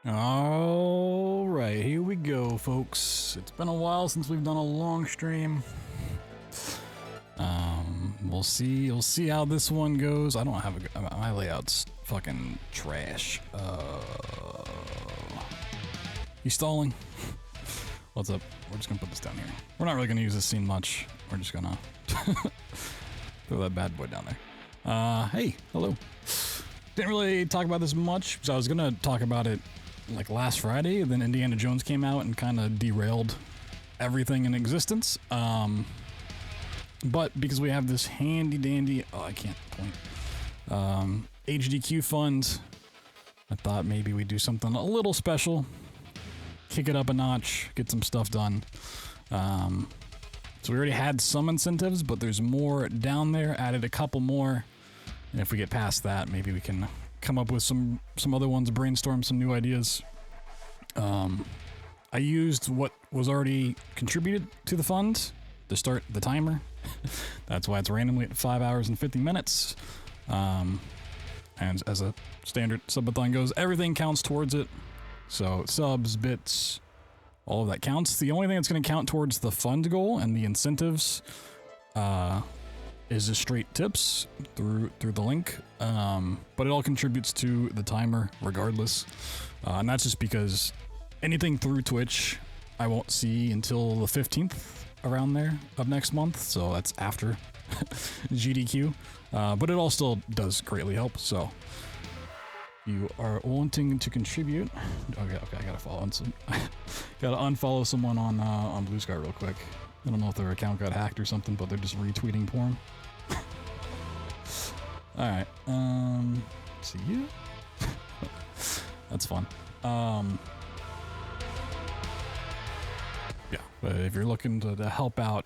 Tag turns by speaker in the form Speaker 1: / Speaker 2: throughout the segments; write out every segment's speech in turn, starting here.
Speaker 1: All right, here we go, folks. It's been a while since we've done a long stream. We'll see. You'll see how this one goes. I don't have my layout's fucking trash. You stalling? What's up? We're just gonna put this down here. We're not really gonna use this scene much. We're just gonna throw that bad boy down there. Hey, hello. Didn't really talk about this much, because I was gonna talk about it like last Friday, and then Indiana Jones came out and kind of derailed everything in existence. But because we have this handy dandy, oh, I can't point, HDQ fund, I thought maybe we'd do something a little special, kick it up a notch, get some stuff done. So we already had some incentives, but there's more down there, added a couple more, and if we get past that, maybe we can come up with some other ones, brainstorm some new ideas. I used what was already contributed to the fund to start the timer. That's why it's randomly at 5 hours and 50 minutes. And as a standard subathon goes, everything counts towards it. So subs, bits, all of that counts. The only thing that's going to count towards the fund goal and the incentives is just straight tips through the link. But it all contributes to the timer regardless. And that's just because anything through Twitch I won't see until the 15th around there of next month, so that's after GDQ. But it all still does greatly help, so you are wanting to contribute. Okay, I gotta follow some. Gotta unfollow someone on Blue Sky real quick. I don't know if their account got hacked or something, but they're just retweeting porn. Alright, see you? That's fun. Yeah, but if you're looking to help out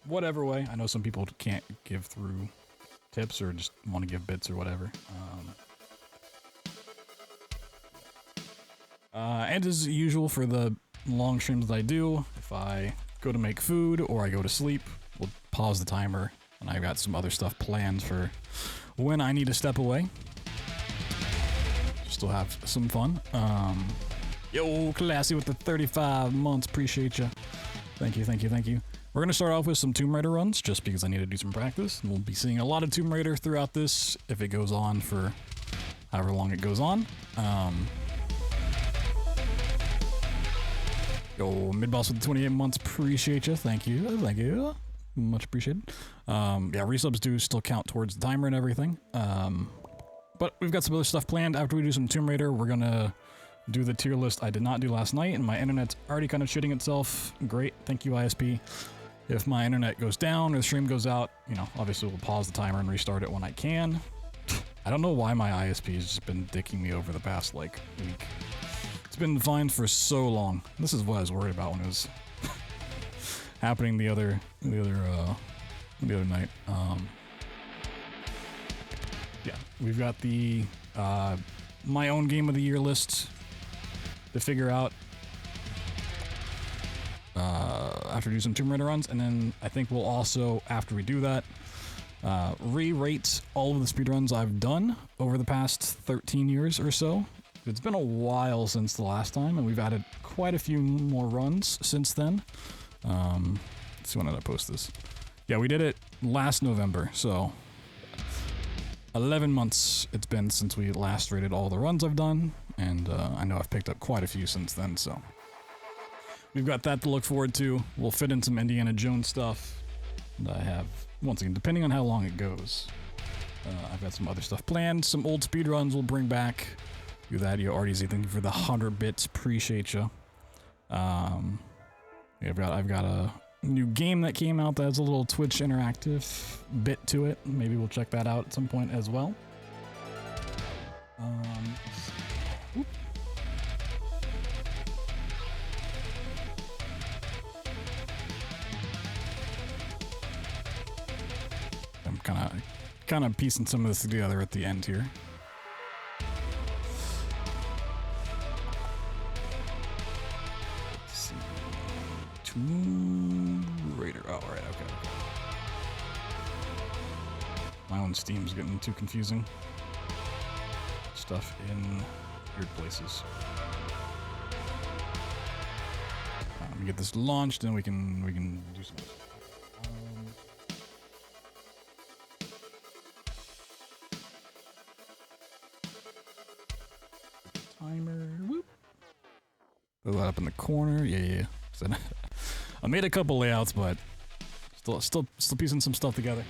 Speaker 1: whatever way, I know some people can't give through tips or just want to give bits or whatever. And as usual for the long streams that I do, if I go to make food or I go to sleep, we'll pause the timer, and I've got some other stuff planned for when I need to step away. Still have some fun. Yo, Classy with the 35 months, appreciate you. Thank you. We're gonna start off with some Tomb Raider runs, just because I need to do some practice. And we'll be seeing a lot of Tomb Raider throughout this, if it goes on for however long it goes on. Yo, Mid-Boss with the 28 months, appreciate you. Thank you. Much appreciated. Yeah, resubs do still count towards the timer and everything. But we've got some other stuff planned. After we do some Tomb Raider, we're gonna do the tier list I did not do last night, and my internet's already kind of shitting itself. Great, thank you, ISP. If my internet goes down or the stream goes out, you know, obviously we'll pause the timer and restart it when I can. I don't know why my ISP has just been dicking me over the past, like, week. It's been fine for so long. This is what I was worried about when it was happening the other night. Yeah, we've got the my own game of the year list to figure out after do some Tomb Raider runs, and then I think we'll also, after we do that, re-rate all of the speedruns I've done over the past 13 years or so. It's been a while since the last time, and we've added quite a few more runs since then. Let's see, when did I post this? Yeah, we did it last November, so 11 months it's been since we last rated all the runs I've done, and I know I've picked up quite a few since then, so we've got that to look forward to. We'll fit in some Indiana Jones stuff that I have, once again, depending on how long it goes. I've got some other stuff planned, some old speedruns we'll bring back. Do that, yo, RDZ, thank you for the 100 bits, appreciate you. Yeah, I've got a new game that came out that has a little Twitch interactive bit to it. Maybe we'll check that out at some point as well. Oop. I'm kind of piecing some of this together at the end here. Let's see. Tomb Raider. Oh, right. Okay. My own Steam's getting too confusing. Stuff in weird places. get this launched, and we can do some. Timer. Whoop. Throw that up in the corner. Yeah. So, I made a couple layouts, but still piecing some stuff together.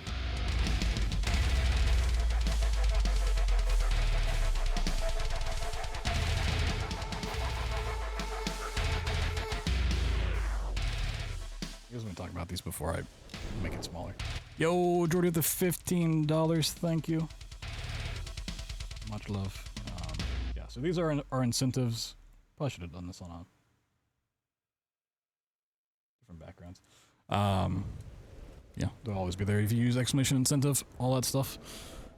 Speaker 1: I was going to talk about these before I make it smaller. Yo, Jordy with the $15. Thank you. Much love. Yeah, so these are our incentives. Probably should have done this on different backgrounds. Yeah, they'll always be there if you use exclamation incentive, all that stuff.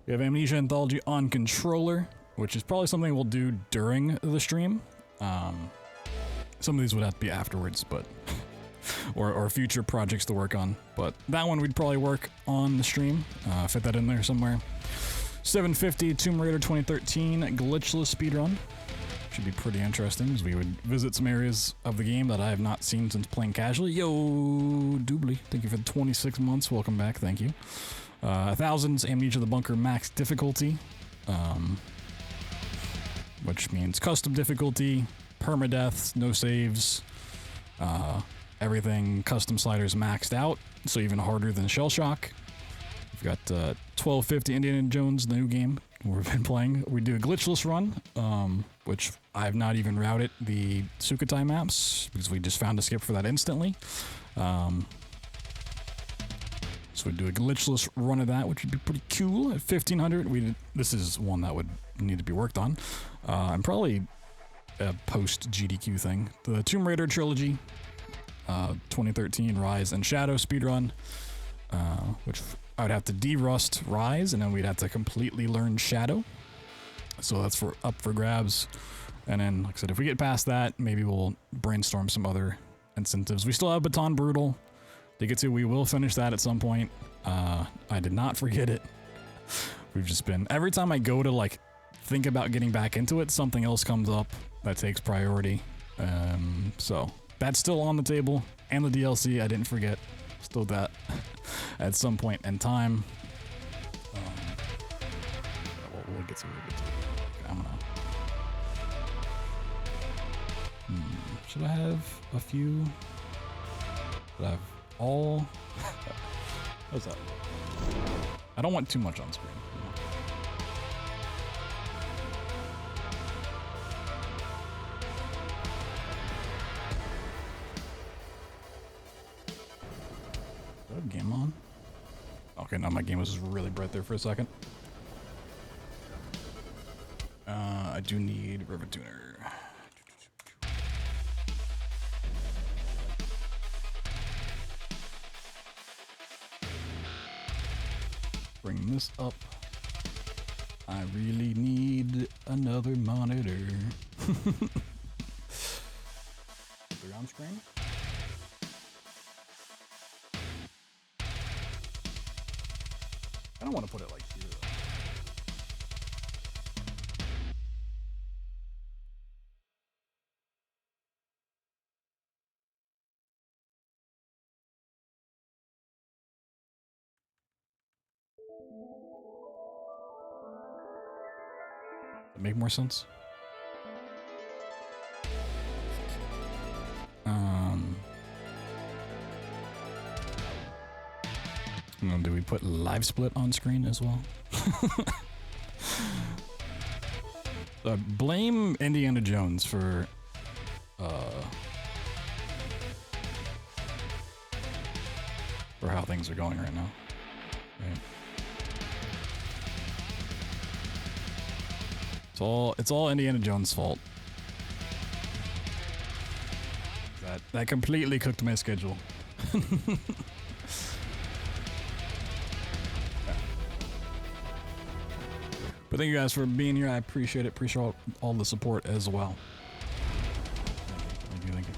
Speaker 1: We have Amnesia Anthology on controller, which is probably something we'll do during the stream. Some of these would have to be afterwards, but or future projects to work on. But that one we'd probably work on the stream. Fit that in there somewhere. 750 Tomb Raider 2013 glitchless speedrun. Should be pretty interesting, as we would visit some areas of the game that I have not seen since playing casually. Yo, Doobly, thank you for the 26 months. Welcome back, thank you. 1000's Amnesia the Bunker max difficulty, which means custom difficulty, permadeaths, no saves, everything custom sliders maxed out, so even harder than Shell Shock. We've got 1250 Indiana Jones, the new game we've been playing. We do a glitchless run, which I have not even routed the Subathon maps because we just found a skip for that instantly. So we do a glitchless run of that, which would be pretty cool. At 1500, this is one that would need to be worked on, and probably a post GDQ thing. The Tomb Raider trilogy, 2013 Rise and Shadow speedrun, which I would have to de-rust Rise, and then we'd have to completely learn Shadow. So that's up for grabs. And then, like I said, if we get past that, maybe we'll brainstorm some other incentives. We still have Baton Brutal to get to. We will finish that at some point. I did not forget it. We've just been... Every time I go to, like, think about getting back into it, something else comes up that takes priority. So that's still on the table. And the DLC, I didn't forget. Still that at some point in time. We'll get to it. Okay, I'm gonna... should I have a few? Should I have all? How's that? I don't want too much on screen. Game on? Okay, now my game was just really bright there for a second. I do need River Tuner. Bring this up. I really need another monitor. They're on screen? I don't want to put it like here. Does that make more sense? Do we put live split on screen as well? Blame Indiana Jones for how things are going right now. Right. It's all Indiana Jones' fault. That completely cooked my schedule. But thank you guys for being here. I appreciate it. Appreciate all the support as well. Thank you. Thank you.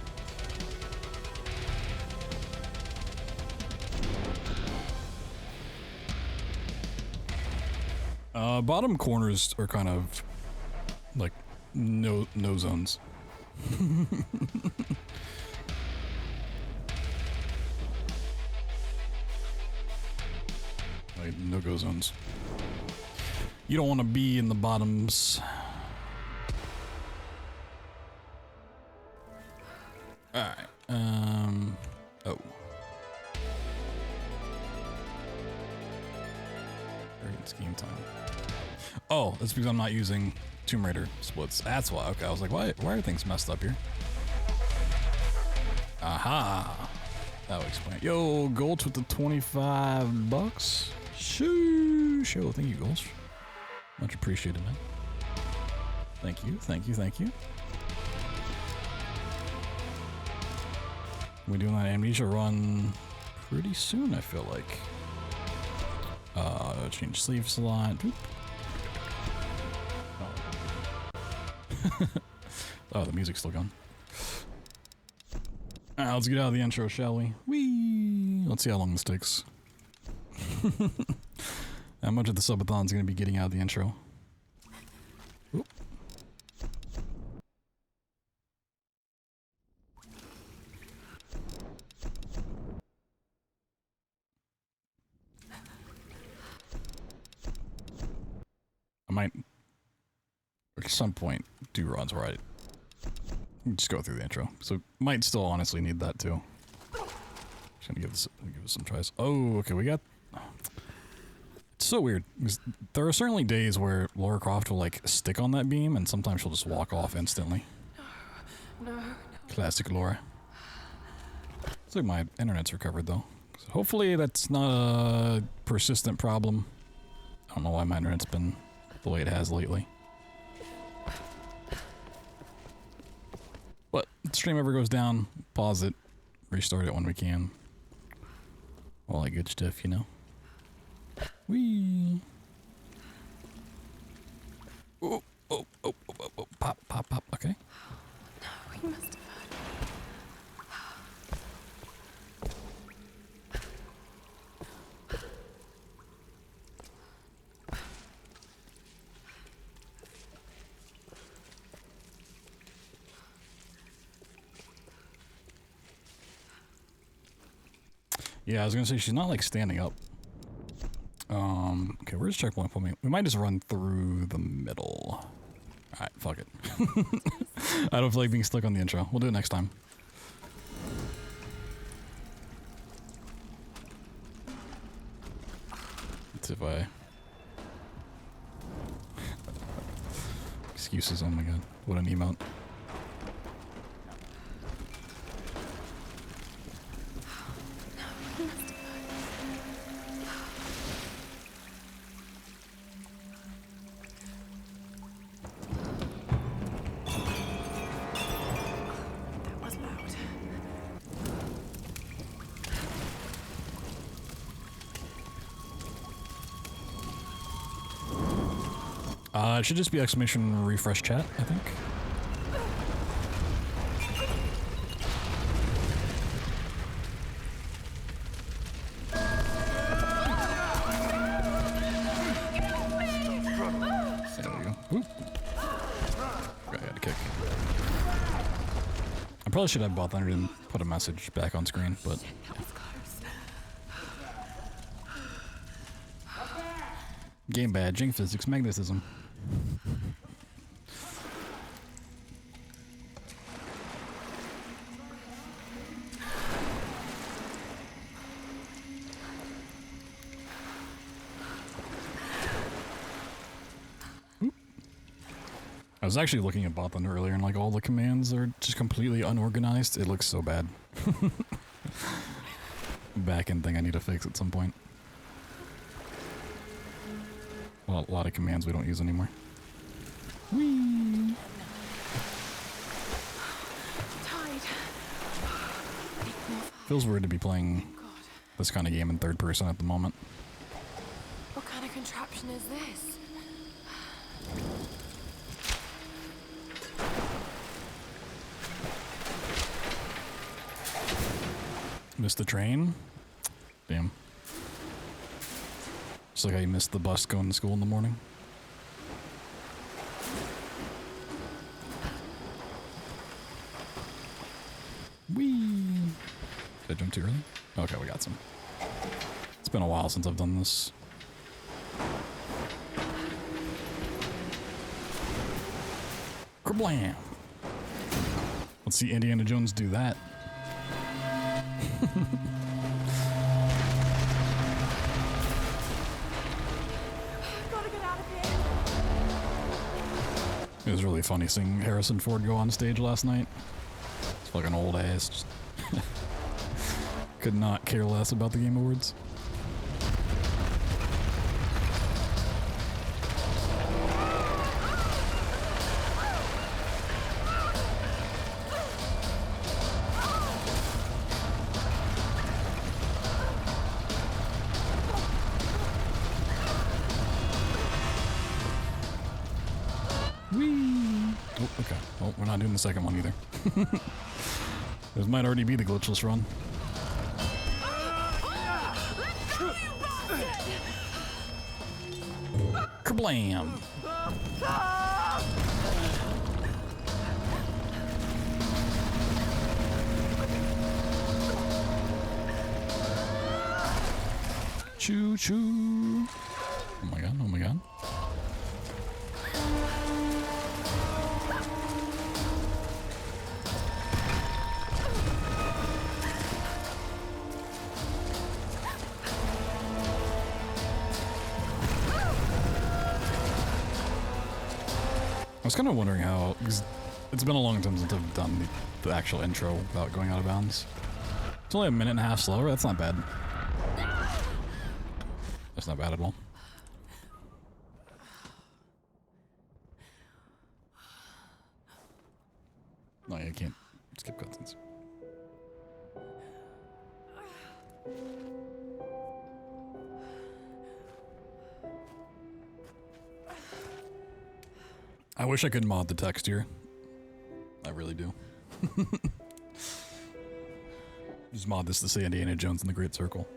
Speaker 1: Bottom corners are kind of like no zones. Like, no-go zones. You don't want to be in the bottoms. Alright, oh. It's game time. Oh, that's because I'm not using Tomb Raider splits. That's why. Okay, I was like, why are things messed up here? Aha! That would explain it. Yo, Gulch with the 25 bucks. Shoo! Show. Thank you, Gulch. Much appreciated, man. Thank you, thank you, thank you. We're doing that Amnesia run pretty soon, I feel like. Change sleeve slot. Oh. Oh, the music's still gone. Alright, let's get out of the intro, shall we? Whee! Let's see how long this takes. How much of the Subathon is going to be getting out of the intro? Oop. I might, at some point, do runs where I just go through the intro. So might still honestly need that too. Just gonna give this some tries. Oh, okay, we got. It's so weird because there are certainly days where Lara Croft will like stick on that beam, and sometimes she'll just walk off instantly. No. Classic Lara. Looks like my internet's recovered though. So hopefully that's not a persistent problem. I don't know why my internet's been the way it has lately. But if the stream ever goes down, pause it, restart it when we can. All that good stuff, you know. Whee! Oh, oh, oh, oh, oh, oh, pop, pop, pop, okay.
Speaker 2: No, we must have.
Speaker 1: Yeah, I was gonna say she's not like standing up. Okay, where's checkpoint for me? We might just run through the middle. Alright, fuck it. I don't feel like being stuck on the intro. We'll do it next time. Let's see if I... Excuses, oh my god. What an emote. It should just be exclamation refresh chat, I think. There we go. Oop. I had a kick. I probably should have BloodThunder and put a message back on screen, but... Game badging, physics, magnetism. I was actually looking at BloodThunder earlier and like all the commands are just completely unorganized. It looks so bad. Back-end thing I need to fix at some point. Well, a lot of commands we don't use anymore. Whee! Feels weird to be playing this kind of game in third person at the moment.
Speaker 2: What kind of contraption is this?
Speaker 1: Missed the train? Damn. Just like how you missed the bus going to school in the morning. Whee! Did I jump too early? Okay, we got some. It's been a while since I've done this. Kablam! Let's see Indiana Jones do that.
Speaker 2: Gotta get out of here.
Speaker 1: It was really funny seeing Harrison Ford go on stage last night. It's fucking old ass. Just could not care less about the Game Awards. Okay. Well, we're not doing the second one either. This might already be the glitchless run. Kablam! Choo choo! Oh my god, oh my god. I was kind of wondering how, because it's been a long time since I've done the actual intro without going out of bounds. It's only a minute and a half slower, that's not bad. That's not bad at all. No, you can't skip cutscenes. I wish I could mod the text here. I really do. Just mod this to say Indiana Jones in the Great Circle.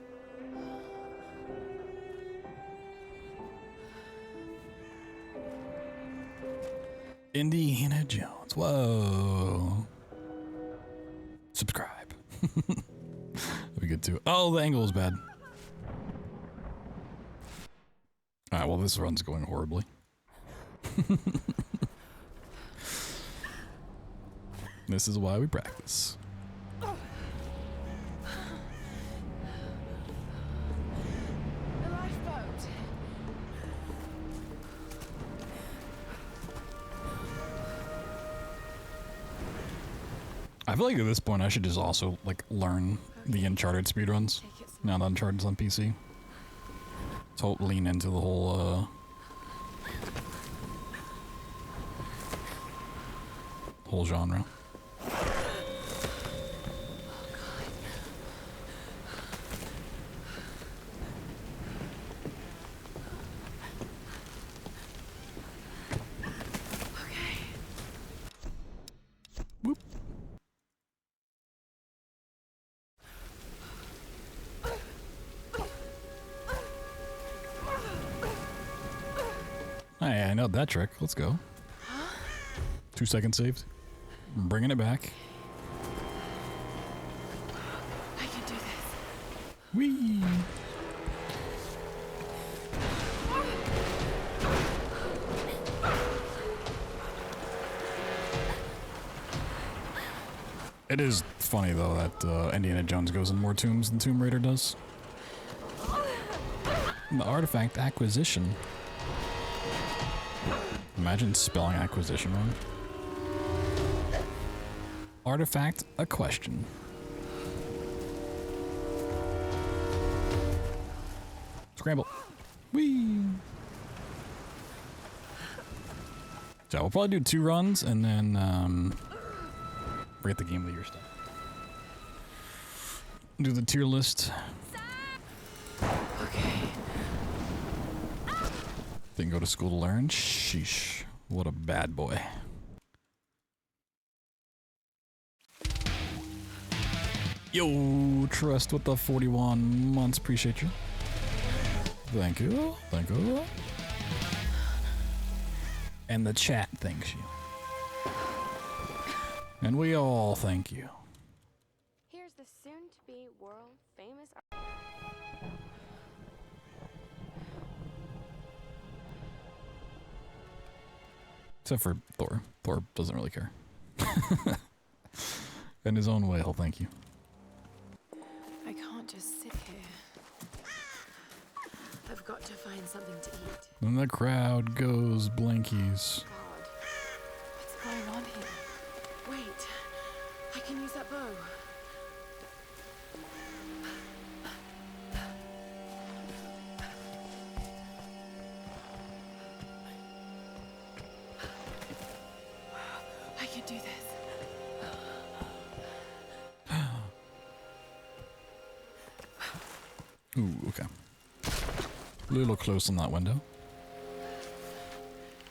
Speaker 1: Indiana Jones. Whoa. Subscribe. That'd be good too. Oh, the angle is bad. Alright, well this run's going horribly. This is why we practice.
Speaker 2: The lifeboat.
Speaker 1: I feel like at this point I should just also like learn the Uncharted speedruns. Now that Uncharted's on PC. So lean into the whole whole genre. Hey, I know that trick. Let's go. 2 seconds saved. I'm bringing it back.
Speaker 2: I can do this.
Speaker 1: Whee! It is funny though that Indiana Jones goes in more tombs than Tomb Raider does. The artifact acquisition. Imagine spelling acquisition wrong. Artifact, a question. Scramble. Whee! So we'll probably do 2 runs and then rate the Game of the Year stuff. Do the tier list.
Speaker 2: Okay.
Speaker 1: Didn't go to school to learn. Sheesh. What a bad boy. Yo, Trust with the 41 months. Appreciate you. Thank you. Thank you. And the chat thanks you. And we all thank you.
Speaker 2: Here's the soon-to-be world-famous.
Speaker 1: Except for Thor. Thor doesn't really care. In his own way, he'll thank you.
Speaker 2: I can't just sit here. I've got to find something to eat.
Speaker 1: And the crowd goes blankies.
Speaker 2: God, what's going on here? Wait, I can use that bow. I can do this.
Speaker 1: Ooh, okay. A little close on that window.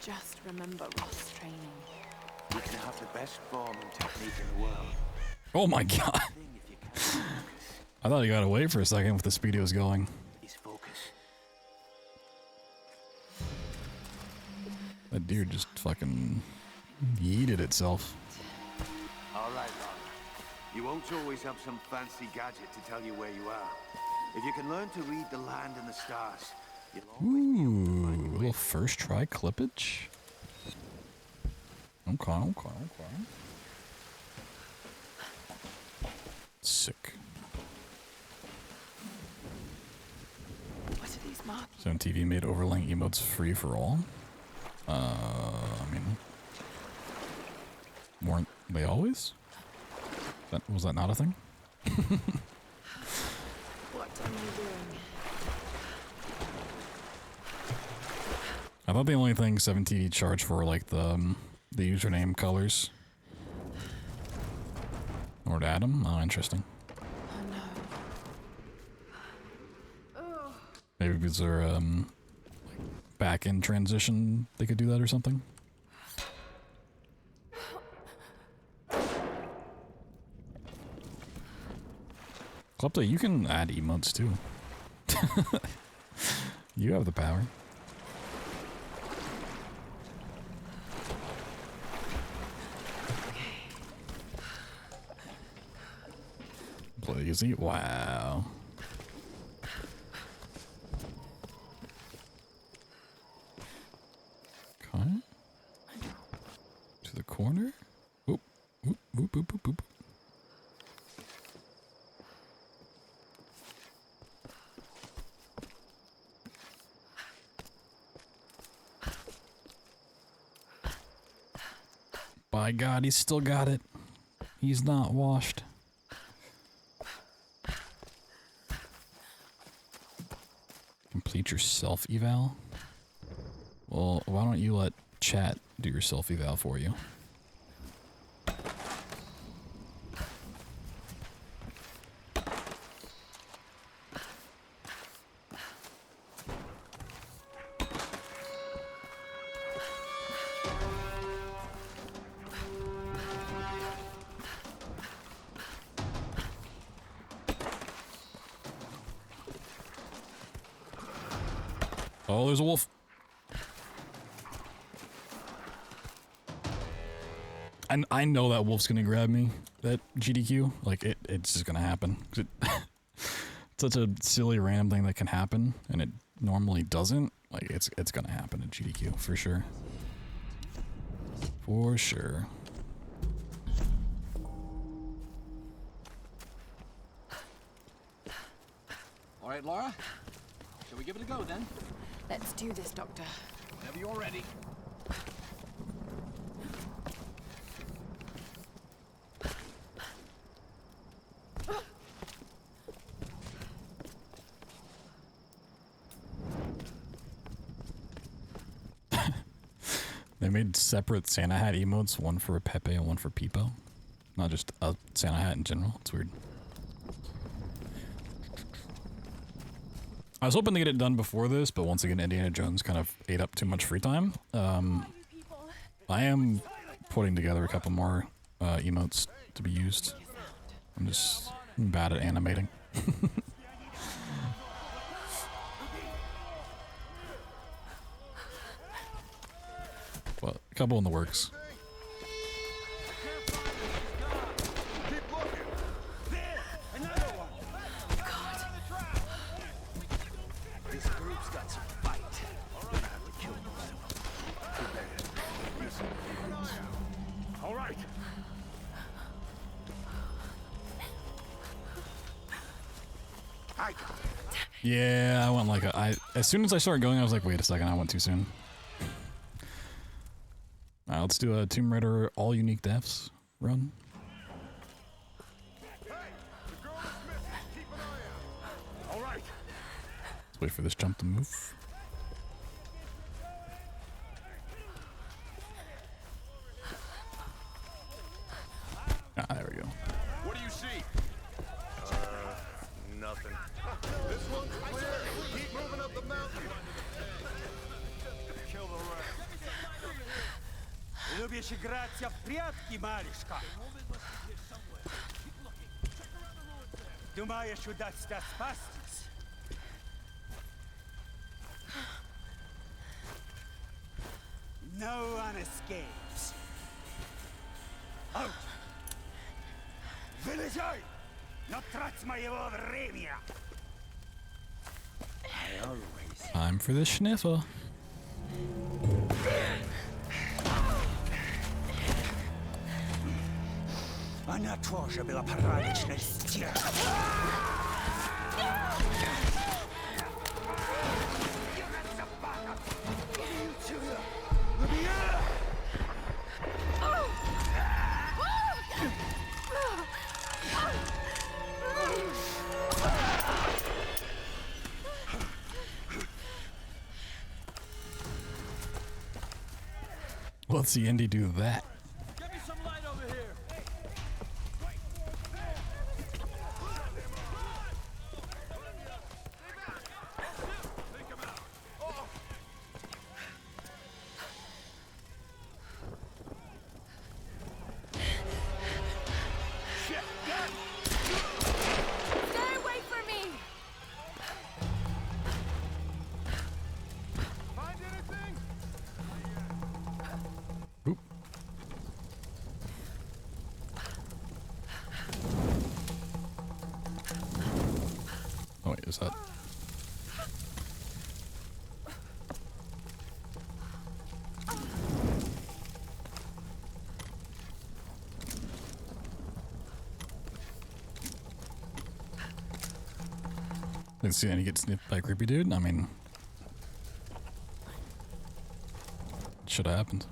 Speaker 2: Just remember Roth's training.
Speaker 3: You can have the best bombing technique in the world.
Speaker 1: Oh my god.
Speaker 3: Thing if you can't focus.
Speaker 1: I thought he got away for a second with the speed he was going.
Speaker 3: Is focus.
Speaker 1: That deer just fucking yeeted itself.
Speaker 3: All right, Ron. You won't always have some fancy gadget to tell you where you are. If you can learn to read the land and the stars, you'll always be able to find
Speaker 1: Ooh,
Speaker 3: your
Speaker 1: a
Speaker 3: way.
Speaker 1: little first try clippage. Okay. Sick.
Speaker 2: What are these marks?
Speaker 1: So MTV made overlaying emotes free for all. I mean, weren't they always? Was that not a thing?
Speaker 2: What am I doing?
Speaker 1: I thought the only thing 7TV charged for were like the username colors. Or to add them? Oh, interesting.
Speaker 2: Oh no. Oh.
Speaker 1: Maybe because they're like back end transition, they could do that or something. Klepto, you can add emotes too. You have the power. Blazy, wow. Okay. To the corner. Oop, oop, oop, oop, oop, oop. By God, he's still got it. He's not washed. Complete your self-eval? Well, why don't you let chat do your self-eval for you? Oh, there's a wolf. And I know that wolf's gonna grab me. That GDQ, like it's just gonna happen. It's such a silly random thing that can happen, and it normally doesn't. Like it's gonna happen at GDQ for sure. For sure.
Speaker 4: All right, Laura. Shall we give it a go then?
Speaker 2: Let's do this, Doctor.
Speaker 4: Whenever you're ready.
Speaker 1: They made separate Santa hat emotes, one for Pepe and one for Peepo. Not just a Santa hat in general. It's weird. I was hoping to get it done before this, but once again, Indiana Jones kind of ate up too much free time. I am putting together a couple more emotes to be used. I'm just bad at animating. Well, a couple in the works.
Speaker 3: This group's got some fight. We're gonna have to kill most of them. Too bad.
Speaker 1: Yeah, I went like as soon as I started going, I was like, wait a second, I went too soon. Alright, let's do a Tomb Raider all unique deaths run. Let's wait for this jump to move. Ah, there we go.
Speaker 5: What do you see? Nothing. This one's clear. Keep moving up the mountain. Kill the rest.
Speaker 6: Lubisz grać w прятки, Маришка? Думаешь, удастся спастись? No one escapes. Out! Вылезай! Но трать моего времени!
Speaker 1: Time for the sniffer.
Speaker 6: Она тоже была порядочной стервой.
Speaker 1: Let's see Indy do that.
Speaker 5: Get me some light over here.
Speaker 2: Stay away from me!
Speaker 5: Find anything?
Speaker 1: Oop. Oh wait, is that? Didn't see any get snipped by a creepy dude. I mean, should have happened.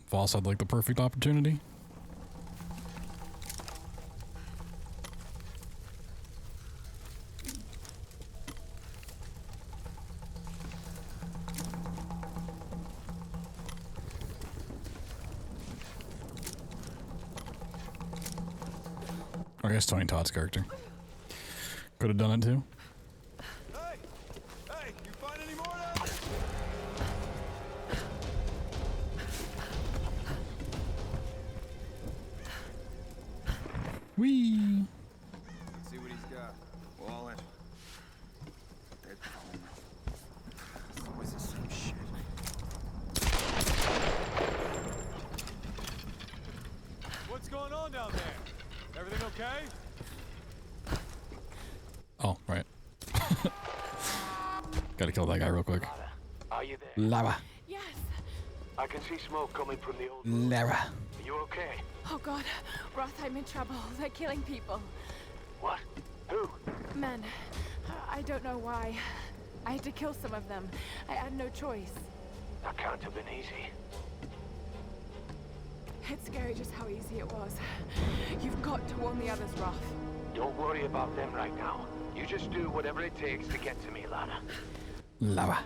Speaker 1: Voss had like the perfect opportunity. I guess Tony Todd's character could have done it too.
Speaker 5: Hey! Hey! You find any more of that?
Speaker 1: Whee!
Speaker 5: Let's see what he's got. Wallet. Dead phone. It's always the same shit. What's going on down there? Everything okay?
Speaker 1: Oh, right. Gotta kill that guy real quick.
Speaker 7: Are you there?
Speaker 1: Lara.
Speaker 2: Yes.
Speaker 7: I can see smoke coming from the old...
Speaker 1: Lara.
Speaker 7: Are you okay?
Speaker 2: Oh god, Roth, I'm in trouble. They're killing people.
Speaker 7: What? Who?
Speaker 2: Men. I don't know why. I had to kill some of them. I had no choice.
Speaker 7: That can't have been easy.
Speaker 2: It's scary just how easy it was. You've got to warn the others, Roth.
Speaker 7: Don't worry about them right now. You just do whatever it takes to get to me, Lana.
Speaker 1: Lara.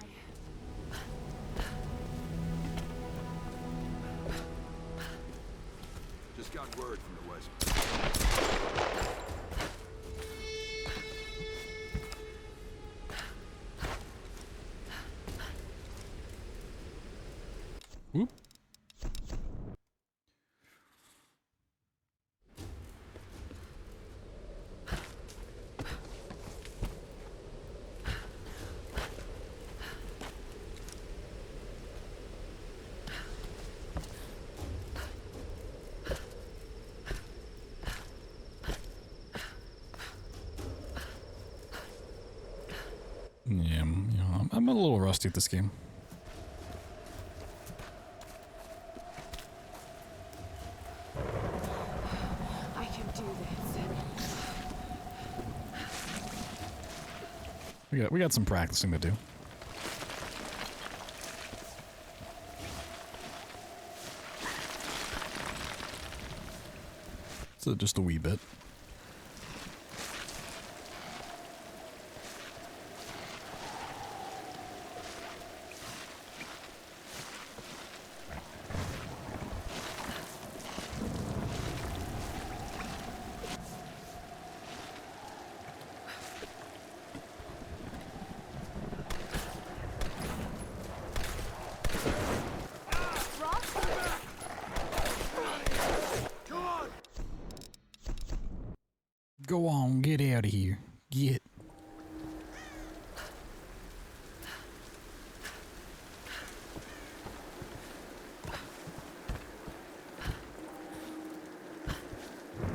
Speaker 5: Just got word from the west.
Speaker 1: Whoop. Yeah, I'm a little rusty at this game. we got some practicing to do. So just a wee bit. Go on, get out of here. Get.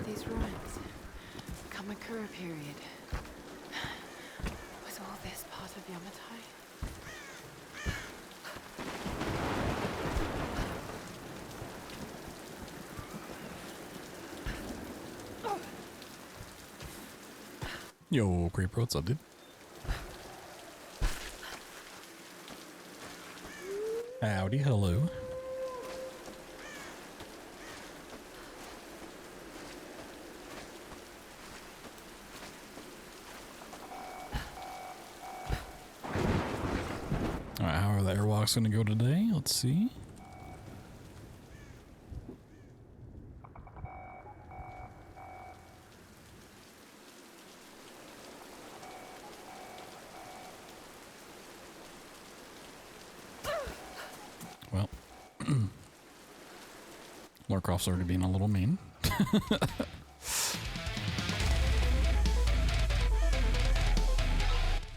Speaker 2: These ruins. Kamakura period. Was all this part of Yamatai?
Speaker 1: Yo, Creeper, what's up, dude? Howdy, hello. Alright, how are the airwalks gonna go today? Let's see. Well, Larkoff's already being a little mean.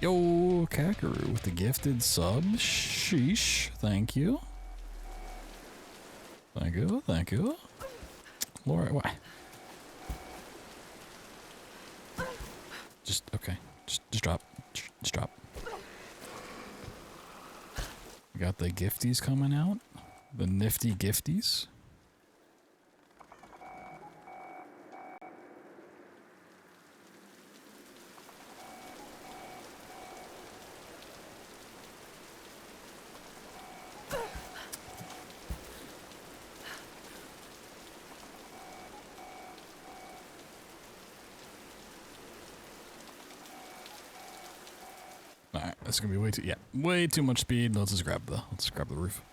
Speaker 1: Yo, Kakaru with the gifted sub. Sheesh. Thank you. Thank you. Thank you. Laura, why? Just, okay. Just drop. Just drop. We got the gifties coming out. The nifty gifties. Alright, that's gonna be way too much speed. Let's just grab the roof.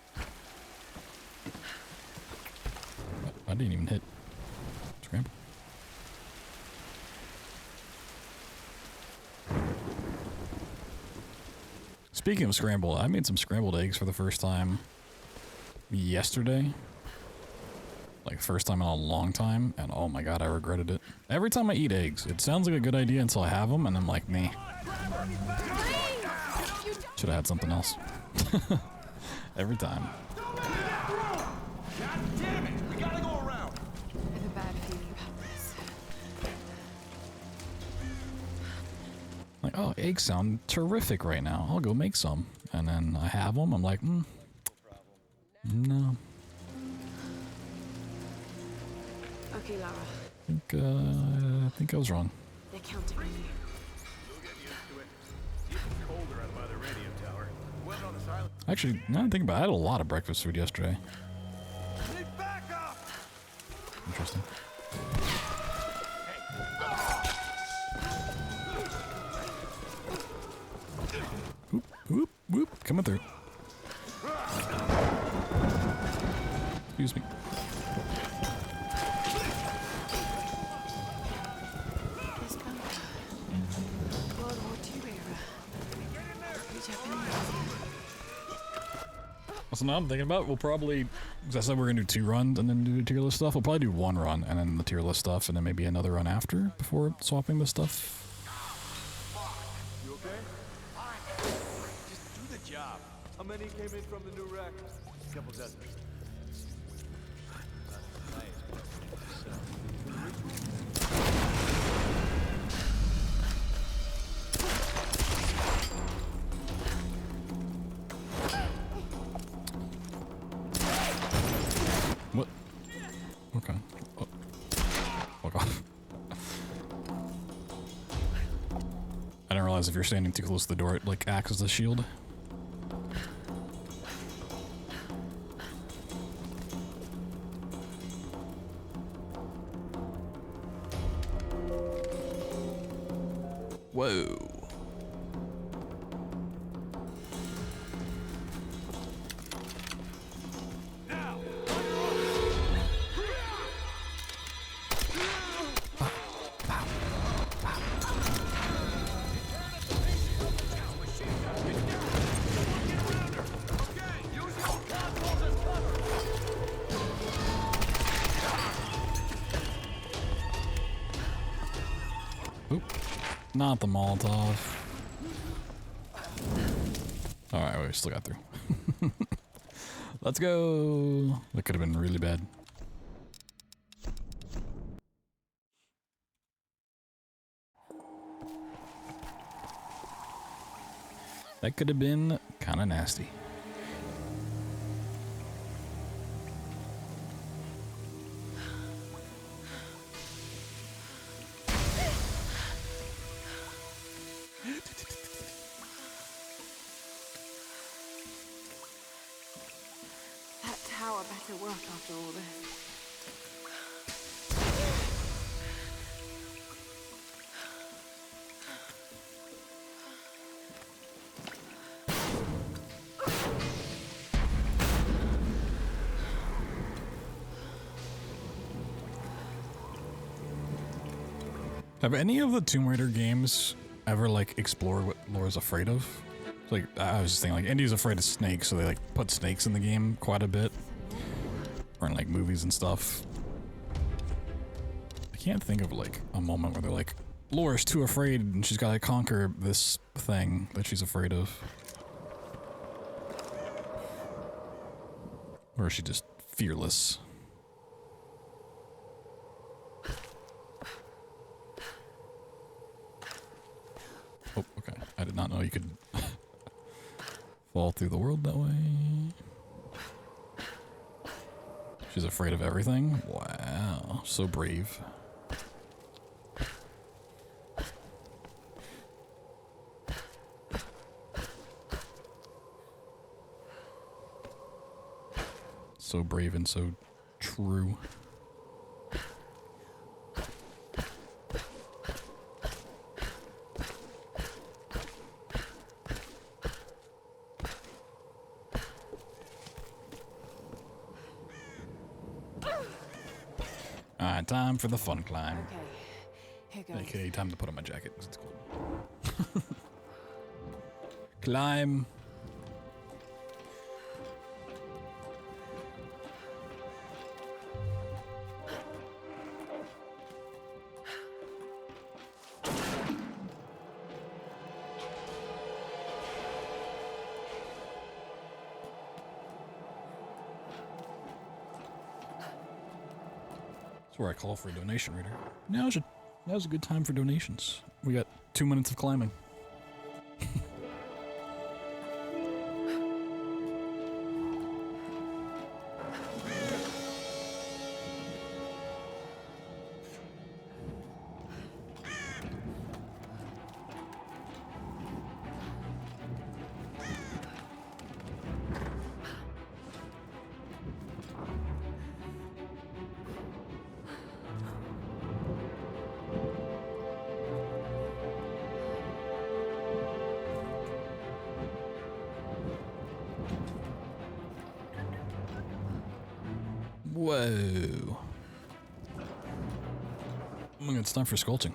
Speaker 1: I didn't even hit. Scramble. Speaking of scramble, I made some scrambled eggs for the first time yesterday. Like first time in a long time, and oh my god, I regretted it. Every time I eat eggs, it sounds like a good idea until I have them, and I'm like, nah. Should have had something else. Every time.
Speaker 2: I have a bad feeling about this.
Speaker 1: Like, oh, eggs sound terrific right now. I'll go make some. And then I have them. I'm like, no.
Speaker 2: Okay, Lara.
Speaker 1: I think I was wrong.
Speaker 2: They're counting on you.
Speaker 1: Actually, now I'm thinking about it, I had a lot of breakfast food yesterday. Interesting. Whoop, whoop, whoop, coming through. Excuse me.
Speaker 2: This bunker. World War II era. The Japanese.
Speaker 1: So now I'm thinking about it, we'll probably, because I said we're going to do 2 runs and then do the tier list stuff, we'll probably do 1 run and then the tier list stuff and then maybe another run after before swapping the stuff.
Speaker 5: You okay? Just do the job. How many came in from the new rack? A couple dozen.
Speaker 1: What? Okay. Oh. Fuck off. I didn't realize does if you're standing too close to the door. It like acts as a shield. Whoa. Oop. Not the Molotov. Alright, we still got through. Let's go. That could have been really bad. That could have been kind of nasty.
Speaker 2: That tower better work after all this.
Speaker 1: Have any of the Tomb Raider games ever like explored what Laura's afraid of? Like, I was just thinking, like, Indy's afraid of snakes, so they like put snakes in the game quite a bit, or in like movies and stuff. I can't think of like a moment where they're like, Laura's too afraid and she's got to conquer this thing that she's afraid of, or is she just fearless? Oh, okay. I did not know you could fall through the world that way. She's afraid of everything? Wow. So brave. So brave and so true. Alright, time for the fun climb.
Speaker 2: Okay, here goes.
Speaker 1: AKA time to put on my jacket because it's cold. Climb. That's where I call for a donation reader. Now's a good time for donations. We got 2 minutes of climbing. Whoa. Oh my god, it's time for sculpting.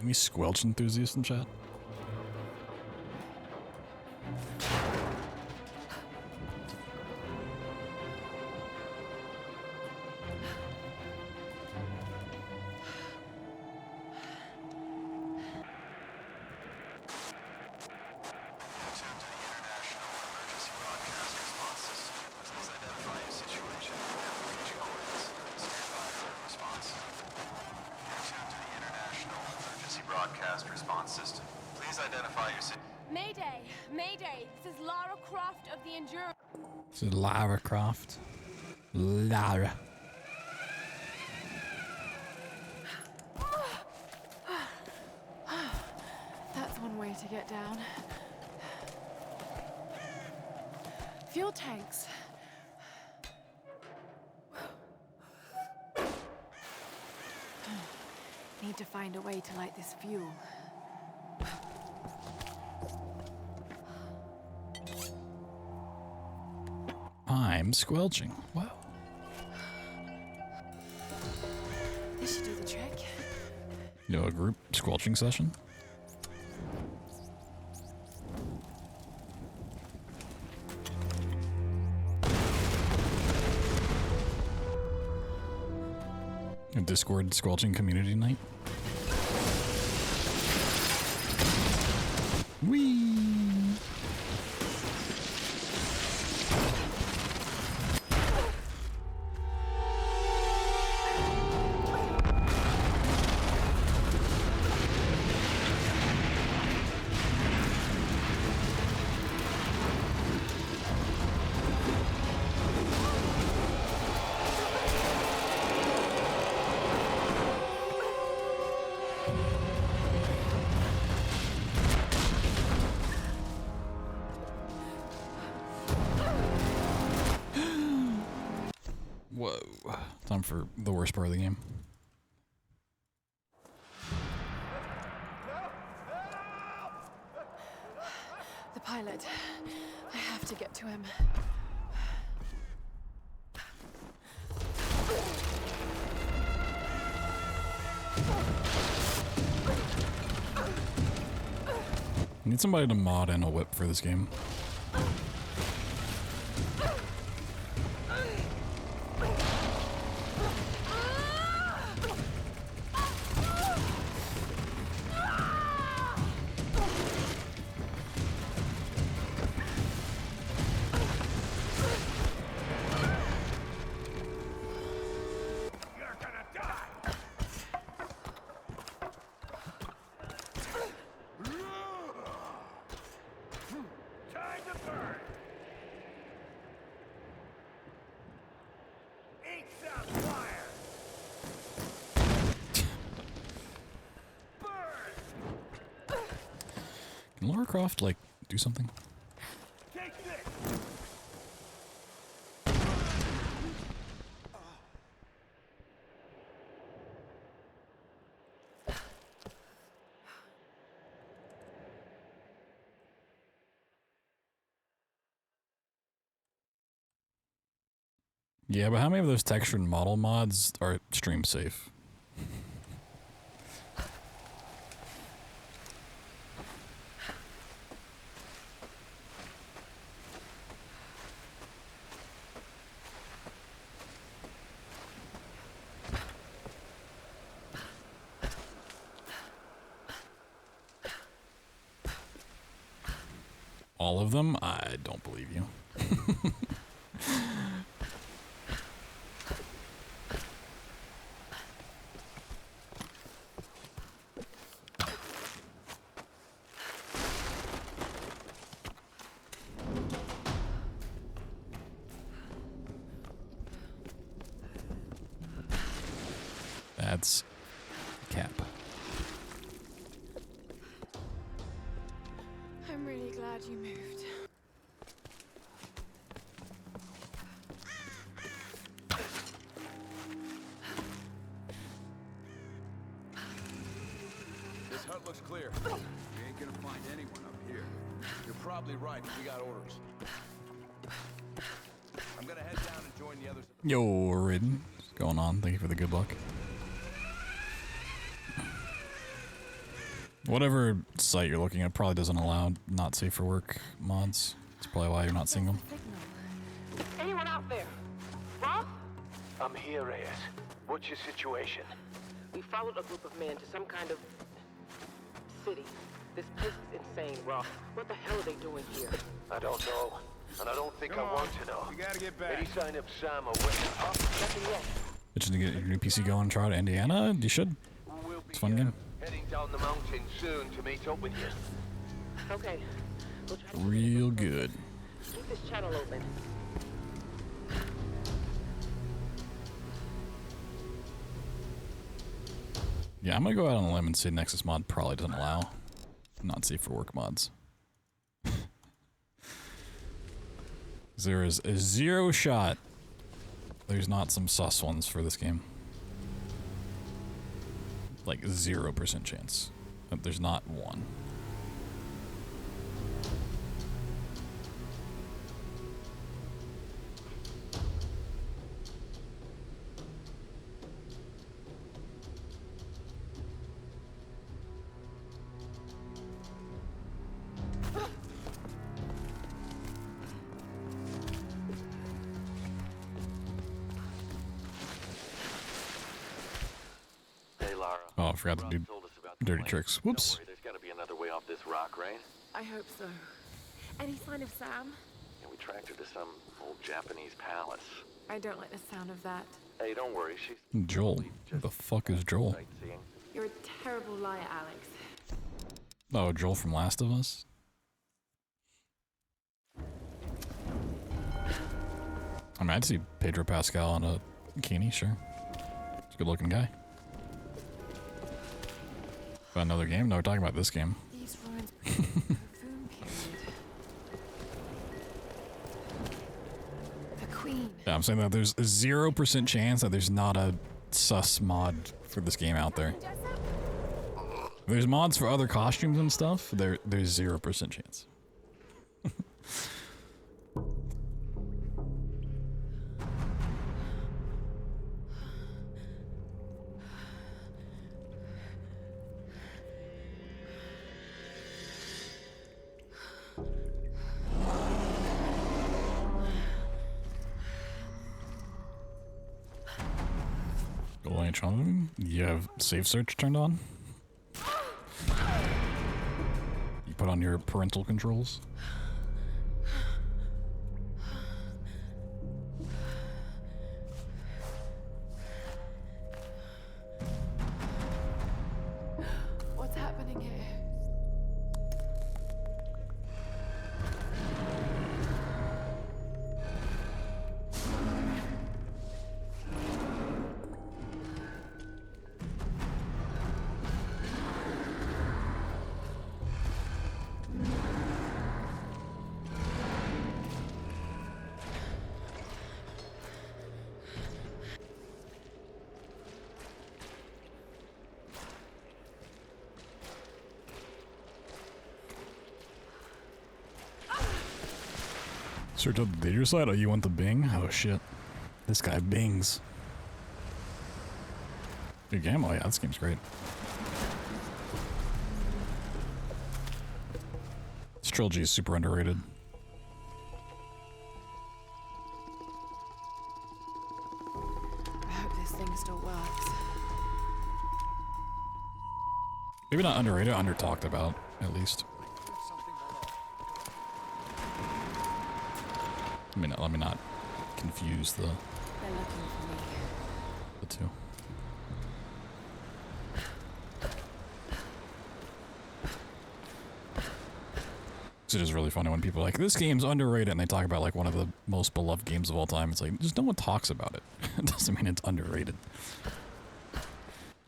Speaker 1: Any squelch enthusiasts in chat? This is Lara Croft. Lara.
Speaker 2: way to get down. Fuel tanks. Need to find a way to light this fuel.
Speaker 1: I'm squelching. Wow.
Speaker 2: This should do the trick.
Speaker 1: You know, a group squelching session? A Discord squelching community night? Whee! Whoa. Time for the worst part of the game.
Speaker 2: The pilot. I have to get to him.
Speaker 1: I need somebody to mod in a whip for this game. Can Lara Croft, like, do something? Yeah, but how many of those texture and model mods are stream safe? All of them? I don't believe you. That's cap.
Speaker 2: I'm really glad you moved.
Speaker 5: This hut looks clear. We ain't gonna find anyone up here. You're probably right. We got orders. I'm gonna head down and join the others.
Speaker 1: Yo, Ridden. What's going on? Thank you for the good luck. Whatever site you're looking at probably doesn't allow not safe for work mods. That's probably why you're not seeing them.
Speaker 2: Anyone out there? Rob?
Speaker 7: I'm here, Reyes. What's your situation?
Speaker 8: We followed a group of men to some kind of city. This place is insane, Rob. What the hell are they doing here?
Speaker 7: I don't know, and I don't think I want to know.
Speaker 5: We gotta get back.
Speaker 7: Any sign of Sam or Witness?
Speaker 8: Nothing yet.
Speaker 1: Itching to get your new PC going and try to Indiana? You should.
Speaker 7: We'll be
Speaker 1: It's a fun game.
Speaker 7: heading down the mountain soon to meet up with you.
Speaker 8: Okay. We'll try to
Speaker 1: Real good.
Speaker 8: keep this channel open.
Speaker 1: Yeah, I'm gonna go out on a limb and say Nexus mod probably doesn't allow. not safe for work mods. There is a 0 shot there's not some sus ones for this game. Like 0% chance that there's not one. Oh, I forgot to do dirty tricks. Whoops.
Speaker 7: There's got to be another way off this rock, right?
Speaker 2: I hope so. Any sign of Sam?
Speaker 7: Yeah, we tracked her to some old Japanese palace.
Speaker 2: I don't like the sound of that.
Speaker 7: Hey, don't worry, she's
Speaker 1: Joel. Who the fuck is Joel?
Speaker 7: sightseeing.
Speaker 2: You're a terrible liar, Alex.
Speaker 1: Oh, Joel from Last of Us? I mean, I'd see Pedro Pascal on a bikini, sure. He's a good looking guy. About another game? No, we're talking about this game.
Speaker 2: These ruins predate the Kofun period. The Queen.
Speaker 1: Yeah, I'm saying that there's a 0% chance that there's not a sus mod for this game out there. There's mods for other costumes and stuff. There's 0% chance. You have save search turned on? You put on your parental controls?
Speaker 2: What's happening here?
Speaker 1: Search out the data side? Oh, you want the Bing? Oh shit. This guy bings. Good game? Oh yeah, this game's great. This trilogy is super underrated.
Speaker 2: I hope this thing still works.
Speaker 1: Maybe not underrated, under talked about, at least. Let me not confuse
Speaker 2: They're looking for me.
Speaker 1: the two. It is really funny when people are like, this game's underrated, and they talk about like one of the most beloved games of all time. It's like, just no one talks about it. It doesn't mean it's underrated.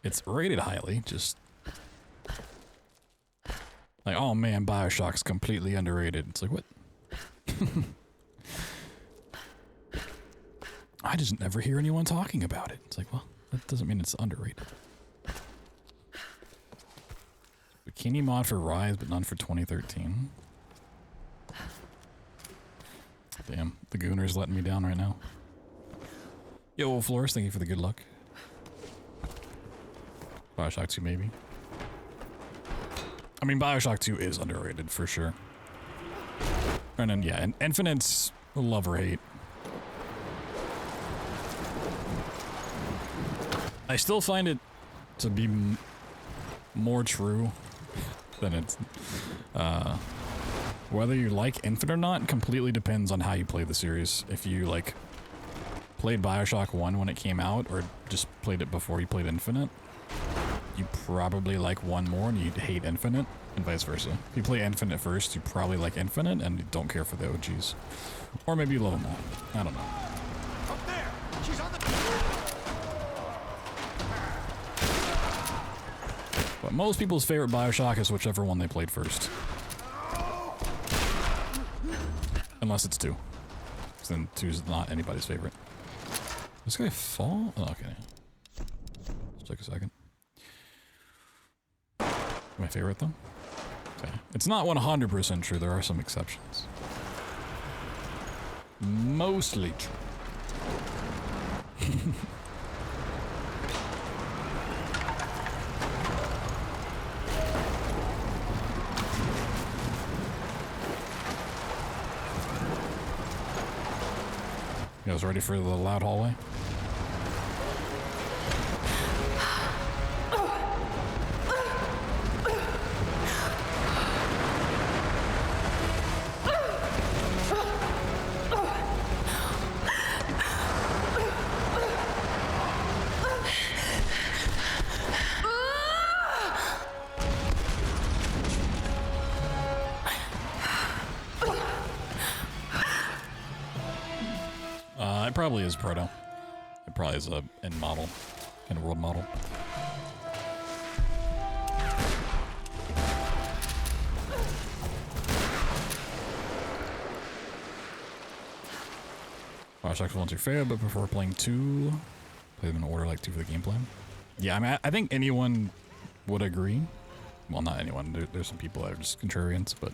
Speaker 1: It's rated highly, just like, oh man, BioShock's completely underrated. It's like, what? I just never hear anyone talking about it. It's like, well, that doesn't mean it's underrated. Bikini mod for Rise, but none for 2013. Damn, the Gooner's letting me down right now. Yo, Flores, thank you for the good luck. BioShock 2, maybe. I mean, BioShock 2 is underrated, for sure. And then, yeah, and Infinite's love or hate. I still find it to be more true than it's... whether you like Infinite or not completely depends on how you play the series. If you, like, played BioShock 1 when it came out, or just played it before you played Infinite, you probably like 1 more and you'd hate Infinite, and vice versa. If you play Infinite first, you probably like Infinite and you don't care for the OGs. Or maybe you love them all. I don't know.
Speaker 5: Up there! She's on the...
Speaker 1: But most people's favorite Bioshock is whichever one they played first. Unless it's 2. Because then 2 is not anybody's favorite. This guy fall? Oh, okay. Let's take a second. My favorite though? Okay. It's not 100% true, there are some exceptions. Mostly true. You guys ready for the loud hallway? It probably is proto. It probably is a end model, end world model. Bioshock 1's your favorite, but before playing 2, play them in order like 2 for the gameplay. Yeah, I mean, I think anyone would agree. Well, not anyone. There's some people that are just contrarians, but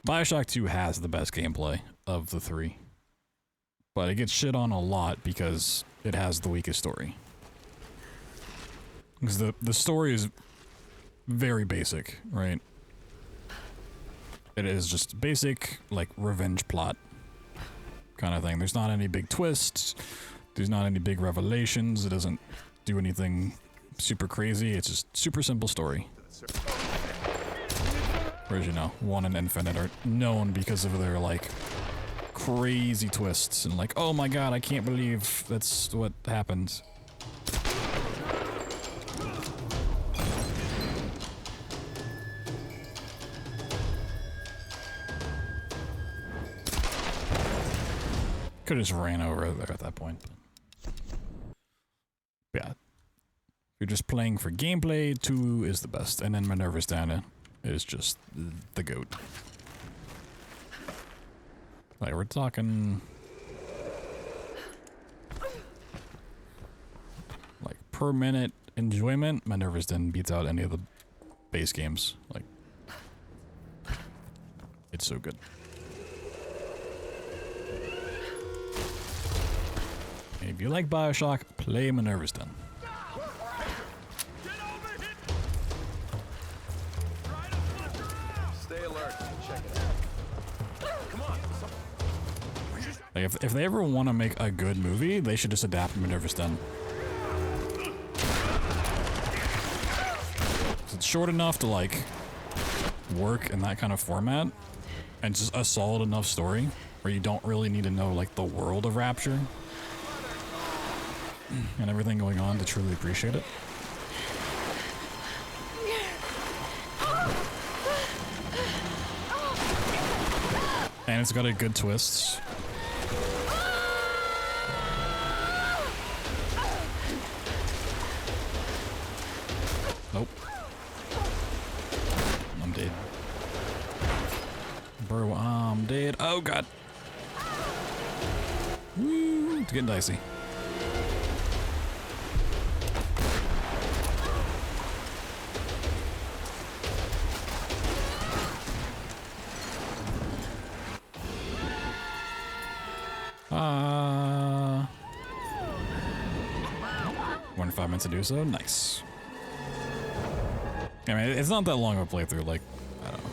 Speaker 1: Bioshock 2 has the best gameplay of the 3. But it gets shit on a lot because it has the weakest story. Because the story is very basic, right? It is just basic, like, revenge plot kind of thing. There's not any big twists. There's not any big revelations. It doesn't do anything super crazy. It's just super simple story. Whereas, you know, 1 and Infinite are known because of their, like, crazy twists and like, oh my god, I can't believe that's what happened. Could have just ran over there at that point. But yeah. If you're just playing for gameplay, 2 is the best. And then Minerva's Dana is just the GOAT. Like, we're talking like per minute enjoyment. Minerva's Den beats out any of the base games. Like, it's so good. And if you like Bioshock, play Minerva's Den.
Speaker 5: Stay alert. Check it out. Come on.
Speaker 1: Like, if they ever want to make a good movie, they should just adapt Minerva's Den. It's short enough to, like, work in that kind of format, and just a solid enough story where you don't really need to know, like, the world of Rapture and everything going on to truly appreciate it. And it's got a good twist. Nope. I'm dead. Bro, I'm dead. Oh god. Woo, it's getting dicey. One to 5 minutes to do so. Nice. I mean, it's not that long of a playthrough. Like, I don't know.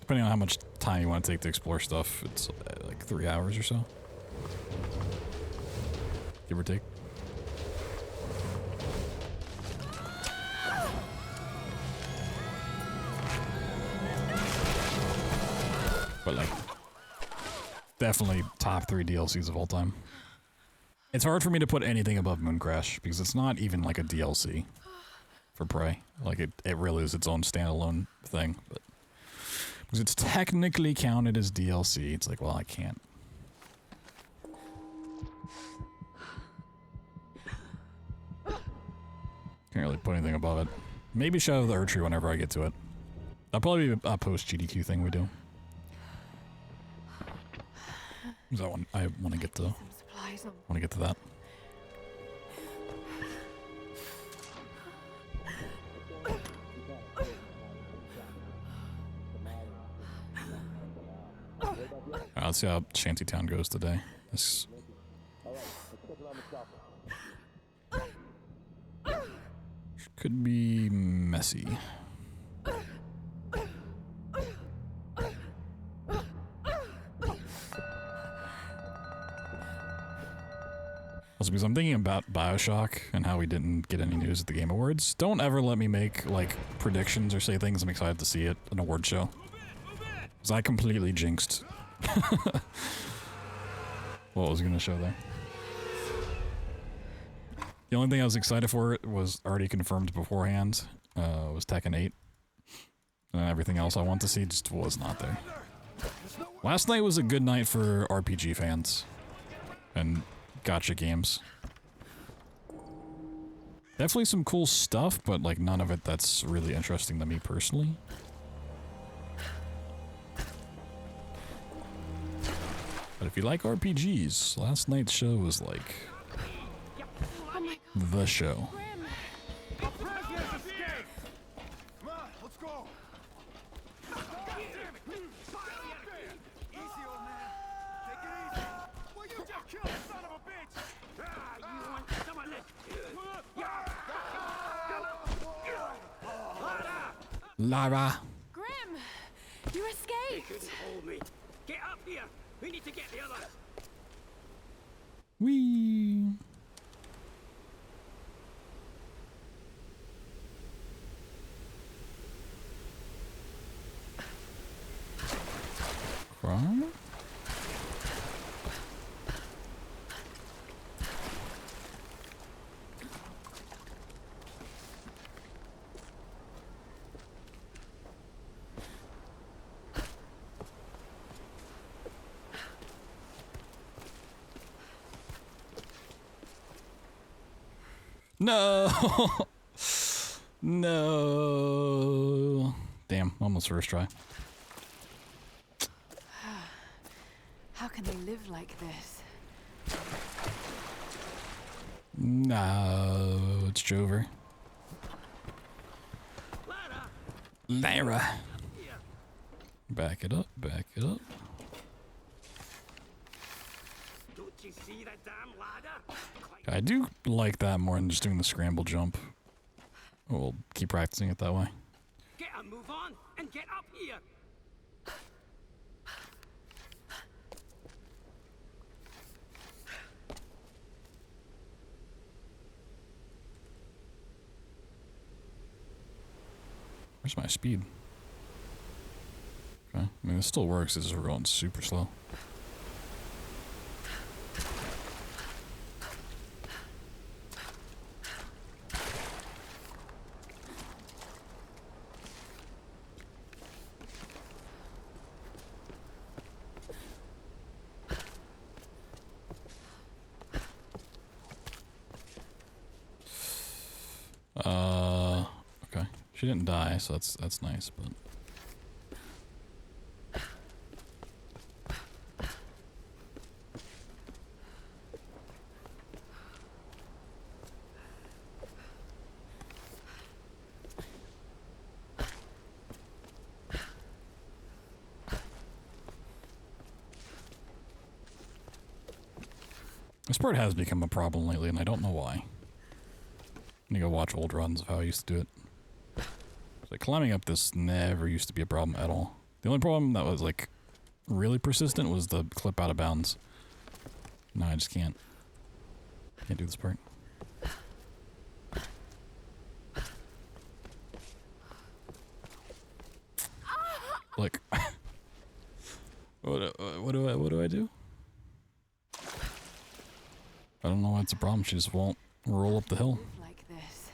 Speaker 1: Depending on how much time you want to take to explore stuff, it's like 3 hours or so. Give or take. But like, definitely top 3 DLCs of all time. It's hard for me to put anything above Moon Crash because it's not even like a DLC for Prey. Like it really is its own standalone thing, but because it's technically counted as DLC, it's like, well, I can't. Can't really put anything above it. Maybe Shadow of the Erdtree whenever I get to it. That'll probably be a post-GDQ thing we do. That one I want to get to.
Speaker 2: Some supplies on.
Speaker 1: Want to get to that. Alright, let's see how Shantytown goes today. This could be messy. Also, because I'm thinking about BioShock and how we didn't get any news at the Game Awards. Don't ever let me make, like, predictions or say things I'm excited to see at an award show. Because I completely jinxed what was going to show there. The only thing I was excited for was already confirmed beforehand, was Tekken 8. And everything else I want to see just was not there. Last night was a good night for RPG fans. And gacha games. Definitely some cool stuff, but like none of it that's really interesting to me personally. But if you like RPGs, last night's show was like the show. Lara.
Speaker 2: Grim, you escaped.
Speaker 9: Couldn't hold me. Get up here. We need to get the others.
Speaker 1: Whee. Crime? No! No! Damn, almost first try.
Speaker 2: How can they live like this?
Speaker 1: No, it's Jover. Lara! Back it up, back it up.
Speaker 9: Don't you see that damn ladder?
Speaker 1: I do like that more than just doing the scramble jump. We'll keep practicing it that way.
Speaker 9: Get a move on and get up here.
Speaker 1: Where's my speed? Okay, I mean, it still works, it's just we're going super slow. Okay. She didn't die, so that's nice, but this part has become a problem lately, and I don't know why. I need to go watch old runs of how I used to do it. Like, climbing up this never used to be a problem at all. The only problem that was, like, really persistent was the clip out of bounds. No, I just can't. Can't do this part. Look. What do I do? I don't know why it's a problem. She just won't roll up the hill.
Speaker 2: Like this.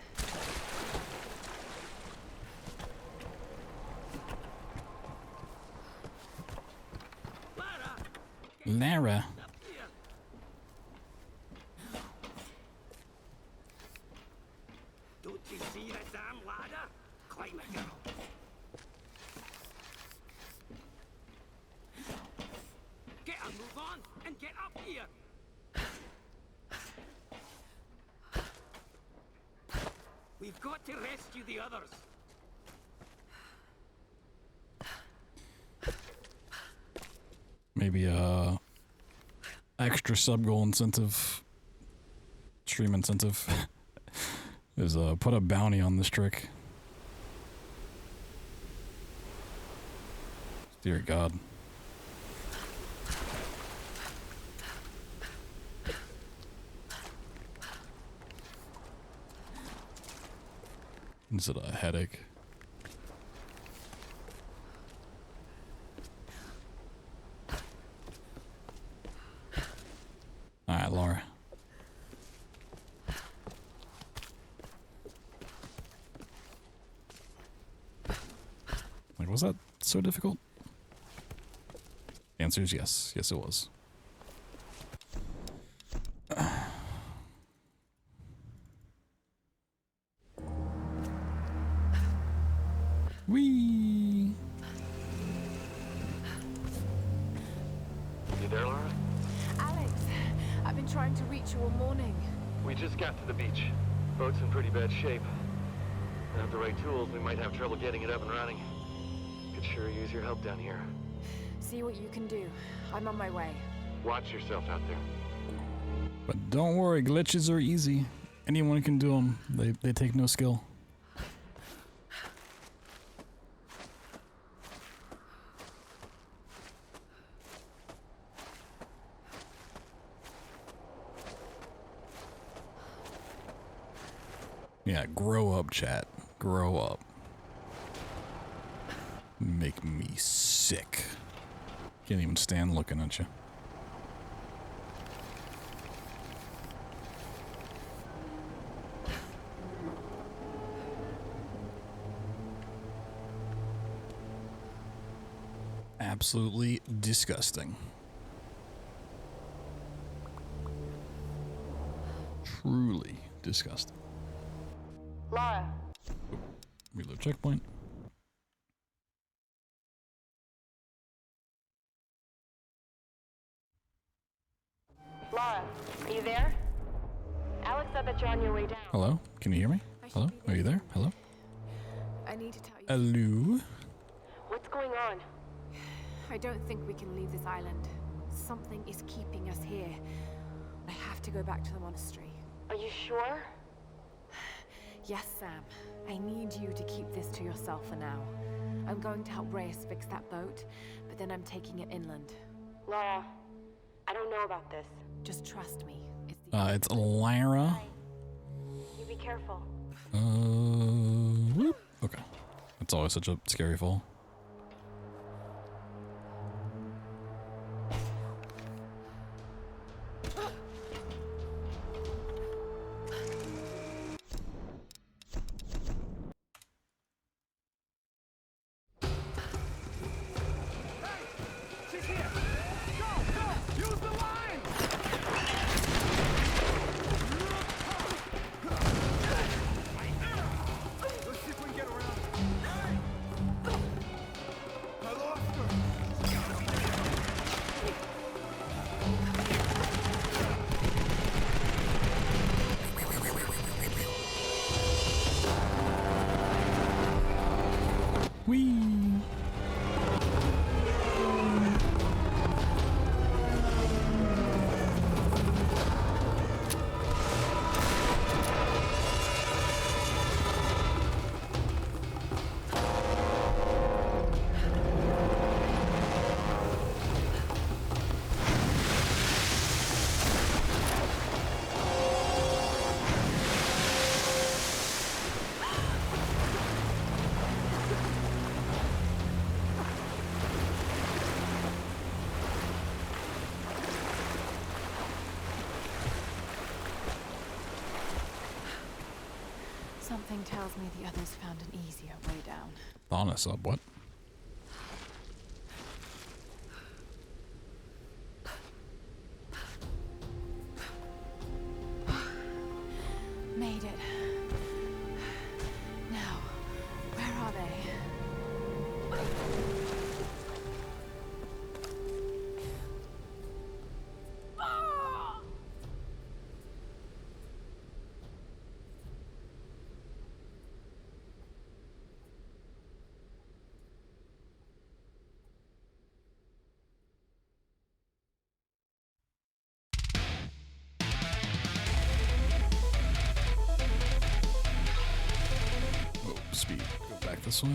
Speaker 1: Lara.
Speaker 9: Don't you see that damn ladder? We've got to rescue the others.
Speaker 1: Maybe extra sub goal incentive, stream incentive, is put a bounty on this trick. Dear God. Is it a headache? Alright, Laura. Like, was that so difficult? The answer is yes. Yes, it was. Whee!
Speaker 7: You there, Laura?
Speaker 2: Alex, I've been trying to reach you all morning.
Speaker 7: We just got to the beach. Boat's in pretty bad shape. Without the right tools, we might have trouble getting it up and running. Could sure use your help down here.
Speaker 2: See what you can do. I'm on my way.
Speaker 7: Watch yourself out there.
Speaker 1: But don't worry, glitches are easy. Anyone can do them. They take no skill. Yeah, grow up, chat. Grow up. Make me sick. Can't even stand looking at you. Absolutely disgusting. Truly disgusting.
Speaker 8: Laura,
Speaker 1: Reload checkpoint.
Speaker 8: Laura, are you there? Alex said that you're on your way down.
Speaker 1: Hello? Can you hear me? Hello? Are you there? Hello?
Speaker 2: I need to tell you.
Speaker 1: Hello?
Speaker 8: What's going on?
Speaker 2: I don't think we can leave this island. Something is keeping us here. I have to go back to the monastery.
Speaker 8: Are you sure?
Speaker 2: Yes, Sam. I need you to keep this to yourself for now. I'm going to help Reyes fix that boat, but then I'm taking it inland.
Speaker 8: Laura, I don't know about this.
Speaker 2: Just trust me.
Speaker 1: It's Lyra.
Speaker 8: You be careful.
Speaker 1: Whoop. Okay. That's always such a scary fall.
Speaker 2: Something tells me the others found an easier way down.
Speaker 1: On us up, what?
Speaker 2: Made it. Now, where are they?
Speaker 1: this way.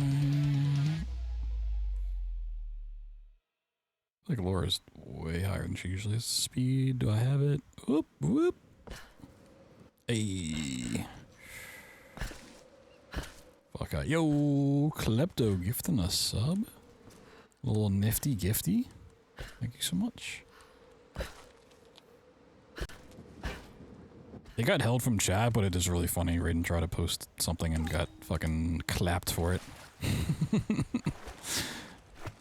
Speaker 1: I think Laura's way higher than she usually is. Speed, do I have it? Whoop, whoop. Hey. Fuck out. Yo, Klepto gifting a sub. A little nifty gifty. Thank you so much. It got held from chat, but it is really funny. Raiden tried to post something and got fucking clapped for it.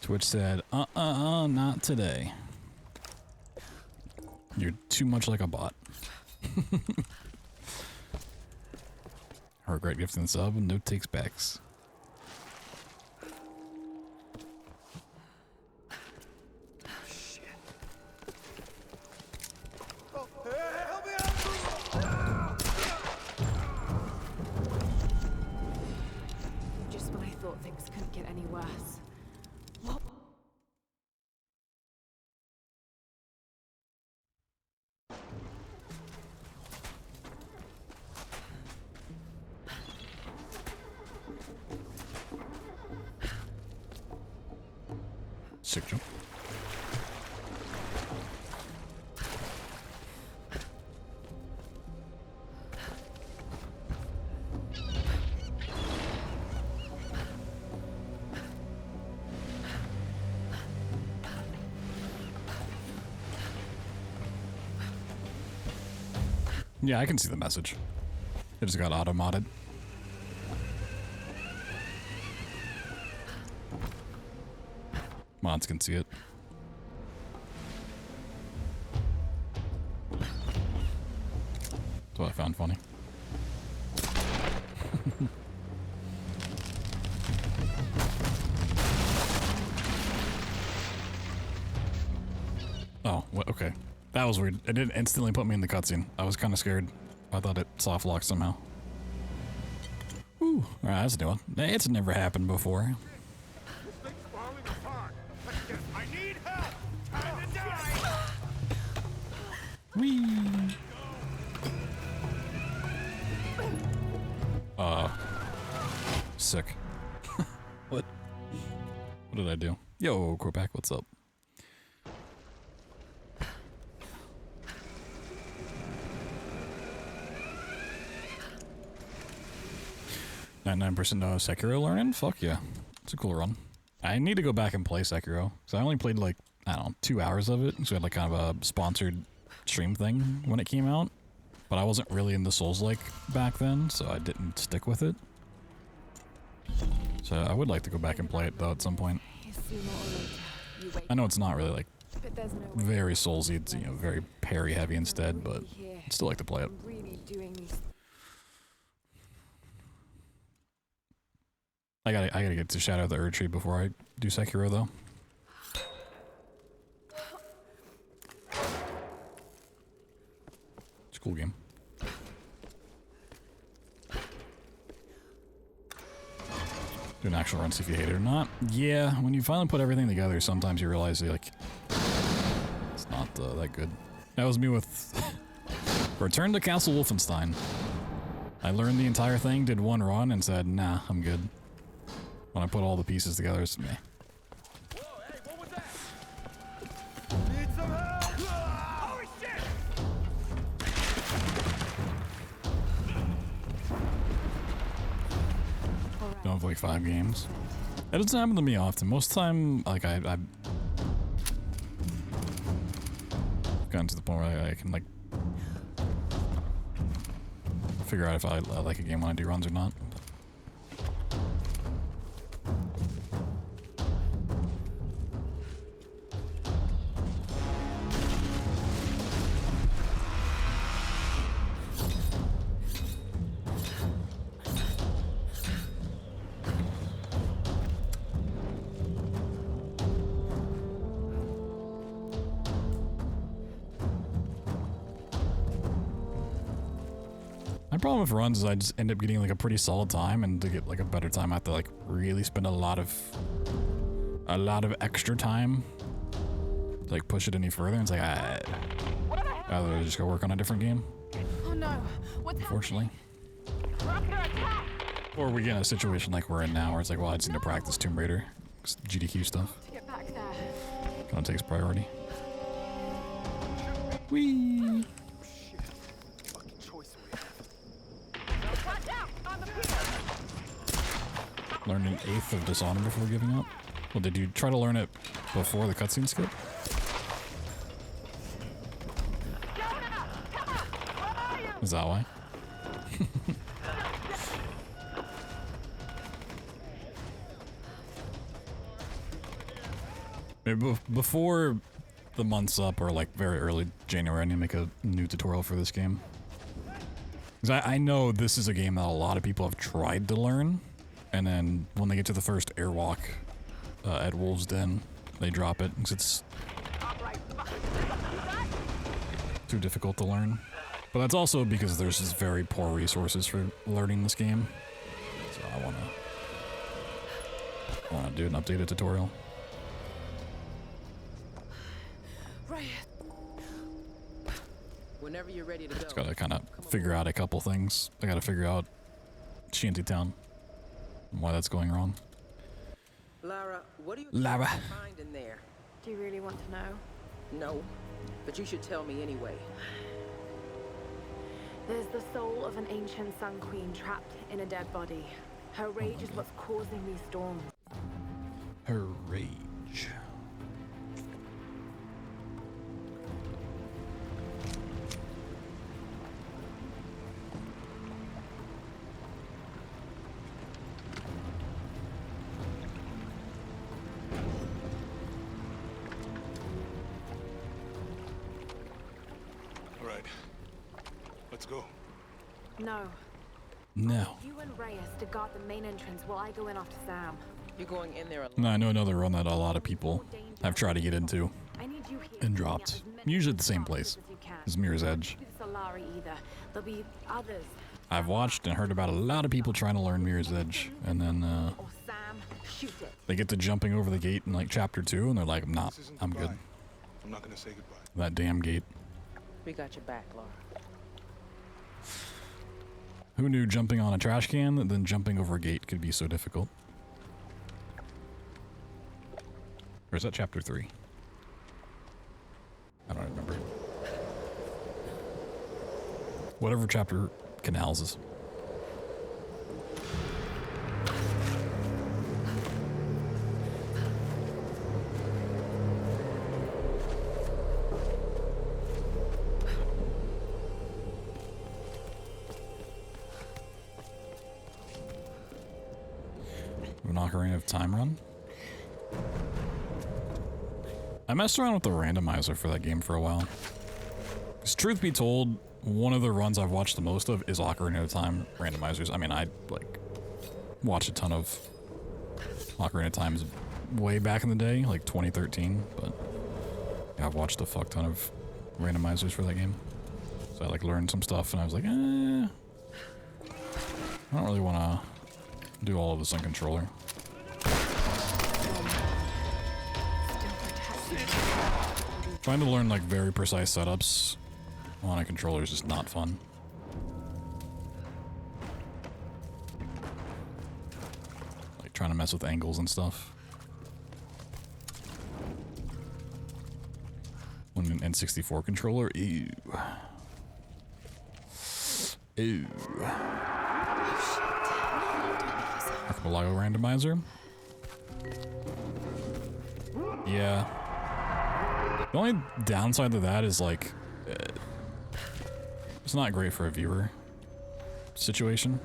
Speaker 1: Twitch said, not today. You're too much like a bot. Her great gift and sub, no takes backs.
Speaker 2: Just when I thought things couldn't get any worse. What?
Speaker 1: Sick jump. Yeah, I can see the message. It just got auto-modded. Mods can see it. That's what I found funny. Oh, what? Okay. That was weird. It didn't instantly put me in the cutscene. I was kind of scared. I thought it soft locked somehow. Ooh, alright, that's a new one. It's never happened before. Whee! Sick. What? What did I do? Yo, Quebec, what's up? 99% Sekiro learning? Fuck yeah. It's a cool run. I need to go back and play Sekiro. Because I only played like, I don't know, 2 hours of it. So we had like kind of a sponsored stream thing when it came out. But I wasn't really into Souls-like back then, so I didn't stick with it. So I would like to go back and play it though at some point. I know it's not really like very Soulsy, it's, you know, very parry heavy instead, but I'd still like to play it. I gotta get to Shadow of the Erdtree before I do Sekiro though. It's a cool game. Do an actual run, see if you hate it or not. Yeah, when you finally put everything together, sometimes you realize like it's not that good. That was me with Return to Castle Wolfenstein. I learned the entire thing, did one run, and said, nah, I'm good. When I put all the pieces together, it's meh.
Speaker 9: Whoa, hey, what was that? Need some help! Holy shit!
Speaker 1: Don't have like 5 games. That doesn't happen to me often. Most of the time, like I've gotten to the point where I can like figure out if I like a game when I do runs or not. My problem with runs is I just end up getting like a pretty solid time, and to get like a better time I have to like really spend a lot of extra time to like push it any further, and it's like I'd rather just go work on a different game.
Speaker 2: Oh no, what's
Speaker 1: unfortunately. Or we get in a situation like we're in now where it's like, well, I just need to practice Tomb Raider. GDQ stuff.
Speaker 2: To get back there.
Speaker 1: Kind of takes priority. Whee!
Speaker 5: Shit. Fucking choice we have.
Speaker 8: Watch out! On the pier!
Speaker 1: Learn an eighth of Dishonor before giving up? Well, did you try to learn it before the cutscene skip? Is that why? Maybe before the month's up, or like very early January, I need to make a new tutorial for this game. Because I know this is a game that a lot of people have tried to learn, and then when they get to the first airwalk at Wolf's Den, they drop it because it's too difficult to learn. But that's also because there's just very poor resources for learning this game. So I wanna do an updated tutorial.
Speaker 2: Right.
Speaker 8: Whenever you're ready to go.
Speaker 1: Just gotta kind of figure out a couple things. I gotta figure out Shantytown and why that's going wrong.
Speaker 8: Lara, what do you
Speaker 1: Lara.
Speaker 8: find in there?
Speaker 2: Do you really want to know?
Speaker 8: No, but you should tell me anyway.
Speaker 2: There's the soul of an ancient Sun Queen trapped in a dead body. Her rage is what's causing these storms.
Speaker 1: Her rage.
Speaker 9: All right. Let's go.
Speaker 2: No.
Speaker 1: No.
Speaker 2: You and Reyes to guard the main entrance while I go in after Sam.
Speaker 8: You're going in there alone.
Speaker 1: No, I know another run that a lot of people have tried to get into
Speaker 2: I need you here
Speaker 1: and
Speaker 2: to
Speaker 1: dropped.
Speaker 2: get as many
Speaker 1: Usually at the same
Speaker 2: chances
Speaker 1: place.
Speaker 2: as you can.
Speaker 1: Is Mirror's Edge.
Speaker 2: Do this Solari either. There'll be others.
Speaker 1: I've watched and heard about a lot of people trying to learn Mirror's Edge, and then
Speaker 2: Or Sam, shoot it.
Speaker 1: they get to jumping over the gate in like chapter 2, and they're like, nah,
Speaker 9: This isn't
Speaker 1: I'm good.
Speaker 9: goodbye. I'm not gonna say goodbye.
Speaker 1: That damn gate.
Speaker 8: We got your back, Lara.
Speaker 1: Who knew jumping on a trash can and then jumping over a gate could be so difficult? Or is that chapter 3? I don't remember. Whatever chapter Canals is. An Ocarina of Time run? I messed around with the randomizer for that game for a while. Because truth be told, one of the runs I've watched the most of is Ocarina of Time randomizers. I mean, I like watched a ton of Ocarina of Times way back in the day, like 2013, but yeah, I've watched a fuck ton of randomizers for that game. So I like learned some stuff and I was like, I don't really want to do all of this on controller. Trying to learn like very precise setups on a controller is just not fun. Like trying to mess with angles and stuff. On an N64 controller, ew. Ew. Archipelago randomizer. Yeah. The only downside to that is like, it's not great for a viewer situation.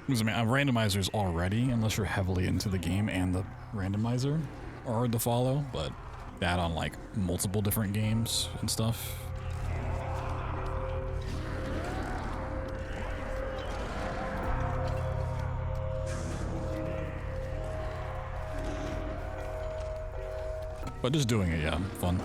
Speaker 1: Because I mean, randomizers already, unless you're heavily into the game and the randomizer, are hard to follow, but that on like multiple different games and stuff. But just doing it, yeah, fun.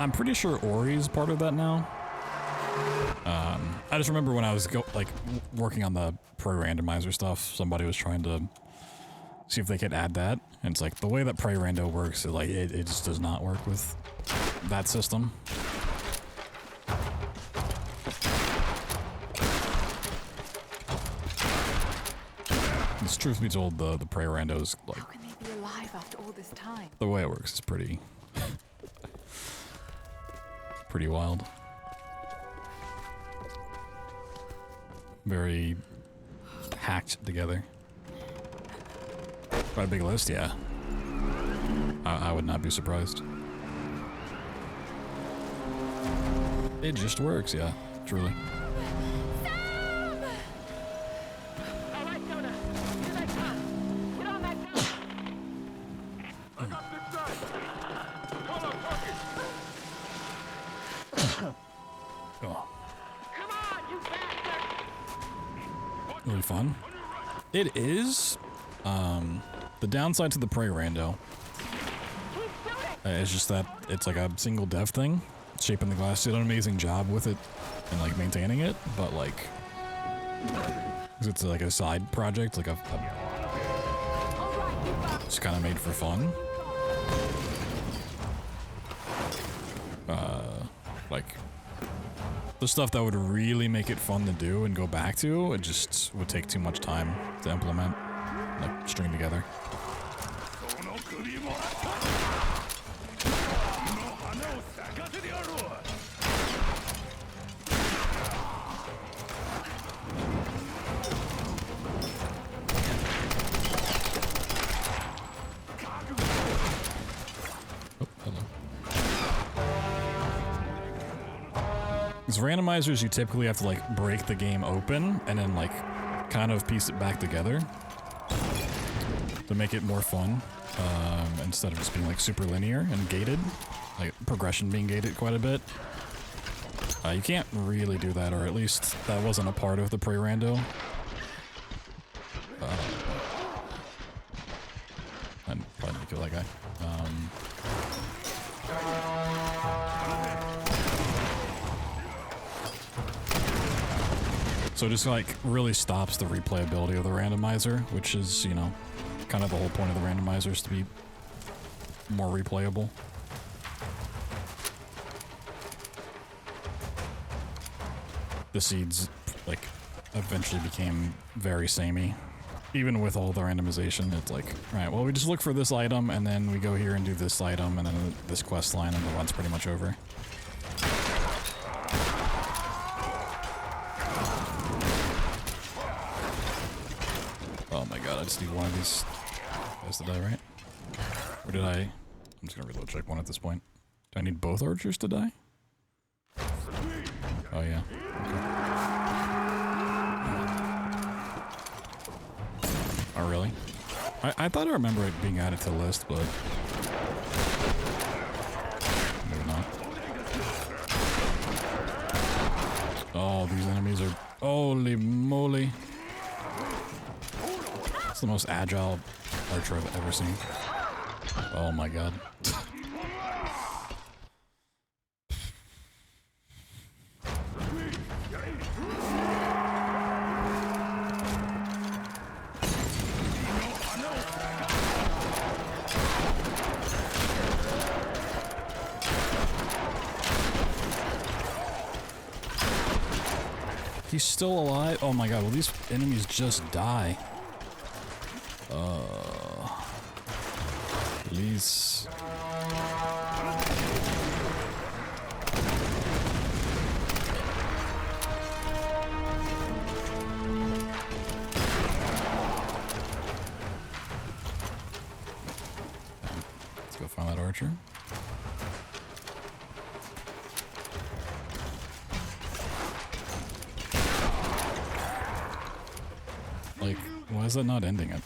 Speaker 1: I'm pretty sure Ori's part of that now. I just remember when I was working on the Prey randomizer stuff, somebody was trying to see if they could add that, and it's like the way that Prey rando works, it just does not work with that system. It's truth be told, the Prey randos, like,
Speaker 2: How can they be alive after all this time?
Speaker 1: the way it works is pretty wild. Very hacked together. Quite a big list, yeah. I would not be surprised. It just works, yeah, truly.
Speaker 8: All right, Jonah. Here they come. Get on that gun.
Speaker 9: I got this side. Call up target.
Speaker 1: Oh,
Speaker 8: Come on, you bastard!
Speaker 1: really fun. It is. The downside to the Prey rando is just that it's like a single dev thing. Shaping the glass did an amazing job with it and like maintaining it, but like, 'cause it's like a side project, like it's kind of made for fun. Like the stuff that would really make it fun to do and go back to, it just would take too much time to implement, like string together. These randomizers, you typically have to like break the game open and then like kind of piece it back together to make it more fun, instead of just being like super linear and gated, like progression being gated quite a bit. You can't really do that, or at least that wasn't a part of the Prey rando. I probably didn't kill that guy. So it just like really stops the replayability of the randomizer, which is, you know, kind of the whole point of the randomizer is to be more replayable. The seeds like eventually became very samey. Even with all the randomization, it's like, right, well, we just look for this item and then we go here and do this item and then this quest line and the run's pretty much over. Oh my god, I just need one of these guys to die, right? Or did I? I'm just gonna reload check one at this point. Do I need both archers to die? Oh yeah. Okay. Oh really? I thought I remember it being added to the list, but maybe not. Oh, these enemies are... Holy moly. It's the most agile archer I've ever seen. Oh my god. He's still alive? Oh my god, will these enemies just die? Please. Let's go find that archer. Like, why is that not ending it?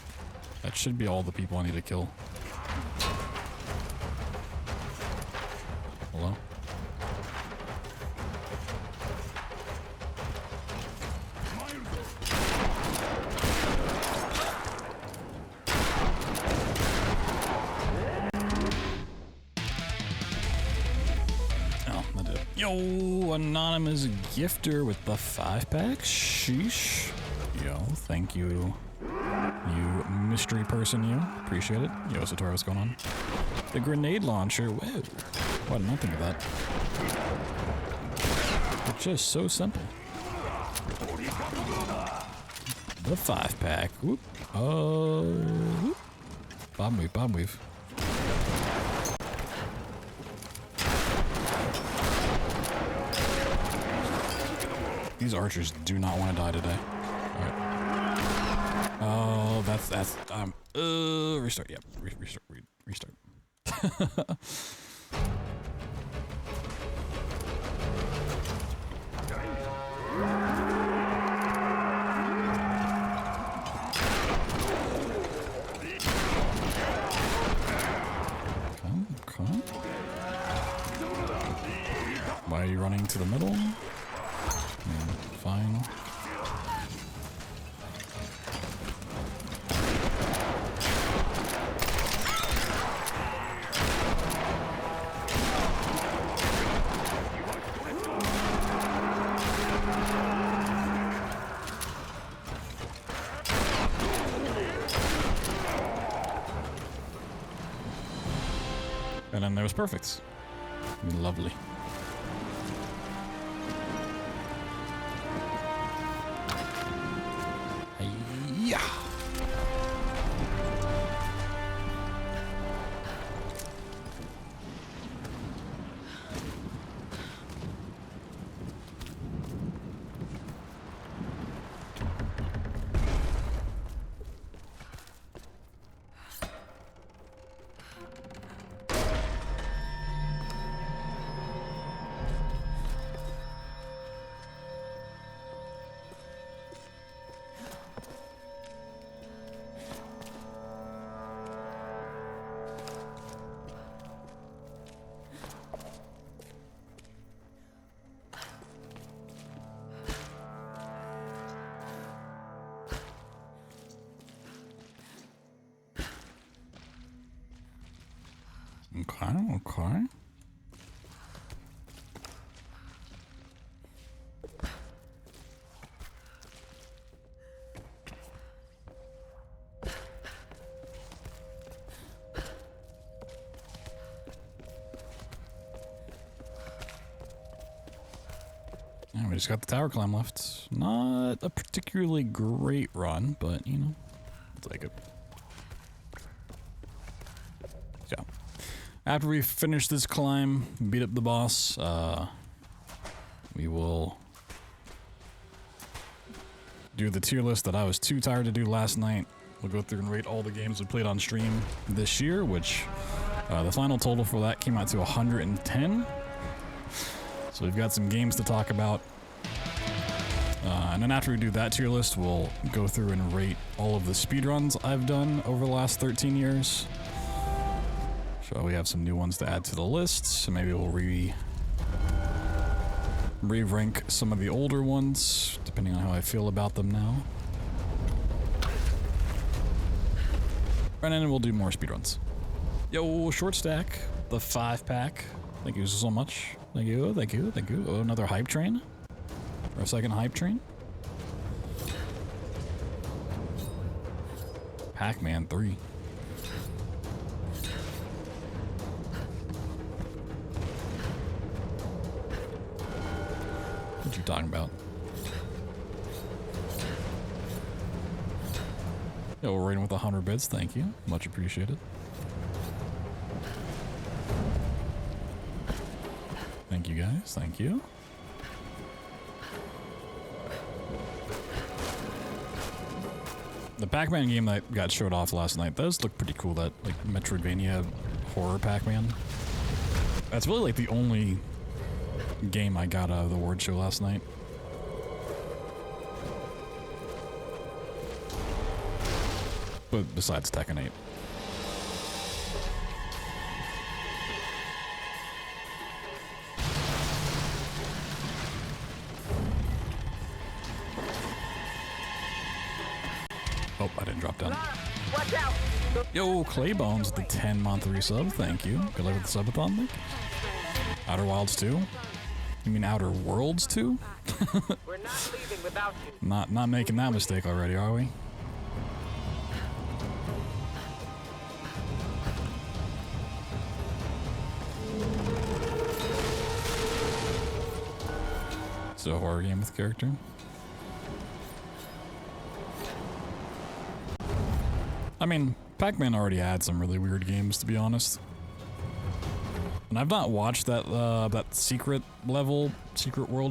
Speaker 1: That should be all the people I need to kill. Hello? Yo, anonymous gifter with the 5-pack. Sheesh. Yo, thank you. You mystery person, you. Appreciate it. Yo, Satori, what's going on? The grenade launcher. Whoa. Why did I not think of that? It's just so simple. The 5-pack. Whoop. Whoop. Bomb weave, bomb weave. These archers do not want to die today. Alright. Oh, that's, restart, yep, restart. Okay. Why are you running to the middle? Fine. And then there was perfect. Lovely. Yeah. Okay. And we just got the tower climb left. Not a particularly great run, but you know, I'll take it. Yeah. After we finish this climb, beat up the boss, we will do the tier list that I was too tired to do last night. We'll go through and rate all the games we played on stream this year, which the final total for that came out to 110. So we've got some games to talk about. And then after we do that tier list, we'll go through and rate all of the speedruns I've done over the last 13 years. So we have some new ones to add to the list. So maybe we'll re-rank some of the older ones, depending on how I feel about them now. And then we'll do more speedruns. Yo, short stack, the 5-pack. Thank you so much. Thank you, thank you, thank you. Oh, another hype train? Or a second hype train? Pac-Man 3. What you talking about? Yeah, we're rating with 100 bits. Thank you. Much appreciated. Thank you guys. Thank you. The Pac-Man game that got showed off last night does look pretty cool. That like Metroidvania horror Pac-Man. That's really like the only game I got out of the award show last night. But besides Tekken 8. Oh, I didn't drop down.
Speaker 8: Watch out!
Speaker 1: Yo, Claybones, the 10-month resub. Thank you. Good luck with the subathon, Nick. Outer Wilds 2. You mean Outer Worlds 2?
Speaker 8: We're not leaving without you.
Speaker 1: Not making that mistake already, are we? It's a horror game with character. I mean, Pac-Man already had some really weird games, to be honest. And I've not watched that that secret world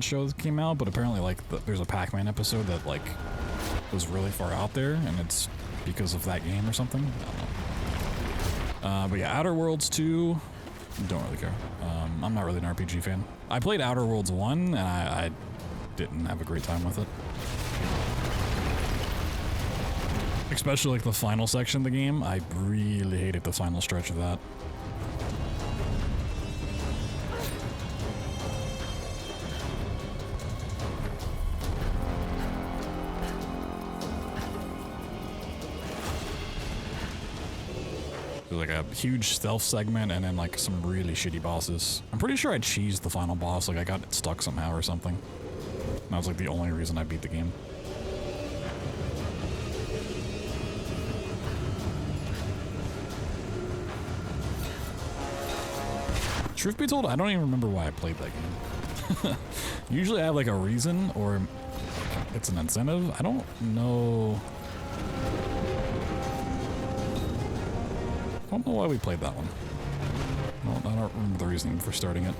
Speaker 1: show that came out, but apparently like there's a Pac-Man episode that like was really far out there, and it's because of that game or something. I don't know. But yeah, Outer Worlds 2, don't really care. I'm not really an RPG fan. I played Outer Worlds 1, and I didn't have a great time with it. Especially like the final section of the game. I really hated the final stretch of that. There's like a huge stealth segment and then like some really shitty bosses. I'm pretty sure I cheesed the final boss, like I got it stuck somehow or something. That was like the only reason I beat the game. Truth be told, I don't even remember why I played that game. Usually I have like a reason or it's an incentive. I don't know. I don't know why we played that one. I don't remember the reasoning for starting it.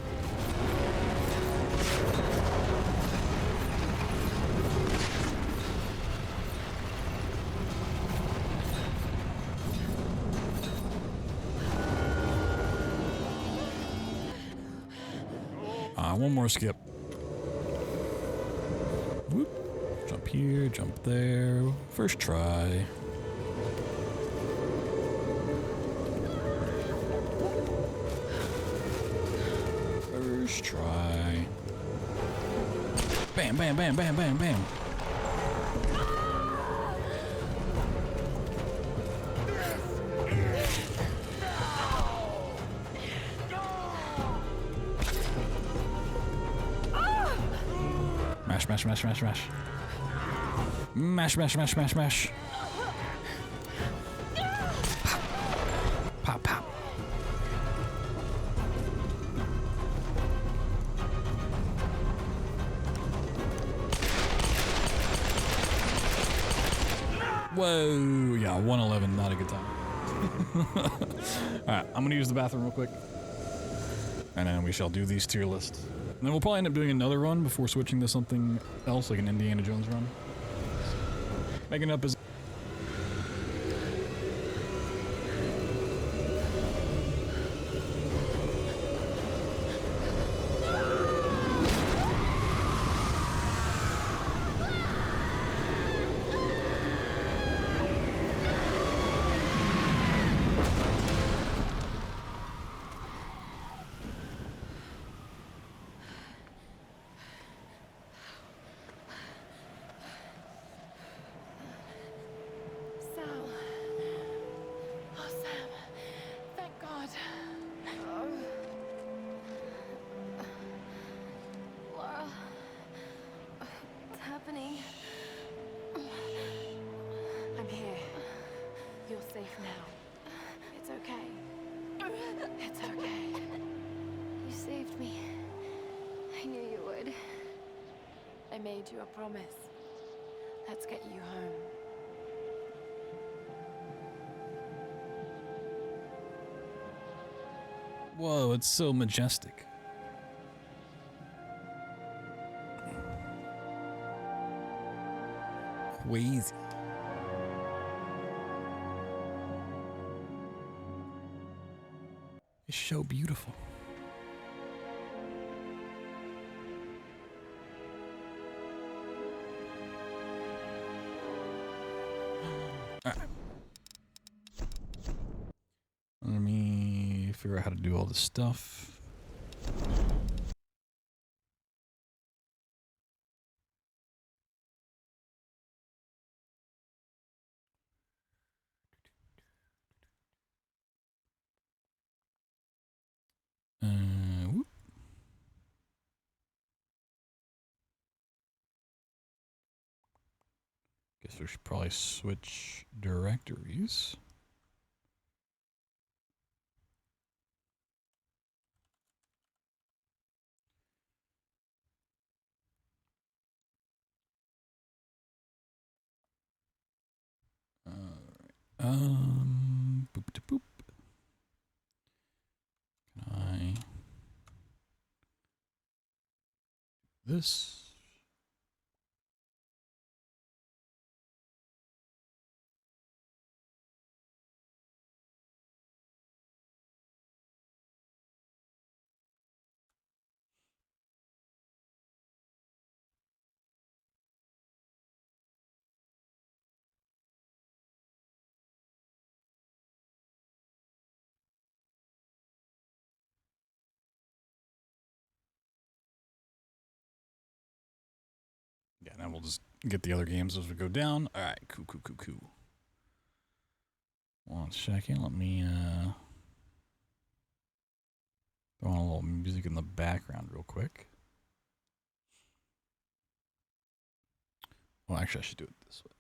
Speaker 1: One more skip. Whoop. Jump here, jump there. First try. First try. Bam, bam, bam, bam, bam, bam. Mash, mash, mash, mash. Mash, mash, mash, mash, mash. Pop, pop. Whoa, yeah, 111, not a good time. Alright, I'm gonna use the bathroom real quick. And then we shall do these tier lists. And then we'll probably end up doing another run before switching to something else, like an Indiana Jones run. Making up as...
Speaker 2: Made you a promise. Let's get you home.
Speaker 1: Whoa, it's so majestic. Crazy. It's so beautiful. Let me figure out how to do all this stuff. Whoop. So we should probably switch directories. Boop to boop. Can I this? Yeah, now we'll just get the other games as we go down. All right, cool. 1 second, let me throw on a little music in the background real quick. Well, actually, I should do it this way.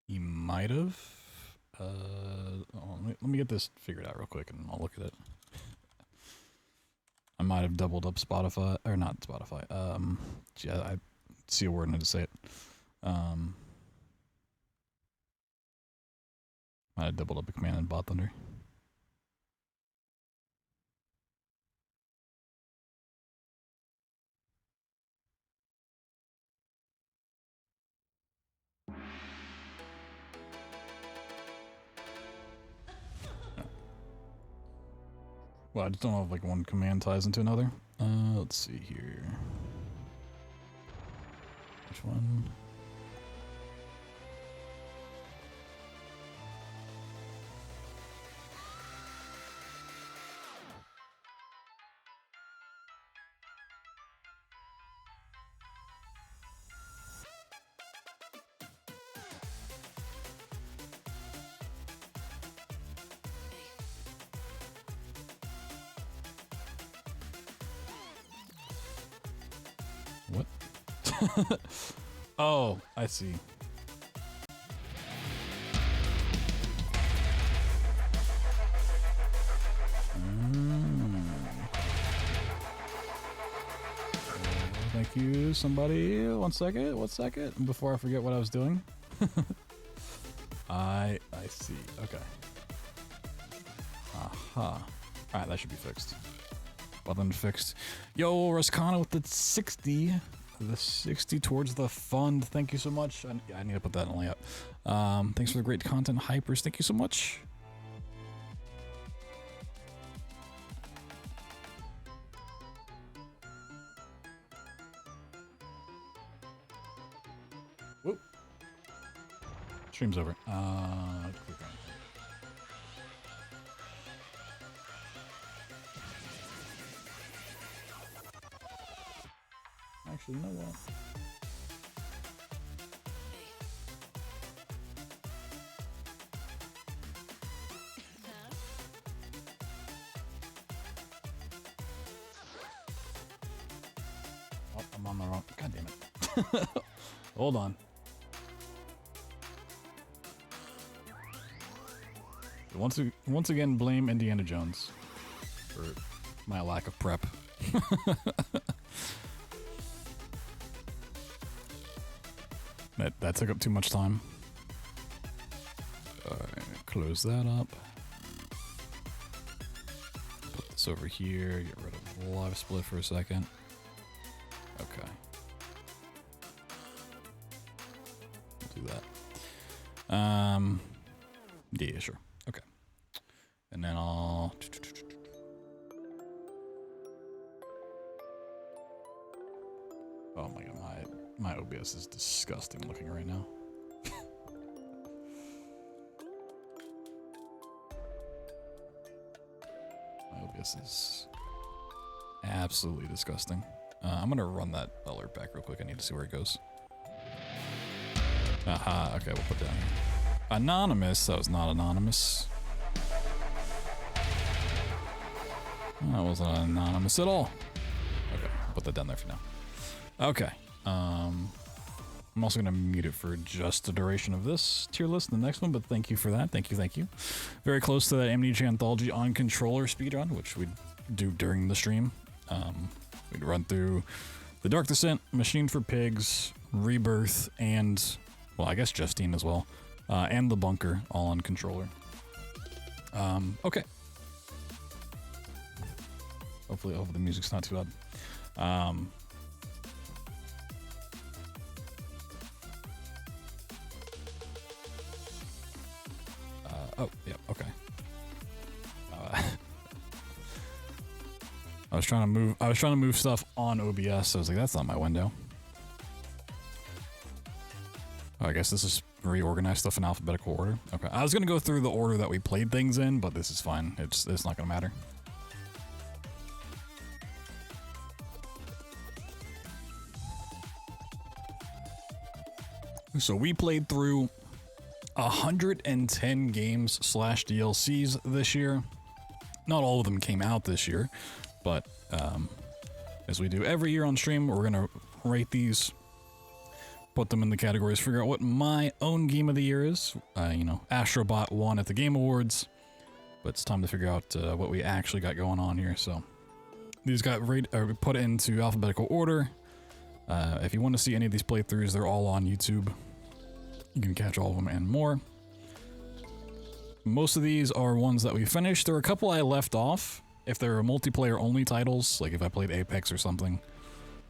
Speaker 1: He might have. Let me get this figured out real quick, and I'll look at it. I might have doubled up Spotify, or not Spotify. Yeah, I see a word and I just say it. Might have doubled up a command in BloodThunder. Well, I just don't know if like one command ties into another. Let's see here. Which one? What? Oh, I see. Thank you, somebody. 1 second, 1 second. Before I forget what I was doing. I see. Okay. Aha. Alright, that should be fixed. Button fixed. Yo, Rascana with the 60. The 60 towards the fund. Thank you so much. I need to put that in the layup. Thanks for the great content, Hypers. Thank you so much. Whoop. Stream's over. Click on it. Actually, you know what? Oh, I'm on the wrong. God damn it. Hold on. Once again, blame Indiana Jones for my lack of prep. That took up too much time. Close that up. Put this over here. Get rid of the live split for a second. Okay. We'll do that. Yeah, sure. Okay. And then I'll... Oh my god, my OBS is disgusting looking right now. My OBS is Absolutely disgusting. I'm gonna run that alert back real quick. I need to see where it goes. Aha, okay, we'll put down here. Anonymous, that was not anonymous. That wasn't anonymous at all. Okay, I'll put that down there for now. Okay, I'm also gonna mute it for just the duration of this tier list and the next one, but thank you for that. Thank you, thank you. Very close to that Amnesia Anthology on controller speedrun, which we'd do during the stream. We'd run through The Dark Descent, Machine for Pigs, Rebirth, and, well, I guess Justine as well, and The Bunker, all on controller. Okay. Hopefully the music's not too loud. Oh, yeah, okay. I was trying to move stuff on OBS, so I was like, that's not my window. Oh, I guess this is reorganize stuff in alphabetical order. Okay, I was gonna go through the order that we played things in, but this is fine. It's not gonna matter. So we played through 110 games / DLCs this year. Not all of them came out this year, but as we do every year on stream, we're gonna rate these, put them in the categories, figure out what my own game of the year is. You know, Astrobot won at the Game Awards, but it's time to figure out what we actually got going on here. So these got put into alphabetical order. If you want to see any of these playthroughs, they're all on YouTube. You can catch all of them and more. Most of these are ones that we finished. There are a couple I left off. If they're multiplayer only titles, like if I played Apex or something,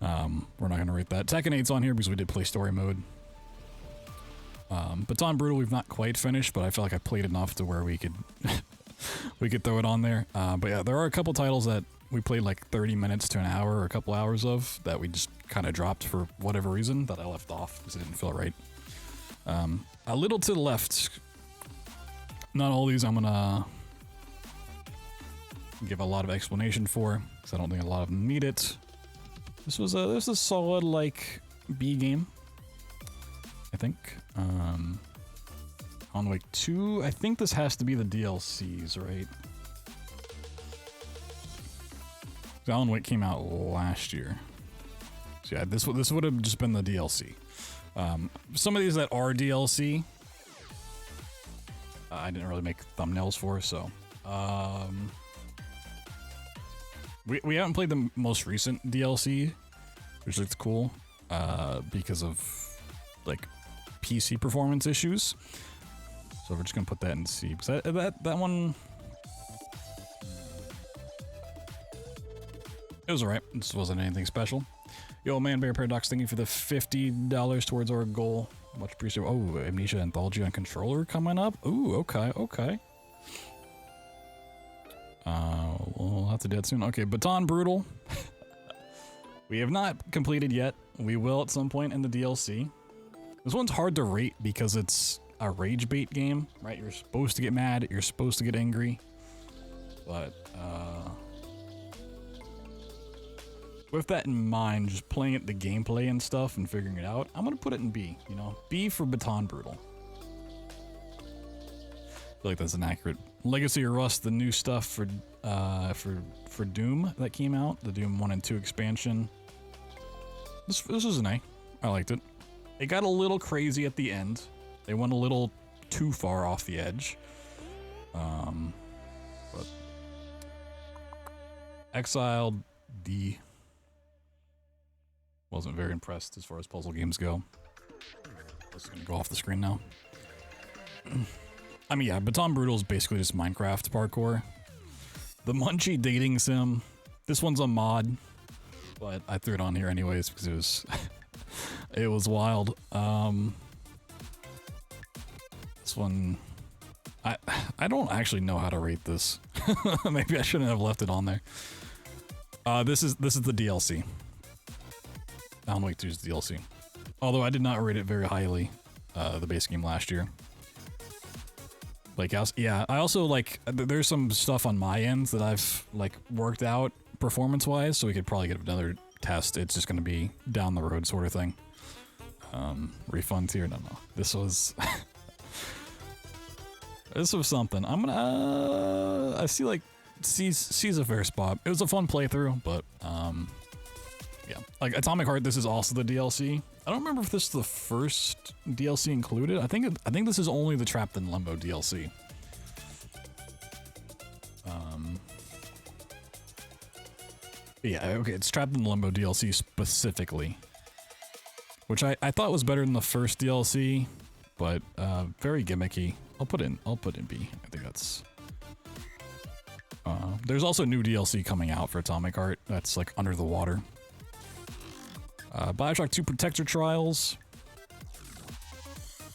Speaker 1: we're not going to rate that. Tekken 8's on here because we did play story mode. Baton Brutal we've not quite finished, but I feel like I played enough to where we could we could throw it on there. But yeah, there are a couple titles that we played like 30 minutes to an hour or a couple hours of that we just kind of dropped for whatever reason that I left off because it didn't feel right. A little to the left. Not all these I'm gonna give a lot of explanation for because I don't think a lot of them need it. This was a solid like B game, I think. On Wake 2, I think this has to be the DLCs, right? Alan Wake came out last year. So yeah, this would have just been the DLC. Some of these that are DLC, I didn't really make thumbnails for, so we haven't played the most recent DLC, which looks cool, because of like PC performance issues. So we're just gonna put that in C because that one, it was alright. This wasn't anything special. Yo, man, Bear Paradox, thank you for the $50 towards our goal. Much appreciated. Oh, Amnesia Anthology on controller coming up. Ooh, okay, okay. We'll have to do that soon. Okay, Baton Brutal. We have not completed yet. We will at some point in the DLC. This one's hard to rate because it's a rage bait game, right? You're supposed to get mad. You're supposed to get angry. But, with that in mind, just playing at the gameplay and stuff and figuring it out, I'm gonna put it in B, you know? B for Baton Brutal. I feel like that's an accurate. Legacy of Rust, the new stuff for Doom that came out, the Doom 1 and 2 expansion. This was an A. I liked it. It got a little crazy at the end. They went a little too far off the edge. But Exiled, D. Wasn't very impressed as far as puzzle games go. This is gonna go off the screen now. I mean, yeah, Baton Brutal is basically just Minecraft parkour. The Munchie dating sim. This one's a mod, but I threw it on here anyways because it was it was wild. This one, I don't actually know how to rate this. Maybe I shouldn't have left it on there. This is the DLC. Alan Wake 2's DLC. Although I did not rate it very highly, the base game last year. Like, I also like, there's some stuff on my end that I've like worked out performance-wise, so we could probably get another test. It's just going to be down the road sort of thing. Refunds here? No. This was... this was something. I'm gonna... I see, like, C's a fair spot. It was a fun playthrough, but, yeah. Like, Atomic Heart, this is also the DLC. I don't remember if this is the first DLC included. I think this is only the Trapped in Limbo DLC. Yeah, okay, it's Trapped in Limbo DLC specifically. Which I thought was better than the first DLC, but very gimmicky. I'll put in B. I think that's... there's also new DLC coming out for Atomic Heart that's like under the water. Bioshock 2 Protector Trials.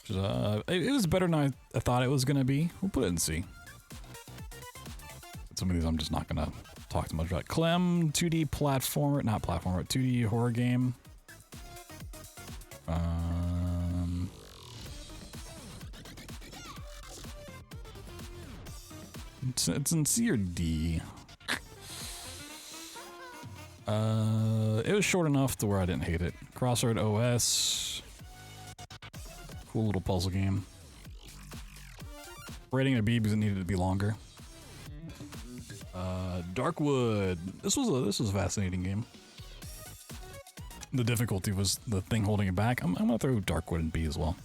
Speaker 1: Which is, it was better than I thought it was gonna be. We'll put it in C. Some of these I'm just not gonna talk too much about. Clem, 2D platformer, not platformer, 2D horror game. It's in C or D. It was short enough to where I didn't hate it. Crossroad OS. Cool little puzzle game. Rating a B because it needed to be longer. Darkwood. This was a fascinating game. The difficulty was the thing holding it back. I'm gonna throw Darkwood in B as well.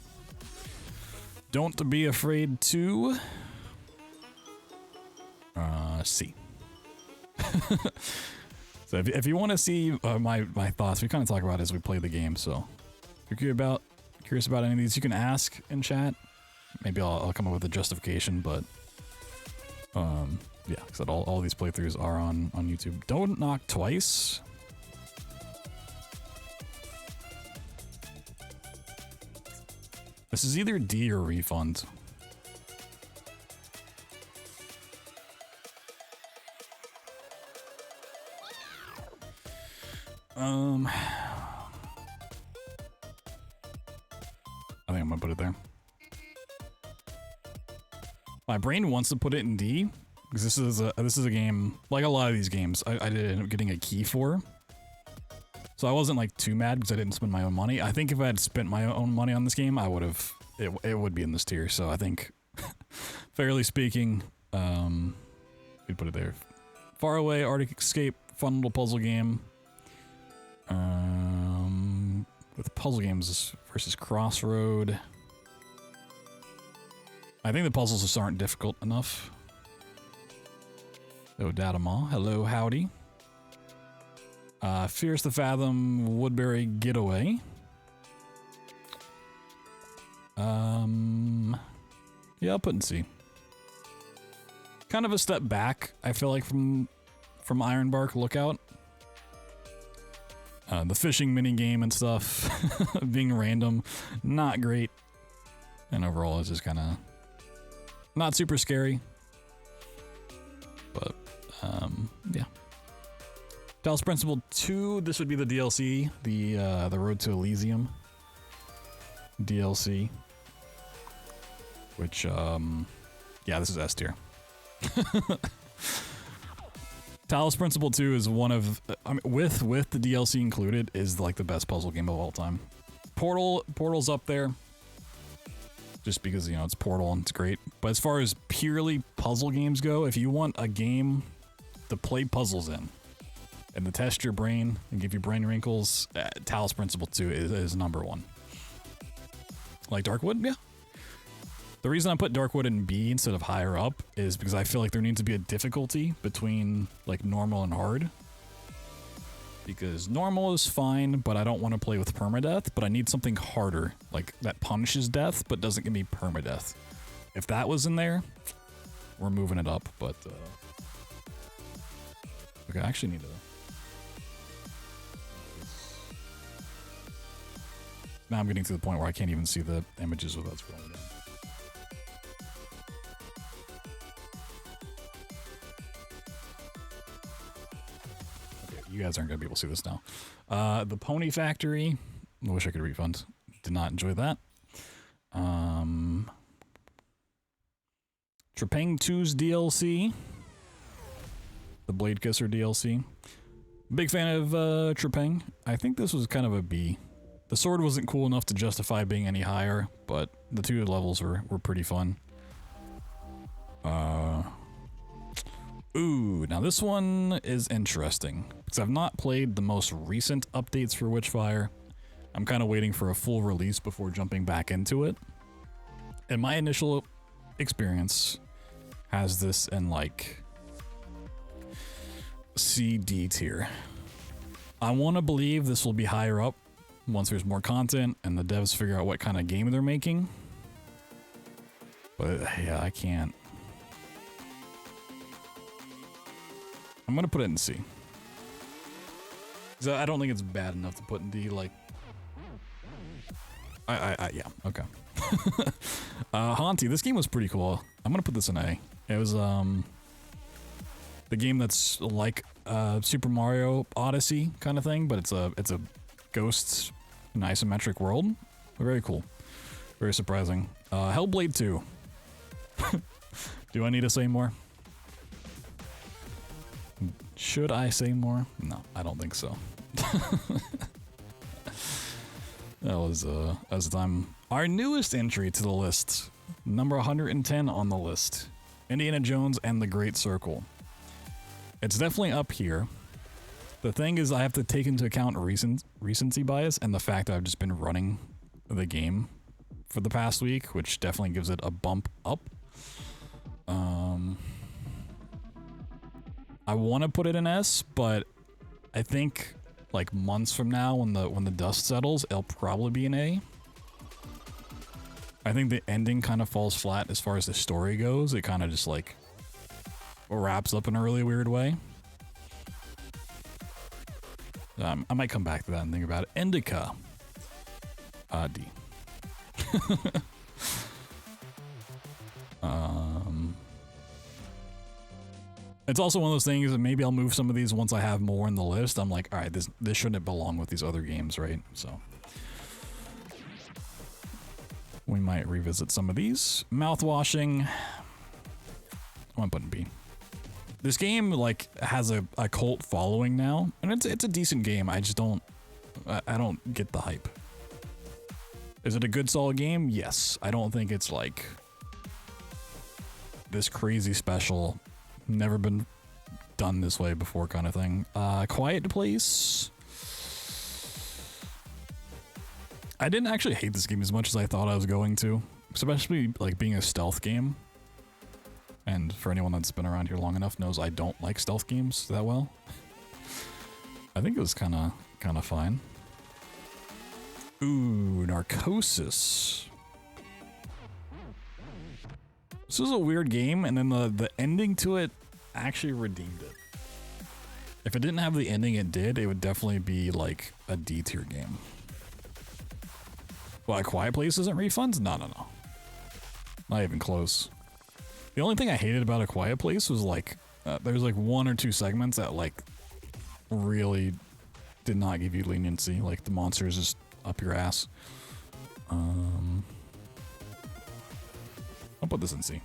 Speaker 1: Don't Be Afraid 2. C. So if you want to see my thoughts, we kind of talk about it as we play the game. So if you're curious about any of these, you can ask in chat. Maybe I'll come up with a justification, but yeah, because all these playthroughs are on YouTube. Don't Knock Twice. This is either D or Refund. I think I'm gonna put it there. My brain wants to put it in D because this is a game like a lot of these games I did end up getting a key for. So I wasn't like too mad because I didn't spend my own money. I think if I had spent my own money on this game, I would have it would be in this tier. So I think fairly speaking, we'd put it there. Far Away, Arctic Escape, fun little puzzle game. With puzzle games versus Crossroad. I think the puzzles just aren't difficult enough. Oh, Dadama. Hello, howdy. Fierce to Fathom, Woodbury Getaway. Yeah, I'll put in C. Kind of a step back, I feel like, from Ironbark Lookout. The fishing minigame and stuff being random, not great. And overall, it's just kind of not super scary. But, yeah. Talos Principle 2, this would be the DLC, the Road to Elysium DLC. Which, yeah, this is S tier. Talos Principle 2 is one of, I mean, with the DLC included, is like the best puzzle game of all time. Portal's up there, just because, you know, it's Portal and it's great. But as far as purely puzzle games go, if you want a game to play puzzles in, and to test your brain and give you brain wrinkles, Talos Principle 2 is number one. Like Darkwood, yeah. The reason I put Darkwood in B instead of higher up is because I feel like there needs to be a difficulty between like normal and hard. Because normal is fine, but I don't want to play with permadeath, but I need something harder, like that punishes death but doesn't give me permadeath. If that was in there, we're moving it up, but okay, I actually need to. Now I'm getting to the point where I can't even see the images without scrolling down. You guys aren't going to be able to see this now. The Pony Factory. I wish I could refund. Did not enjoy that. Trepang 2's DLC. the Blade Kisser DLC. Big fan of Trepang. I think this was kind of a B. The sword wasn't cool enough to justify being any higher, but the two levels were pretty fun. Ooh, now this one is interesting because I've not played the most recent updates for Witchfire. I'm kind of waiting for a full release before jumping back into it. And my initial experience has this in like C/D tier. I want to believe this will be higher up once there's more content and the devs figure out what kind of game they're making. But yeah, I can't. I'm gonna put it in C. I don't think it's bad enough to put in D. Like, yeah, okay. Haunty, this game was pretty cool. I'm gonna put this in A. It was the game that's like Super Mario Odyssey kind of thing, but it's a ghosts in an isometric world. Very cool. Very surprising. Hellblade 2. Do I need to say more? Should I say more? No, I don't think so. That was the time. Our newest entry to the list, number 110 on the list, Indiana Jones and the Great Circle. It's definitely up here. The thing is, I have to take into account recency bias and the fact that I've just been running the game for the past week, which definitely gives it a bump up. I want to put it in S, but I think like months from now, when the dust settles, it'll probably be an A. I think the ending kind of falls flat as far as the story goes. It kind of just like wraps up in a really weird way. I might come back to that and think about it. Indica. D. It's also one of those things that maybe I'll move some of these once I have more in the list. I'm like, all right, this shouldn't belong with these other games, right? So we might revisit some of these. Mouthwashing. I'm gonna put in B. This game like has a cult following now, and it's a decent game. I just don't get the hype. Is it a good solid game? Yes. I don't think it's like this crazy special, never been done this way before kind of thing. Quiet Place. I didn't actually hate this game as much as I thought I was going to, especially like being a stealth game. And for anyone that's been around here long enough knows I don't like stealth games that well. I think it was kind of fine. Ooh, Narcosis. This was a weird game, and then the ending to it actually redeemed it. If it didn't have the ending it did, it would definitely be like a D tier game. Well, A Quiet Place isn't refunds? No. Not even close. The only thing I hated about A Quiet Place was like, there's like one or two segments that like really did not give you leniency. Like the monsters just up your ass. I'll put this in C.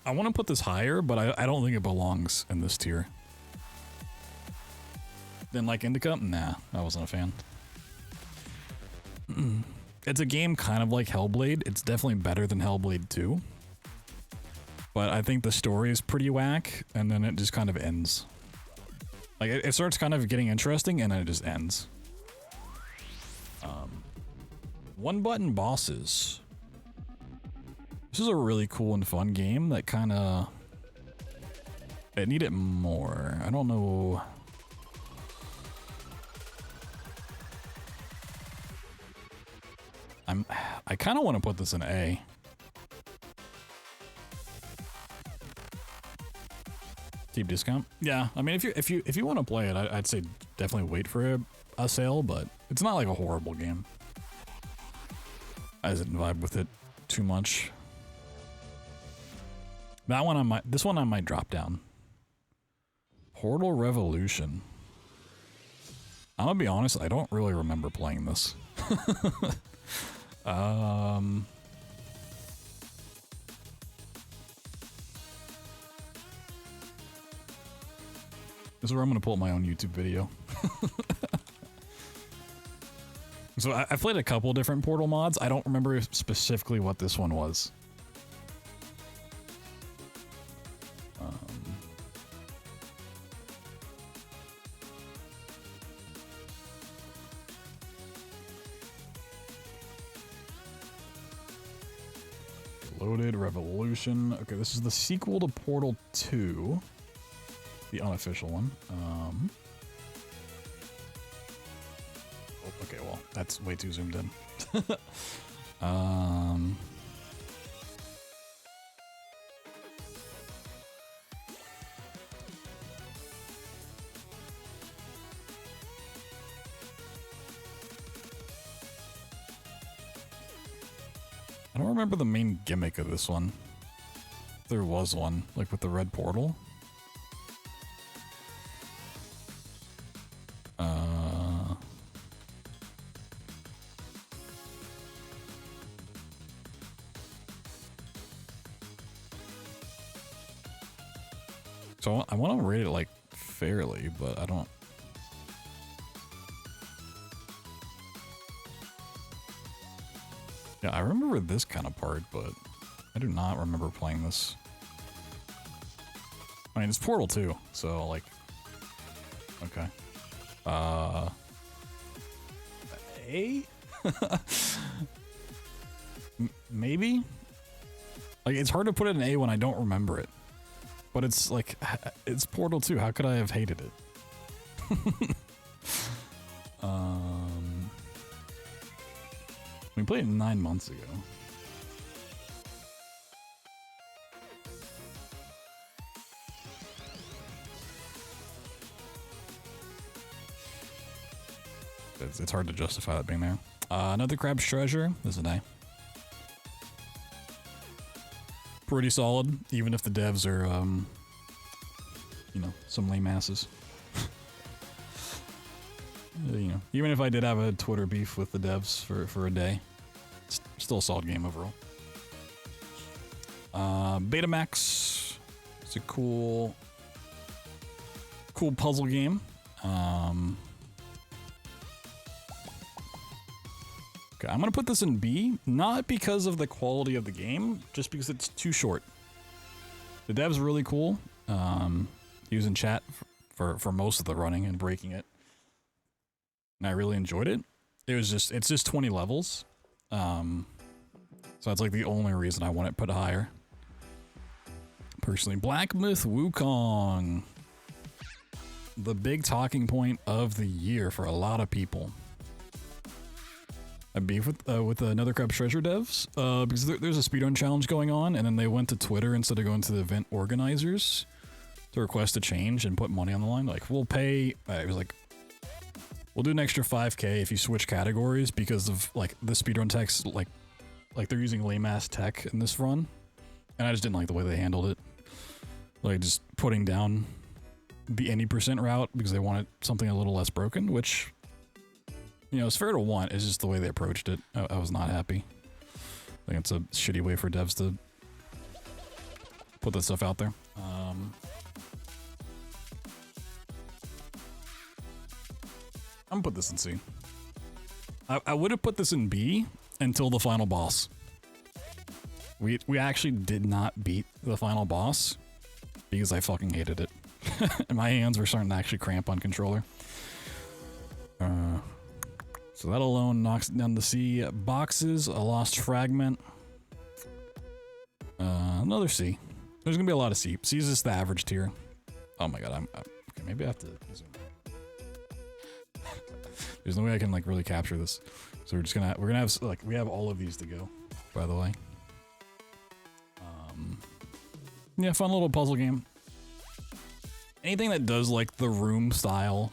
Speaker 1: I want to put this higher, but I don't think it belongs in this tier. Didn't like Indica? Nah, I wasn't a fan. It's a game kind of like Hellblade. It's definitely better than Hellblade 2. But I think the story is pretty whack, and then it just kind of ends. Like, it starts kind of getting interesting, and then it just ends. One Button Bosses. This is a really cool and fun game that kind of... It needed more. I don't know... I kind of want to put this in A. Deep discount? Yeah, I mean, if you want to play it, I'd say definitely wait for a sale, but it's not like a horrible game. I didn't vibe with it too much. That one this one I might drop down. Portal Revolution. I'm gonna be honest, I don't really remember playing this. This is where I'm gonna pull up my own YouTube video. So I've played a couple different Portal mods. I don't remember specifically what this one was. Loaded Revolution. Okay, this is the sequel to Portal 2. The unofficial one. Okay, well, that's way too zoomed in. I don't remember the main gimmick of this one. There was one, like with the red portal. So I want to rate it like fairly, but I don't. Yeah, I remember this kind of part, but I do not remember playing this. I mean, it's Portal 2, so like, okay. A? Maybe? Like, it's hard to put it in A when I don't remember it. But it's like, it's Portal 2. How could I have hated it? We played it 9 months ago. It's hard to justify that being there. Another Crab's Treasure. This is an A. Pretty solid, even if the devs are, you know, some lame asses. You know, even if I did have a Twitter beef with the devs for a day, it's still a solid game overall. Betamax. It's a cool puzzle game. Okay, I'm gonna put this in B, not because of the quality of the game, just because it's too short. The dev's really cool. He was in chat for most of the running and breaking it, and I really enjoyed it. It's just 20 levels, so that's like the only reason I want it put higher. Personally, Black Myth Wukong, the big talking point of the year for a lot of people. I beef with another Crab's Treasure devs because there's a speedrun challenge going on, and then they went to Twitter instead of going to the event organizers to request a change and put money on the line. Like, we'll pay. It was like, we'll do an extra 5K if you switch categories because of like the speedrun techs, like they're using lame ass tech in this run, and I just didn't like the way they handled it. Like just putting down the any % route because they wanted something a little less broken, which, you know, it's fair to want. It's just the way they approached it. I was not happy. I think it's a shitty way for devs to put that stuff out there. I'm gonna put this in C. I would have put this in B until the final boss. We actually did not beat the final boss because I fucking hated it. And my hands were starting to actually cramp on controller. So that alone knocks it down to C. Boxes, a lost fragment. Another C. There's gonna be a lot of C. C is just the average tier. Oh my god, okay, maybe I have to zoom in. There's no way I can like really capture this. So we're gonna have like, we have all of these to go, by the way. Yeah, fun little puzzle game. Anything that does like the room style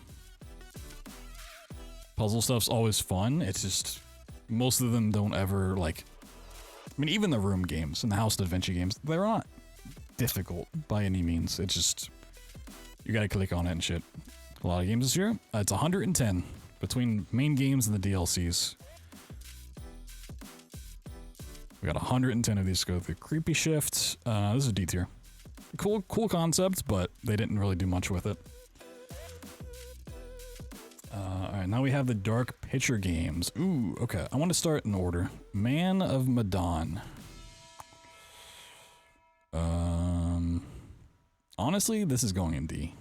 Speaker 1: puzzle stuff's always fun. It's just most of them don't ever like, I mean, even the room games and the house adventure games, they're not difficult by any means. It's just, you gotta click on it and shit. A lot of games this year. It's 110 between main games and the DLCs. We got 110 of these to go through. Creepy Shift. This is D tier. Cool concept, but they didn't really do much with it. Alright, now we have the Dark Picture games. Ooh, okay. I want to start in order. Man of Medan. Honestly, this is going in D.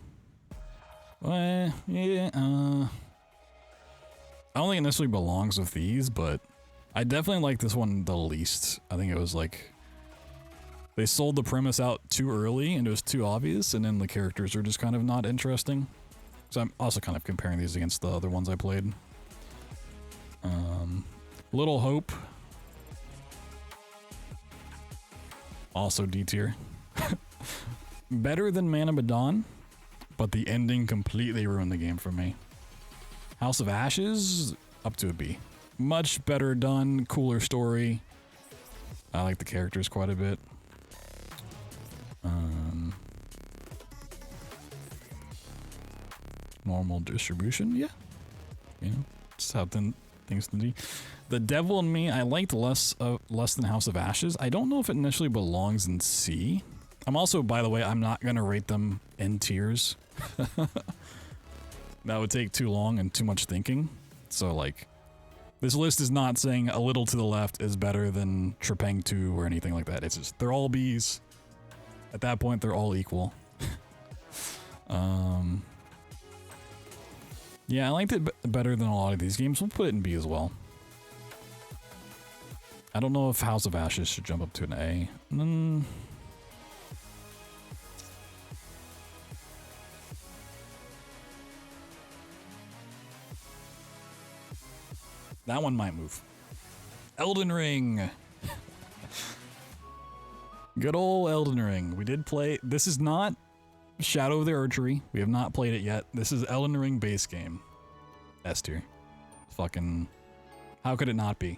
Speaker 1: Yeah, I don't think it necessarily belongs with these, but I definitely like this one the least. I think it was like they sold the premise out too early and it was too obvious, and then the characters are just kind of not interesting. So I'm also kind of comparing these against the other ones I played. Little Hope. Also D tier. Better than Man of Medan, but the ending completely ruined the game for me. House of Ashes, up to a B. Much better done, cooler story. I like the characters quite a bit. Normal distribution, yeah. You know, just how things to be. The Devil in Me, I liked less than House of Ashes. I don't know if it initially belongs in C. I'm also, by the way, I'm not gonna rate them in tiers. That would take too long and too much thinking. So like, this list is not saying A Little to the Left is better than Trepang 2 or anything like that. It's just, they're all Bs. At that point, they're all equal. Yeah, I liked it better than a lot of these games. We'll put it in B as well. I don't know if House of Ashes should jump up to an A. That one might move. Elden Ring. Good old Elden Ring. We did play. This is not Shadow of the Archery. We have not played it yet. This is Elden Ring base game. S tier. Fucking. How could it not be?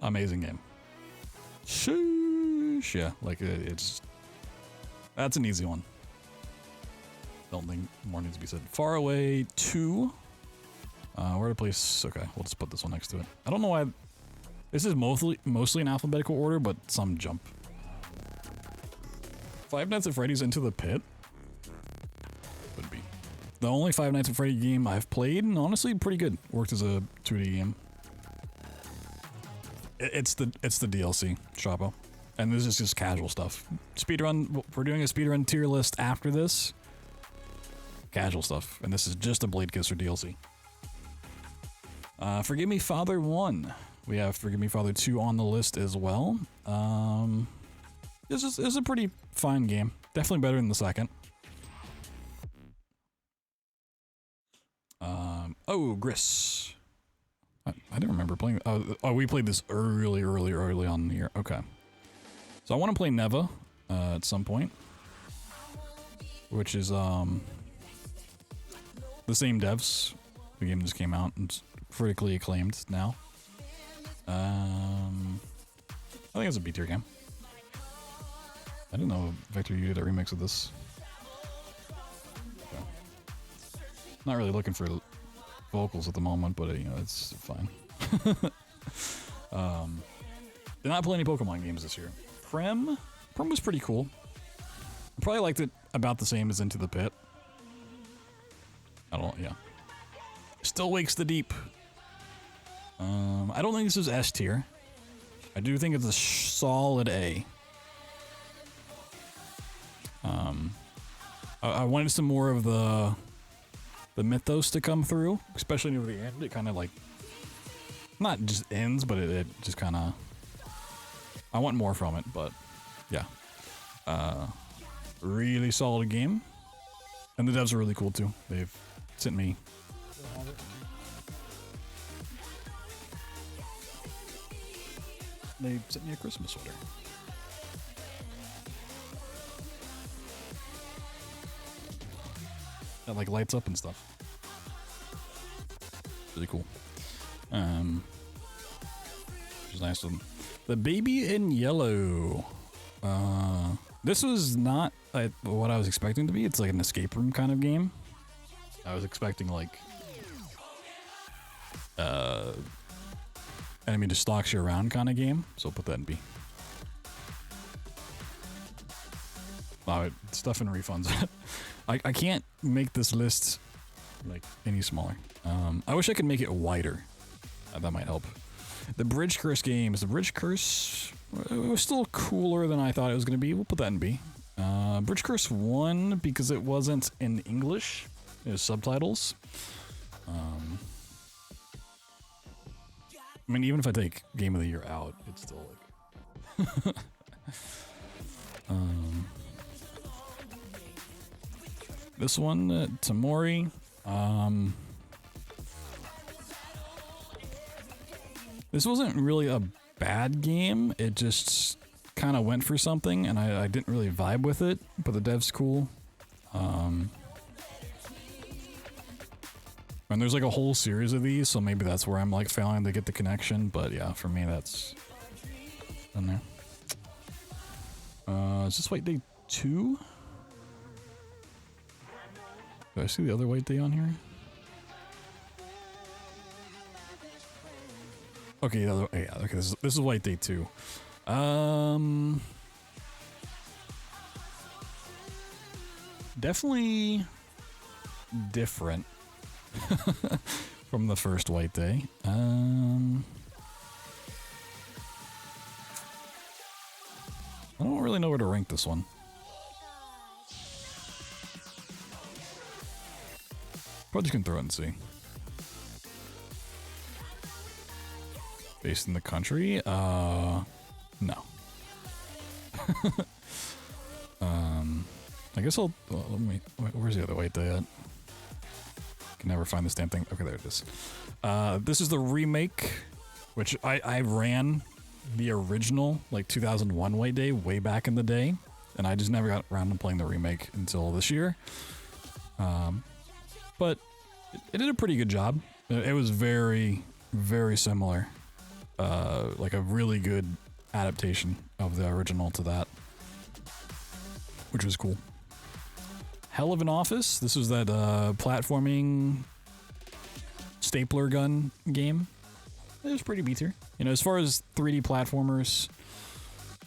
Speaker 1: Amazing game. Sheesh. Yeah, like it's. That's an easy one. Don't think more needs to be said. Far Away 2. Where to place? Okay, we'll just put this one next to it. I don't know why. This is mostly in alphabetical order, but some jump. Five Nights at Freddy's Into the Pit. Would be the only Five Nights at Freddy game I've played, and honestly, pretty good. Worked as a 2D game. It's the DLC, Chapo, and this is just casual stuff. Speedrun. We're doing a speedrun tier list after this. Casual stuff, and this is just a Blade Kisser DLC. Forgive Me Father 1. We have Forgive Me Father 2 on the list as well. This is a pretty fine game. Definitely better than the second. Oh, Gris. I didn't remember playing. Oh, we played this early on in the year. Okay. So I want to play Neva at some point, which is the same devs. The game just came out and it's critically acclaimed now. I think it's a B tier game. I didn't know Vector you did a remix of this. Okay. Not really looking for vocals at the moment, but you know, it's fine. Did not play any Pokemon games this year. Prem was pretty cool. I probably liked it about the same as Into the Pit. Yeah. Still Wakes the Deep. I don't think this is S tier. I do think it's a solid A. I wanted some more of the mythos to come through, especially near the end. It kind of like, not just ends, but it just kind of, I want more from it, but yeah. Really solid game. And the devs are really cool too. They've sent me a Christmas sweater. That like lights up and stuff. Really cool. Which is nice of them. The Baby in Yellow. This was not what I was expecting to be. It's like an escape room kind of game. I was expecting like enemy just stalks you around kind of game. So I'll put that in B. Wow, stuff and refunds. I can't make this list like any smaller. I wish I could make it wider. That might help. The Bridge Curse games. The Bridge Curse was still cooler than I thought it was going to be. We'll put that in B. Bridge Curse 1 because it wasn't in English. It was subtitles. I mean, even if I take Game of the Year out, it's still like... this one, Tamori. This wasn't really a bad game. It just kind of went for something, and I didn't really vibe with it, but the dev's cool. And there's like a whole series of these, so maybe that's where I'm like failing to get the connection, but yeah, for me that's in there. Is this White Day 2? Do I see the other White Day on here? Okay, yeah, okay, this is White Day 2. Definitely different from the first White Day. I don't really know where to rank this one. Probably just gonna throw it and see. Based in the country? No. I guess I'll... Well, let me... Where's the other White Day at? Can never find this damn thing. Okay, there it is. This is the remake, which I ran the original, like 2001 White Day way back in the day, and I just never got around to playing the remake until this year. But it did a pretty good job. It was very, very similar. Like a really good adaptation of the original to that, which was cool. Hell of an Office. This was that platforming stapler gun game. It was pretty B-tier. You know, as far as 3D platformers,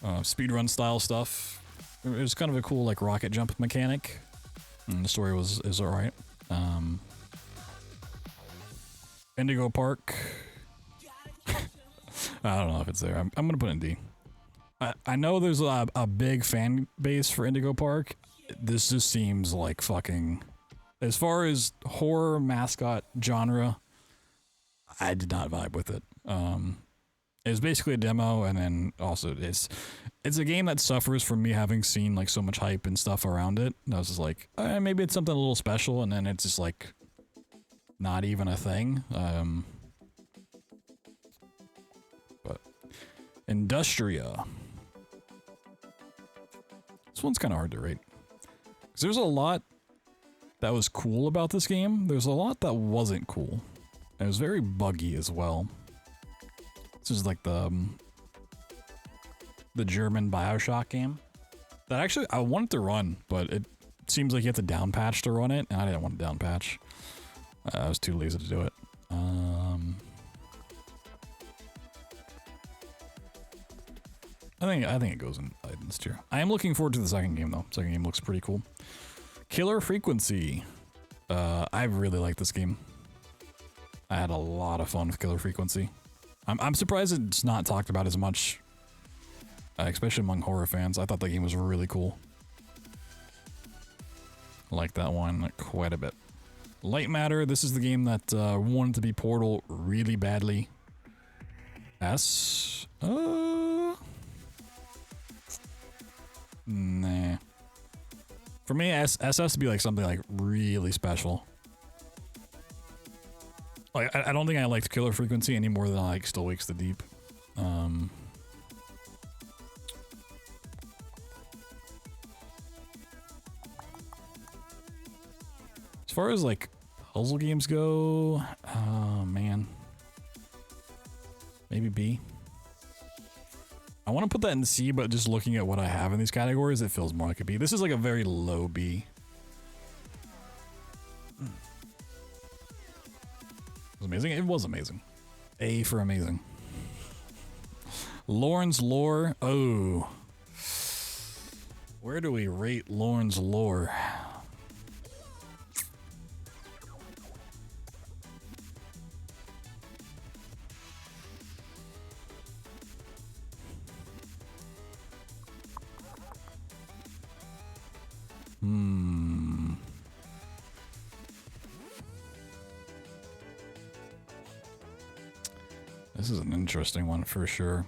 Speaker 1: speedrun style stuff, it was kind of a cool like rocket jump mechanic, and the story is alright. Indigo Park. I don't know if it's there. I'm gonna put it in D. I know there's a big fan base for Indigo Park. This just seems like fucking... As far as horror mascot genre, I did not vibe with it. It was basically a demo, and then also it's a game that suffers from me having seen like so much hype and stuff around it. And I was just like, maybe it's something a little special, and then it's just like not even a thing. But Industria. This one's kind of hard to rate. Because there's a lot that was cool about this game. There's a lot that wasn't cool. And it was very buggy as well. This is like the German BioShock game. That actually, I wanted to run, but it seems like you have to down patch to run it, and I didn't want to down patch. I was too lazy to do it. I think it goes in this tier. I am looking forward to the second game though. Second game looks pretty cool. Killer Frequency. I really like this game. I had a lot of fun with Killer Frequency. I'm surprised it's not talked about as much, especially among horror fans. I thought the game was really cool. I like that one quite a bit. Light Matter. This is the game that wanted to be Portal really badly. S. Nah. For me, S has to be like something like really special. Like I don't think I liked Killer Frequency any more than I like Still Wakes the Deep. As far as like puzzle games go, oh man, maybe B. I want to put that in C, but just looking at what I have in these categories, it feels more like a B. This is like a very low B. It was amazing. It was amazing. A for amazing. Lauren's Lore. Oh. Where do we rate Lauren's Lore? This is an interesting one for sure.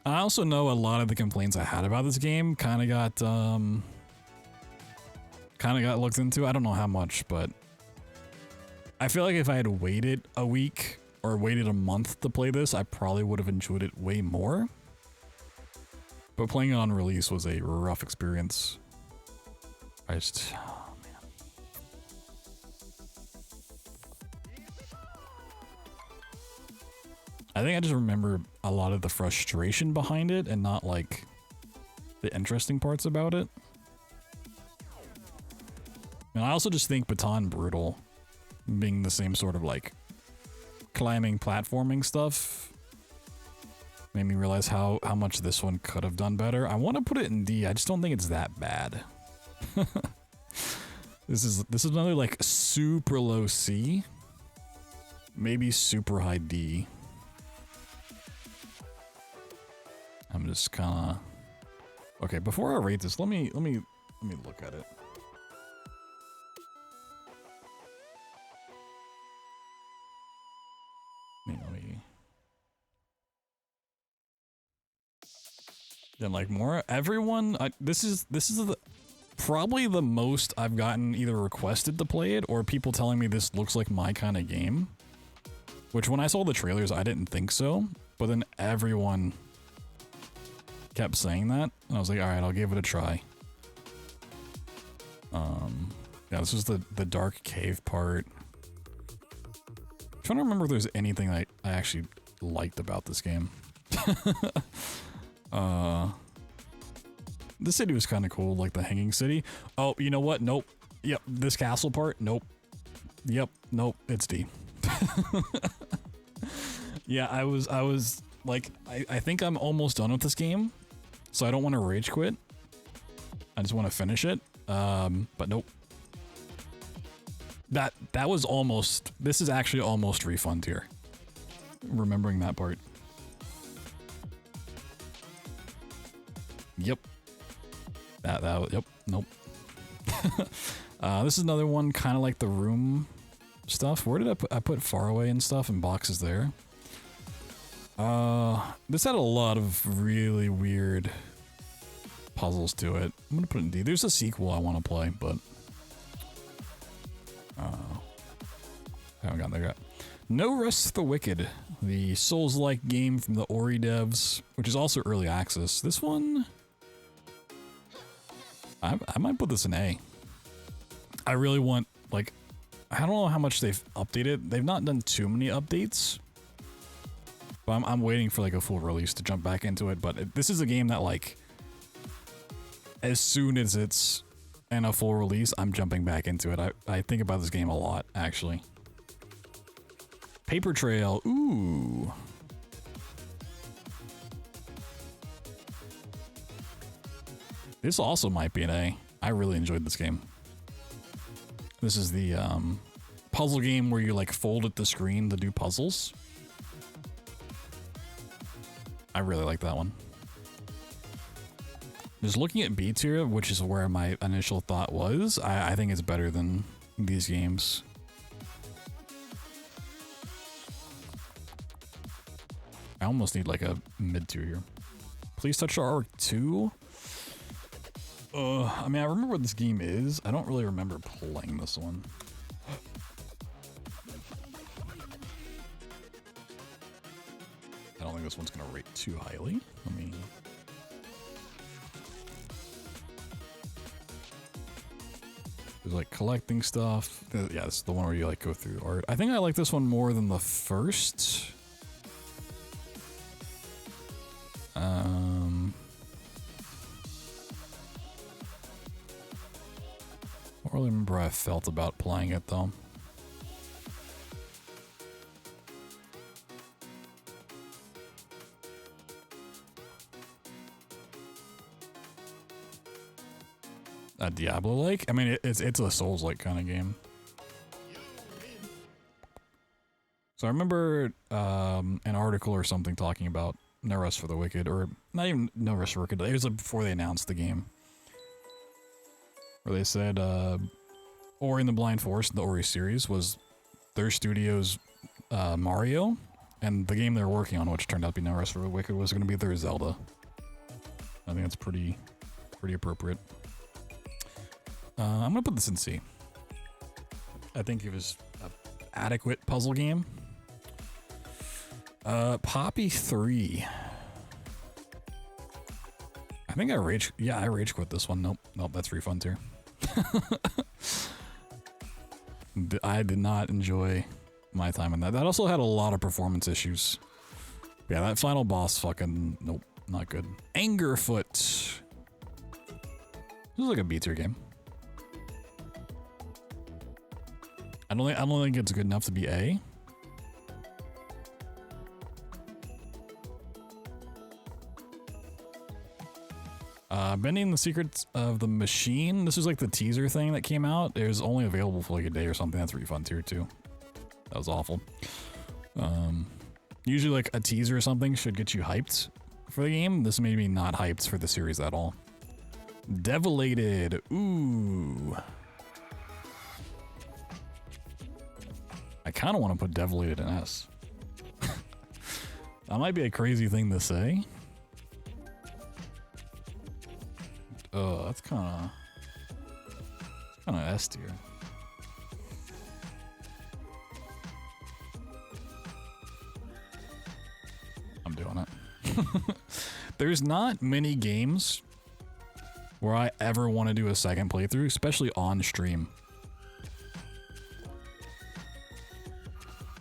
Speaker 1: I also know a lot of the complaints I had about this game kind of got looked into. I don't know how much, but I feel like if I had waited a week or waited a month to play this, I probably would have enjoyed it way more. But playing it on release was a rough experience. Oh, man. I think I just remember a lot of the frustration behind it and not like the interesting parts about it. And I also just think Baton Brutal being the same sort of like climbing platforming stuff made me realize how much this one could have done better. I want to put it in D. I just don't think it's that bad. This is another like super low C, maybe super high D. I'm just kind of okay. Before I rate this, let me look at it. Then like more everyone. This is probably the most I've gotten either requested to play it or people telling me this looks like my kind of game. Which when I saw the trailers, I didn't think so, but then everyone kept saying that, and I was like, all right, I'll give it a try. Yeah, this was the dark cave part. I'm trying to remember if there's anything I actually liked about this game. This city was kind of cool, like the hanging city. Oh, you know what? Nope. Yep, this castle part. Nope. Yep. Nope. It's D. Yeah, I was like, I think I'm almost done with this game, so I don't want to rage quit. I just want to finish it. But nope. That was almost. This is actually almost refund here. Remembering that part. Yep. Yep. Nope. This is another one kind of like the room stuff. Where did I put far away and stuff and boxes there? This had a lot of really weird puzzles to it. I'm gonna put it in D. There's a sequel I want to play, but haven't gotten there yet. No Rest for the Wicked, the Souls-like game from the Ori devs, which is also early access. This one, I might put this in A. I really want, like, I don't know how much they've updated. They've not done too many updates, but I'm waiting for like a full release to jump back into it. But this is a game that, like, as soon as it's in a full release, I'm jumping back into it. I think about this game a lot, actually. Paper Trail, ooh. This also might be an A. I really enjoyed this game. This is the puzzle game where you like fold at the screen to do puzzles. I really like that one. Just looking at B tier, which is where my initial thought was, I think it's better than these games. I almost need like a mid tier here. Please Touch Our Arc 2. I mean, I remember what this game is. I don't really remember playing this one. I don't think this one's gonna rate too highly. Let me. There's like collecting stuff. Yeah, this is the one where you like go through art. I think I like this one more than the first. I don't really remember how I felt about playing it though. A Diablo-like? I mean, it's a Souls-like kind of game. So I remember an article or something talking about No Rest for the Wicked, or not even No Rest for the Wicked. It was before they announced the game, where they said Ori and the Blind Forest, the Ori series, was their studio's Mario, and the game they're working on, which turned out to be No Rest for the Wicked, was going to be their Zelda. I think that's pretty appropriate. I'm gonna put this in C. I think it was an adequate puzzle game. Poppy 3. I think I rage quit this one. Nope, that's refund tier. I did not enjoy my time in that. That also had a lot of performance issues. Yeah, that final boss fucking, nope, not good. Angerfoot. This is like a B tier game. I don't think it's good enough to be A. Bending the Secrets of the Machine. This was like the teaser thing that came out. It was only available for like a day or something. That's refund tier too. That was awful. Usually like a teaser or something should get you hyped for the game. This made me not hyped for the series at all. Devilated. Ooh. I kind of want to put Devilated in S. That might be a crazy thing to say. Oh, that's kind of S tier. I'm doing it. There's not many games where I ever want to do a second playthrough, especially on stream.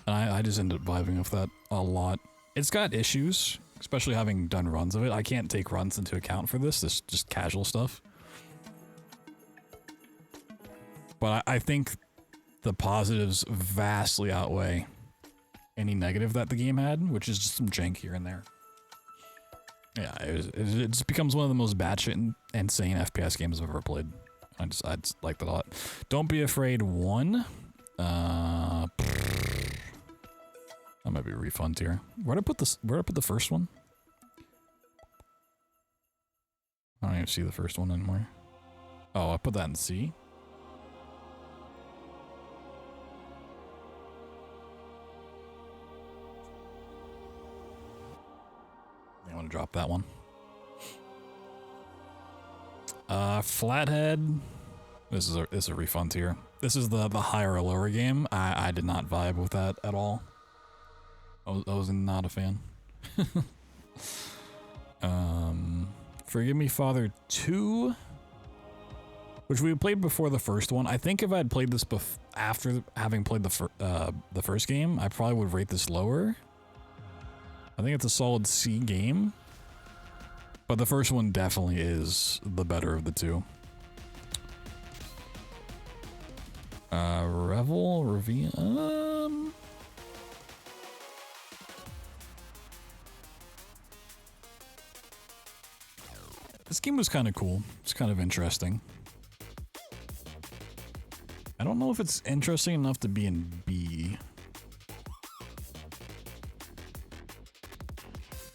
Speaker 1: And I just ended up vibing with that a lot. It's got issues, especially having done runs of it. I can't take runs into account for this. This is just casual stuff. But I think the positives vastly outweigh any negative that the game had, which is just some jank here and there. Yeah, it just becomes one of the most batshit insane FPS games I've ever played. I just like that a lot. Don't Be Afraid 1. That might be a refund tier. Where'd I put this? Where'd I put the first one? I don't even see the first one anymore. Oh, I put that in C. I want to drop that one. Flathead. This is a refund tier. This is the higher or lower game. I did not vibe with that at all. I was not a fan. Forgive Me Father 2, which we played before the first one. I think if I had played this after having played the first game, I probably would rate this lower. I think it's a solid C game, but the first one definitely is the better of the two. This game was kind of cool. It's kind of interesting. I don't know if it's interesting enough to be in B.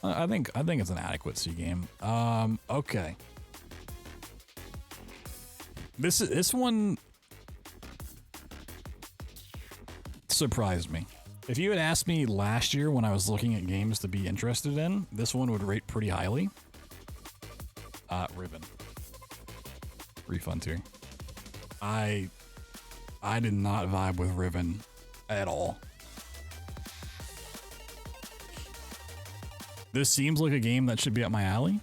Speaker 1: I think it's an adequate C game. Okay. This one surprised me. If you had asked me last year when I was looking at games to be interested in, this one would rate pretty highly. Ribbon. Refund tier. I did not vibe with Ribbon at all. This seems like a game that should be up my alley,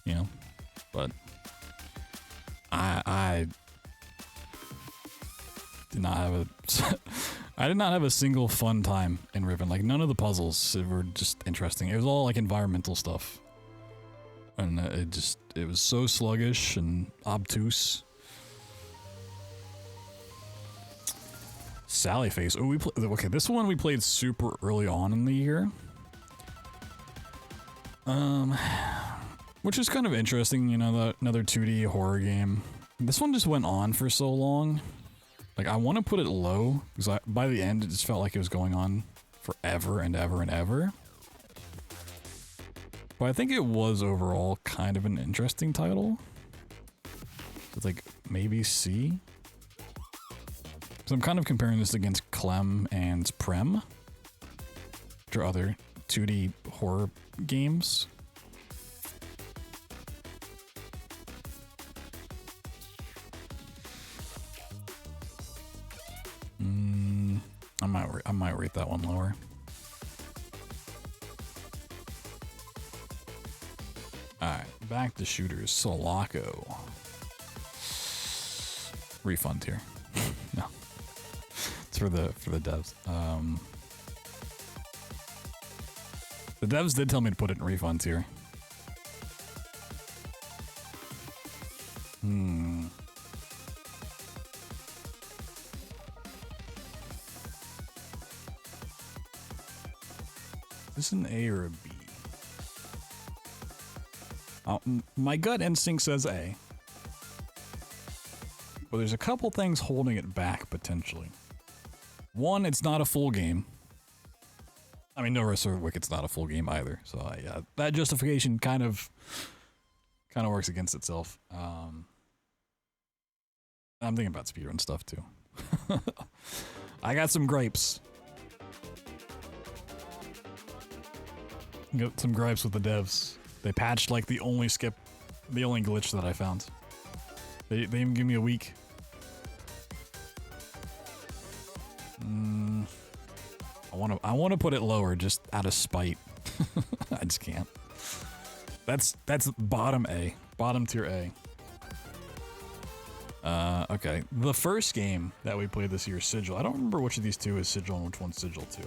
Speaker 1: you know, but I did not have I did not have a single fun time in Ribbon. Like, none of the puzzles were just interesting. It was all like environmental stuff. And it was so sluggish and obtuse. Sally Face. Oh, okay, this one we played super early on in the year. Which is kind of interesting, you know, another 2D horror game. This one just went on for so long. Like, I want to put it low, because by the end, it just felt like it was going on forever and ever and ever. But I think it was overall kind of an interesting title. It's like, maybe C? So I'm kind of comparing this against Clem and Prem, which are other 2D horror games. I might rate that one lower. Alright, back to shooters. Sulaco. Refund here. No. It's for the devs. The devs did tell me to put it in refund tier. Is this an A or a B? Oh, my gut instinct says A. But there's a couple things holding it back, potentially. One, it's not a full game. I mean, No Rest for the Wicked's not a full game either. So, yeah, that justification kind of works against itself. I'm thinking about speedrun stuff, too. I got some gripes. Got some gripes with the devs. They patched like the only glitch that I found. They even give me a week. I want to put it lower just out of spite. I just can't. That's bottom A, bottom tier A. Okay, the first game that we played this year, Sigil. I don't remember which of these two is Sigil and which one's Sigil 2.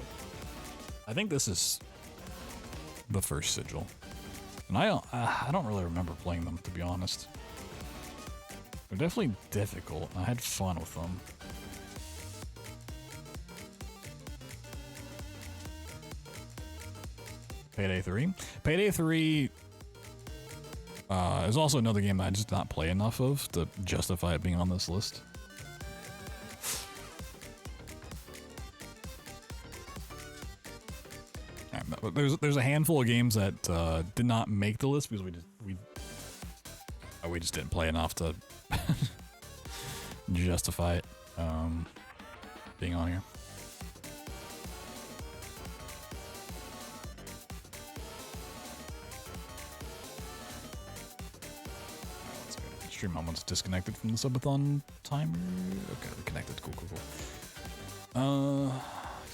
Speaker 1: I think this is the first Sigil. And I don't really remember playing them, to be honest. They're definitely difficult. I had fun with them. Payday 3. Payday 3 is also another game that I just not play enough of to justify it being on this list. There's a handful of games that did not make the list because we just didn't play enough to justify it being on here. Let's go. Stream moments disconnected from the Subathon timer. Okay, we're connected. Cool.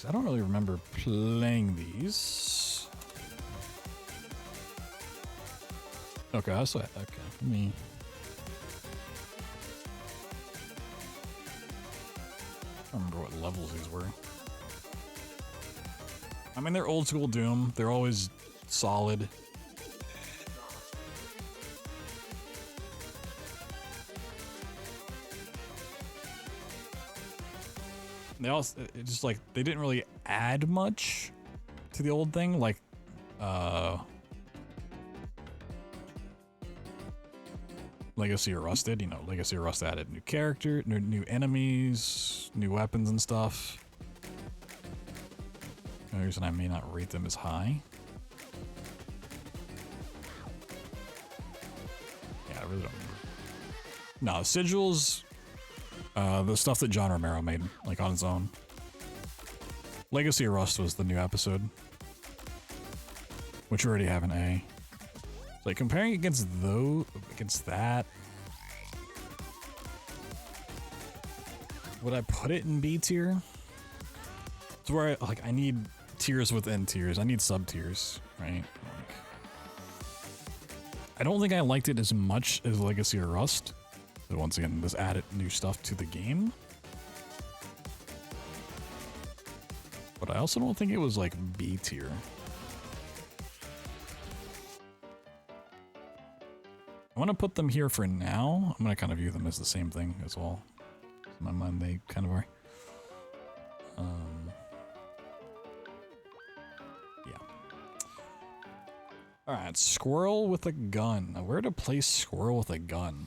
Speaker 1: I don't really remember playing these. Okay, I saw it. Okay, let me. I don't remember what levels these were. I mean, they're old school Doom. They're always solid. They also just like they didn't really add much to the old thing, like Legacy of Rust did. You know, Legacy of Rust added new character, new enemies, new weapons and stuff. The reason I may not rate them as high. Yeah, I really don't remember. No, Sigils. The stuff that John Romero made, like on his own. Legacy of Rust was the new episode, which we already have an A. Like comparing against that, would I put it in B tier? It's where I need tiers within tiers. I need sub tiers, right? Like, I don't think I liked it as much as Legacy of Rust. But once again, this added new stuff to the game. But I also don't think it was like B tier. I want to put them here for now. I'm going to kind of view them as the same thing as well. In my mind, they kind of are. Yeah. Alright, squirrel with a gun. Now, where to place squirrel with a gun?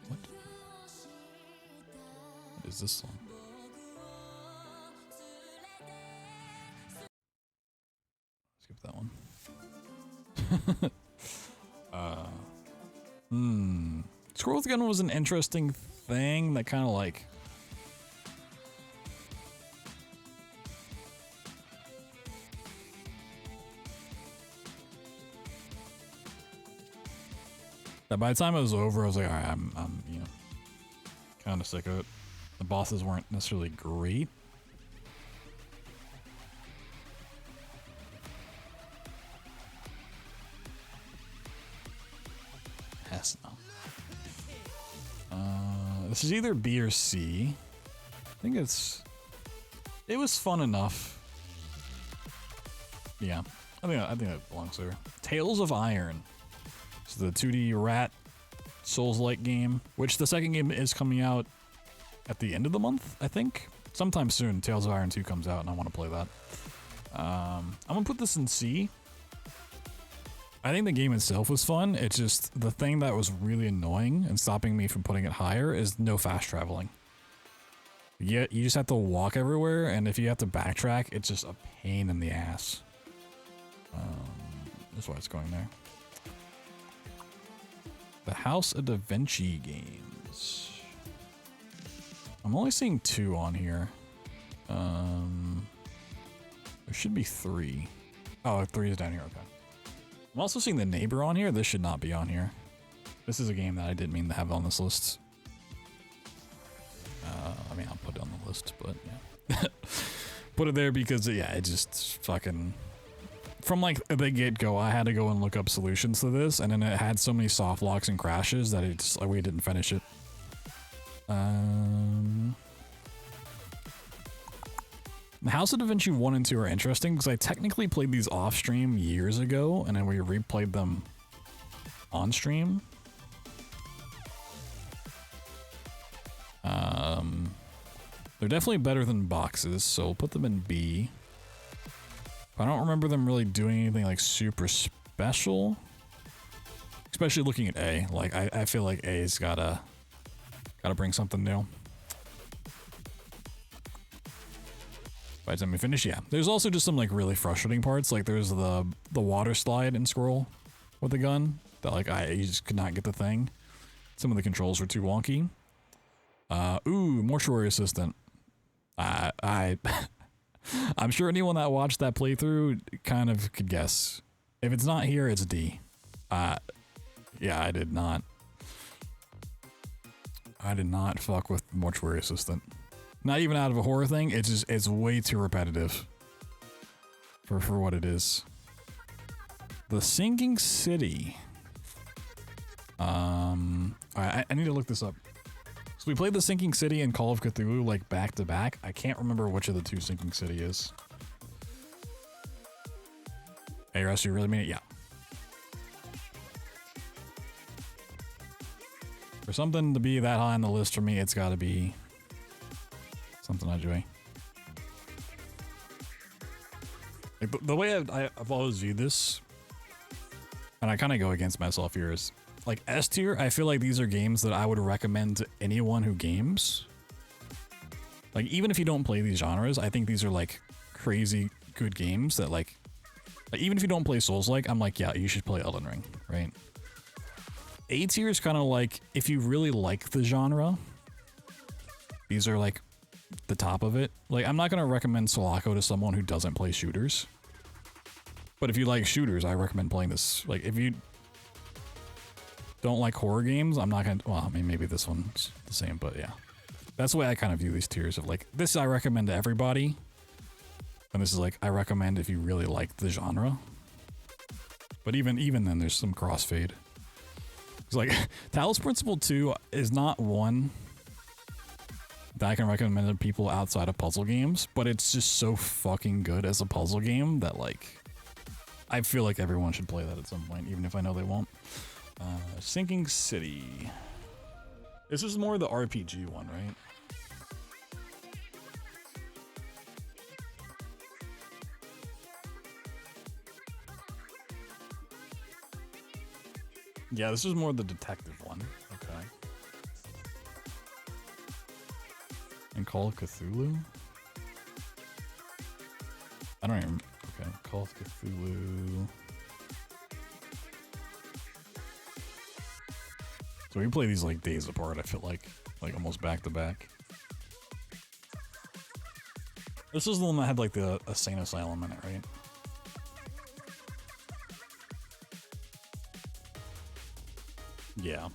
Speaker 1: What is this song? Skip that one. Scroll with Gun was an interesting thing that kind of like... that by the time it was over, I was like, all right, I'm you know, kind of sick of it. The bosses weren't necessarily great. Yes, no. This is either B or C. I think it was fun enough. Yeah, I think that belongs there. Tales of Iron. It's the 2D rat Souls-like game, which the second game is coming out at the end of the month, I think. Sometime soon, Tales of Iron 2 comes out, and I want to play that. I'm gonna put this in C. I think the game itself was fun. It's just the thing that was really annoying and stopping me from putting it higher is no fast traveling. Yeah, you just have to walk everywhere, and if you have to backtrack, it's just a pain in the ass. That's why it's going there. The House of Da Vinci games. I'm only seeing 2 on here. There should be 3. Oh, 3 is down here, okay. I'm also seeing The Neighbor on here. This should not be on here. This is a game that I didn't mean to have on this list. I mean, I'll put it on the list, but yeah. Put it there because, yeah, it just fucking... From like the get-go, I had to go and look up solutions to this, and then it had so many soft locks and crashes that it just, like, we didn't finish it. The House of Da Vinci 1 and 2 are interesting because I technically played these off stream years ago, and then we replayed them on stream. They're definitely better than boxes, so we'll put them in B. I don't remember them really doing anything like super special. Especially looking at A. Like I feel like A's gotta bring something new. By the time we finish, yeah. There's also just some like really frustrating parts. Like there's the water slide and scroll with the gun that like you just could not get the thing. Some of the controls were too wonky. Ooh, mortuary assistant. I'm sure anyone that watched that playthrough kind of could guess. If it's not here, it's D. Yeah, I did not fuck with mortuary assistant. Not even out of a horror thing. It's way too repetitive for what it is. The Sinking City. I need to look this up. So we played the Sinking City and Call of Cthulhu like back to back. I can't remember which of the 2 Sinking City is. Hey, Russ, you really mean it? Yeah. For something to be that high on the list for me, it's got to be something I enjoy. Like the way I've always viewed this, and I kind of go against myself here, is like S tier. I feel like these are games that I would recommend to anyone who games. Like even if you don't play these genres, I think these are like crazy good games that like even if you don't play Souls-like, I'm like, yeah, you should play Elden Ring, right? A tier is kind of like if you really like the genre, these are like the top of it. Like I'm not gonna recommend Sulaco to someone who doesn't play shooters, but if you like shooters, I recommend playing this. Like if you don't like horror games, I'm not gonna, well, I mean, maybe this one's the same, but yeah. That's the way I kind of view these tiers of like, this I recommend to everybody. And this is like, I recommend if you really like the genre. But even then, there's some crossfade. It's like, Talos Principle 2 is not one that I can recommend to people outside of puzzle games, but it's just so fucking good as a puzzle game that like, I feel like everyone should play that at some point, even if I know they won't. Sinking City. This is more the RPG one, right? Yeah, this is more the detective one. Okay. And Call of Cthulhu? I don't even... Okay, Call of Cthulhu... So we play these like days apart, I feel like almost back to back. This is the one that had like the insane asylum in it, right? Yeah.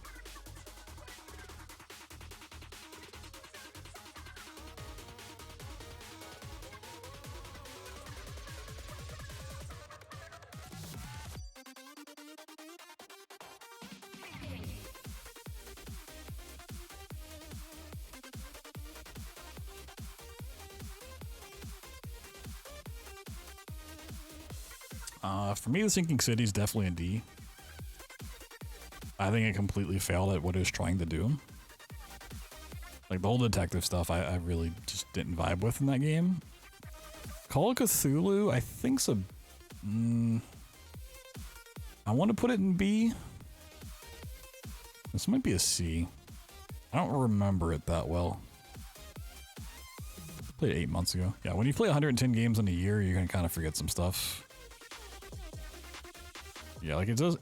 Speaker 1: For me, the Sinking City is definitely a D. I think it completely failed at what it was trying to do. Like, the whole detective stuff, I really just didn't vibe with in that game. Call of Cthulhu, I think's a... I want to put it in B. This might be a C. I don't remember it that well. Played it 8 months ago. Yeah, when you play 110 games in a year, you're gonna kind of forget some stuff. Yeah, like it does.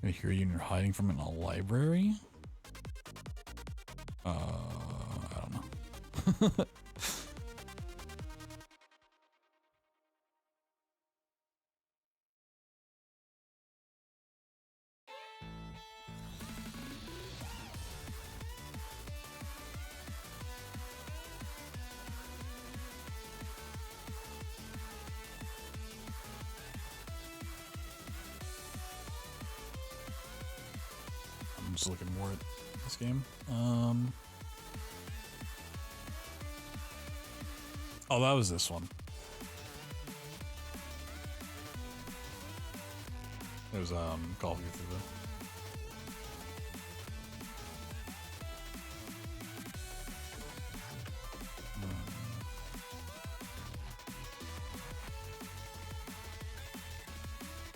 Speaker 1: I hear you and you're hiding from it in a library? I don't know. I'm just looking more at this game. Oh, that was this one. It was Call of Cthulhu.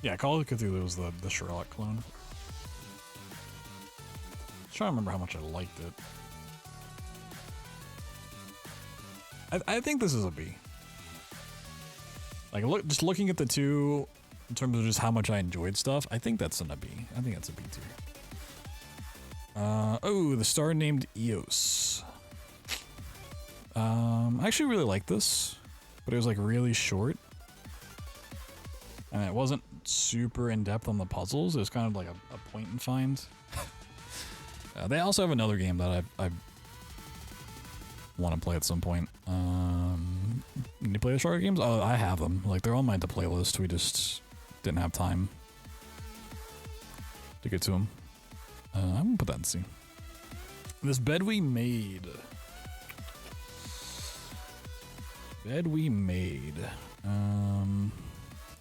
Speaker 1: Yeah, Call of Cthulhu was the Sherlock clone. Trying to remember how much I liked it. I think this is a B. Like, just looking at the two in terms of just how much I enjoyed stuff, I think that's in a B. I think that's a B tier. Oh, the star named Eos. I actually really like this, but it was like really short, and it wasn't super in depth on the puzzles. It was kind of like a point and find. They also have another game that I want to play at some point. Need to play the short games? Oh, I have them. Like, they're on my to playlist. We just didn't have time to get to them. I'm gonna put that in C. This bed we made.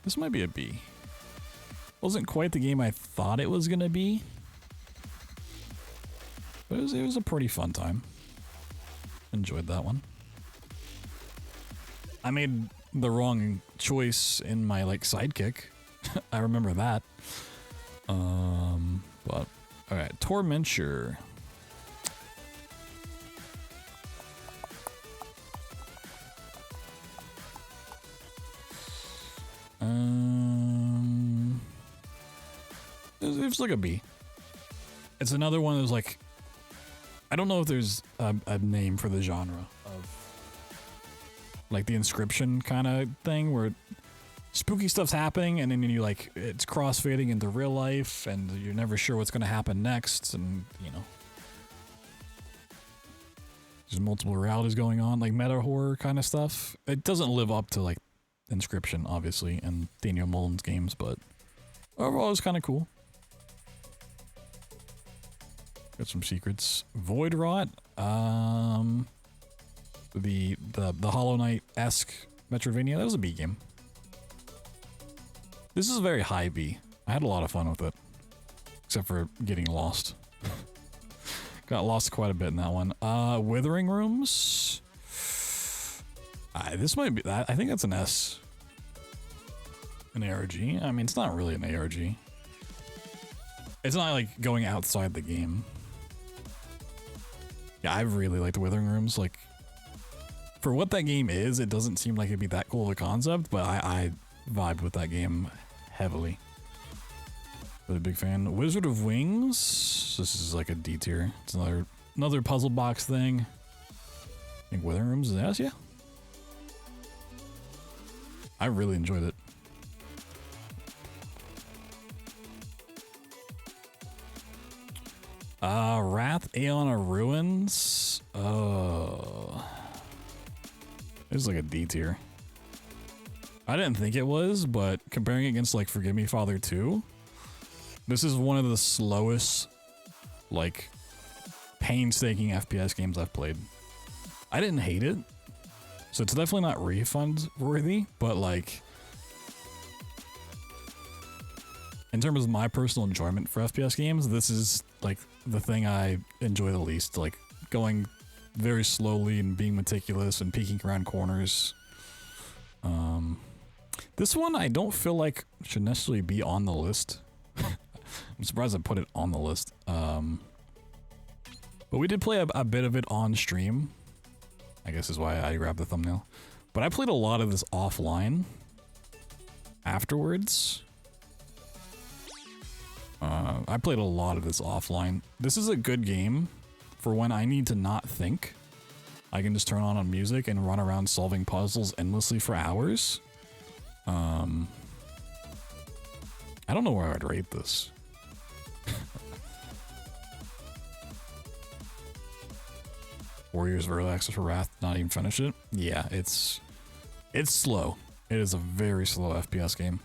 Speaker 1: This might be a B. Wasn't quite the game I thought it was gonna be. But it was a pretty fun time. Enjoyed that one. I made the wrong choice in my like sidekick. I remember that. But alright, Tormenture. It was like a B. It's another one that was like, I don't know if there's a name for the genre of like the Inscription kind of thing where spooky stuff's happening and then you like it's crossfading into real life and you're never sure what's going to happen next, and you know there's multiple realities going on, like meta horror kind of stuff. It doesn't live up to like Inscription obviously and Daniel Mullen's games, but overall it's kind of cool. Got some secrets. Void Rot. The Hollow Knight-esque Metroidvania. That was a B game. This is a very high B. I had a lot of fun with it. Except for getting lost. Got lost quite a bit in that one. Withering Rooms. This might be that. I think that's an S. An ARG. I mean, it's not really an ARG. It's not like going outside the game. Yeah, I really liked Withering Rooms. Like, For what that game is, it doesn't seem like it'd be that cool of a concept, but I vibed with that game heavily. Really big fan. Wizard of Wings. This is like a D tier. It's another puzzle box thing. I think Withering Rooms is ass, yeah. I really enjoyed it. Wrath Aeon of Ruins. Oh. It was like a D tier. I didn't think it was, but comparing it against like Forgive Me Father 2, this is one of the slowest, like, painstaking FPS games I've played. I didn't hate it, so it's definitely not refund worthy, but like, in terms of my personal enjoyment for FPS games, this is like the thing I enjoy the least, like going very slowly and being meticulous and peeking around corners. This one I don't feel like should necessarily be on the list. I'm surprised I put it on the list. But we did play a bit of it on stream, I guess is why I grabbed the thumbnail. But I played a lot of this offline afterwards. I played a lot of this offline. This is a good game for when I need to not think. I can just turn on music and run around solving puzzles endlessly for hours. I don't know where I'd rate this. Warriors of Early Access for Wrath, not even finish it. Yeah, it's slow. It is a very slow FPS game.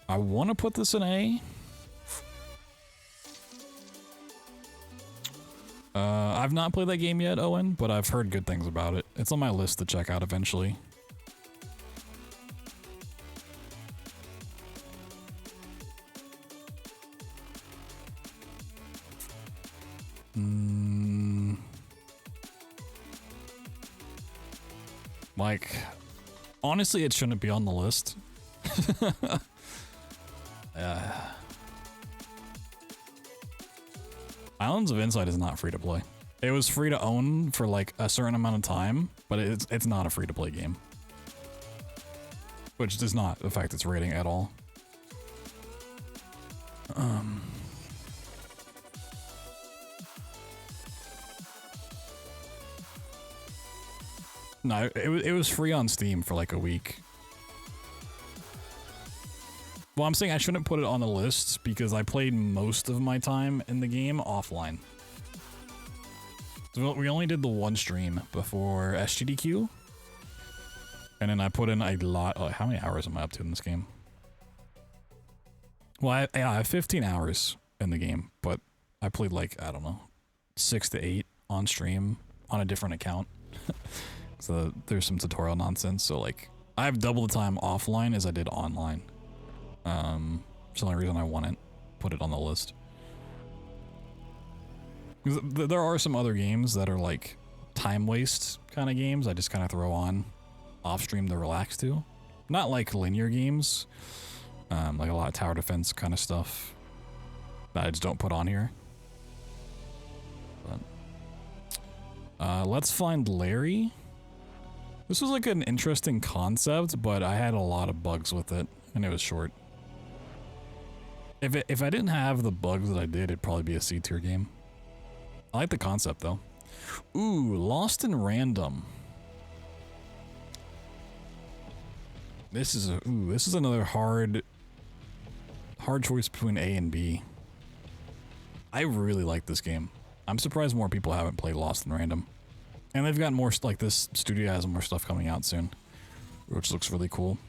Speaker 1: I want to put this in A. I've not played that game yet, Owen, but I've heard good things about it. It's on my list to check out eventually. Like, honestly, it shouldn't be on the list. Islands of Insight is not free to play. It was free to own for like a certain amount of time, but it's not a free to play game. Which does not affect its rating at all. No, it was free on Steam for like a week. Well, I'm saying I shouldn't put it on the list because I played most of my time in the game offline. So we only did the one stream before SGDQ. And then I put in a lot. Oh, how many hours am I up to in this game? Well, I have 15 hours in the game, but I played like, I don't know, 6 to 8 on stream on a different account. So there's some tutorial nonsense. So like, I have double the time offline as I did online. It's the only reason I want to put it on the list. There are some other games that are like time waste kind of games I just kind of throw on off stream to relax to. Not like linear games, like a lot of tower defense kind of stuff that I just don't put on here. But let's find Larry. This was like an interesting concept, but I had a lot of bugs with it, and it was short. If I didn't have the bugs that I did, it'd probably be a C tier game. I like the concept though. Ooh, Lost in Random. This is another hard choice between A and B. I really like this game. I'm surprised more people haven't played Lost in Random. And they've got more, like this studio has more stuff coming out soon, which looks really cool.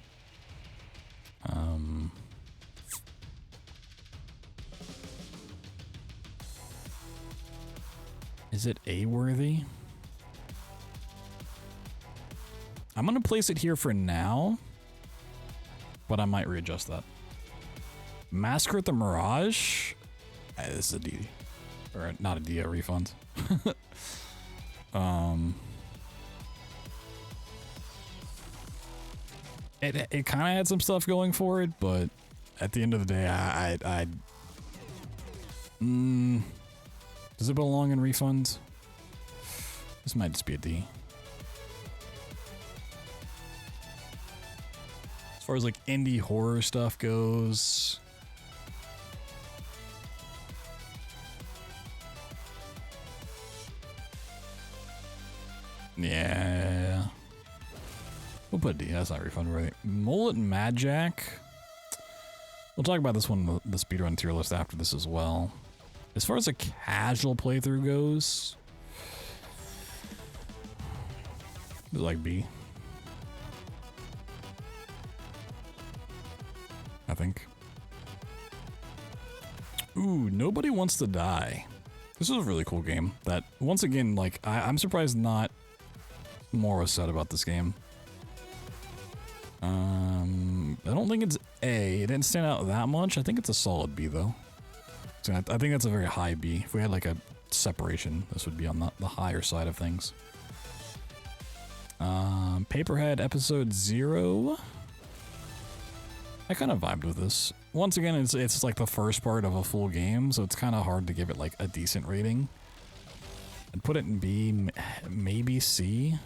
Speaker 1: Is it A-worthy? I'm gonna place it here for now, but I might readjust that. Massacre at the Mirage? This is a D. Or not a D, a refund. It kind of had some stuff going for it, but at the end of the day, does it belong in refunds? This might just be a D. As far as like indie horror stuff goes, yeah, we'll put D. That's not very fun, right? Mullet Mad Jack. We'll talk about this one in the speedrun tier list after this as well. As far as a casual playthrough goes, like B. I think. Ooh, Nobody Wants to Die. This is a really cool game that, once again, like, I'm surprised not more was said about this game. I don't think it's A. It didn't stand out that much. I think it's a solid B, though. So I think that's a very high B. If we had, like, a separation, this would be on the higher side of things. Paperhead Episode 0. I kind of vibed with this. Once again, it's like the first part of a full game, so it's kind of hard to give it like a decent rating. I'd put it in B, maybe C.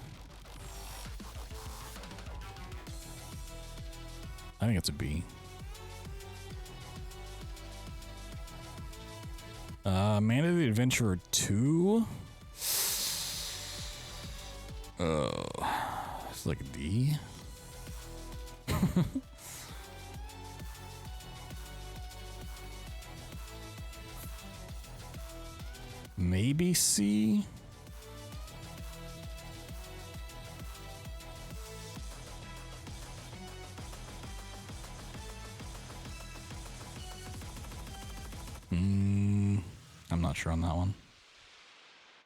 Speaker 1: I think it's a B. Man of the Adventurer 2. It's like a D. Maybe C. I'm not sure on that one.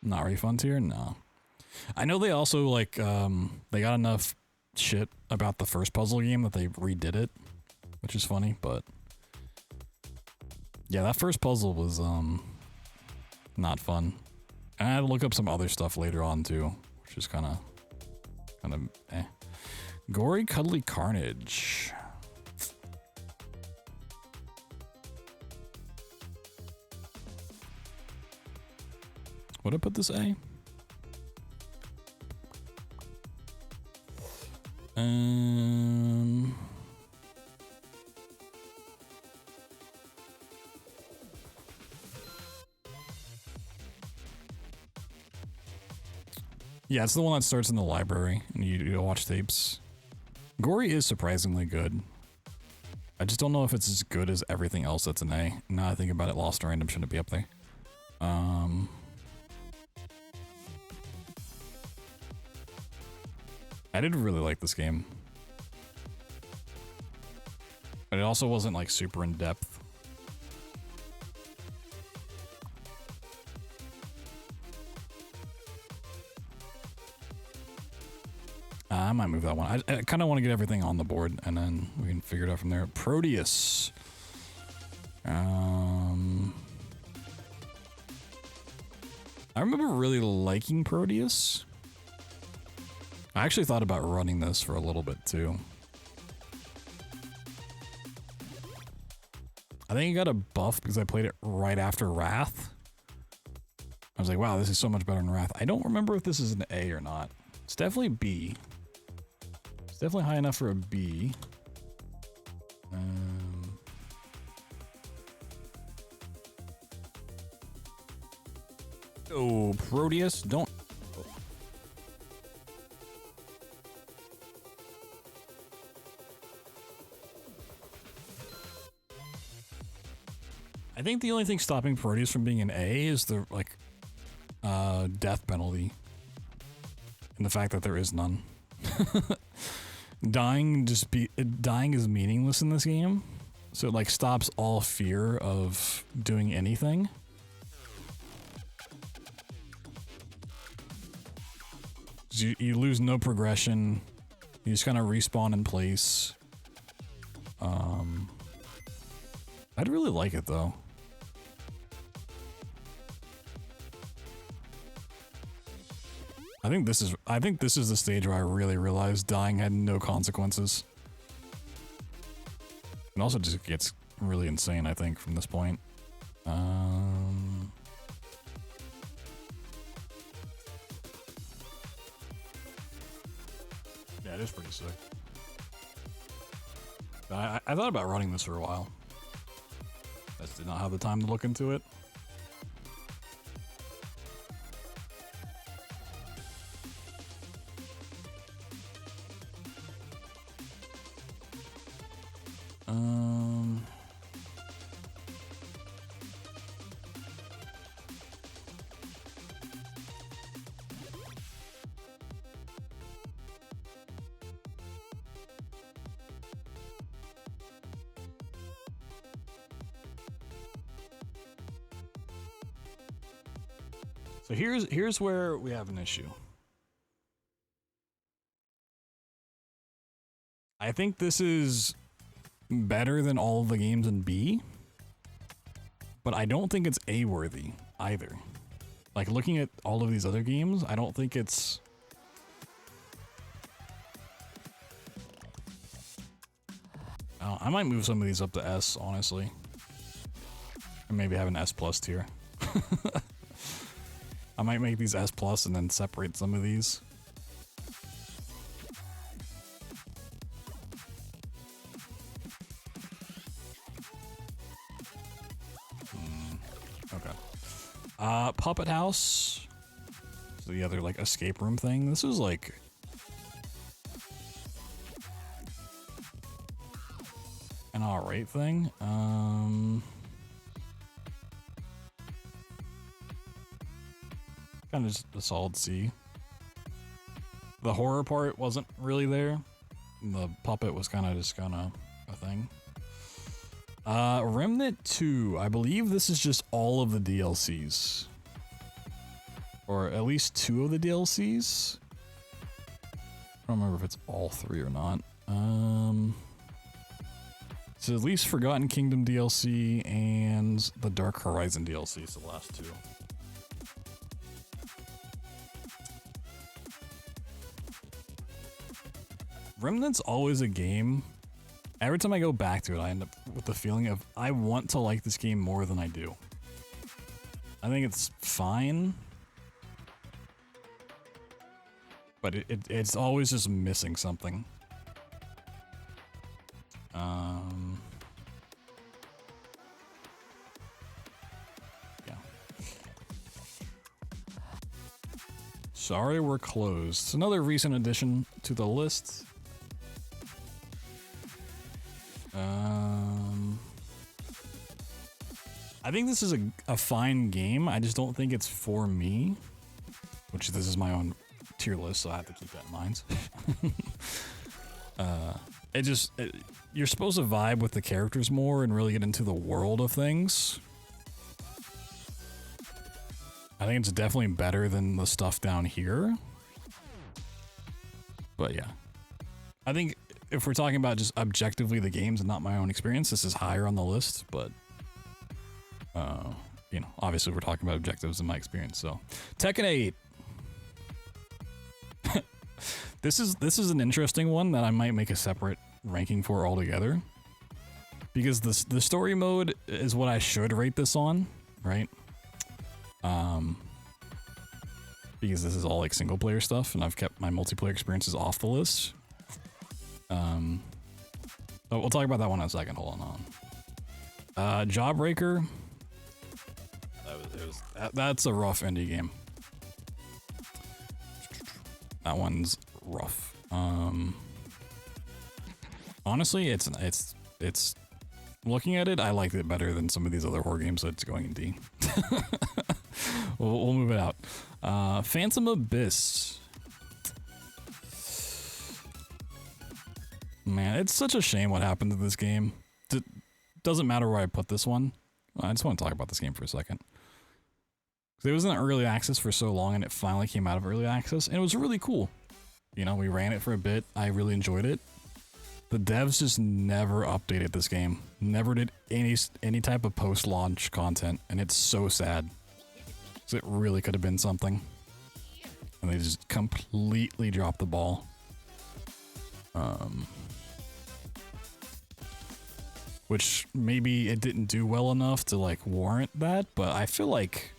Speaker 1: Not refund tier? No. I know they also like they got enough shit about the first puzzle game that they redid it, which is funny, but yeah, that first puzzle was not fun. And I had to look up some other stuff later on too, which is kind of eh. Gory Cuddly Carnage. Would I put this A? Yeah, it's the one that starts in the library and you watch tapes. Gory is surprisingly good. I just don't know if it's as good as everything else that's an A. Now I think about it, Lost and Random shouldn't be up there. I did really like this game. But it also wasn't like super in depth. I might move that one. I kind of want to get everything on the board and then we can figure it out from there. Proteus. I remember really liking Proteus. I actually thought about running this for a little bit too. I think it got a buff because I played it right after Wrath. I was like, wow, this is so much better than Wrath. I don't remember if this is an A or not. It's definitely B. It's definitely high enough for a B. Oh, Proteus, don't. I think the only thing stopping Proteus from being an A is the like death penalty and the fact that there is none. Dying is meaningless in this game, so it like stops all fear of doing anything. You lose no progression. You just kind of respawn in place. I'd really like it though. I think this is the stage where I really realized dying had no consequences. It also just gets really insane, I think, from this point. Yeah, it is pretty sick. I thought about running this for a while. I just did not have the time to look into it. So here's where we have an issue. I think this is better than all of the games in B, but I don't think it's A worthy either. Like looking at all of these other games, I don't think it's I might move some of these up to S, honestly. Or maybe have an S plus tier. I might make these S plus and then separate some of these. Okay. Puppet House. So the other like escape room thing. This was like an alright thing. Kind of just a solid C. The horror part wasn't really there. The puppet was kind of a thing. Remnant 2. I believe this is just all of the DLCs. Or at least 2 of the DLCs. I don't remember if it's all 3 or not. So at least Forgotten Kingdom DLC and the Dark Horizon DLC, so the last 2. Remnant's always a game. Every time I go back to it, I end up with the feeling of I want to like this game more than I do. I think it's fine, but it's always just missing something. Yeah. Sorry, we're closed. It's another recent addition to the list. I think this is a fine game. I just don't think it's for me. Which this is my own tier list, so I have to keep that in mind. You're supposed to vibe with the characters more and really get into the world of things. I think it's definitely better than the stuff down here. But yeah. I think if we're talking about just objectively the games and not my own experience, this is higher on the list, but you know, obviously we're talking about objectives in my experience, so. Tekken 8. This is an interesting one that I might make a separate ranking for altogether. Because the story mode is what I should rate this on, right? Because this is all like single player stuff and I've kept my multiplayer experiences off the list. But we'll talk about that one in a second. Hold on. Jawbreaker. That's a rough indie game. That one's rough. Honestly, it's looking at it, I liked it better than some of these other horror games that's going in D. we'll move it out. Phantom Abyss. Man, it's such a shame what happened to this game. Doesn't matter where I put this one. I just want to talk about this game for a second. It was in early access for so long and it finally came out of early access and it was really cool. You know, we ran it for a bit. I really enjoyed it. The devs just never updated this game. Never did any type of post-launch content and it's so sad. So it really could have been something. And they just completely dropped the ball. Which maybe it didn't do well enough to like warrant that, but I feel like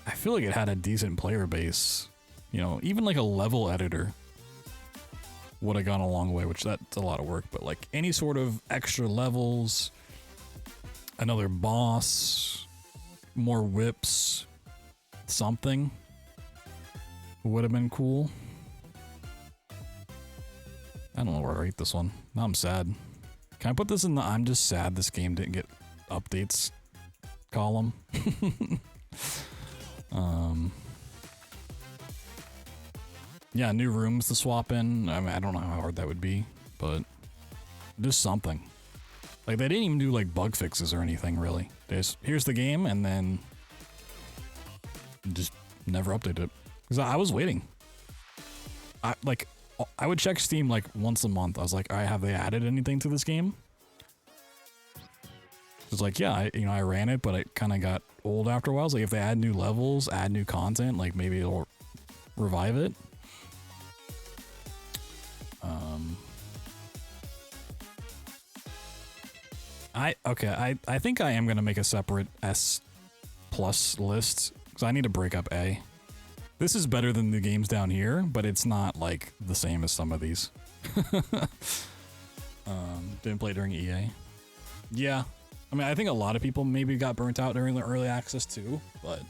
Speaker 1: it had a decent player base. You know, even like a level editor would have gone a long way, which that's a lot of work, but like any sort of extra levels, another boss, more whips, something would have been cool. I don't know where to rate this one. Now I'm sad. Can I put this in the I'm just sad this game didn't get updates column? Yeah, new rooms to swap in. I mean, I don't know how hard that would be, but just something. Like, they didn't even do, like, bug fixes or anything, really. They just, here's the game, and then just never updated it. Because I was waiting. I would check Steam, like, once a month. I was like, all right, have they added anything to this game? It's like, yeah, I ran it, but it kind of got old after a while. So, like, if they add new levels, add new content, like, maybe it'll revive it. I think I am gonna make a separate S plus list because I need to break up A. This is better than the games down here, but it's not like the same as some of these. Didn't play during EA. Yeah, I mean, I think a lot of people maybe got burnt out during the early access too, but.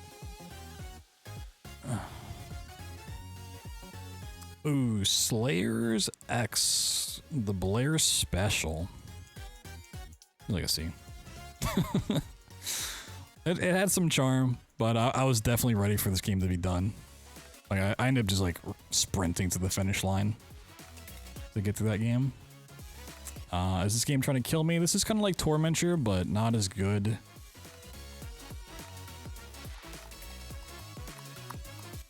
Speaker 1: Ooh, Slayers X, the Blair Special. Like a C. it had some charm, but I was definitely ready for this game to be done. Like I ended up just like sprinting to the finish line to get through that game. Is this game trying to kill me? This is kind of like Tormenture, but not as good.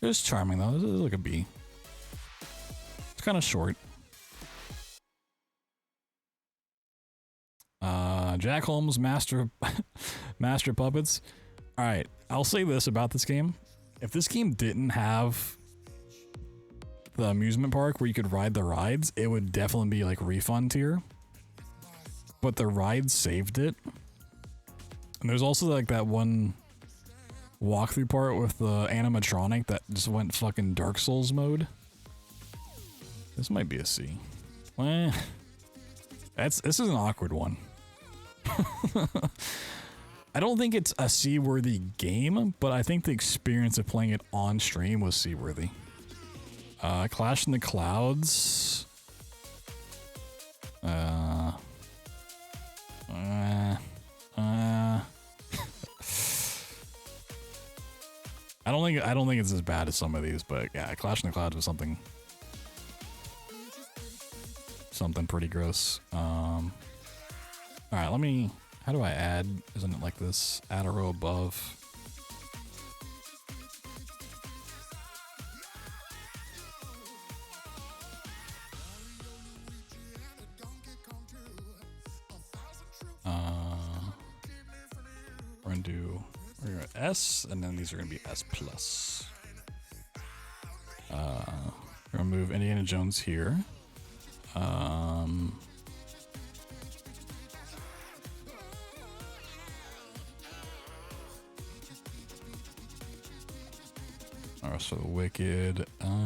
Speaker 1: It's charming though. This is like a B. It's kind of short. Jack Holmes, Master Puppets. All right, I'll say this about this game. If this game didn't have the amusement park where you could ride the rides, it would definitely be like refund tier. But the rides saved it. And there's also like that one walkthrough part with the animatronic that just went fucking Dark Souls mode. This might be a C. This is an awkward one. I don't think it's a C-worthy game, but I think the experience of playing it on stream was C-worthy. Clash in the Clouds. I don't think it's as bad as some of these, but yeah, Clash in the Clouds was something pretty gross. All right, how do I add? Isn't it like this? Add a row above. We're gonna S, and then these are gonna be S plus. We're gonna move Indiana Jones here. So Wicked. All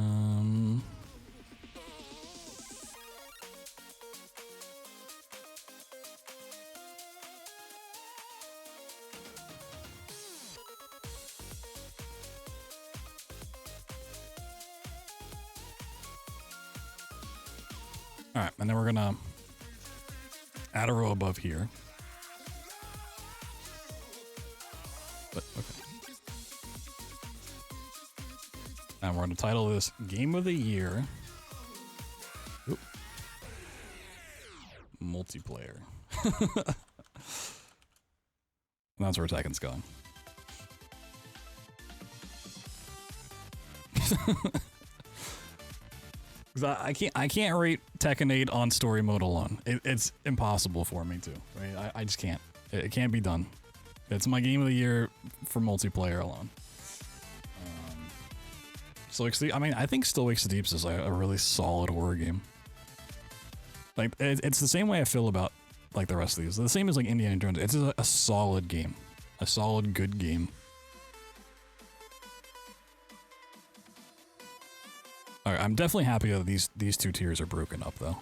Speaker 1: right, and then we're gonna add a row above here. But okay. And we're going to title this Game of the Year. Oop. Multiplayer. And that's where Tekken's going. Because I can't rate Tekken 8 on story mode alone. It's impossible for me to. Right? I just can't. It can't be done. It's my Game of the Year for multiplayer alone. I mean, I think Still Wakes the Deeps is like a really solid horror game. Like, it's the same way I feel about like the rest of these. The same as like Indiana Jones. It's a solid game, a solid good game. Alright, I'm definitely happy that these two tiers are broken up though.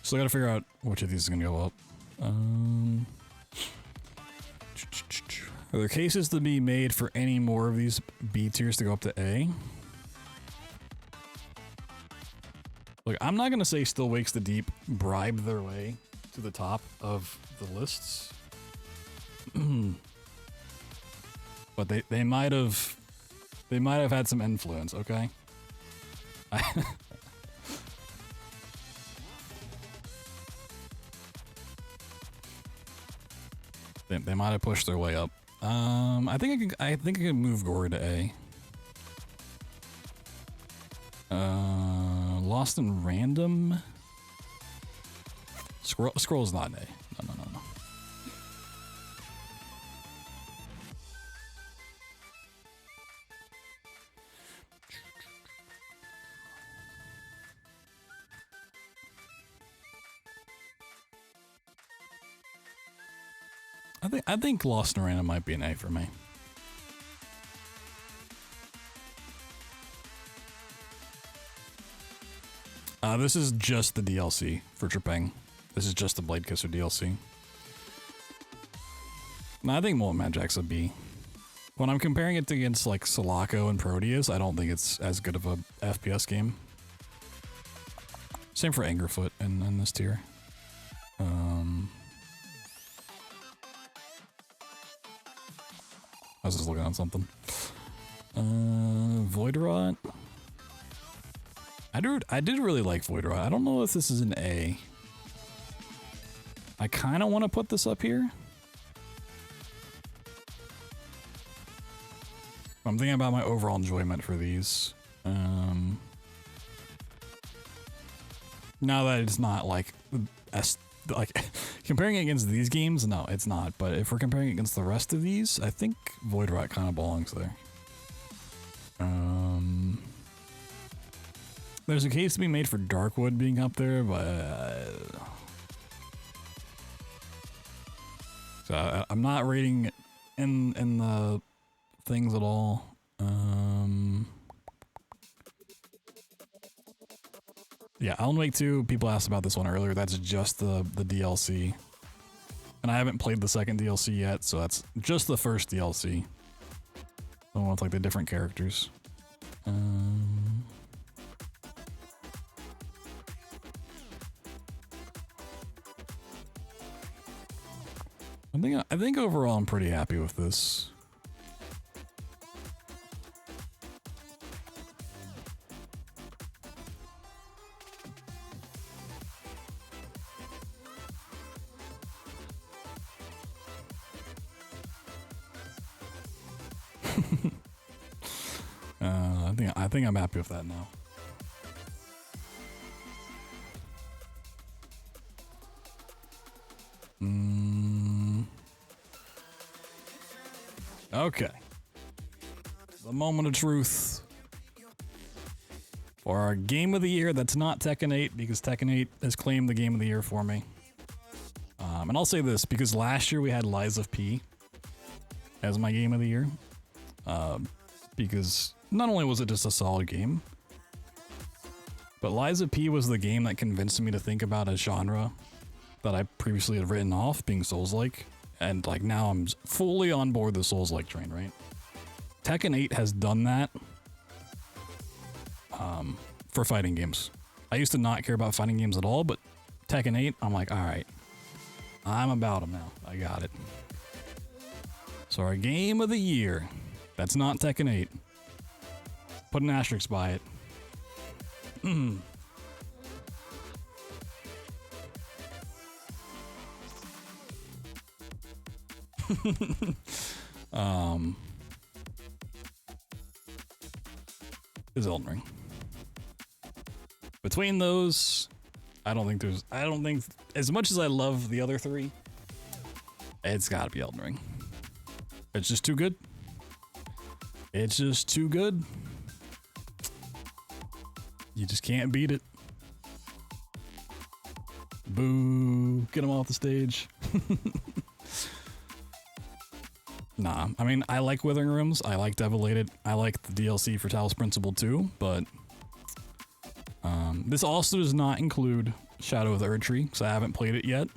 Speaker 1: So I gotta figure out which of these is gonna go up. Are there cases to be made for any more of these B tiers to go up to A? Look, I'm not gonna say Still Wakes the Deep bribed their way to the top of the lists. But they might have had some influence, okay? They might have pushed their way up. I think I can move Gory to A. Lost in Random. Scroll's not an A. No. I think Lost in Random might be an A for me. This is just the DLC for Trepang. This is just the Blade Kisser DLC. No, I think Molten Magic's a B. When I'm comparing it against like Sulaco and Proteus, I don't think it's as good of a FPS game. Same for Angerfoot in this tier. I was just looking on something. Voidrot. I did really like Voidrot. I don't know if this is an A. I kind of want to put this up here. I'm thinking about my overall enjoyment for these. Now that it's not like comparing it against these games, no, it's not. But if we're comparing it against the rest of these, I think Voidrot kind of belongs there. There's a case to be made for Darkwood being up there, but so I'm not rating in the things at all. Yeah, Alan Wake 2, people asked about this one earlier. That's just the DLC. And I haven't played the second DLC yet, so that's just the first DLC. The one with like the different characters. I think overall I'm pretty happy with this. I think I'm happy with that now. Okay. The moment of truth for our game of the year that's not Tekken 8, because Tekken 8 has claimed the game of the year for me. And I'll say this, because last year we had Lies of P as my game of the year. Because not only was it just a solid game, but Lies of P was the game that convinced me to think about a genre that I previously had written off, being Souls-like. And like now I'm fully on board the Souls-like train, right? Tekken 8 has done that for fighting games. I used to not care about fighting games at all, but Tekken 8, I'm like, all right, I'm about them now. I got it. So our game of the year, that's not Tekken 8. Put an asterisk by it. Is Elden Ring. Between those, I don't think as much as I love the other three, it's gotta be Elden Ring. It's just too good. It's just too good. You just can't beat it. Boo. Get him off the stage. Nah, I mean, I like Withering Rooms, I like Devilated, I like the DLC for Talos Principle too, but this also does not include Shadow of the Erdtree, because I haven't played it yet.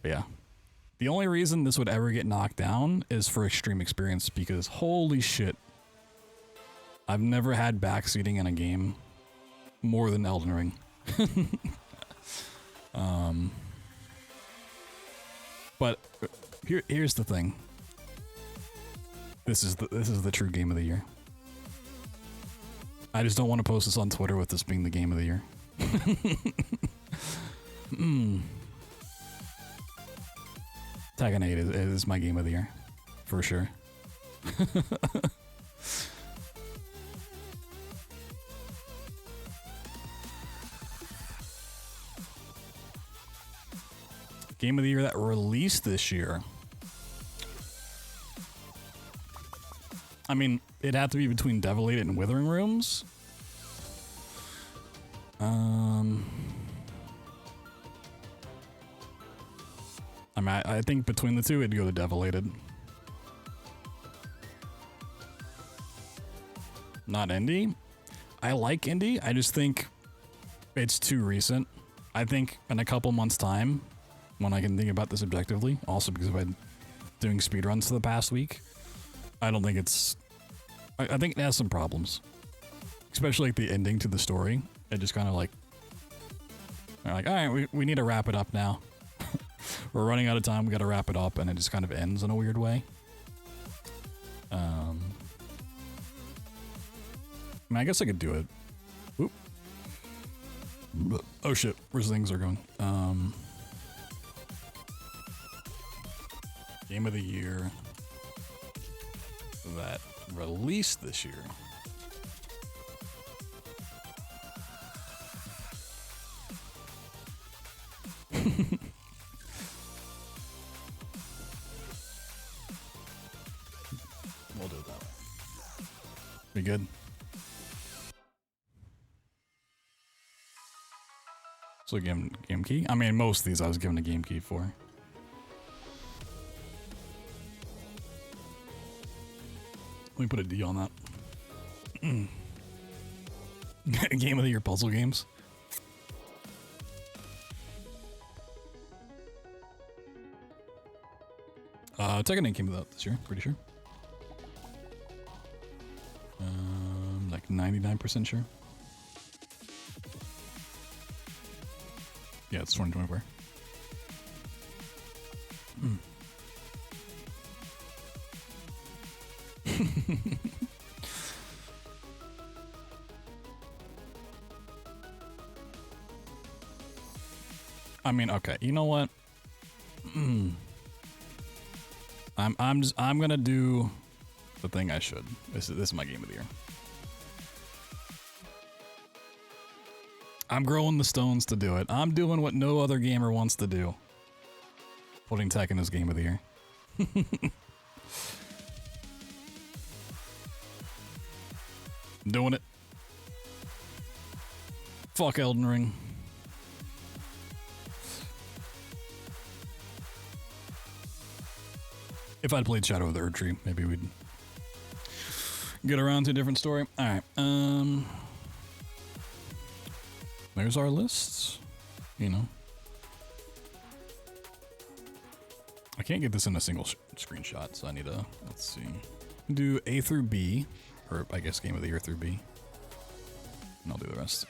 Speaker 1: But yeah. The only reason this would ever get knocked down is for extreme experience, because holy shit, I've never had backseating in a game more than Elden Ring. But here's the thing. This is the true game of the year. I just don't want to post this on Twitter with this being the game of the year. Tekken 8 is my game of the year, for sure. Game of the year that released this year. I mean, it'd have to be between Devilated and Withering Rooms. I mean, I think between the two, it'd go to Devilated. Not Indie. I like Indie. I just think it's too recent. I think in a couple months' time, when I can think about this objectively, also because I've been doing speedruns for the past week, I don't think it's... I think it has some problems. Especially like the ending to the story. It just kind of like... They're like, alright, we need to wrap it up now. We're running out of time, we gotta wrap it up, and it just kind of ends in a weird way. I mean, I guess I could do it. Oop. Oh shit, where's things are going? Game of the year that released this year. We'll do it that way. We good? So game key? I mean, most of these I was given a game key for. Let me put a D on that. Game of the year puzzle games. Tekken 8 came out this year, pretty sure. Like 99% sure. Yeah, it's 2024. I mean, okay, you know what? I'm gonna do the thing I should. This is my game of the year. I'm growing the stones to do it. I'm doing what no other gamer wants to do. Putting Tekken as game of the year. I'm doing it. Fuck Elden Ring. If I'd played Shadow of the Erdtree, maybe we'd get around to a different story. Alright, there's our lists, you know. I can't get this in a single screenshot, so I need to, let's see. Do A through B, or I guess Game of the Year through B. And I'll do the rest.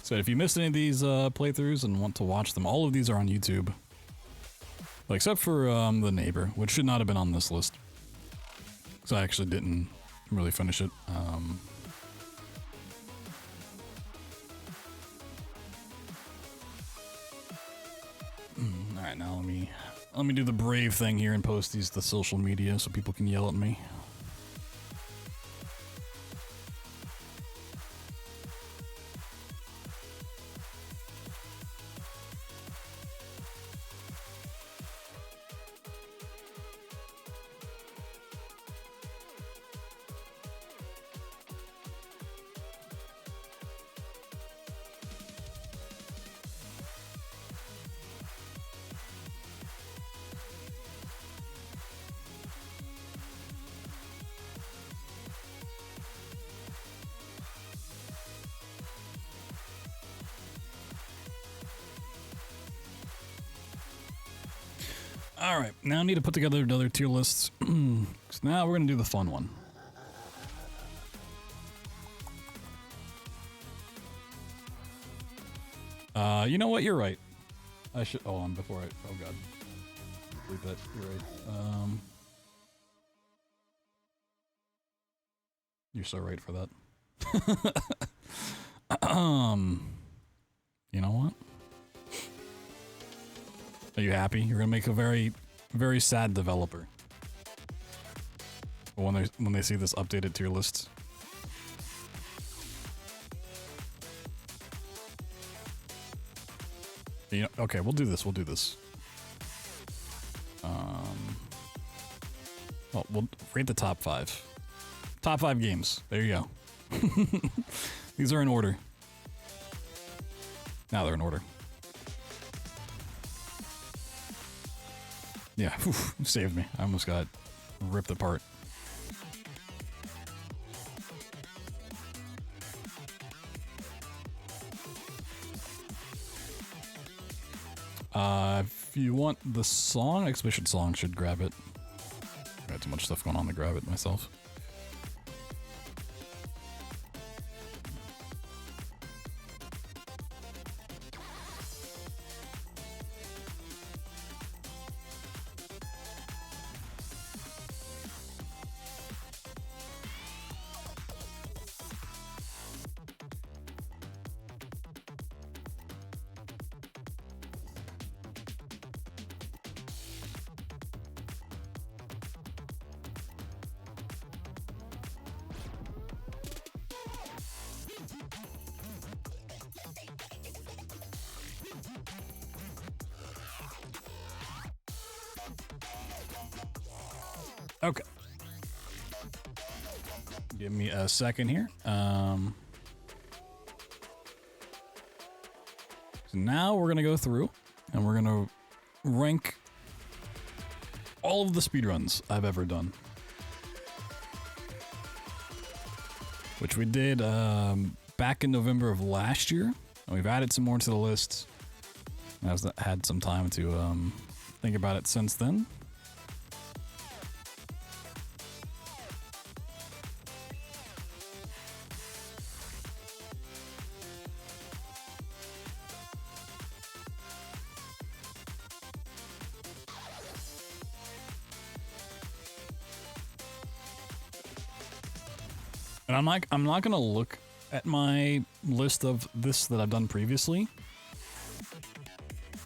Speaker 1: So if you missed any of these playthroughs and want to watch them, all of these are on YouTube. Well, except for The Neighbor, which should not have been on this list. Because I actually didn't really finish it. Alright, now let me do the brave thing here and post these to social media so people can yell at me. All right, now I need to put together another tier lists. So now we're gonna do the fun one. You know what? You're right. I should. Oh, on before I. Oh God. Leave that. You're right. You're so right for that. You know what? Are you happy? You're gonna make a very, very sad developer. When they see this updated tier list. You know, okay, we'll do this. We'll do this. Well, we'll rate the top 5. Top 5 games. There you go. These are in order. Now they're in order. Yeah, whew, you saved me. I almost got ripped apart. If you want the song, Expedition Song should grab it. I got too much stuff going on to grab it myself. Okay. Give me a second here. So now we're going to go through and we're going to rank all of the speedruns I've ever done. Which we did back in November of last year. And we've added some more to the list. I've had some time to think about it since then. And I'm not gonna look at my list of this that I've done previously.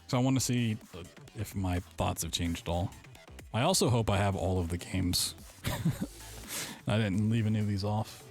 Speaker 1: So I want to see if my thoughts have changed at all. I also hope I have all of the games. I didn't leave any of these off.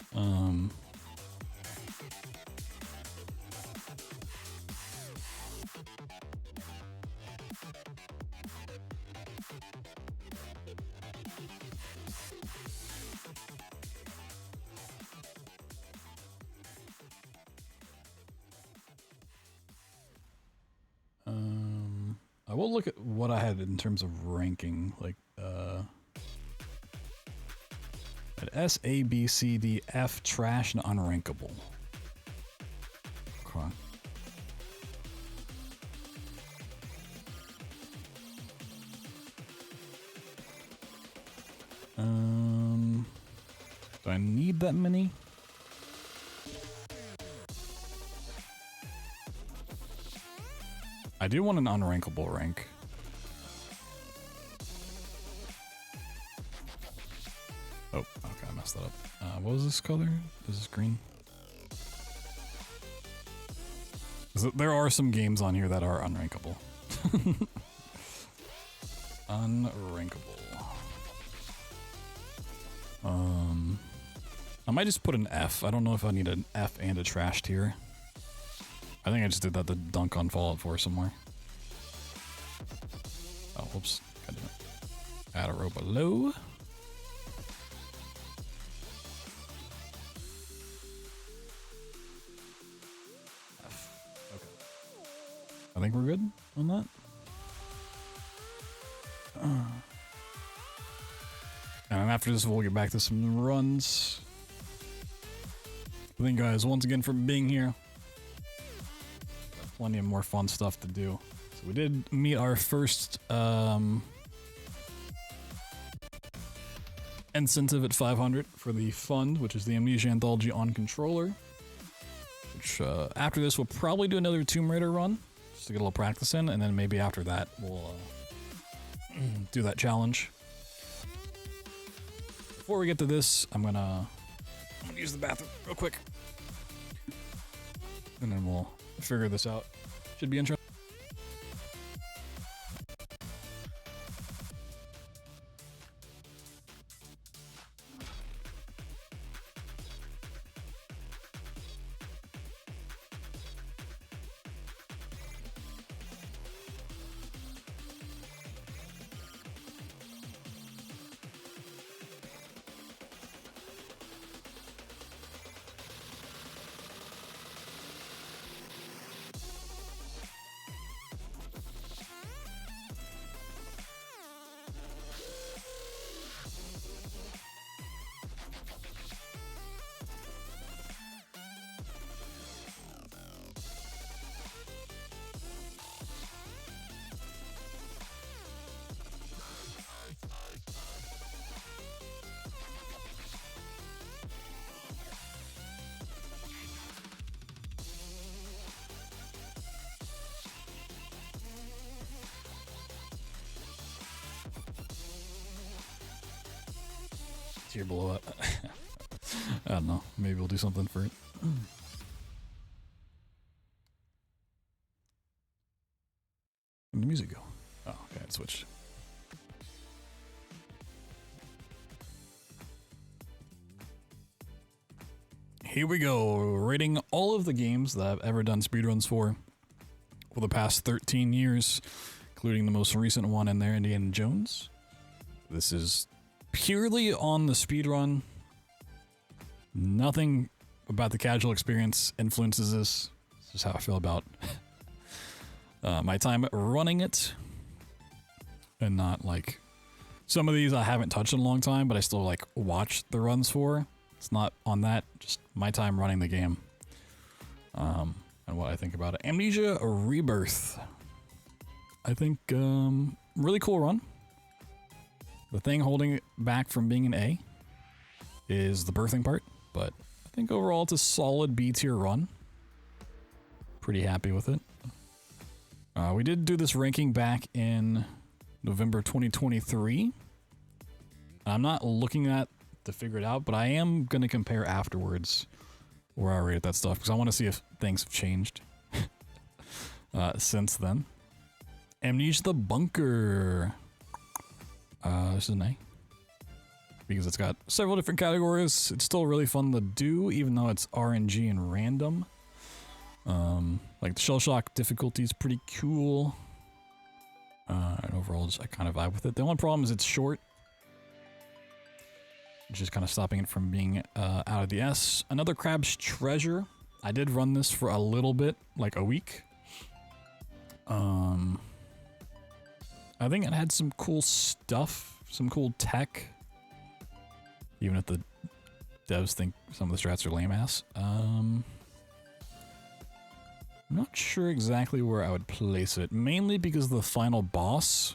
Speaker 1: I will look at what I had in terms of ranking, like at S, A, B, C, D, F, trash, and unrankable. Okay. Do I need that many? I do want an unrankable rank. Oh, okay, I messed that up. What was this color? Is this green? There are some games on here that are unrankable. Unrankable. I might just put an F. I don't know if I need an F and a trash tier. I think I just did that to dunk on Fallout 4 somewhere. Oh, whoops. Add a row below. Okay. I think we're good on that. And after this, we'll get back to some runs. Thank you guys once again for being here. Plenty of more fun stuff to do. So we did meet our first incentive at 500 for the fund, which is the Amnesia Anthology on controller. Which, after this, we'll probably do another Tomb Raider run, just to get a little practice in, and then maybe after that, we'll do that challenge. Before we get to this, I'm gonna use the bathroom real quick, and then we'll figure this out. Should be interesting. Tier below it. I don't know. Maybe we'll do something for it. Where'd the music go? Oh, okay, it switched. Here we go. Rating all of the games that I've ever done speedruns for the past 13 years, including the most recent one in there, Indiana Jones. This is purely on the speedrun. Nothing about the casual experience influences this. This is how I feel about my time running it. And not like some of these I haven't touched in a long time, but I still like watch the runs for. It's not on that, just my time running the game. And what I think about it. Amnesia Rebirth. I think really cool run. The thing holding it back from being an A is the birthing part, but I think overall it's a solid B tier run. Pretty happy with it. We did do this ranking back in November 2023. I'm not looking at to figure it out, but I am going to compare afterwards where I rated that stuff because I want to see if things have changed since then. Amnesia the Bunker. This is an A. Because it's got several different categories. It's still really fun to do, even though it's RNG and random. Like the shell shock difficulty is pretty cool. And overall, just I kind of vibe with it. The only problem is it's short. Just kind of stopping it from being out of the S. Another Crab's Treasure. I did run this for a little bit, like a week. I think it had some cool stuff, some cool tech. Even if the devs think some of the strats are lame ass. I'm not sure exactly where I would place it, mainly because of the final boss.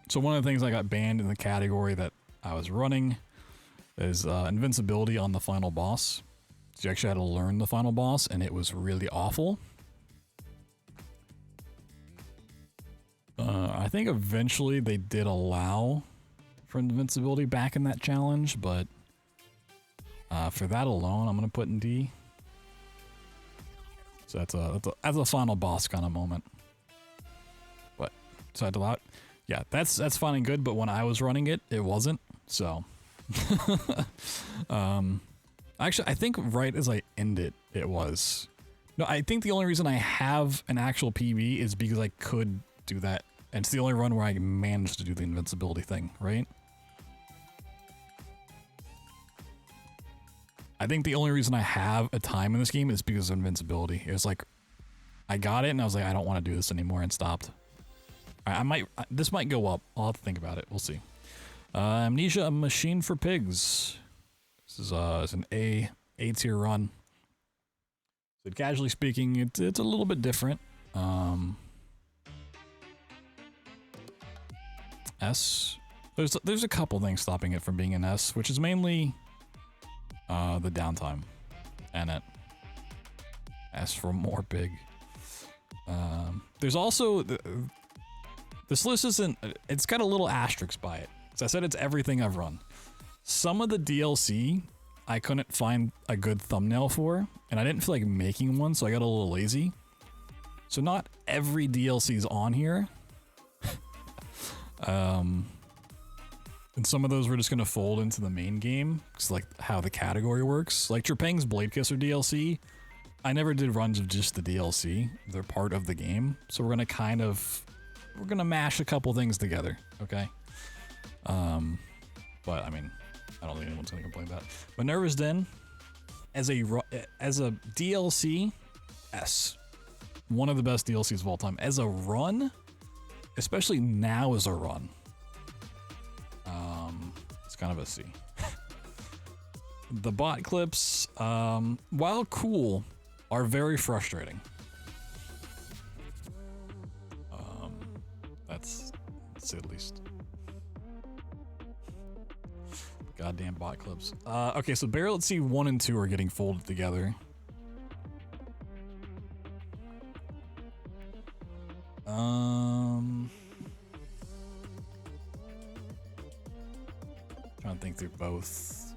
Speaker 1: So one of the things I got banned in the category that I was running is invincibility on the final boss. So you actually had to learn the final boss, and it was really awful. I think eventually they did allow for invincibility back in that challenge, but for that alone, I'm gonna put in D. So that's a final boss kind of moment. But so I had to allow it. Yeah, that's fine and good, but when I was running it, it wasn't. So actually, I think right as I end it, it was. No, I think the only reason I have an actual PB is because I could do that. And it's the only run where I managed to do the invincibility thing, right? I think the only reason I have a time in this game is because of invincibility. It was like, I got it and I was like, I don't want to do this anymore and stopped. This might go up. I'll have to think about it. We'll see. Amnesia, A Machine for Pigs. This is an A tier run. So casually speaking, it's a little bit different. S. There's a couple things stopping it from being an S, which is mainly the downtime, and it S for more big. There's also this list isn't. It's got a little asterisk by it. As I said, it's everything I've run. Some of the DLC I couldn't find a good thumbnail for, and I didn't feel like making one, so I got a little lazy. So not every DLC is on here. And some of those we're just gonna fold into the main game, because like how the category works. Like Trepang's Blade Kisser DLC, I never did runs of just the DLC. They're part of the game, so we're gonna mash a couple things together, okay? But I mean, I don't think anyone's gonna complain about it. Minerva's Den, as a DLC, S. One of the best DLCs of all time. As a run, especially now as a run, it's kind of a C. The bot clips, while cool, are very frustrating. That's it at least. Goddamn bot clips. Okay, so Barrel at Sea 1 and 2 are getting folded together. Trying to think through both.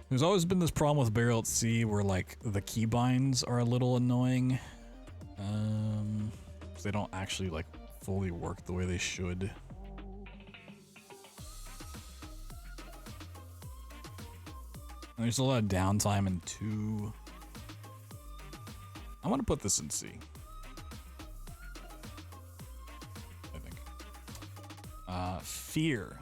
Speaker 1: There's always been this problem with Barrel at Sea where like the keybinds are a little annoying. 'Cause they don't actually like fully work the way they should. And there's a lot of downtime in 2. I'm gonna put this in C. I think. Fear.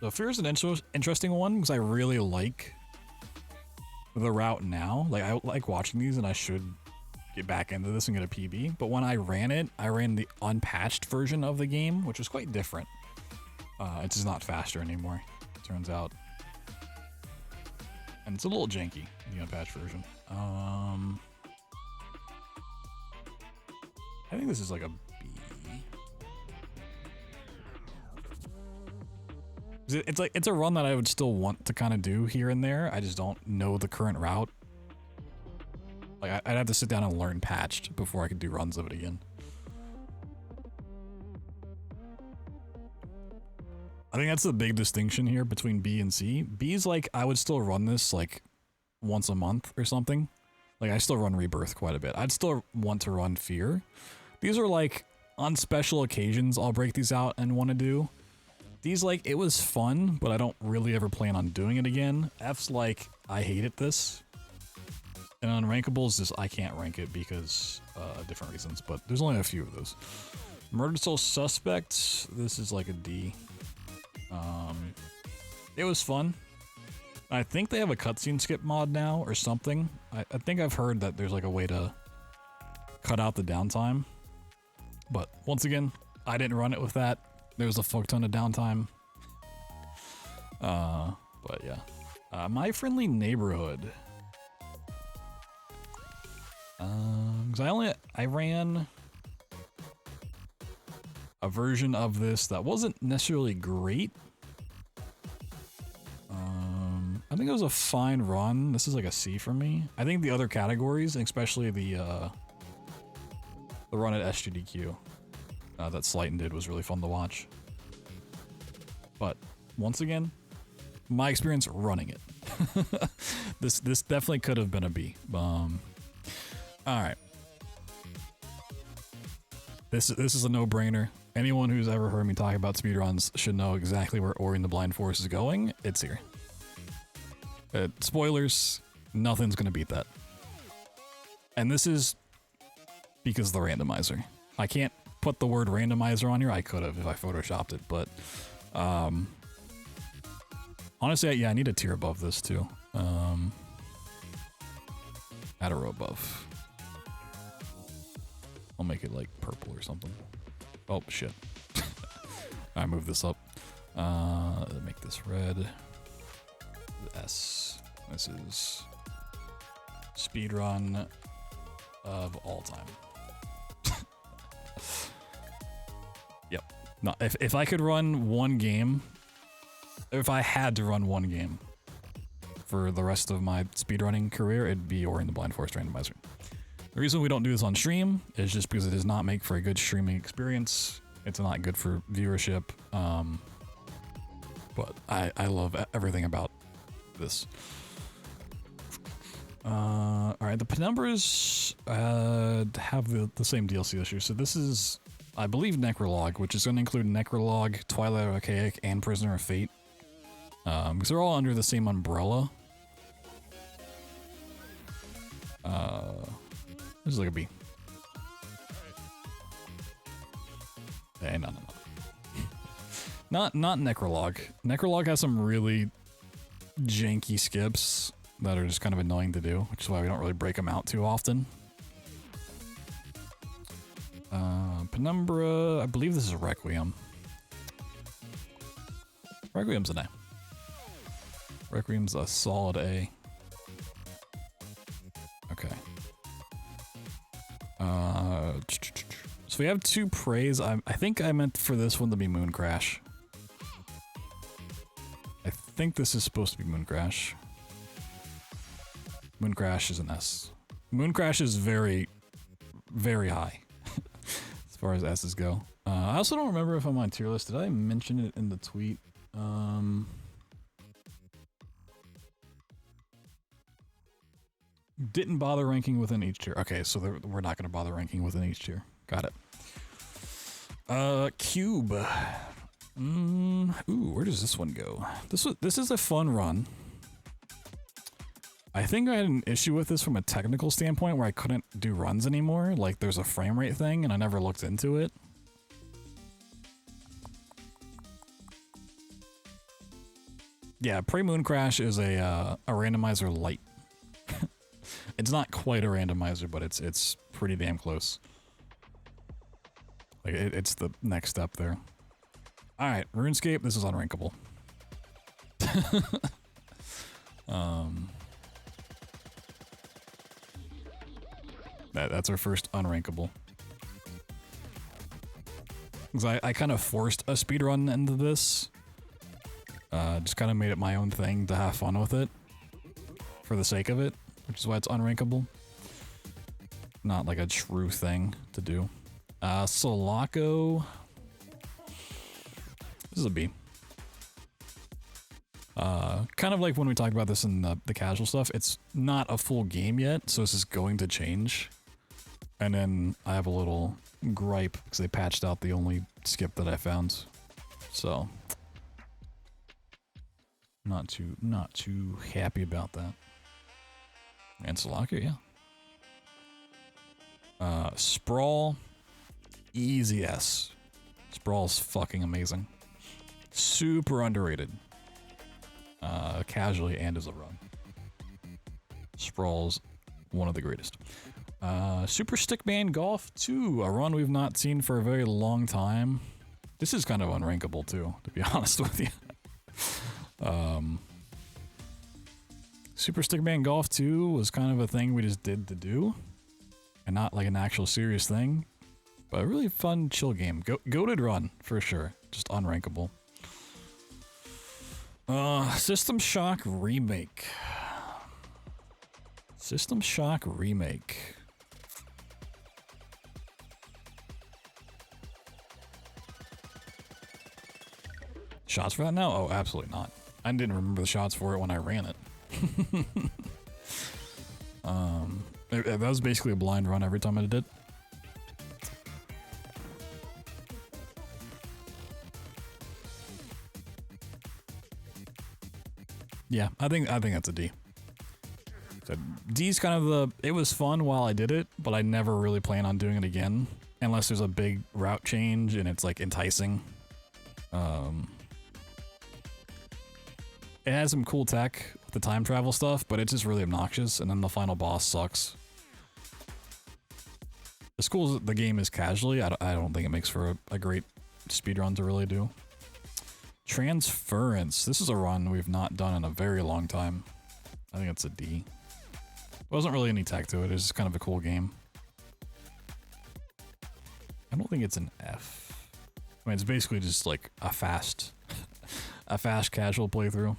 Speaker 1: So Fear is an interesting one because I really like the route now. Like I like watching these, and I should get back into this and get a PB. But when I ran it, I ran the unpatched version of the game, which was quite different. It's just not faster anymore, it turns out. And it's a little janky, the unpatched version. I think this is like a B. It's a run that I would still want to kind of do here and there. I just don't know the current route. Like I'd have to sit down and learn patched before I could do runs of it again. I think that's the big distinction here between B and C. B's like, I would still run this like once a month or something. Like I still run Rebirth quite a bit. I'd still want to run Fear. These are like on special occasions I'll break these out and want to do. These like, it was fun, but I don't really ever plan on doing it again. F's like, I hated this. And Unrankables, just I can't rank it because different reasons, but there's only a few of those. Murder Soul Suspect, this is like a D. It was fun. I think they have a cutscene skip mod now or something. I think I've heard that there's like a way to cut out the downtime. But once again, I didn't run it with that. There was a fuck ton of downtime. But yeah. My Friendly Neighborhood. Cause I ran a version of this that wasn't necessarily great. I think it was a fine run. This is like a C for me. I think the other categories, especially the run at SGDQ that Slighton did, was really fun to watch. But once again, my experience running it. This definitely could have been a B. All right. This is a no-brainer. Anyone who's ever heard me talk about speedruns should know exactly where Ori and the Blind Forest is going. It's here. Spoilers, nothing's gonna beat that. And this is because of the randomizer. I can't put the word randomizer on here. I could have if I photoshopped it, but honestly, yeah, I need a tier above this too. Add a row above. I'll make it like purple or something. Oh shit. I move this up. Make this red. S. This is speedrun of all time. Yep. No, if I could run one game, if I had to run one game for the rest of my speedrunning career, it'd be Ori and the Blind Forest Randomizer. The reason we don't do this on stream is just because it does not make for a good streaming experience. It's not good for viewership. But I love everything about this. Alright, the Penumbras have the same DLC issue. So this is, I believe, Necrolog, which is going to include Necrolog, Twilight Archaic, and Prisoner of Fate. Because they're all under the same umbrella. This is like a B. Hey, no. Not Necrolog. Necrolog has some really janky skips that are just kind of annoying to do, which is why we don't really break them out too often. Penumbra, I believe this is Requiem. Requiem's an A. Requiem's a solid A. Okay. So we have two praise. I think I meant for this one to be Moon Crash. I think this is supposed to be Moon Crash. Moon Crash is an S. Moon Crash is very, very high as far as S's go. I also don't remember if I'm on tier list. Did I mention it in the tweet? Didn't bother ranking within each tier. Okay, so we're not going to bother ranking within each tier. Got it. Cube. Ooh, where does this one go? This is a fun run. I think I had an issue with this from a technical standpoint where I couldn't do runs anymore. Like, there's a frame rate thing, and I never looked into it. Yeah, Pre-Moon Crash is a randomizer light. It's not quite a randomizer, but it's pretty damn close. Like, it's the next step there. Alright, RuneScape, this is unrankable. That's our first unrankable. Because I kind of forced a speedrun into this. Just kind of made it my own thing to have fun with it. For the sake of it, which is why it's unrankable. Not like a true thing to do. Sulaco. This is a B. Kind of like when we talked about this in the casual stuff, it's not a full game yet, so this is going to change. And then I have a little gripe because they patched out the only skip that I found. So not too happy about that. And Sulaco, yeah. Sprawl, easy S. Sprawl's fucking amazing. Super underrated. Casually and as a run. Sprawl's one of the greatest. Super Stickman Golf 2, a run we've not seen for a very long time. This is kind of unrankable too, to be honest with you. Super Stickman Golf 2 was kind of a thing we just did to do, and not like an actual serious thing, but a really fun chill game. Goated run for sure, just unrankable. System Shock Remake. System Shock Remake. Shots for that now? Oh, absolutely not. I didn't remember the shots for it when I ran it. That was basically a blind run every time I did it. Yeah, I think that's a D. So D's kind of it was fun while I did it, but I never really plan on doing it again unless there's a big route change and it's like enticing. It has some cool tech with the time travel stuff, but it's just really obnoxious, and then the final boss sucks. As cool as the game is casually, I don't think it makes for a great speedrun to really do. Transference. This is a run we've not done in a very long time. I think it's a D. Wasn't really any tech to it. It was just kind of a cool game. I don't think it's an F. I mean, it's basically just like a fast casual playthrough.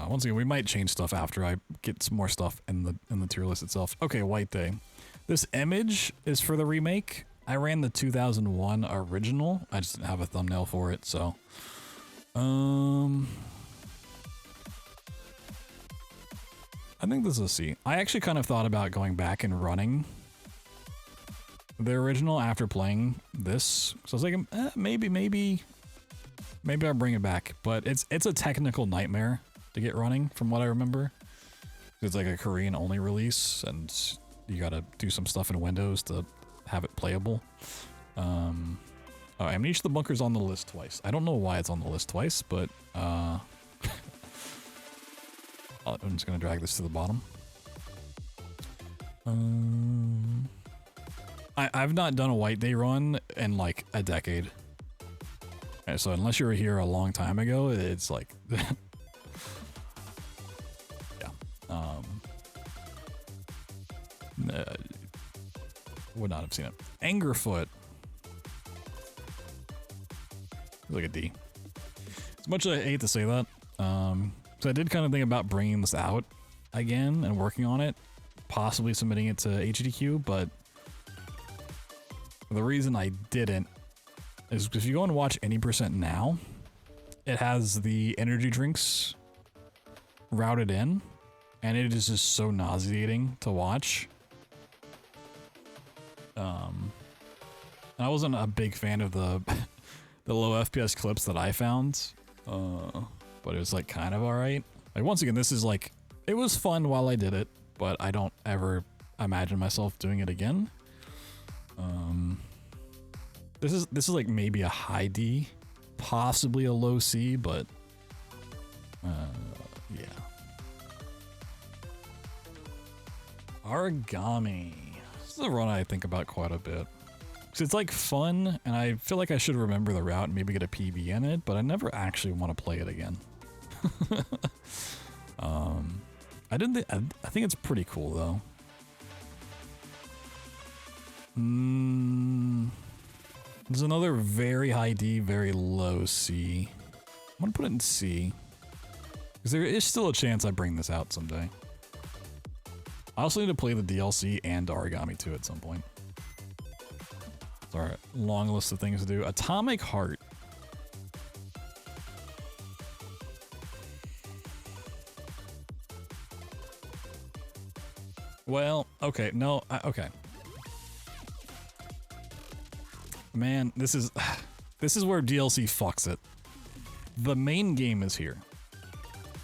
Speaker 1: Once again, we might change stuff after I get some more stuff in the tier list itself. Okay, White Day. This image is for the remake. I ran the 2001 original. I just didn't have a thumbnail for it, so. I think this is a C. I actually kind of thought about going back and running the original after playing this. So I was like, maybe I'll bring it back. But it's a technical nightmare to get running, from what I remember. It's like a Korean only release, and you gotta do some stuff in Windows to have it playable. Amnesia the Bunker's on the list twice. I don't know why it's on the list twice, but I'm just gonna drag this to the bottom. I've not done a White Day run in like a decade. Okay, so unless you were here a long time ago, it's like would not have seen it. Angerfoot. Like a D. As much as I hate to say that, so I did kind of think about bringing this out again and working on it, possibly submitting it to HDQ, but the reason I didn't is if you go and watch any percent now, it has the energy drinks routed in, and it is just so nauseating to watch. And I wasn't a big fan of the low FPS clips that I found, but it was like kind of alright. Like once again, this is like, it was fun while I did it, but I don't ever imagine myself doing it again. This is like maybe a high D, possibly a low C, but yeah. Origami. This is a run I think about quite a bit. Cause it's like fun, and I feel like I should remember the route and maybe get a PB in it, but I never actually want to play it again. I think it's pretty cool though. There's another very high D, very low C. I'm gonna put it in C, because there is still a chance I bring this out someday. I also need to play the DLC and Origami 2 at some point. Alright, long list of things to do. Atomic Heart. Well, okay, no, okay. Man, this is where DLC fucks it. The main game is here.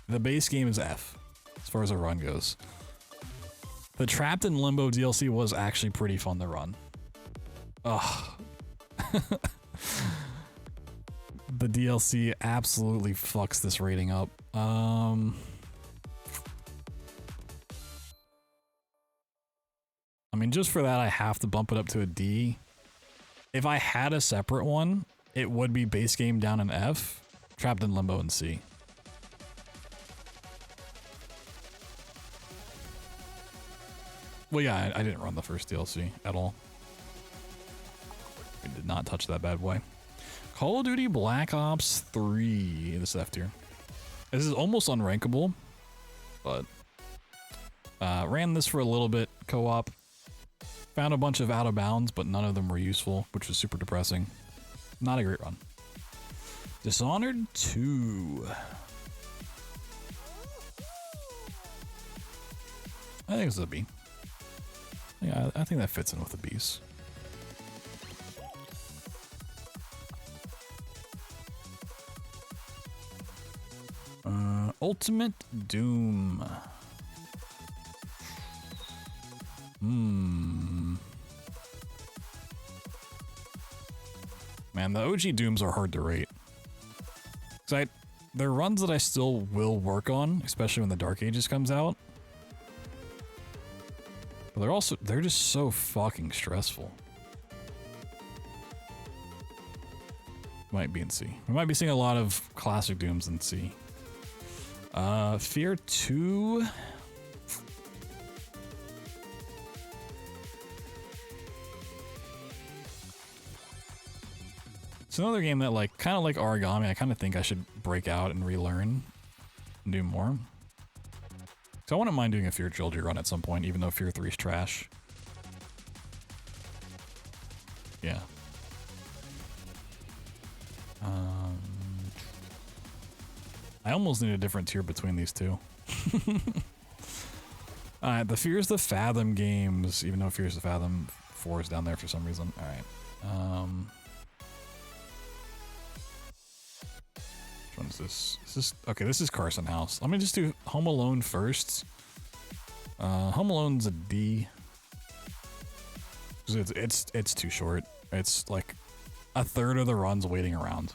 Speaker 1: The base game is F, as far as a run goes. The Trapped in Limbo DLC was actually pretty fun to run. Ugh. The DLC absolutely fucks this rating up. I mean, just for that, I have to bump it up to a D. If I had a separate one, it would be base game down in F, Trapped in Limbo in C. Well, yeah, I didn't run the first DLC at all. I did not touch that bad boy. Call of Duty Black Ops 3. This F tier. This is almost unrankable, but ran this for a little bit, co-op. Found a bunch of out of bounds, but none of them were useful, which was super depressing. Not a great run. Dishonored 2. I think it's a B. Yeah, I think that fits in with the B's. Ultimate Doom. Man, the OG Dooms are hard to rate. Cause they're runs that I still will work on, especially when the Dark Ages comes out. But they're just so fucking stressful. Might be in C. We might be seeing a lot of classic Dooms in C. Fear 2. It's another game that, like, kind of like Origami, I kind of think I should break out and relearn and do more. So I wouldn't mind doing a Fear Trilogy run at some point, even though Fear 3's trash. Yeah. I almost need a different tier between these two. Alright, the Fears the Fathom games, even though Fears the Fathom 4 is down there for some reason. Alright. Which one is this? Is this? Okay, this is Carson House. Let me just do Home Alone first. Home Alone's a D. It's too short. It's like a third of the runs waiting around.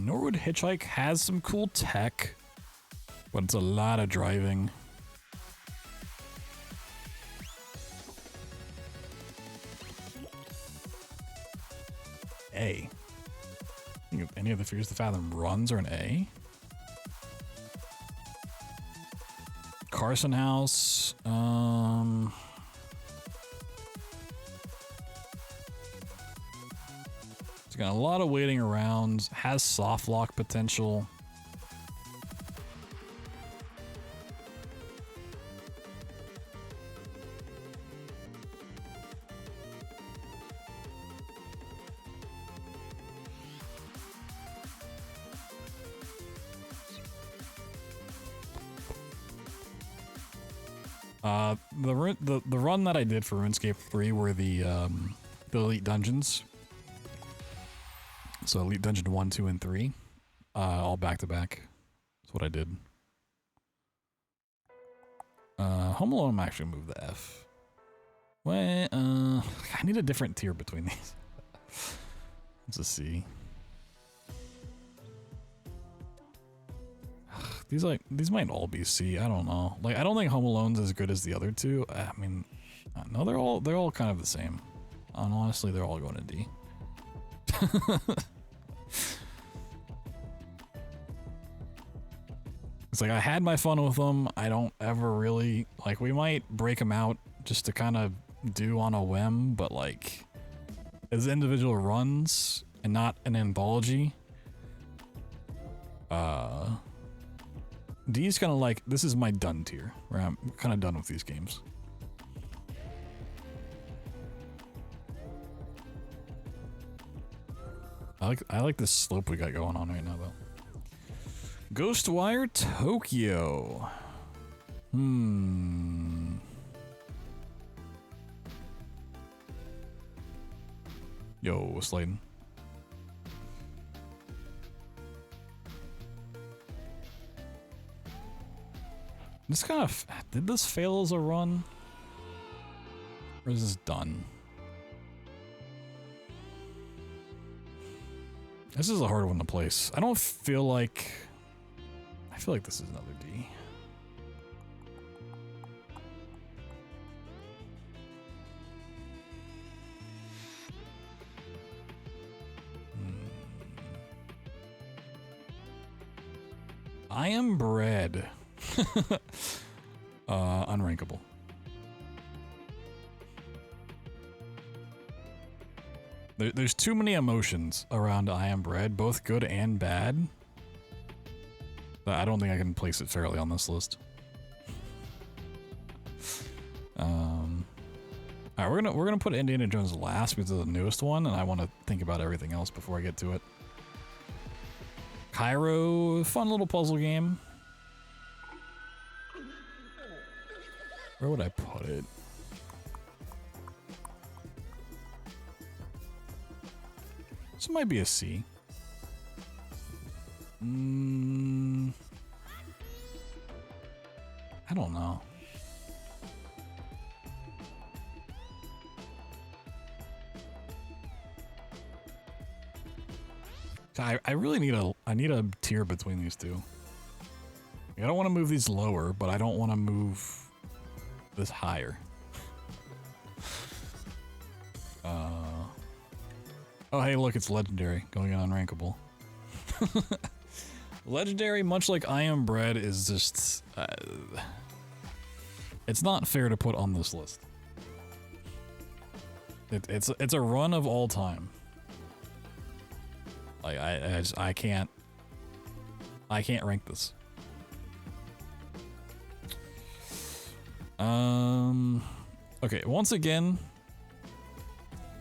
Speaker 1: Norwood Hitchhike has some cool tech, but it's a lot of driving. A. I think if any of the Fears to Fathom runs are an A. Carson House. It's got a lot of waiting around. Has soft lock potential. The run that I did for RuneScape 3 were the Elite Dungeons. So Elite Dungeon 1, 2, and 3. All back to back. That's what I did. Home Alone, I'm actually move the F. Well, I need a different tier between these. Let's just see. These might all be C. I don't know. Like, I don't think Home Alone's as good as the other two. I mean, no, they're all kind of the same. And honestly, they're all going to D. It's like I had my fun with them. I don't ever really like. We might break them out just to kind of do on a whim, but like as individual runs and not an anthology. D's kind of like, this is my done tier, where I'm kind of done with these games. I like this slope we got going on right now, though. Ghostwire Tokyo. Yo, Sladen. This kind of... Did this fail as a run? Or is this done? This is a hard one to place. I don't feel like... I feel like this is another D. I am bred. Unrankable. There's too many emotions around I am bred, both good and bad. I don't think I can place it fairly on this list. Alright, we're gonna put Indiana Jones last because it's the newest one, and I want to think about everything else before I get to it. Cairo, fun little puzzle game. Where would I put it? This might be a C. I don't know. I really need a tier between these two. I don't want to move these lower, but I don't want to move this higher. Oh hey, look, it's legendary going in unrankable. Legendary, much like I Am Bred, is just it's not fair to put on this list. It's a run of all time. Like I can't rank this. Okay, once again,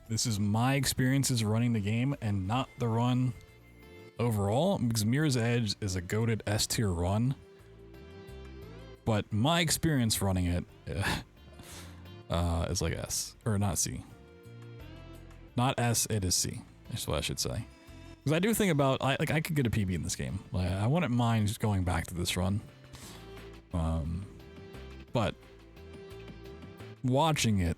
Speaker 1: this is my experiences running the game and not the run overall, because Mirror's Edge is a goated S tier run. But my experience running it is like S, or not C. Not S, it is C. That's what I should say. Because I do think about, I could get a PB in this game. Like, I wouldn't mind just going back to this run. But watching it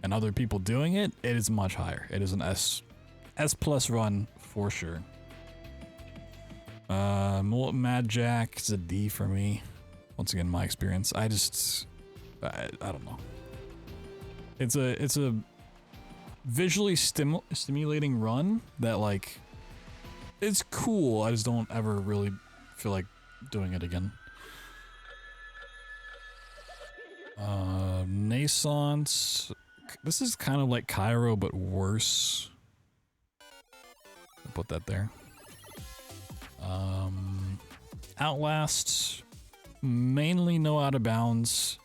Speaker 1: and other people doing it, it is much higher. It is an S plus run for sure. Molten Mad Jack is a D for me. Once again, my experience. I don't know. It's a visually stimulating run that, like, it's cool. I just don't ever really feel like doing it again. Naissance. This is kind of like Cairo, but worse. I'll put that there. Outlast. Mainly no out of bounds.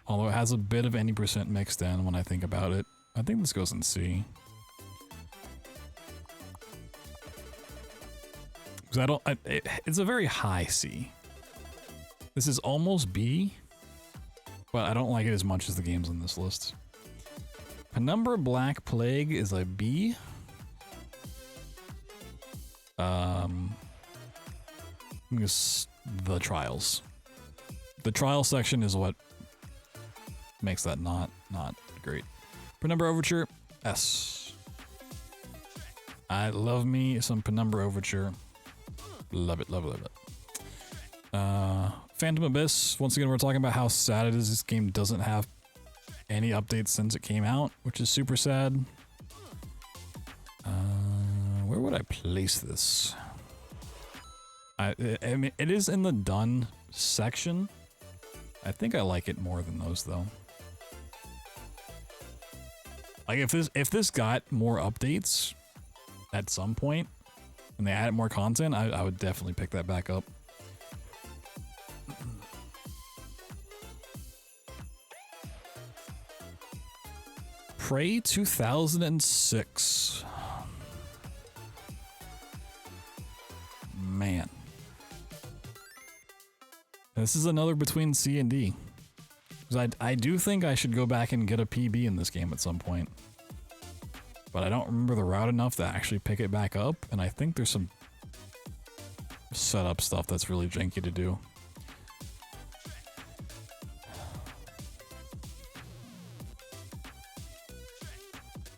Speaker 1: Although it has a bit of any % mixed in when I think about it. I think this goes in C. Because it's a very high C. This is almost B, but I don't like it as much as the games on this list. Penumbra Black Plague is a B. The Trials. The trial section is what makes that not great. Penumbra Overture, S. I love me some Penumbra Overture. Love it, love it, love it. Phantom Abyss, once again, we're talking about how sad it is this game doesn't have any updates since it came out, which is super sad. Where would I place this? I mean, it is in the done section. I think I like it more than those, though. Like, if this got more updates at some point, and they added more content, I would definitely pick that back up. Prey 2006. Man. This is another between C and D. Because I do think I should go back and get a PB in this game at some point. But I don't remember the route enough to actually pick it back up, and I think there's some setup stuff that's really janky to do.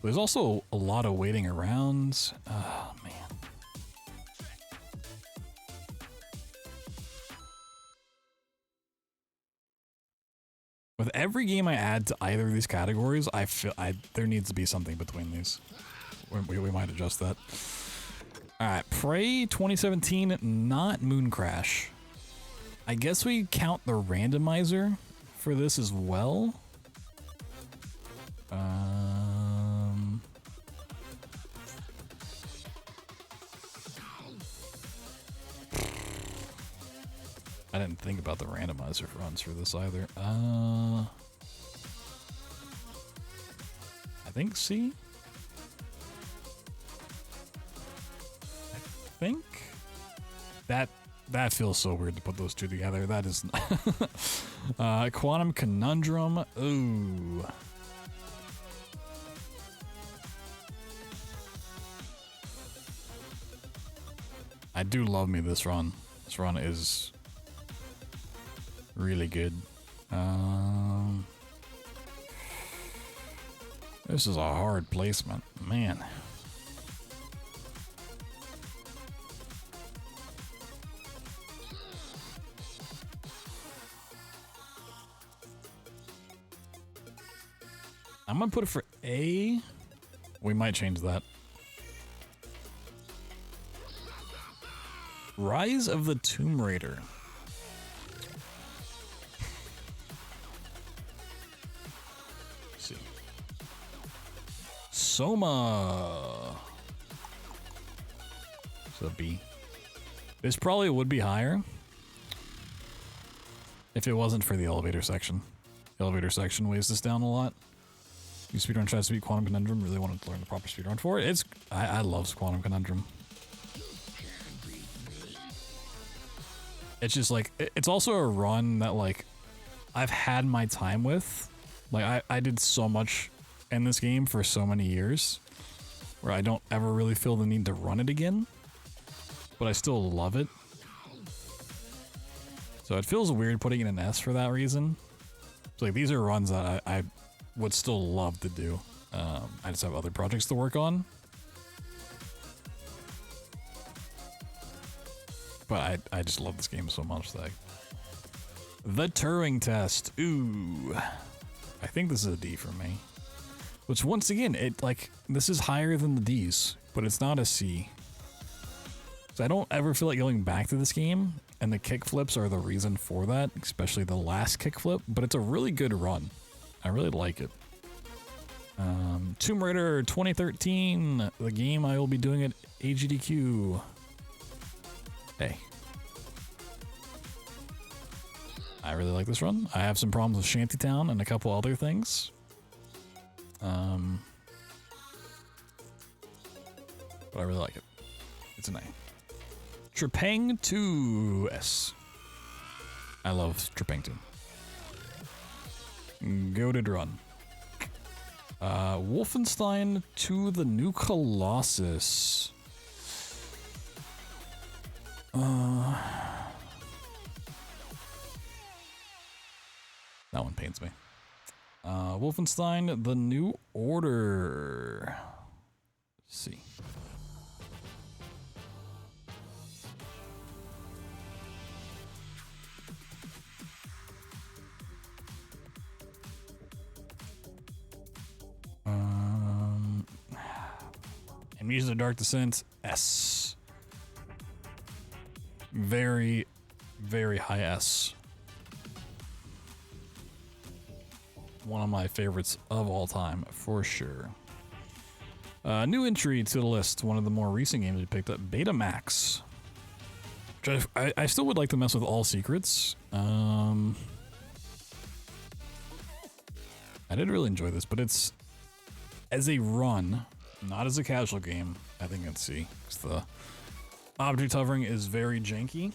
Speaker 1: There's also a lot of waiting around. Oh, man. With every game I add to either of these categories, I feel there needs to be something between these. We might adjust that. Alright, Prey 2017, not Moon Crash. I guess we count the randomizer for this as well. I didn't think about the randomizer runs for this either. I think C? I think? That feels so weird to put those two together. That is... Quantum Conundrum. Ooh. I do love me this run. This run is really good. This is a hard placement, man. I'm gonna put it for A. We might change that. Rise of the Tomb Raider. Let's see. Soma. So B. This probably would be higher if it wasn't for the elevator section. The elevator section weighs this down a lot. You speedrun tries to beat Quantum Conundrum. Really wanted to learn the proper speedrun for it. I love Quantum Conundrum. It's just like, it's also a run that like I've had my time with. Like I did so much in this game for so many years where I don't ever really feel the need to run it again, but I still love it. So it feels weird putting it in S for that reason. So like these are runs that I would still love to do. I just have other projects to work on. But I just love this game so much that the Turing test. Ooh. I think this is a D for me. Which once again, this is higher than the D's, but it's not a C. So I don't ever feel like going back to this game, and the kickflips are the reason for that, especially the last kickflip, but it's a really good run. I really like it. Tomb Raider 2013, the game I will be doing at AGDQ. Hey. I really like this run. I have some problems with Shantytown and a couple other things. But I really like it. It's an A. Trepang 2S. I love Trepang 2. Goated run. Wolfenstein 2 The New Colossus. That one pains me. Wolfenstein The New Order. Let's see. Amnesia: Dark Descent S. Very, very high S. One of my favorites of all time, for sure. New entry to the list, one of the more recent games we picked up, Betamax. Which I still would like to mess with all secrets. I did really enjoy this, but it's, as a run, not as a casual game, I think it's C. 'Cause the object hovering is very janky.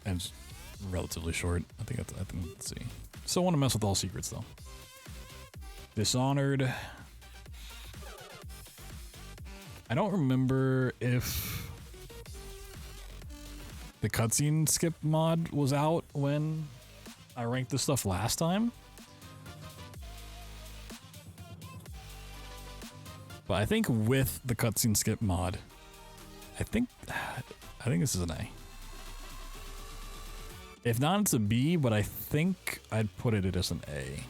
Speaker 1: And it's relatively short. I think it's C. Still want to mess with all secrets though. Dishonored. I don't remember if the cutscene skip mod was out when I ranked this stuff last time. But I think with the cutscene skip mod, I think this is an A. If not, it's a B, but I think I'd put it as an A.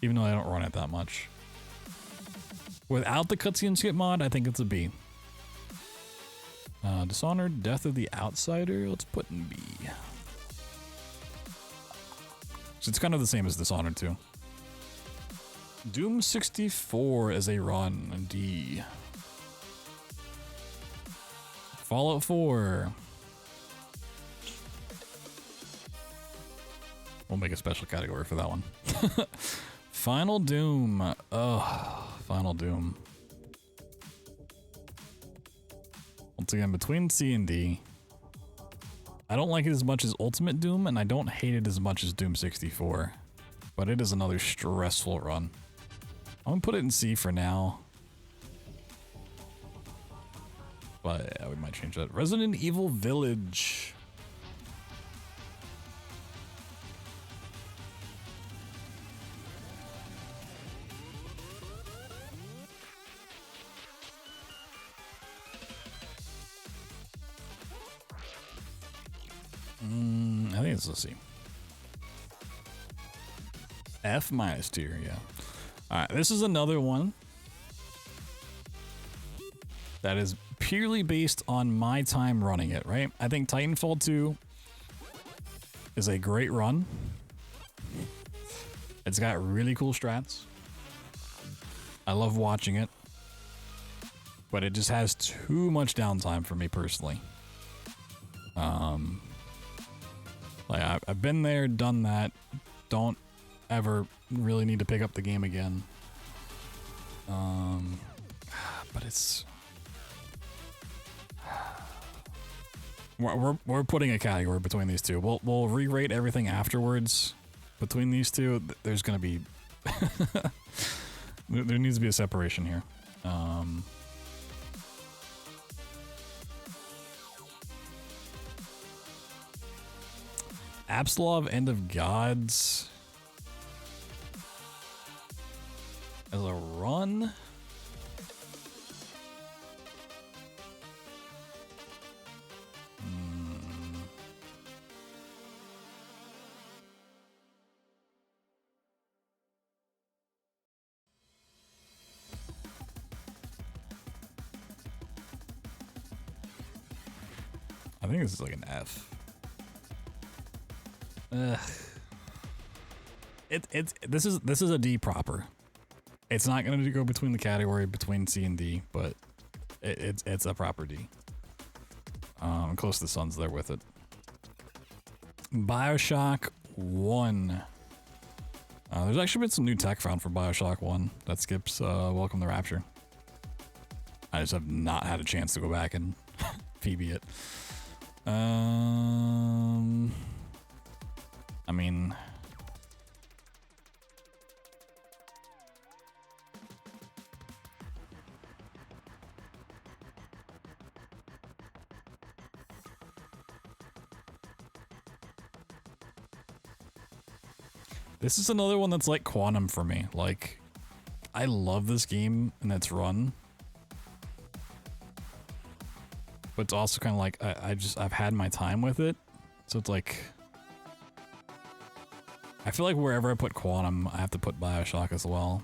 Speaker 1: Even though I don't run it that much. Without the cutscene skip mod, I think it's a B. Dishonored, Death of the Outsider, let's put in B. So it's kind of the same as Dishonored too. Doom 64 as a run, D. Fallout 4. We'll make a special category for that one. Final Doom. Oh, Final Doom. Once again, between C and D. I don't like it as much as Ultimate Doom, and I don't hate it as much as Doom 64. But it is another stressful run. I'm gonna put it in C for now. But yeah, we might change that. Resident Evil Village. I think it's a C. F minus tier, yeah. Alright, this is another one that is purely based on my time running it, right? I think Titanfall 2 is a great run. It's got really cool strats. I love watching it. But it just has too much downtime for me personally. Like I've been there, done that. Don't ever really need to pick up the game again. But it's we're putting a category between these two. We'll re-rate everything afterwards. Between these two, there's gonna be there needs to be a separation here. Absalov, End of Gods as a run. I think this is like an F. This is a D proper. It's not gonna go between the category between C and D, but it's a proper D. Close to the Sun's there with it. BioShock 1. There's actually been some new tech found for BioShock 1 that skips Welcome to Rapture. I just have not had a chance to go back and PB it. I mean, this is another one that's like Quantum for me. Like, I love this game and its run, but it's also kind of like I've had my time with it, so it's like I feel like wherever I put Quantum, I have to put BioShock as well.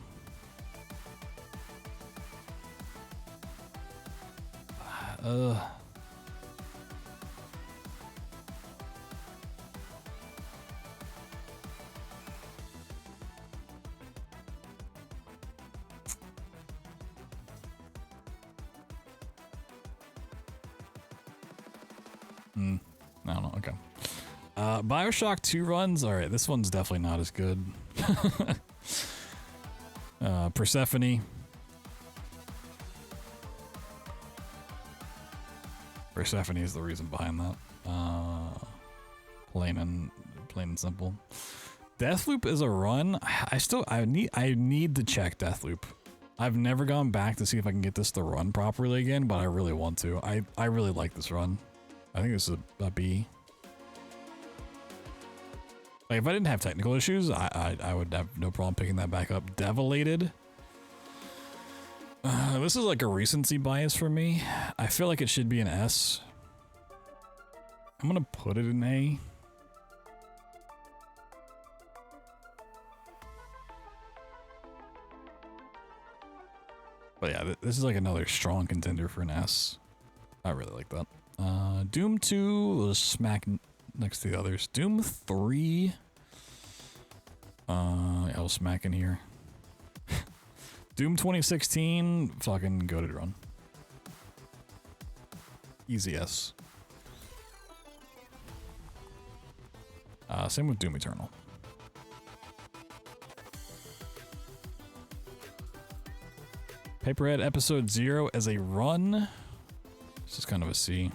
Speaker 1: I don't know. Okay. BioShock 2 runs. All right, this one's definitely not as good. Persephone. Persephone is the reason behind that. Plain and simple. Deathloop is a run. I need to check Deathloop. I've never gone back to see if I can get this to run properly again, but I really want to. I really like this run. I think this is a B. Like, if I didn't have technical issues, I would have no problem picking that back up. Devilated. This is like a recency bias for me. I feel like it should be an S. I'm gonna put it in A. But yeah, this is like another strong contender for an S. I really like that. Doom 2 was smack next to the others. Doom 3. I'll smack in here. Doom 2016, fucking goated run. Easy S. Same with Doom Eternal. Paperhead Episode 0 as a run. This is kind of a C.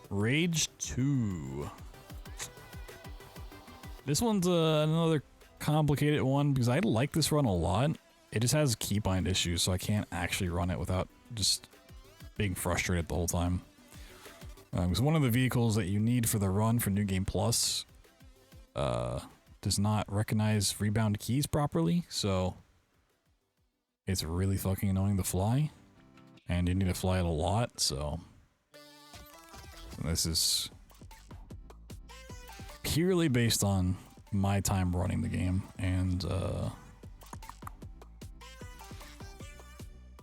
Speaker 1: Rage 2. This one's another complicated one because I like this run a lot. It just has keybind issues, so I can't actually run it without just being frustrated the whole time. Because one of the vehicles that you need for the run for New Game Plus does not recognize rebound keys properly, so it's really fucking annoying to fly. And you need to fly it a lot, so this is purely based on my time running the game, and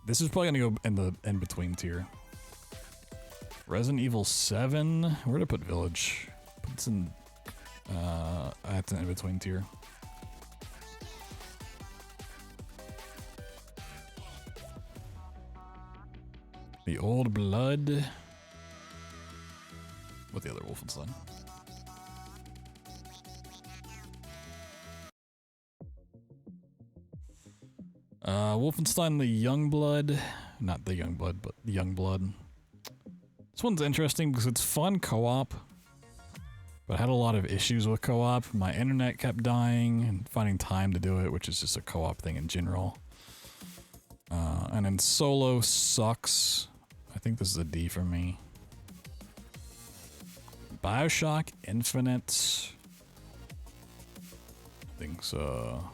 Speaker 1: this is probably gonna go in the in-between tier. Resident Evil 7, where to put Village? Put this in, I That's an in-between tier. The Old Blood. What the other Wolfenstein? Wolfenstein the Young Blood. Not the Young Blood, but the Young Blood. This one's interesting because it's fun co-op. But I had a lot of issues with co-op. My internet kept dying and finding time to do it, which is just a co-op thing in general. And then solo sucks. I think this is a D for me. BioShock Infinite. I think so.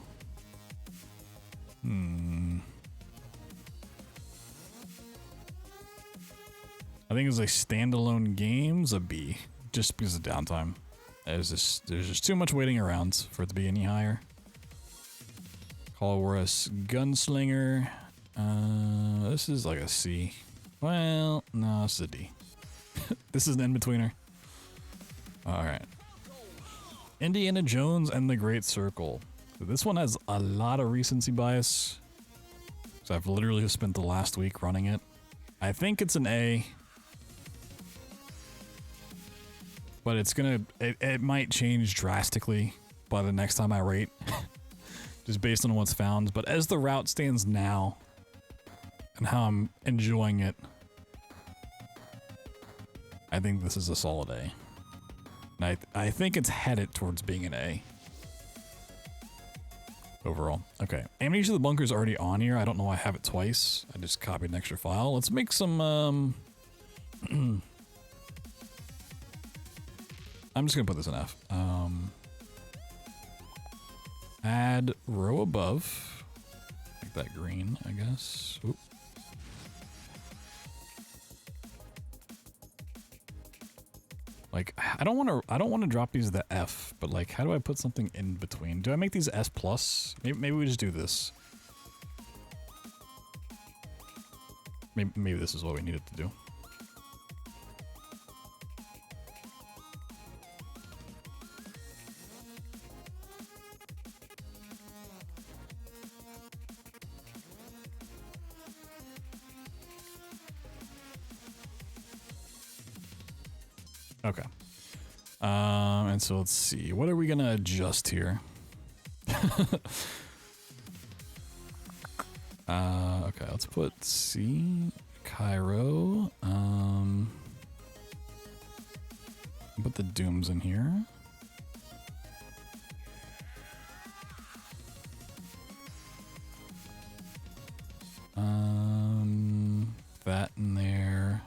Speaker 1: I think it's a standalone game's a B, just because of downtime. There's just too much waiting around for it to be any higher. Call of Juarez Gunslinger. This is like a C. Well, no, it's a D. This is an in-betweener. Alright. Indiana Jones and the Great Circle. So this one has a lot of recency bias. So I've literally spent the last week running it. I think it's an A. But it's gonna, it might change drastically by the next time I rate. Just based on what's found. But as the route stands now, and how I'm enjoying it, I think this is a solid A. And I think it's headed towards being an A. Overall. Okay. Amnesia the Bunker is already on here. I don't know why I have it twice. I just copied an extra file. Let's make some, I'm just gonna put this in F. Add row above. Make that green, I guess. Oop. Like, I don't want to drop these to F, but like, how do I put something in between? Do I make these S plus? Maybe we just do this. Maybe this is what we needed to do. Okay. And so let's see. What are we gonna adjust here? Okay, let's put C, Cairo. Put the Dooms in here. That in there.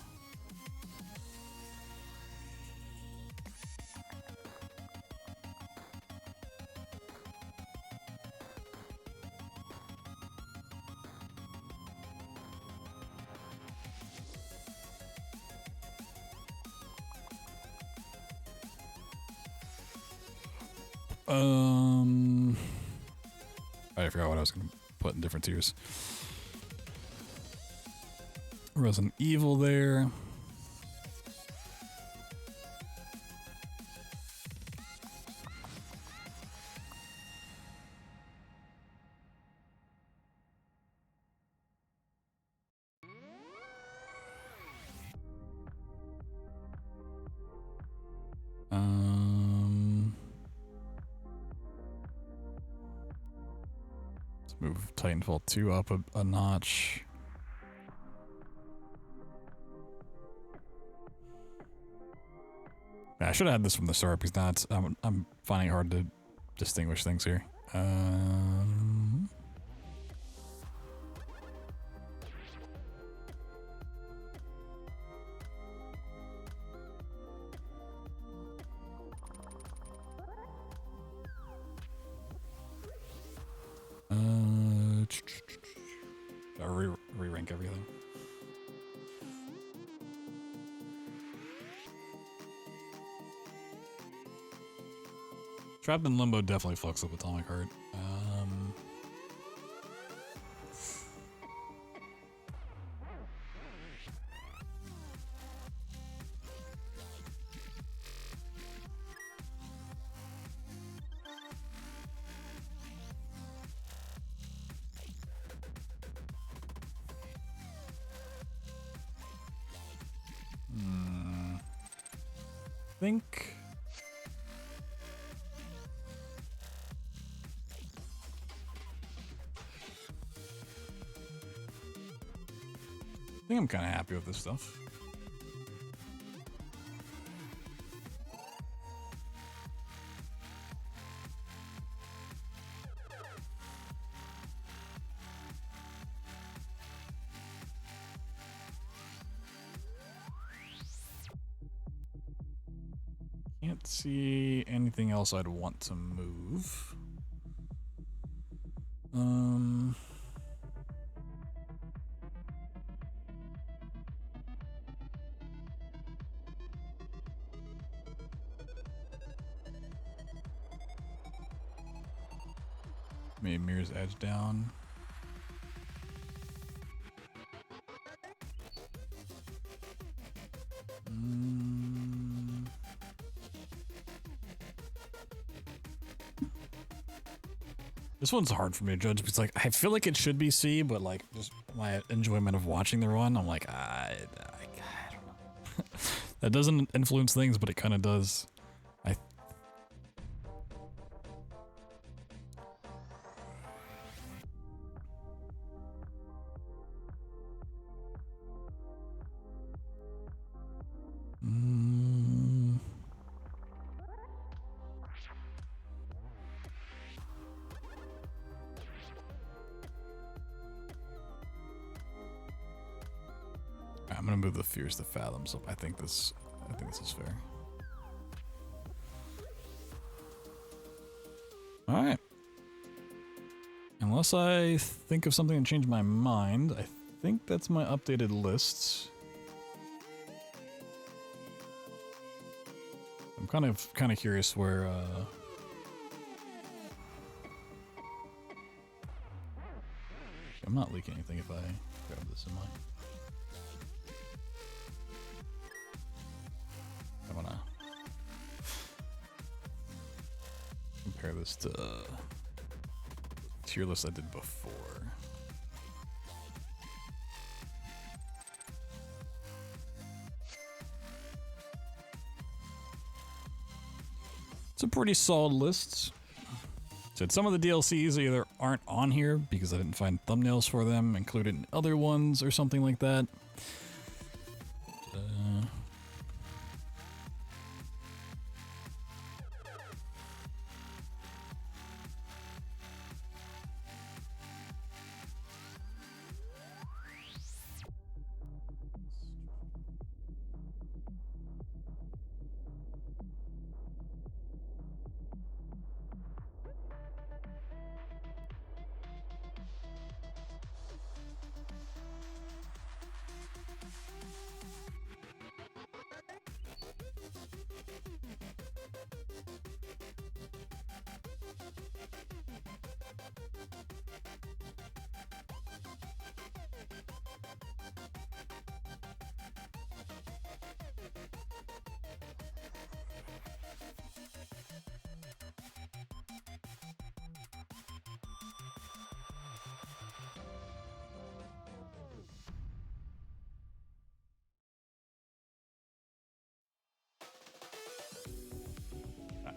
Speaker 1: I forgot what I was gonna put in different tiers. Resident Evil there. Let's move Titanfall 2 up a notch. I should have had this from the start because now it's, I'm finding it hard to distinguish things here. Re-rank everything. Trapped in Limbo definitely fucks up Atomic Heart. think... I think I'm kind of happy with this stuff. Can't see anything else I'd want to move. Maybe Mirror's Edge down. This one's hard for me to judge because, like, I feel like it should be C, but like, just my enjoyment of watching the run, I'm like, I don't know. That doesn't influence things, but it kind of does. I'm gonna move the Fears to Fathoms up. I think this is fair. All right. Unless I think of something to change my mind, I think that's my updated lists. I'm kind of curious where. I'm not leaking anything if I grab this in mind. I wanna compare this to tier list I did before. It's a pretty solid list. Said some of the DLCs either aren't on here because I didn't find thumbnails for them included in other ones or something like that.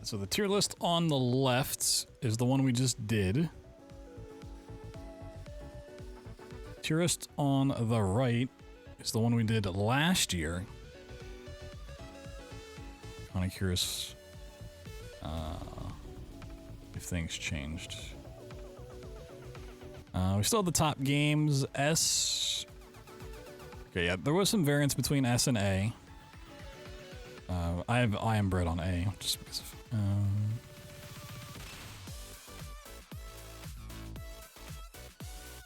Speaker 1: So the tier list on the left is the one we just did. Tier list on the right is the one we did last year. Kind of curious if things changed. We still have the top games, S. Okay, yeah, there was some variance between S and A. I have I Am Bread on A, just because of...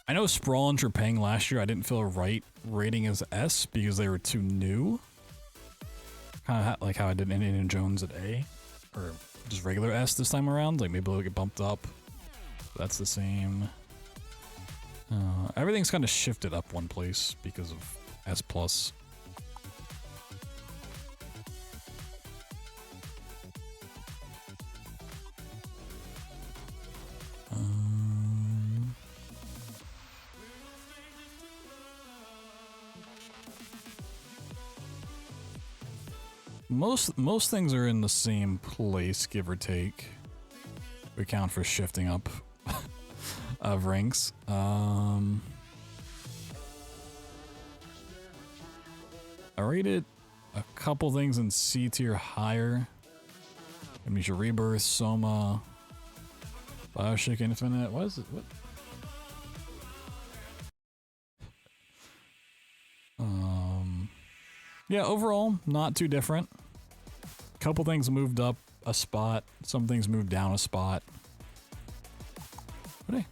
Speaker 1: I know Sprawl and Trepang last year I didn't feel right rating as S because they were too new. Kind of like how I did Indiana Jones at A. Or just regular S this time around. Like maybe they'll get bumped up. That's the same. Everything's kind of shifted up one place because of S+. Most things are in the same place, give or take. We count for shifting up of ranks. I rated a couple things in C tier higher. Amnesia Rebirth, Soma, Bioshock Infinite. What is it? What? Yeah, overall, not too different. Couple things moved up a spot. Some things moved down a spot. But hey.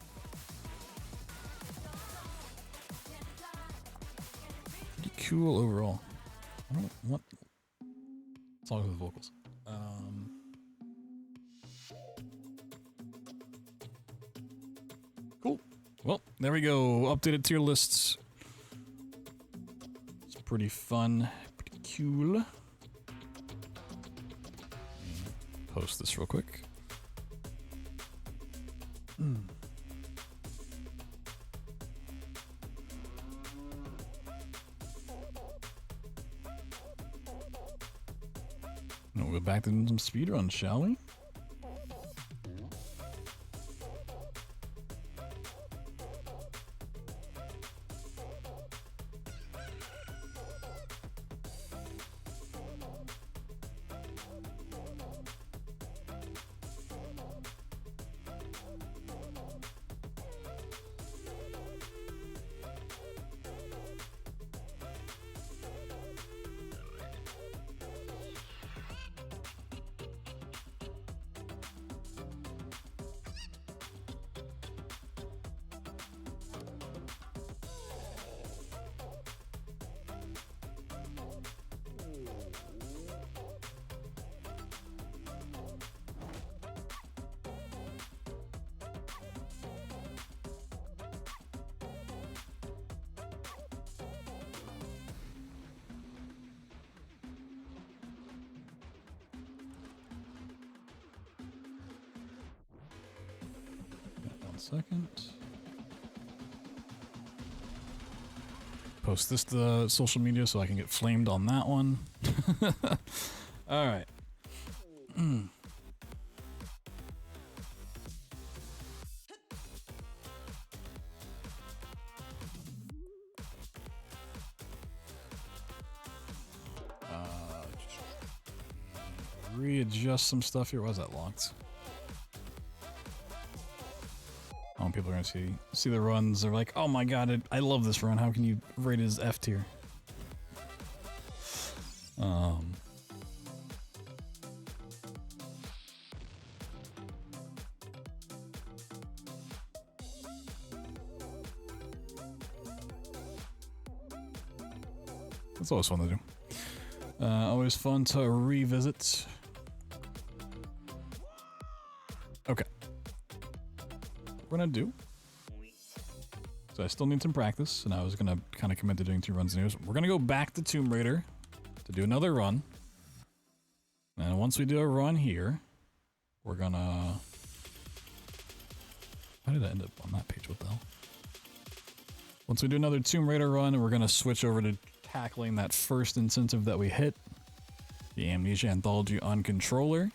Speaker 1: Pretty cool overall. I don't want songs with vocals. Cool. Well, there we go. Updated tier lists. It's pretty fun. Pretty cool. Post this real quick. We'll go back to some speedruns, shall we? Second. Post this to social media so I can get flamed on that one. All right. Readjust some stuff here. Why is that locked? People are gonna see the runs. They're like, "Oh my god, I love this run. How can you rate it as F tier?" That's always fun to do. Always fun to revisit. Okay. We're gonna do. So I still need some practice, and I was gonna kind of commit to doing 2 runs in here. We're gonna go back to Tomb Raider to do another run. And once we do a run here, we're gonna. How did I end up on that page? What the hell? Once we do another Tomb Raider run, we're gonna switch over to tackling that first incentive that we hit, the Amnesia Anthology on controller.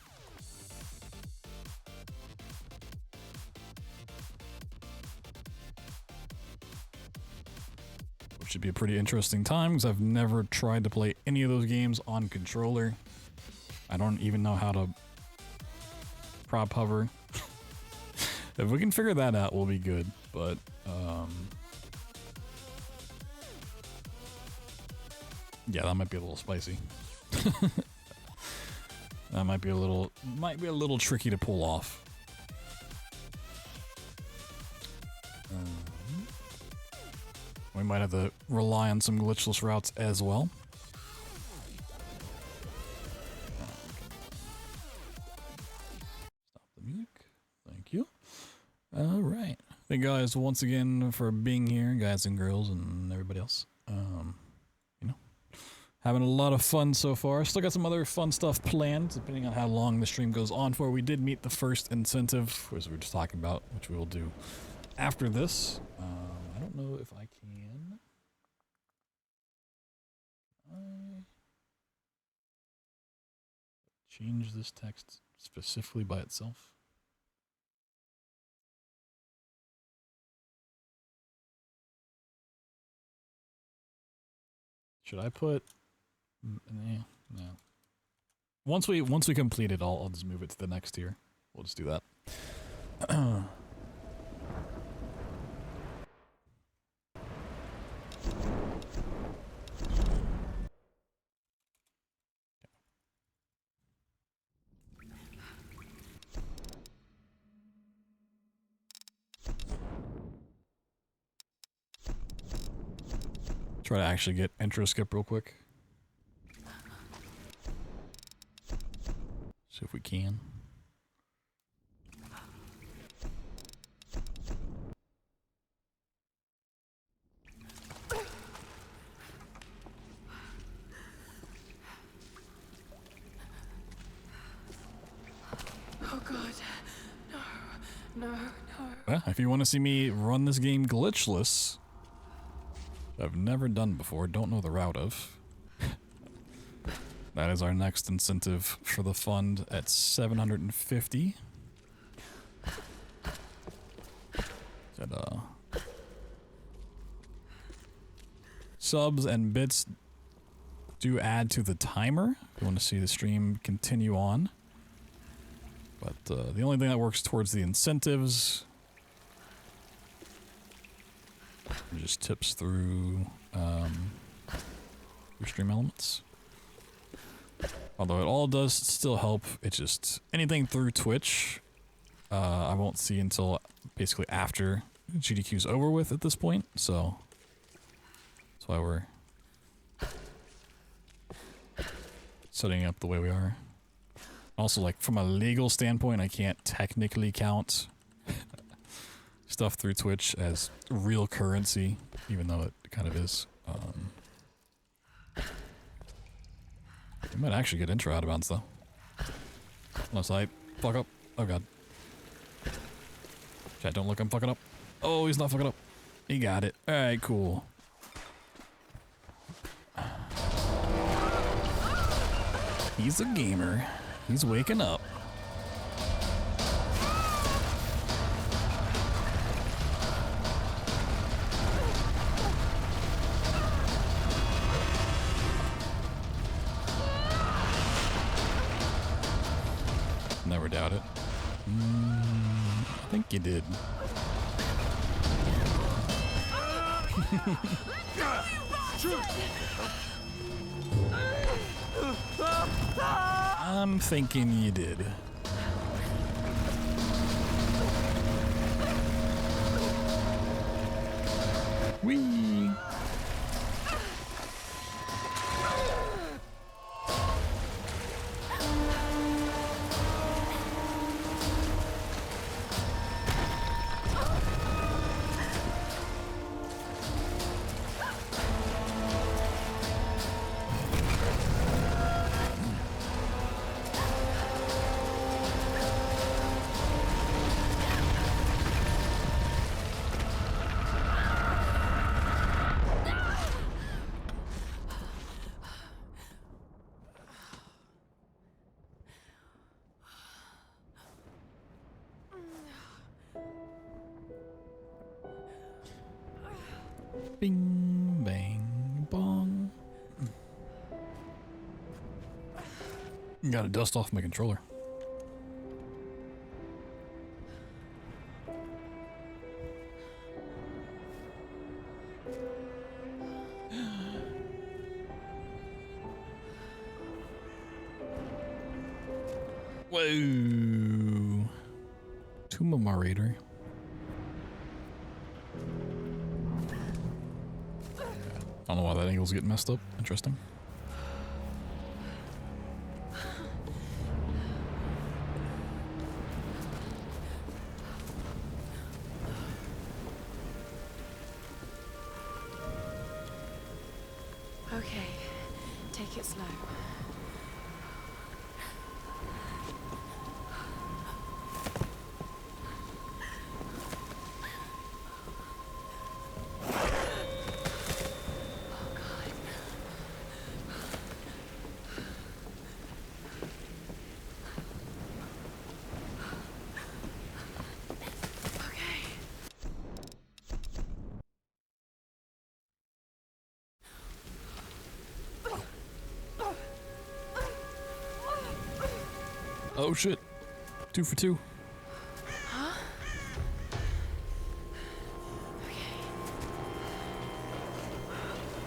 Speaker 1: Should be a pretty interesting time because I've never tried to play any of those games on controller. I don't even know how to prop hover. If we can figure that out, we'll be good. But yeah, that might be a little spicy. That might be a little tricky to pull off. We might have to rely on some glitchless routes as well. Stop the music. Thank you. All right. Thank you guys once again for being here, guys and girls and everybody else. You know, having a lot of fun so far. Still got some other fun stuff planned, depending on how long the stream goes on for. We did meet the first incentive, as we were just talking about, which we will do after this. I don't know if I can. change this text specifically by itself? Should I put? No. Once we complete it, I'll just move it to the next tier. We'll just do that. Try to actually get intro skip real quick. See if we can.
Speaker 2: Oh God. No.
Speaker 1: Well, if you want to see me run this game glitchless, I've never done before, don't know the route of. That is our next incentive for the fund at 750. That, subs and bits do add to the timer if you want to see the stream continue on. But the only thing that works towards the incentives just tips through your stream elements. Although it all does still help, it's just anything through Twitch I won't see until basically after GDQ's over with at this point, so that's why we're setting it up the way we are. Also, like, from a legal standpoint, I can't technically count stuff through Twitch as real currency, even though it kind of is. We might actually get intro out of bounds, though. Unless I fuck up. Oh, God. Chat, don't look, I'm fucking up. Oh, he's not fucking up. He got it. Alright, cool. He's a gamer. He's waking up. Never doubt it. I think you did. I'm thinking you did. Whee! Bing, bang, bong. Gotta dust off my controller. Whoa. Tomb of Marauder. I don't know why that angle's getting messed up. Interesting.
Speaker 2: Okay, take it slow.
Speaker 1: Oh shit. 2 for 2.
Speaker 2: Huh? Okay.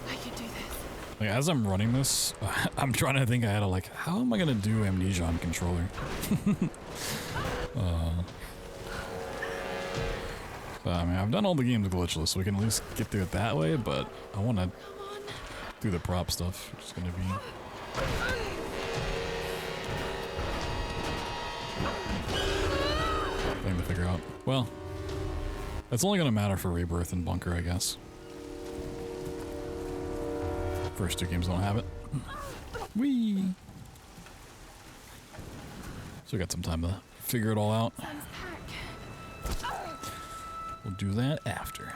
Speaker 2: I can do this.
Speaker 1: Like, as I'm running this, I'm trying to think ahead of like, how am I gonna do amnesia on controller? So, I mean, I've done all the games glitchless, so we can at least get through it that way, but I want to do the prop stuff, which is gonna be... thing to figure out. Well, that's only gonna matter for Rebirth and Bunker, I guess. First 2 games don't have it. Whee! So we got some time to figure it all out. We'll do that after.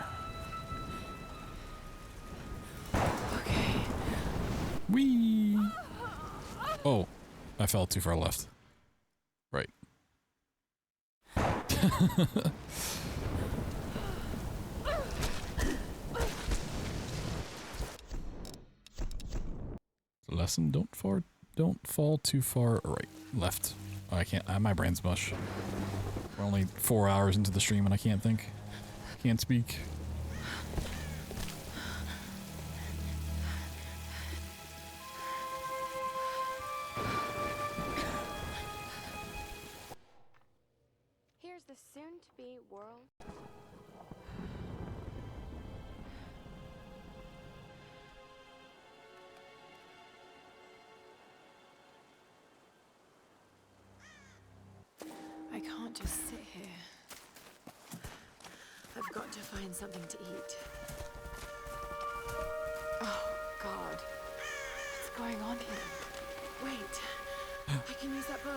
Speaker 2: Okay.
Speaker 1: Whee! Oh, I fell too far left. Right. Lesson: don't fall too far right. Left. Oh, I can't. My brain's mush. We're only 4 hours into the stream and I can't think. Can't speak.
Speaker 10: Here's the soon-to-be world.
Speaker 2: I can't just sit here. I've got to find something to eat. Oh, God. What's going on here? Wait. I can use that bow.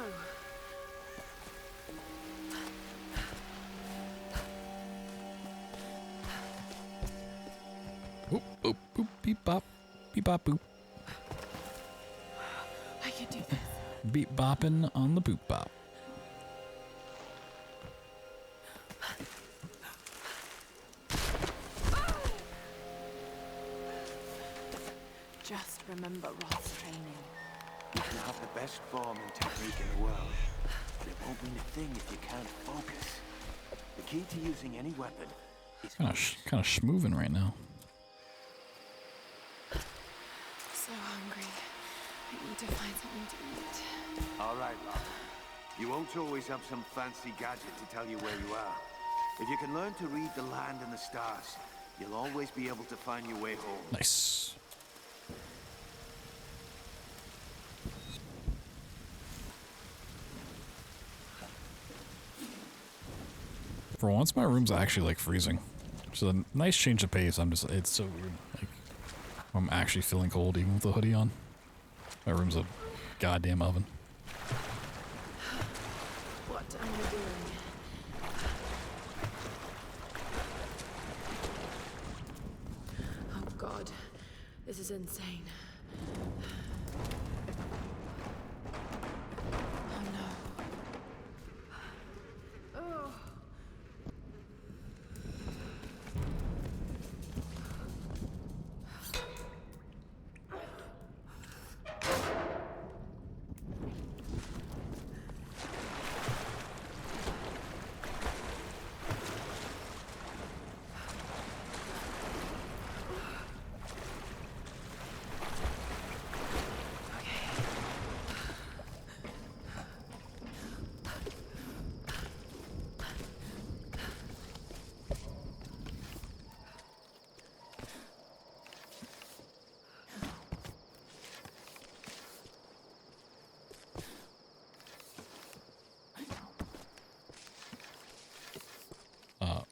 Speaker 1: Boop, boop, boop, beep, bop. Beep, bop, boop.
Speaker 2: I can do this.
Speaker 1: Beep, bopping on the boop, bop.
Speaker 2: Just remember Roth's training.
Speaker 3: You can have the best form and technique in the world, but it won't mean a thing if you can't focus. The key to using any weapon is
Speaker 1: Kind of schmoovin' right now.
Speaker 2: So hungry. I need to find something to eat.
Speaker 3: all right, Lara. You won't always have some fancy gadget to tell you where you are. If you can learn to read the land and the stars, you'll always be able to find your way home.
Speaker 1: Nice. For once, my room's actually like freezing. So a nice change of pace. It's so weird. Like, I'm actually feeling cold even with the hoodie on. My room's a goddamn oven.
Speaker 2: What am I doing? Oh, God. This is insane. Oh, no. Oh.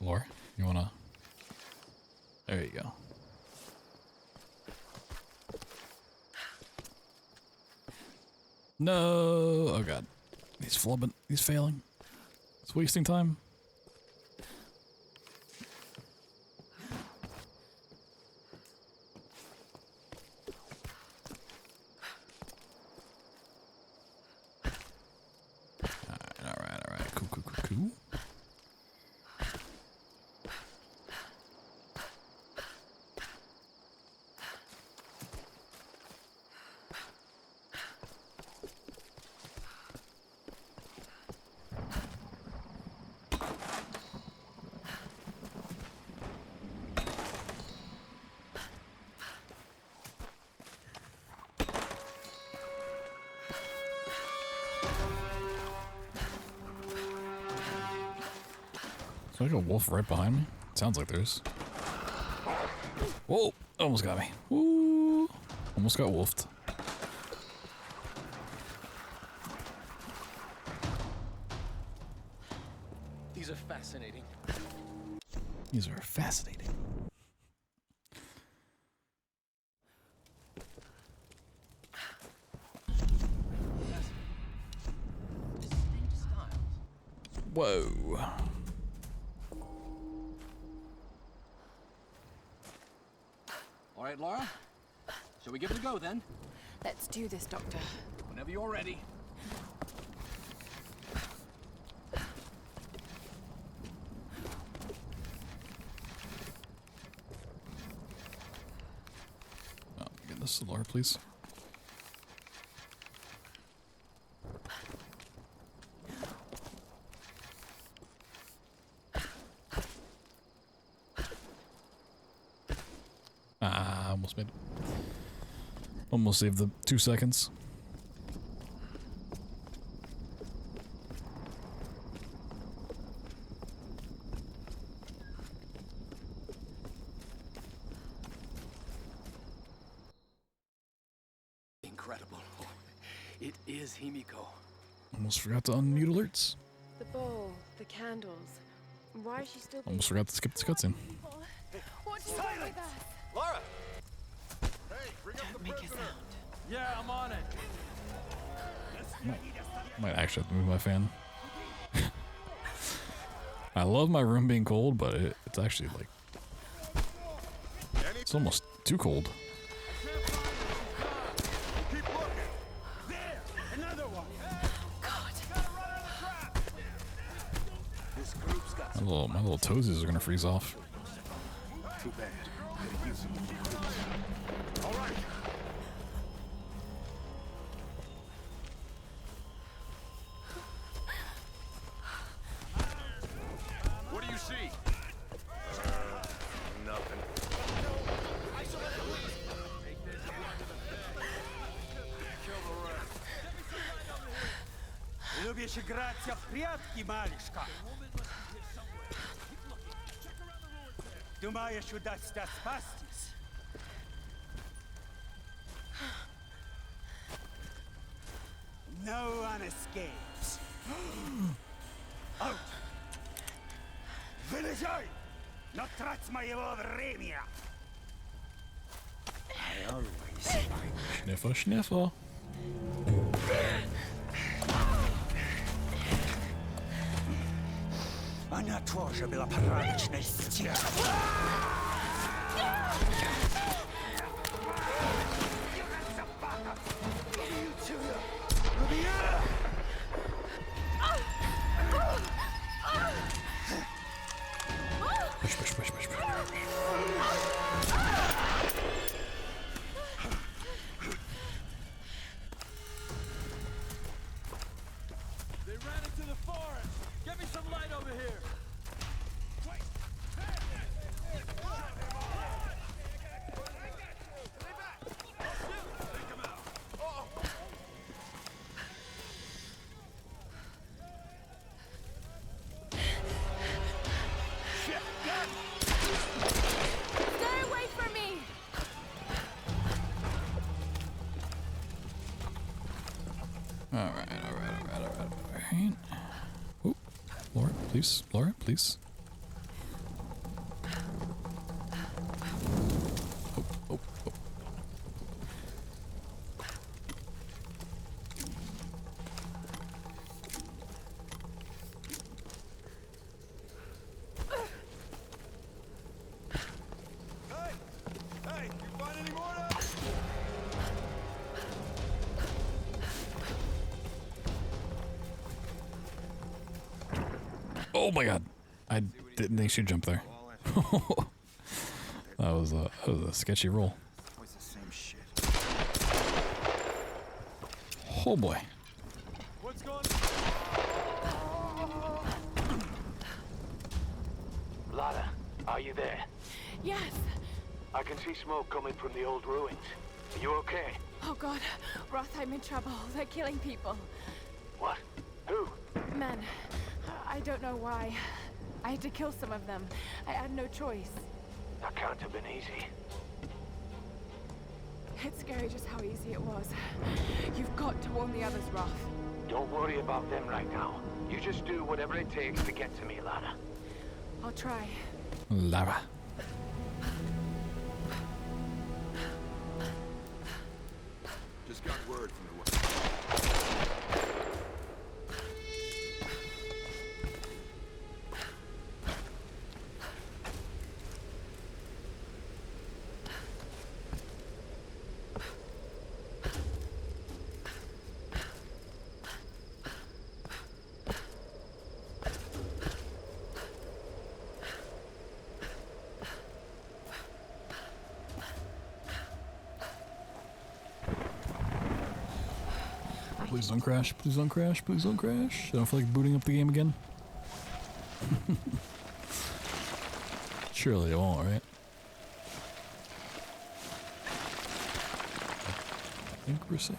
Speaker 1: Laura, you wanna? There you go. No! Oh god. He's flubbing. He's failing. It's wasting time. Alright. Cool. Is there like a wolf right behind me? Sounds like there's. Whoa! Almost got me. Woo! Almost got wolfed.
Speaker 4: These are fascinating.
Speaker 1: These are fascinating. Whoa.
Speaker 4: All right, Laura. Shall we give it a go then?
Speaker 2: Let's do this, Doctor.
Speaker 4: Whenever you're ready.
Speaker 1: Oh, get this to Laura, please. Almost made it. Almost saved the 2 seconds.
Speaker 4: Incredible. It is Himiko.
Speaker 1: Almost forgot to unmute alerts.
Speaker 10: The bowl, the candles. Why is she still being
Speaker 1: Almost forgot to skip this cutscene.
Speaker 10: What's wrong with us?
Speaker 9: Laura! Hey, bring up the
Speaker 2: Make a
Speaker 9: prisoner.
Speaker 2: sound.
Speaker 9: Yeah, I'm on it.
Speaker 1: Might actually have to move my fan. I love my room being cold, but it's actually like it's almost too cold.
Speaker 9: Keep looking. There, another one.
Speaker 3: This group's got
Speaker 1: My little toesies are gonna freeze off.
Speaker 3: too bad. Could use some recruits.
Speaker 9: All right. What do you see? Nothing.
Speaker 6: Lubisz grać w прятки, малышка? Думаешь, удастся спастись? No one escapes. Out! Вылезай! Но трать моего времени! I always find
Speaker 1: Schniffer, schniffer.
Speaker 6: Она тоже была порядочной стервой.
Speaker 1: Push, push, push, push, push.
Speaker 9: They ran into the forest. Get me some light over here. Wait.
Speaker 2: Stay away from me!
Speaker 1: Alright. Oop. Laura, please. Laura, please. Oh.
Speaker 9: Hey, you find any more now?
Speaker 1: Oh my god. I didn't think she'd jump there. That was a sketchy roll.
Speaker 5: Always the same shit.
Speaker 1: Oh boy.
Speaker 9: What's going
Speaker 7: Lara, are you there?
Speaker 2: Yes!
Speaker 7: I can see smoke coming from the old ruins. Are you okay?
Speaker 2: Oh god, Roth, I'm in trouble. They're killing people.
Speaker 7: What? Who?
Speaker 2: Men. I don't know why. I had to kill some of them. I had no choice.
Speaker 7: That can't have been easy.
Speaker 2: It's scary just how easy it was. You've got to warn the others, Roth.
Speaker 7: Don't worry about them right now. You just do whatever it takes to get to me, Lara.
Speaker 2: I'll try.
Speaker 1: Lara.
Speaker 5: Just got word from the
Speaker 1: Please don't crash, please don't crash, please don't crash. I don't feel like booting up the game again. Surely it won't, right? I think we're safe.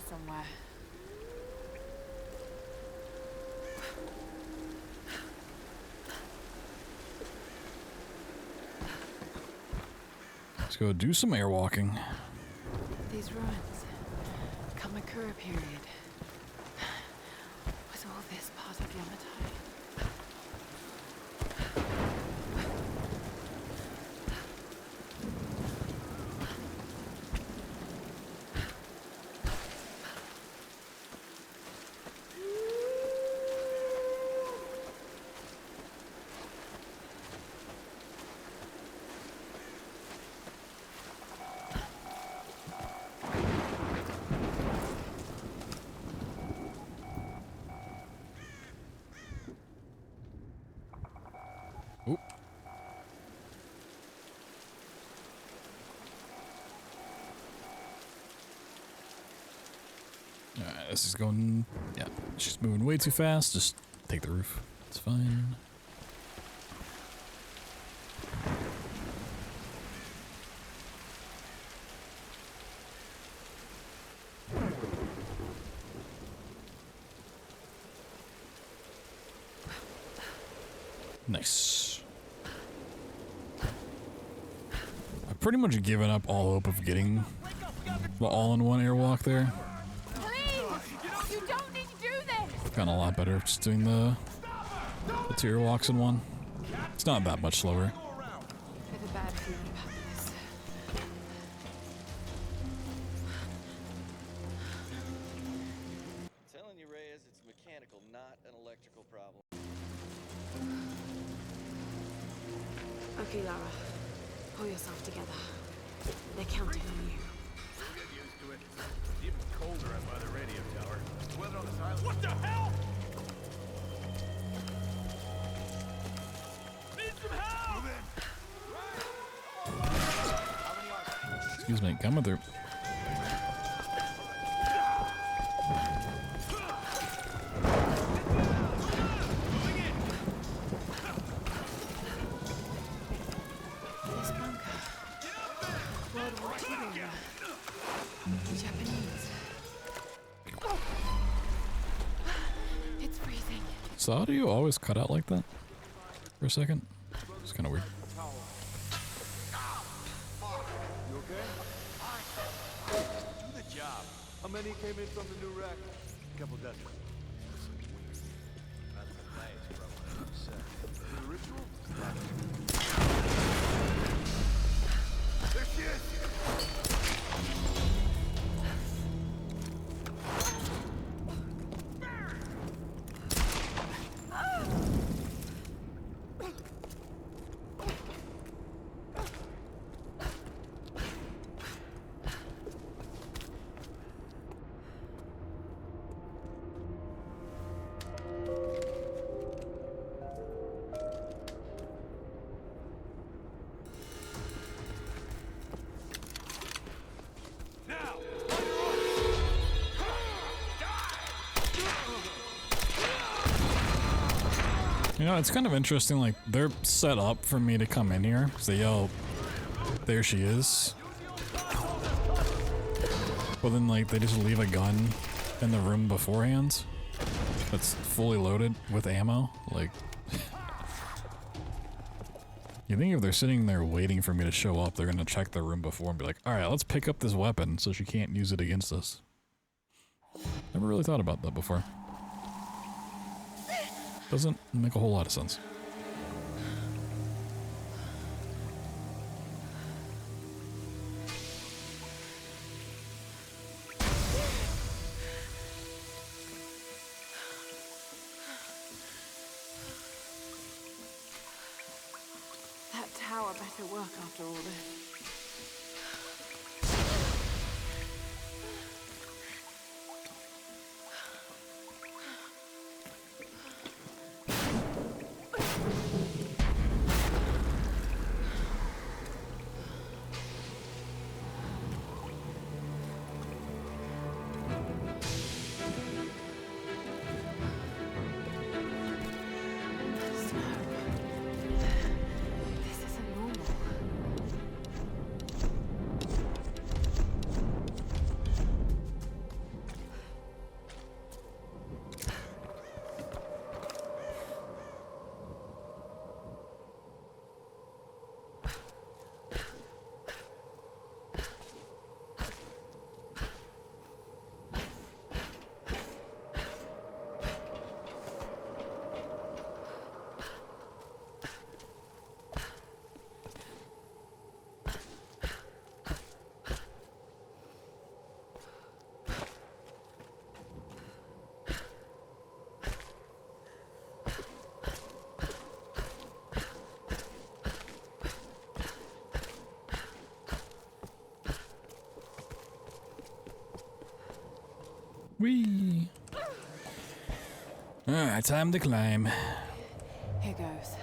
Speaker 2: Somewhere.
Speaker 1: Let's go do some airwalking.
Speaker 2: These ruins. Kamakura period. Was all this part of Yamatai? Alright, this is going... Yeah, she's moving way too fast. Just take the roof. It's fine. Nice. I've pretty much given up all hope of getting the all-in-one airwalk there. You don't need to do this!
Speaker 1: Gotten a lot better just doing the tier walks in one. It's not that much slower.
Speaker 2: I have a bad feeling about this.
Speaker 11: I'm telling you, Reyes, it's mechanical, not an electrical problem.
Speaker 2: Okay, Lara. Pull yourself together. They're counting on you.
Speaker 9: We'll get used to it. It's even colder up by the radio tower. The weather on this island. What the hell? Need some help! Move in.
Speaker 1: Excuse me, coming through.
Speaker 2: This bunker. World War II era. Japanese. It's freezing.
Speaker 1: Does audio always cut out like that? For a second? It's kind of weird.
Speaker 9: You okay? Do the job. How many came in from the new wreck? A couple dozen. The ritual? There she is!
Speaker 1: You know, it's kind of interesting, like, they're set up for me to come in here, because they yell, there she is. But then, like, they just leave a gun in the room beforehand that's fully loaded with ammo. Like, you think if they're sitting there waiting for me to show up, they're gonna check their room before and be like, alright, let's pick up this weapon so she can't use it against us. Never really thought about that before. Doesn't make a whole lot of sense.
Speaker 2: That tower better work after all this.
Speaker 1: Whee! Alright, time to climb.
Speaker 2: Here goes.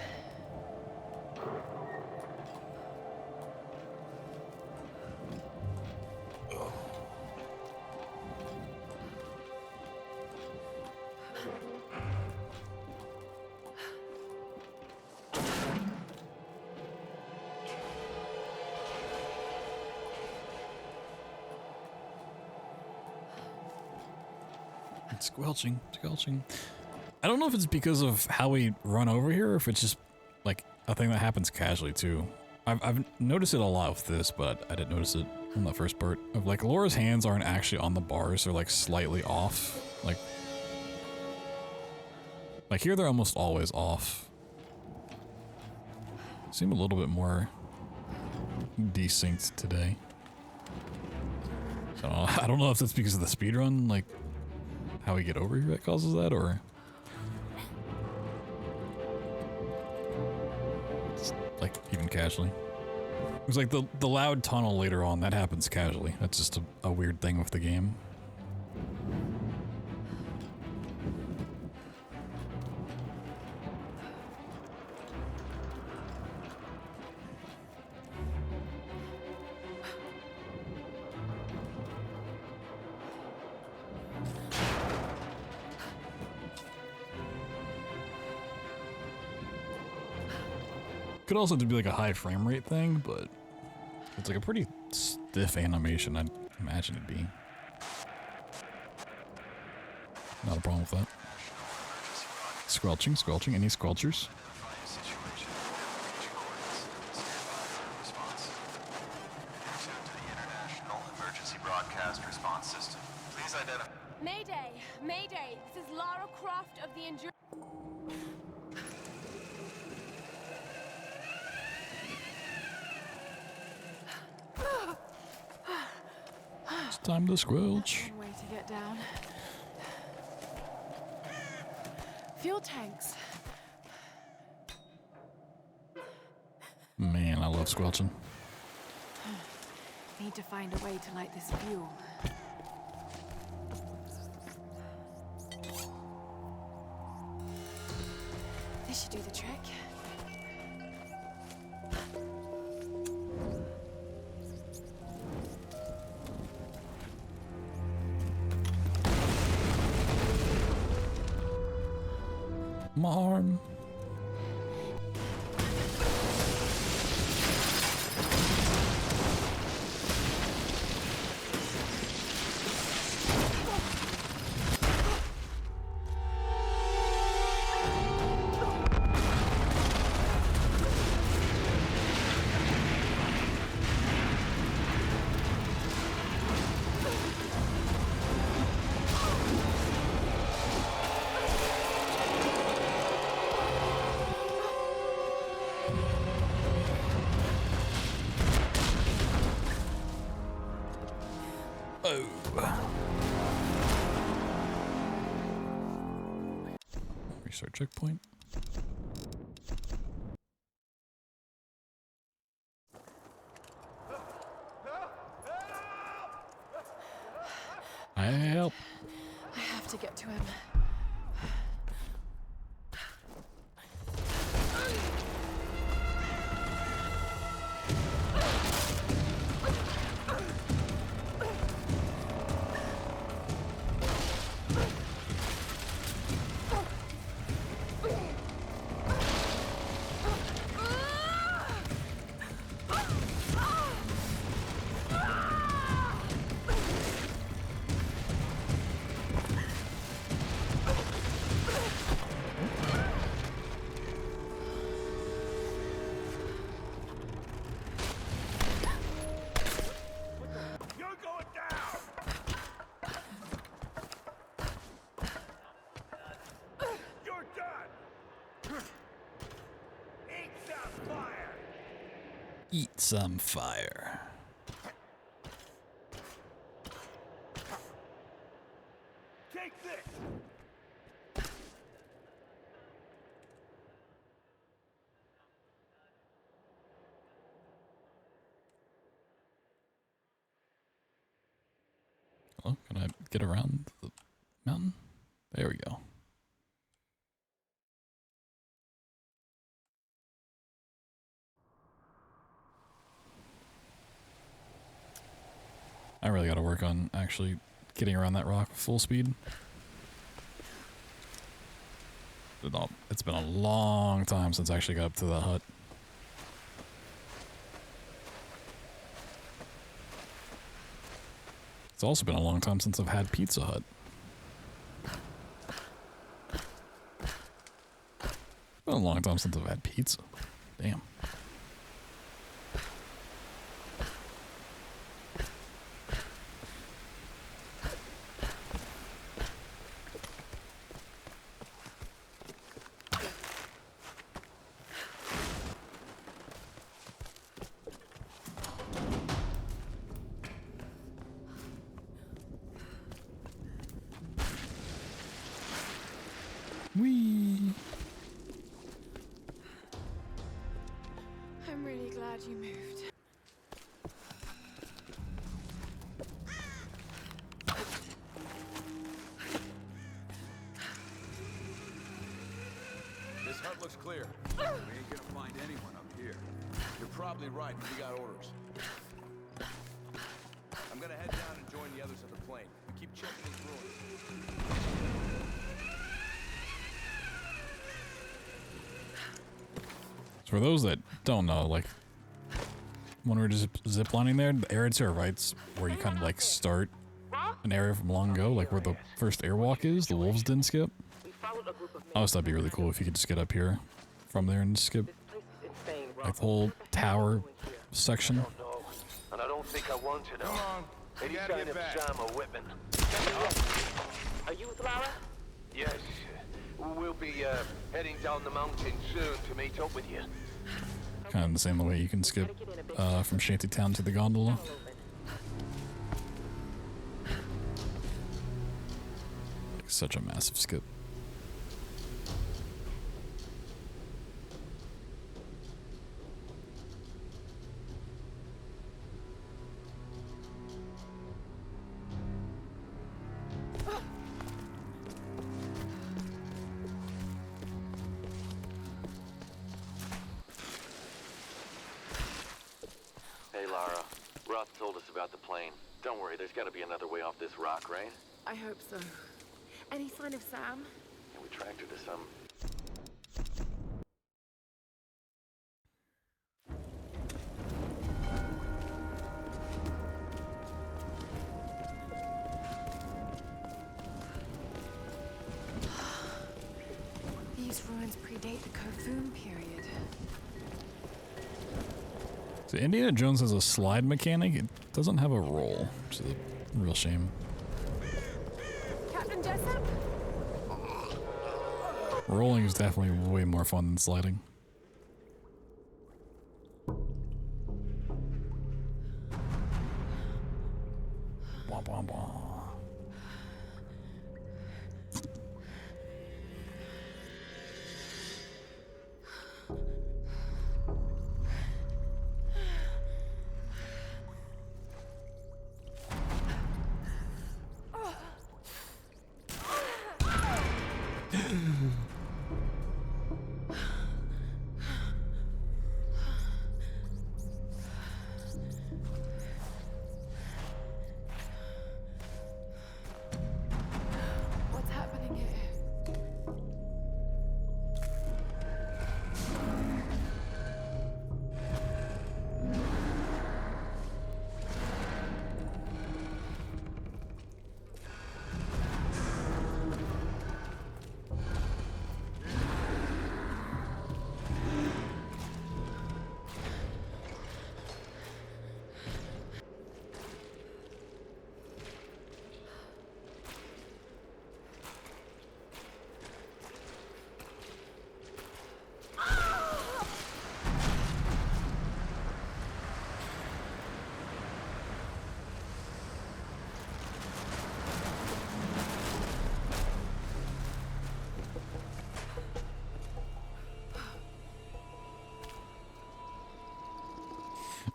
Speaker 1: Squelching, squelching. I don't know if it's because of how we run over here, or if it's just like a thing that happens casually too. I've noticed it a lot with this, but I didn't notice it on the first part. Of like Laura's hands aren't actually on the bars; they're like slightly off. Like here, they're almost always off. Seem a little bit more desynced today. So I don't know if that's because of the speedrun, like how we get over here that causes that, or just, like even casually. It was like the loud tunnel later on, that happens casually. That's just a weird thing with the game. Could also be like a high frame rate thing, but it's like a pretty stiff animation, I'd imagine it'd be. Not a problem with that. Squelching, squelching, any squelchers?
Speaker 10: Mayday! Mayday! This is Lara Croft of the Endurance.
Speaker 1: It's time to squelch.
Speaker 2: One way to get down. Fuel tanks.
Speaker 1: Man, I love squelching.
Speaker 2: Need to find a way to light this fuel. This should do the trick.
Speaker 1: My arm. our checkpoint. Help!
Speaker 2: I have to get to him.
Speaker 1: Eat some fire.
Speaker 9: Take this.
Speaker 1: Oh, can I get around the mountain? There we go. I really got to work on actually getting around that rock with full speed. It's been a long time since I actually got up to the hut. It's also been a long time since I've had Pizza Hut. It's been a long time since I've had pizza. Damn. Whee!
Speaker 2: I'm really glad you moved.
Speaker 5: This hut looks clear. We ain't gonna find anyone up here. You're probably right, but we got orders. I'm gonna head down and join the others at the plane. We keep checking these ruins.
Speaker 1: For those that don't know, like, when we were just ziplining there, the area to our right's where you kind of like start an area from long ago, like where the first airwalk is, the wolves didn't skip. I always thought it'd be really cool if you could just get up here from there and skip like the whole tower section.
Speaker 3: And I don't think I want to know.
Speaker 9: Come on.
Speaker 3: Any
Speaker 9: Gotta
Speaker 3: sign
Speaker 9: get
Speaker 3: of
Speaker 9: back.
Speaker 3: Sam or Whitman?
Speaker 8: Are you with Lara?
Speaker 3: Yes. We'll be heading down the mountain soon to meet up with you.
Speaker 1: Kind of the same way you can skip from Shantytown to the gondola. Like such a massive skip.
Speaker 7: Hey, Lara. Roth told us about the plane. Don't worry, there's got to be another way off this rock, right?
Speaker 2: I hope so. Any sign of Sam?
Speaker 7: Yeah, we tracked her to some...
Speaker 2: These ruins predate the Kofun period.
Speaker 1: So Indiana Jones has a slide mechanic. It doesn't have a roll, which is a real shame.
Speaker 2: Captain Jessup?
Speaker 1: Rolling is definitely way more fun than sliding. Wah, wah, wah.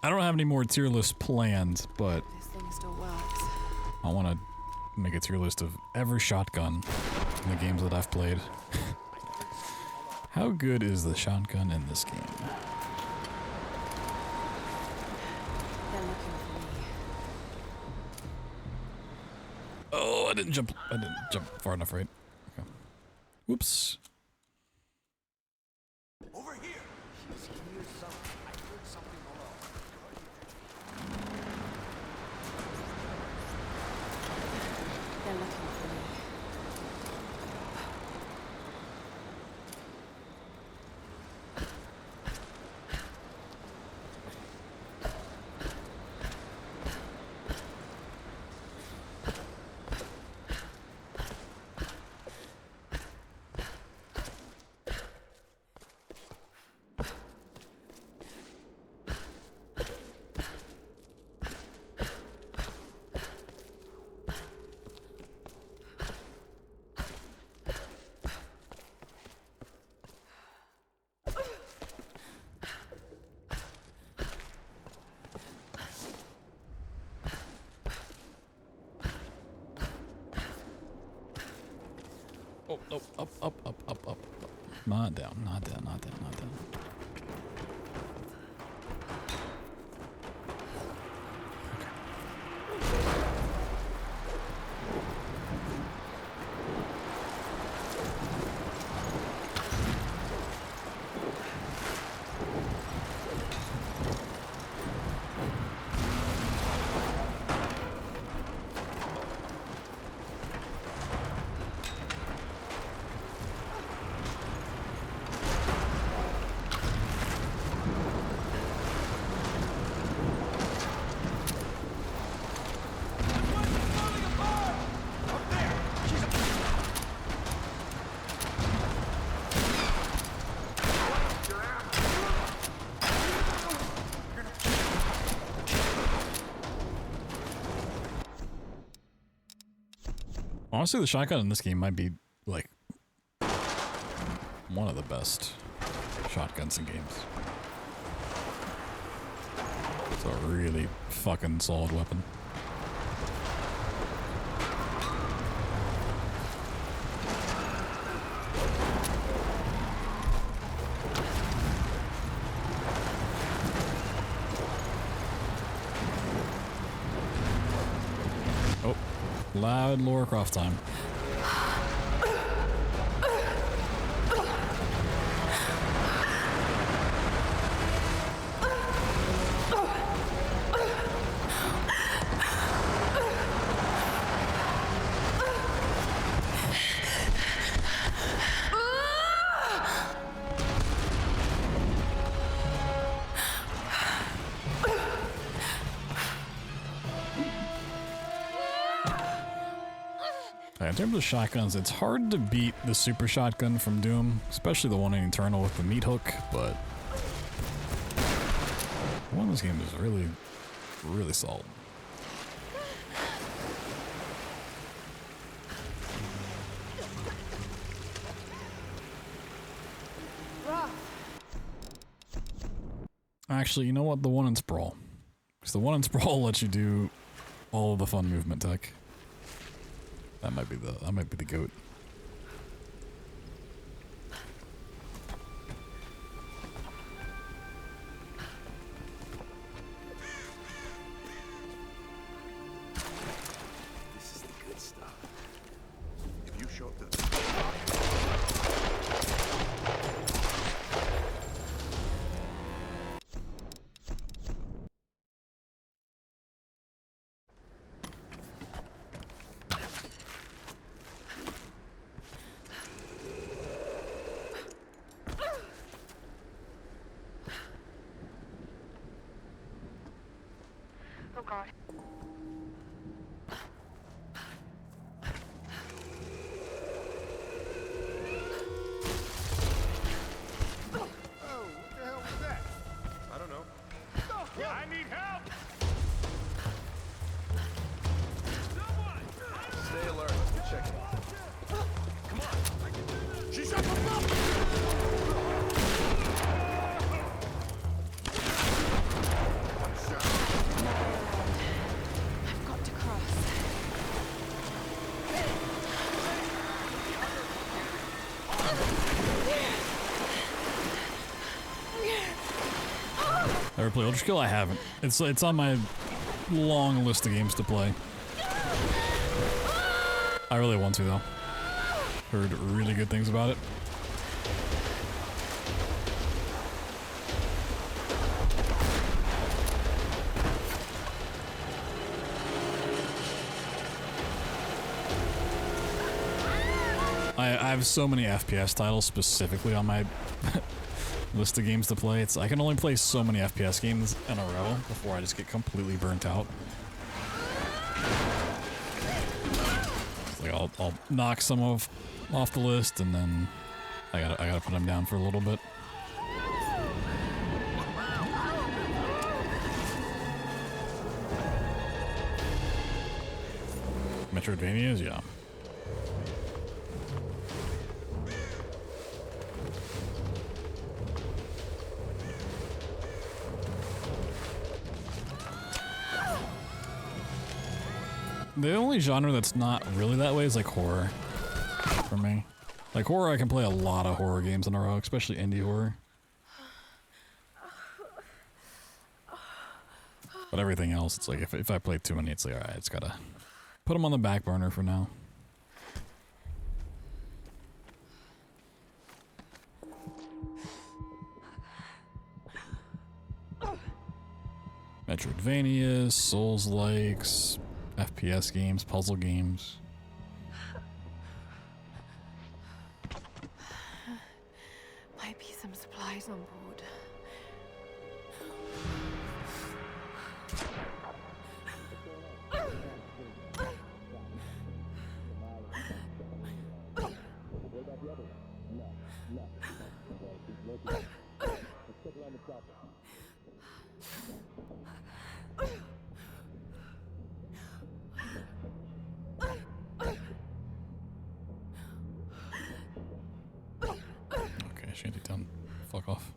Speaker 1: I don't have any more tier lists planned, but
Speaker 2: This thing still works.
Speaker 1: I want to make a tier list of every shotgun in the games that I've played. How good is the shotgun in this game?
Speaker 2: They're looking for me.
Speaker 1: Oh, I didn't jump far enough, right? Okay. Whoops.
Speaker 6: Over here. She's here somewhere. I heard something below.
Speaker 2: They're looking for me.
Speaker 1: Oh, no, up. Not down, not down, not down, not down. Honestly, the shotgun in this game might be, like, one of the best shotguns in games. It's a really fucking solid weapon. Oh, loud Lara Croft time. In terms of shotguns, it's hard to beat the super shotgun from Doom, especially the one in Eternal with the meat hook, but the one in this game is really, really solid. Actually, you know what? The one in Sprawl. Because the one in Sprawl lets you do all of the fun movement tech. That might be the goat.
Speaker 3: This is the good stuff. If you shot the...
Speaker 10: Oh God.
Speaker 9: Oh, what the hell was that? I don't know. Yeah, I need help! Stay alert. We're checking. Come on. I can do this. She's up above!
Speaker 1: Ever play Ultra Skill? I haven't. It's on my long list of games to play. I really want to though. Heard really good things about it. I have so many FPS titles specifically on my list of games to play. I can only play so many FPS games in a row before I just get completely burnt out. It's like I'll knock some off the list, and then I gotta put them down for a little bit. Metroidvanias, yeah. The only genre that's not really that way is like horror for me. Like horror, I can play a lot of horror games in a row, especially indie horror. But everything else, it's like if I play too many, it's like, alright, it's gotta put them on the back burner for now. Metroidvanias, Souls-likes, FPS games, puzzle games.
Speaker 2: Might be some supplies on board.
Speaker 1: Okay, Shantytown, fuck off.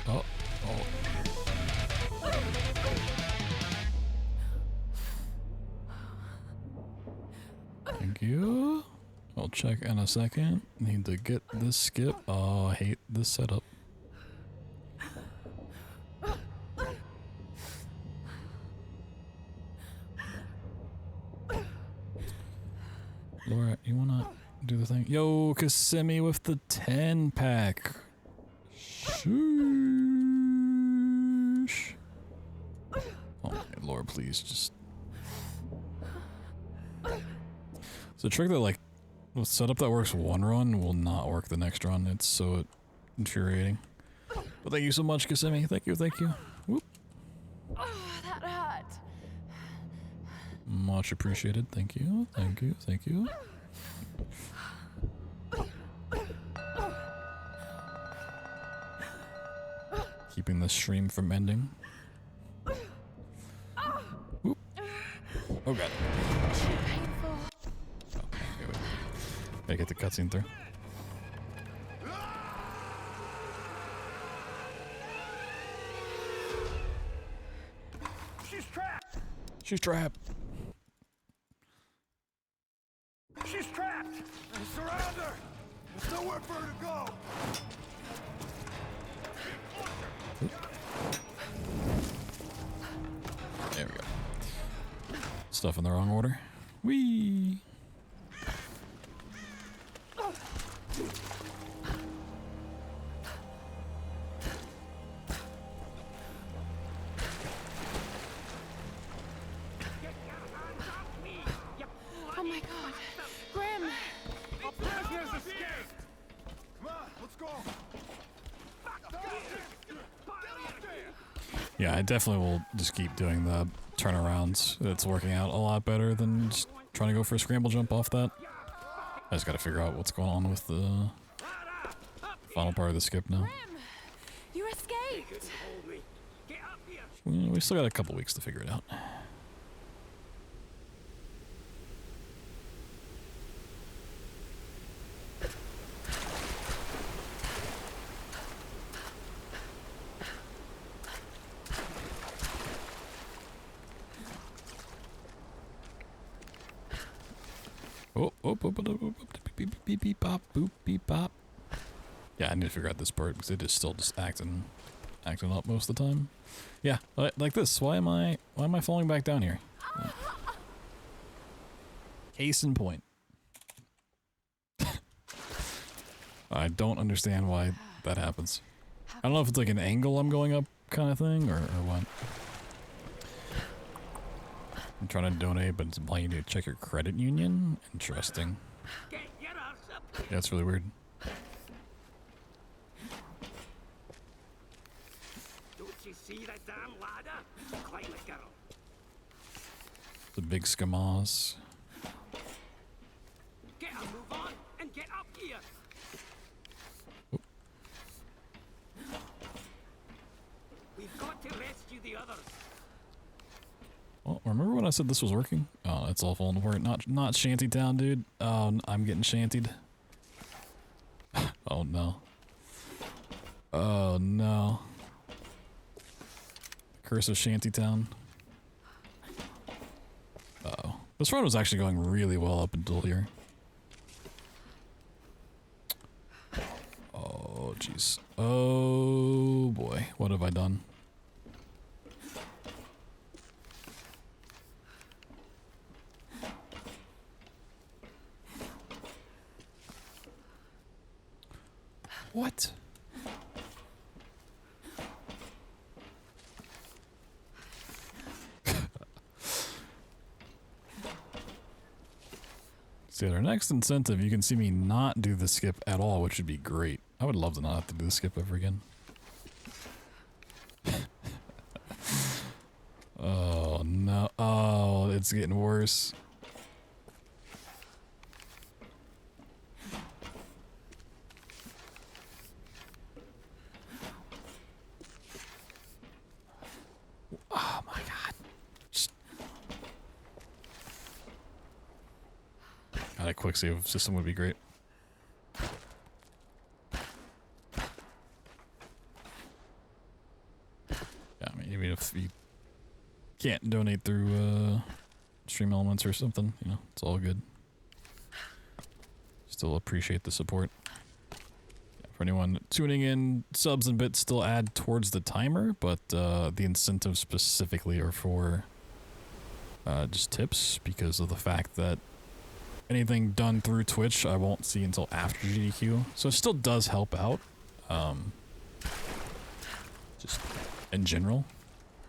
Speaker 1: Oh. Thank you. I'll check in a second. Need to get this skip. Oh, I hate this setup. Laura, you wanna do the thing? Yo, Kissimmee with the 10-pack. Sheesh. Oh, Laura, please, just... It's a trick that, like, with setup that works one run will not work the next run. It's so infuriating. But thank you so much, Kissimmee. Thank you, thank you. Whoop.
Speaker 2: Oh, that hurt.
Speaker 1: Much appreciated. Thank you, thank you, thank you. Keeping the stream from ending. Whoop. Oh god. Okay, wait. Gotta get the cutscene through.
Speaker 9: She's trapped!
Speaker 1: She's trapped.
Speaker 9: She's trapped! Surround her! There's nowhere for her to go!
Speaker 1: There we go. Stuff in the wrong order. Whee!
Speaker 2: Oh my god. Grim!
Speaker 9: Here's the skate! Come on, let's go!
Speaker 1: Yeah, I definitely will just keep doing the turnarounds. It's working out a lot better than just trying to go for a scramble jump off that. I just gotta figure out what's going on with the final part of the skip now.
Speaker 2: Grim! You escaped!
Speaker 1: We still got a couple weeks to figure it out. Oh. Beep beep beep beep bop boop beep bop. Yeah, I need to figure out this part because it is still just acting up most of the time. Yeah, like this. Why am I falling back down here? Case in point. I don't understand why that happens. I don't know if it's like an angle I'm going up kind of thing or what. I'm trying to donate, but it's implying you need to check your credit union. Interesting. Yeah, that's really weird.
Speaker 9: Don't you see that damn ladder? Climb it, girl.
Speaker 1: The big scamas.
Speaker 9: Get a move on and get up here. We've got to rescue the others.
Speaker 1: Oh, remember when I said this was working? Oh, it's all falling apart. Not Shantytown, dude. Oh, I'm getting shantied. Oh no. Oh no. Curse of Shantytown. Uh-oh. This run was actually going really well up until here. Oh jeez. Oh boy. What have I done? What? See, at our next incentive, you can see me not do the skip at all, which would be great. I would love to not have to do the skip ever again. Oh no. Oh, it's getting worse. Oh my god. God, a quick save system would be great. Yeah, I mean, even if you can't donate through Stream Elements or something, you know, it's all good. Still appreciate the support. Yeah, for anyone tuning in, subs and bits still add towards the timer, but the incentives specifically are for just tips because of the fact that anything done through Twitch I won't see until after GDQ. So it still does help out. Just in general.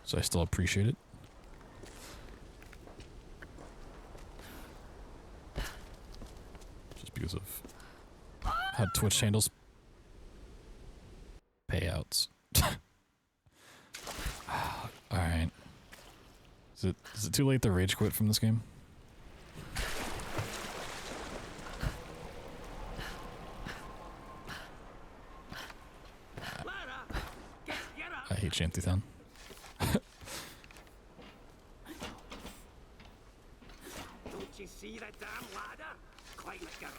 Speaker 1: So I still appreciate it. Just because of how Twitch handles payouts. Alright. Is it too late to rage quit from this game? I hate Shantytown.
Speaker 9: Don't you see that damn ladder? Climb it, girl.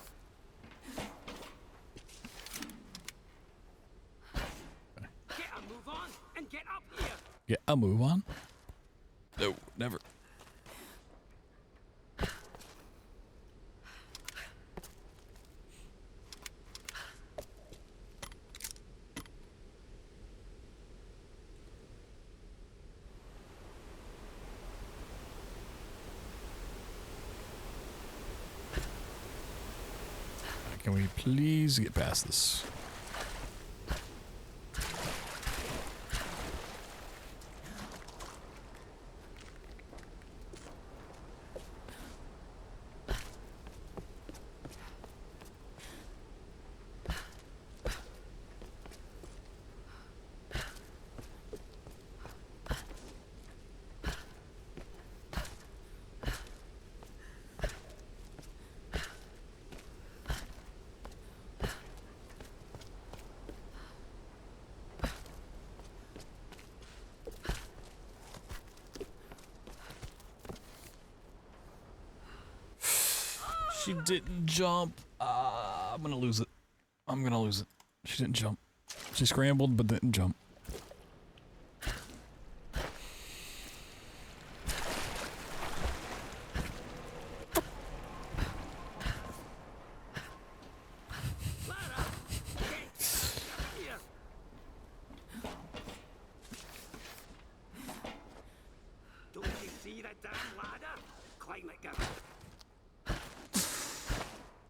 Speaker 9: Get a move on and get up here.
Speaker 1: Get a move on? No, never. Can we please get past this? She didn't jump. I'm gonna lose it. I'm gonna lose it. She didn't jump. She scrambled but didn't jump.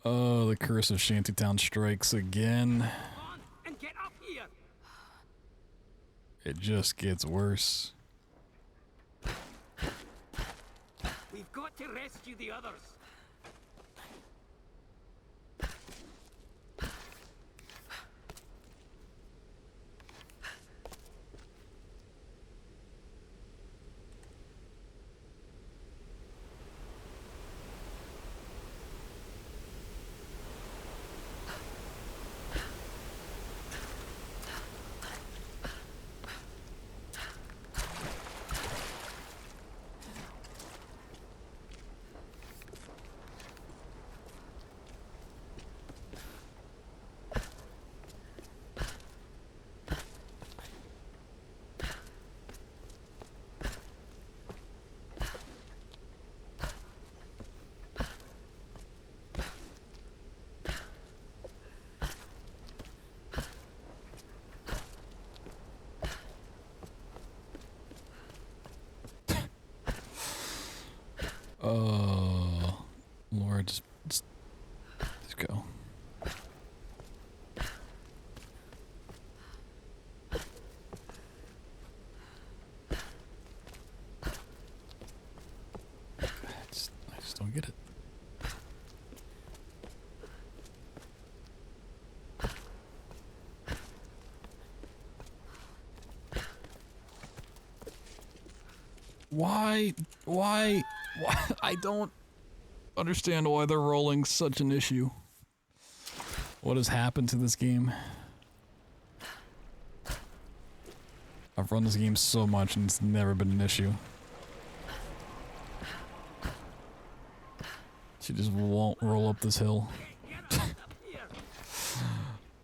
Speaker 1: Oh, the curse of Shantytown strikes again.
Speaker 9: On and get up here.
Speaker 1: It just gets worse.
Speaker 9: We've got to rescue the others.
Speaker 1: Oh, Lord, just go. I just don't get it. Why? I don't understand why they're rolling such an issue. What has happened to this game? I've run this game so much and it's never been an issue. She just won't roll up this hill.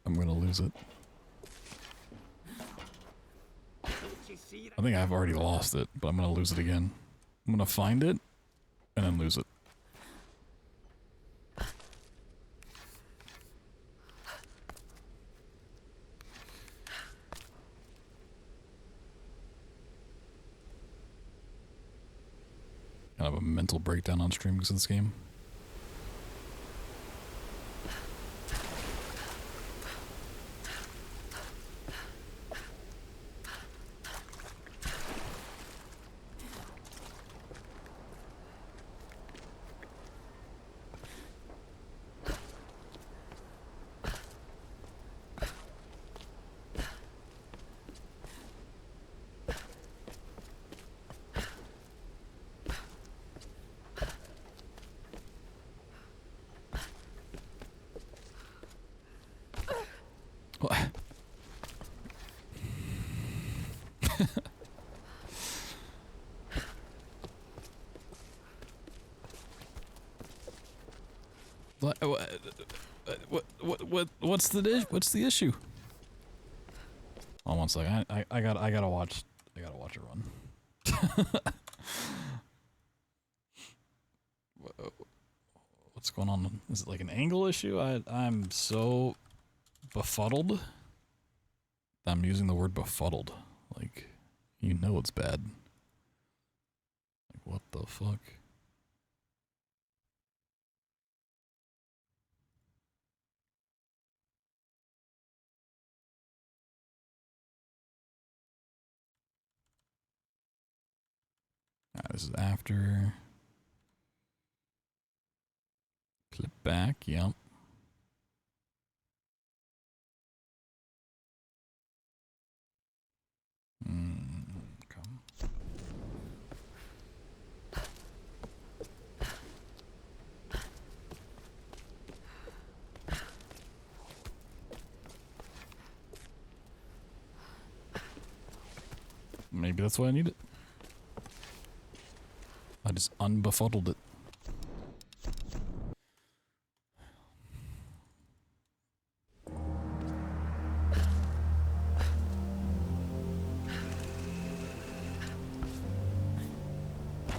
Speaker 1: I'm gonna lose it. I think I've already lost it, but I'm gonna lose it again. I'm gonna find it, and then lose it. Kind of a mental breakdown on stream because of this game. What's the issue? Oh, 1 second. I gotta watch it run. What's going on? Is it like an angle issue? I'm so befuddled that I'm using the word befuddled. Like, you know it's bad. Like, what the fuck? This is after. Clip back, yep. Come. Maybe that's why I need it. I just unbefuddled it.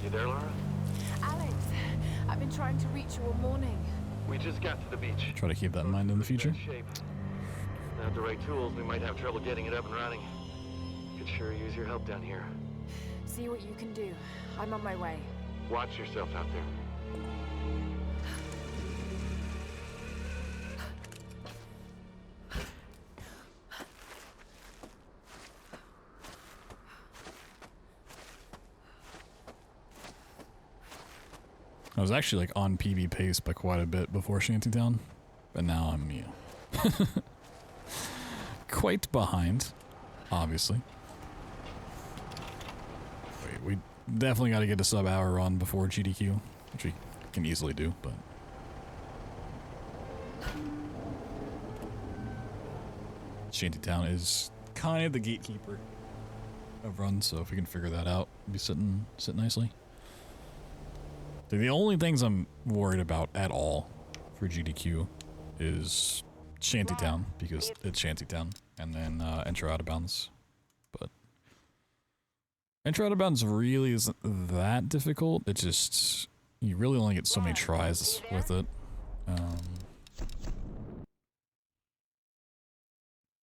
Speaker 7: You there, Lara?
Speaker 2: Alex, I've been trying to reach you all morning.
Speaker 7: We just got to the beach.
Speaker 1: Try to keep that in mind in the future.
Speaker 7: Shape. Without the right tools, we might have trouble getting it up and running. Could sure use your help down here.
Speaker 2: See what you can do. I'm on my way.
Speaker 7: Watch yourself out there.
Speaker 1: I was actually like on PB pace by quite a bit before Shantytown, but now I'm quite behind, obviously. Wait, we definitely got to get a sub-hour run before GDQ, which we can easily do, but... Shantytown is kind of the gatekeeper of runs, so if we can figure that out, we'll be sit nicely. The only things I'm worried about at all for GDQ is Shantytown, because it's Shantytown, and then Enter Out of Bounds. But Enter Out of Bounds really isn't that difficult. It's just, you really only get so many tries with it.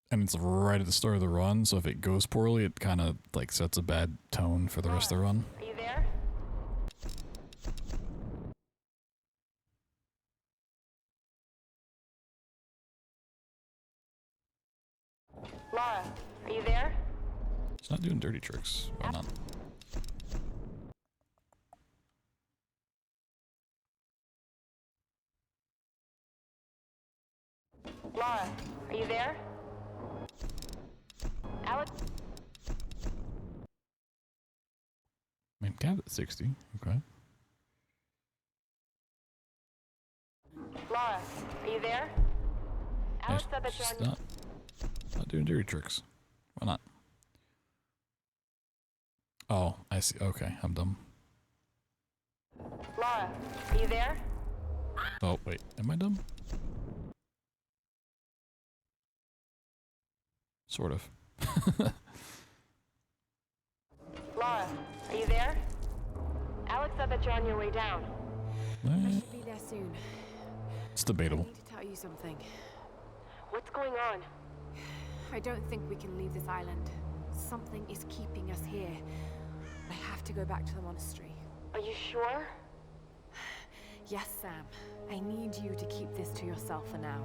Speaker 1: And it's right at the start of the run, so if it goes poorly, it kind of like sets a bad tone for the rest of the run.
Speaker 8: Are you there? Laura, are you there?
Speaker 1: It's not doing dirty tricks. Why not?
Speaker 8: Laura, are you there? Alex?
Speaker 1: I mean, cap at 60. Okay.
Speaker 8: Laura, are you there? Alex said that
Speaker 1: Just
Speaker 8: you're on...
Speaker 1: not doing dirty tricks. Why not? Oh, I see. Okay, I'm dumb.
Speaker 8: Laura, are you there?
Speaker 1: Oh, wait. Am I dumb? Sort of.
Speaker 8: Laura, are you there? Alex said that you're on your way down.
Speaker 2: I should be there soon.
Speaker 1: It's debatable.
Speaker 2: I need to tell you something.
Speaker 8: What's going on?
Speaker 2: I don't think we can leave this island. Something is keeping us here. I have to go back to the monastery.
Speaker 8: Are you sure?
Speaker 2: Yes, Sam. I need you to keep this to yourself for now.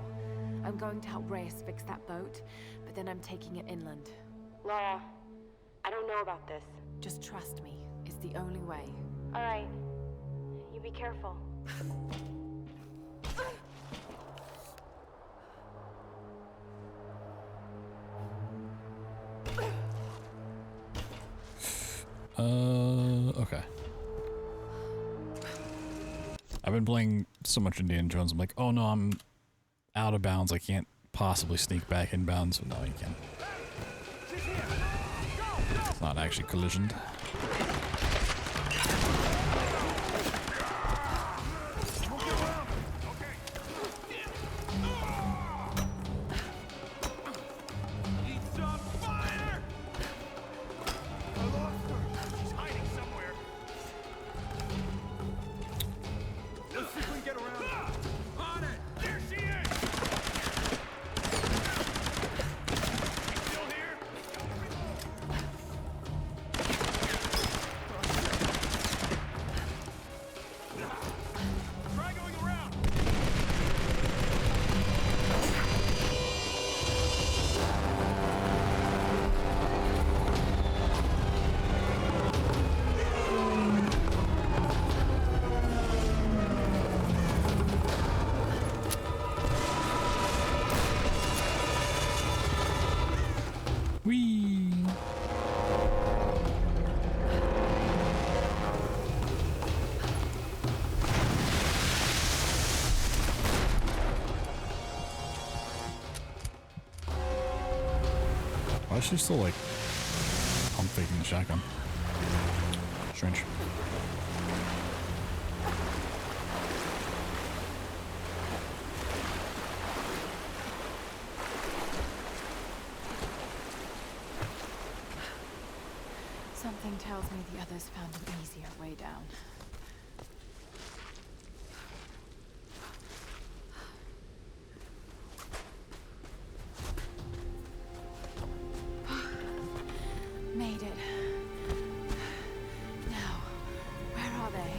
Speaker 2: I'm going to help Reyes fix that boat, but then I'm taking it inland.
Speaker 8: Laura, I don't know about this.
Speaker 2: Just trust me. It's the only way.
Speaker 8: All right. You be careful.
Speaker 1: Okay. I've been playing so much Indiana Jones, I'm like, oh no, I'm out of bounds, I can't possibly sneak back in bounds. No, you can. It's not actually collisioned. Why is she still like pump faking the shotgun? Strange.
Speaker 2: Something tells me the others found an easier way down. Made it. Now, where are they?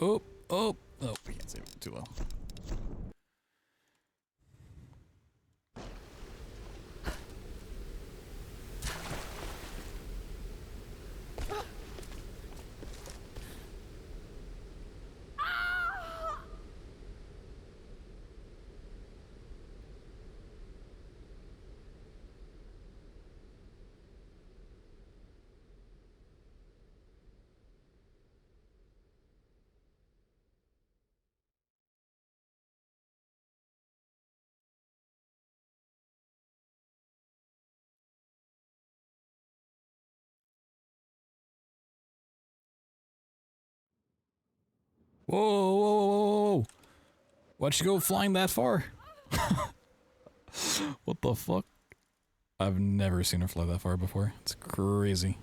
Speaker 1: Oh, we can't save it too low. Whoa, whoa, whoa, whoa, whoa. Why'd you go flying that far? What the fuck? I've never seen her fly that far before. It's crazy.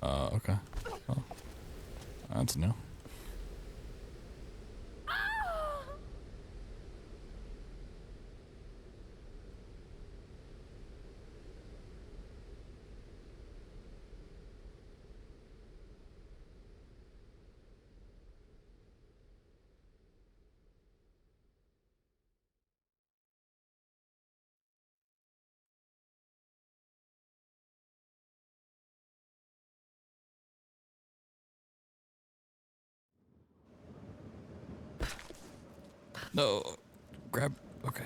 Speaker 1: Okay. Well, that's new. No. Grab. Okay.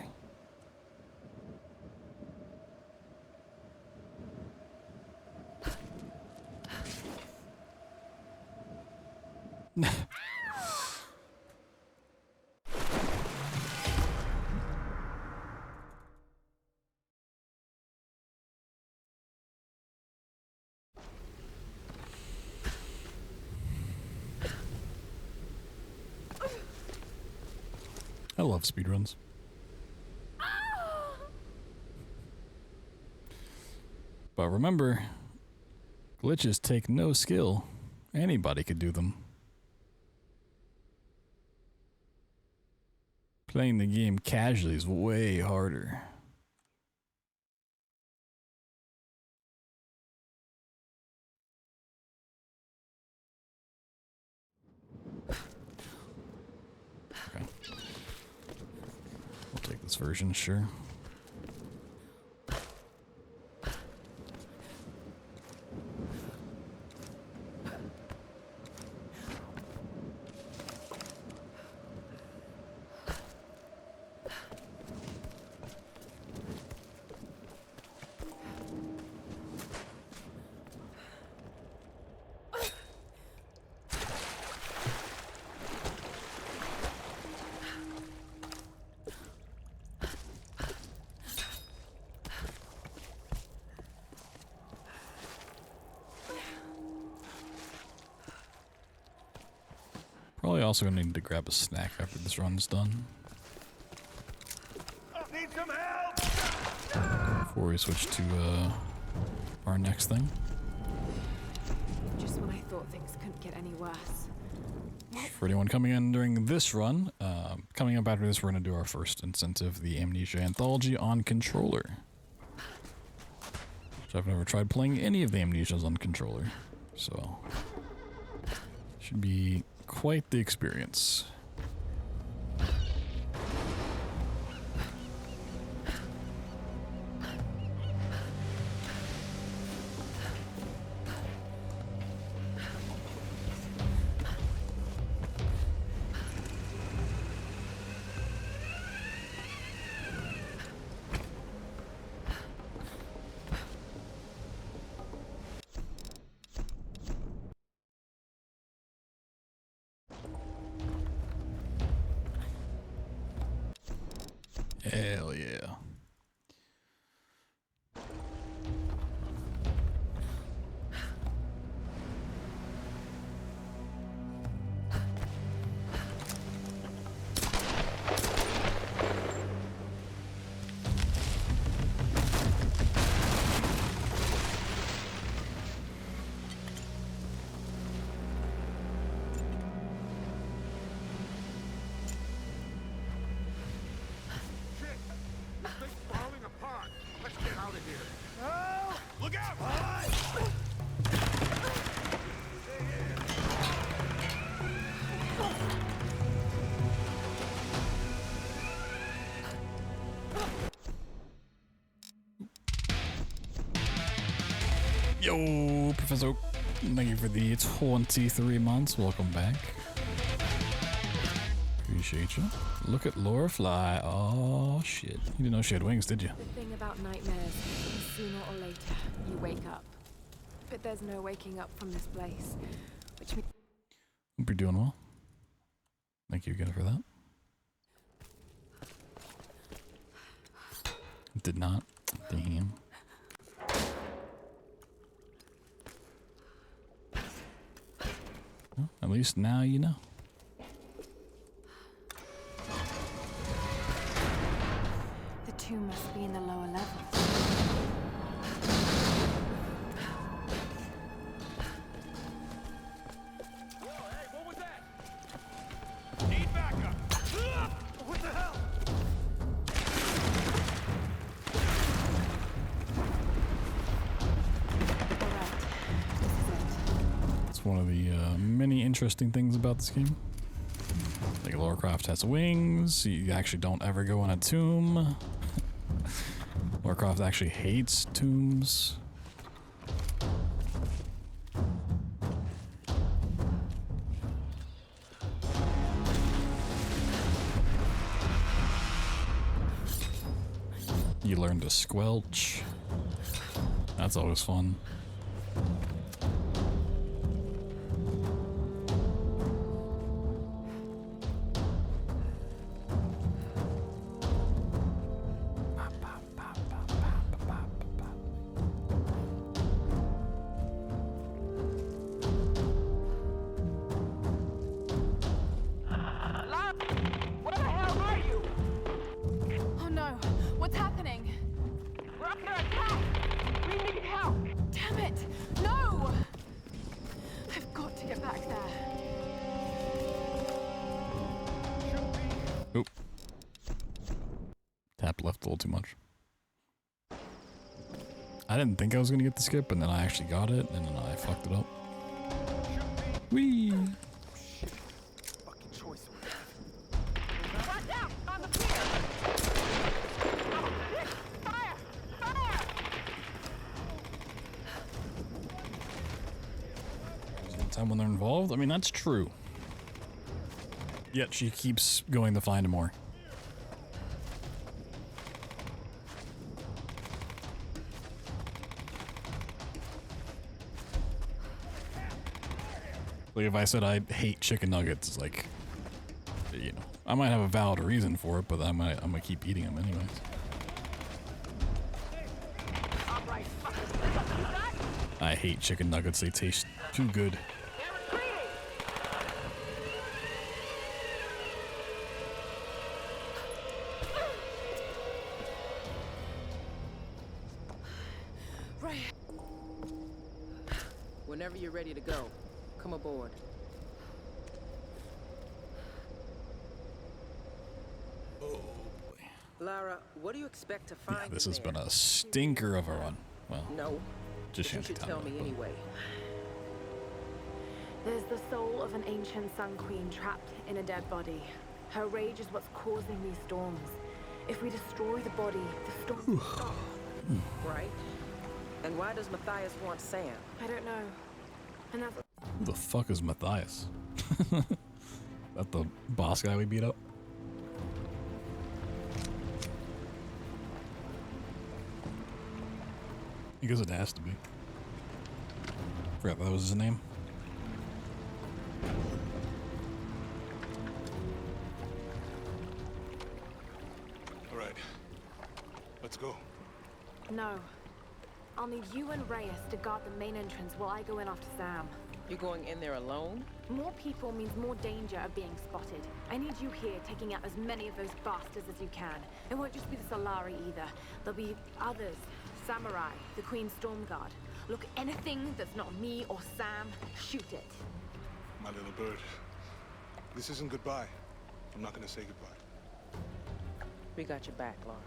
Speaker 1: I love speedruns. But remember, glitches take no skill. Anybody could do them. Playing the game casually is way harder. Okay. We'll take this version, sure. Probably also gonna need to grab a snack after this run's done.
Speaker 9: Need some help!
Speaker 1: Before we switch to our next thing.
Speaker 2: Just when I thought things couldn't get any worse.
Speaker 1: For anyone coming in during this run, coming up after this, we're gonna do our first incentive, the Amnesia Anthology on controller. So I've never tried playing any of the Amnesias on controller, so should be quite the experience. Hell yeah. Yo, Professor Oak, thank you for the 23 months. Welcome back. Appreciate you. Look at Laura fly. Oh, shit. You didn't know she had wings, did you?
Speaker 2: The thing about nightmares is sooner or later, you wake up. But there's no waking up from this place, which means...
Speaker 1: Hope you're doing well. Thank you again for that. Did not. Damn. At least now you know.
Speaker 2: The tomb must be in the lower levels.
Speaker 9: Whoa, hey, what was that? Need backup. What the hell?
Speaker 1: It's one of the many interesting things about this game. Like Lara Croft has wings. You actually don't ever go in a tomb. Lara Croft actually hates tombs. You learn to squelch. That's always fun.
Speaker 8: Where the hell are you?
Speaker 2: Oh no, what's happening?
Speaker 8: We're under attack! We need help!
Speaker 2: Damn it! No! I've got to get back there.
Speaker 1: Oop. Tap left a little too much. I didn't think I was gonna get the skip, and then I actually got it, and then I fucked it up. Whee!
Speaker 9: Fucking choice.
Speaker 8: Watch out! On the pier! Oh, shit! Fire! Fire!
Speaker 1: Time when they're involved? I mean, that's true. Yet she keeps going to find more. Like if I said I hate chicken nuggets, it's like, you know, I might have a valid reason for it, but I'm gonna keep eating them anyways. I hate chicken nuggets. They taste too good.
Speaker 2: Right.
Speaker 8: Whenever you're ready to go, come aboard. Lara, what do you expect to find?
Speaker 1: Yeah, this
Speaker 8: in
Speaker 1: has
Speaker 8: there?
Speaker 1: been a stinker of a run. Well,
Speaker 8: No.
Speaker 1: just
Speaker 8: But you
Speaker 1: shanty
Speaker 8: should
Speaker 1: town,
Speaker 8: tell me
Speaker 1: but-
Speaker 8: anyway.
Speaker 2: There's the soul of an ancient Sun Queen trapped in a dead body. Her rage is what's causing these storms. If we destroy the body, the storms will stop.
Speaker 8: Right? And why does Matthias want Sam?
Speaker 2: I don't know. And that's
Speaker 1: Who the fuck is Matthias? That the boss guy we beat up? I guess it has to be. Forgot that was his name.
Speaker 9: All right. Let's go.
Speaker 2: no. I'll need you and Reyes to guard the main entrance while I go in after Sam.
Speaker 8: You going in there alone?
Speaker 2: More people means more danger of being spotted. I need you here taking out as many of those bastards as you can. It won't just be the Solari either. There'll be others. Samurai, the Queen's Storm Guard. Look, anything that's not me or Sam, shoot it.
Speaker 9: My little bird. This isn't goodbye. I'm not gonna say goodbye.
Speaker 8: We got your back, Lara.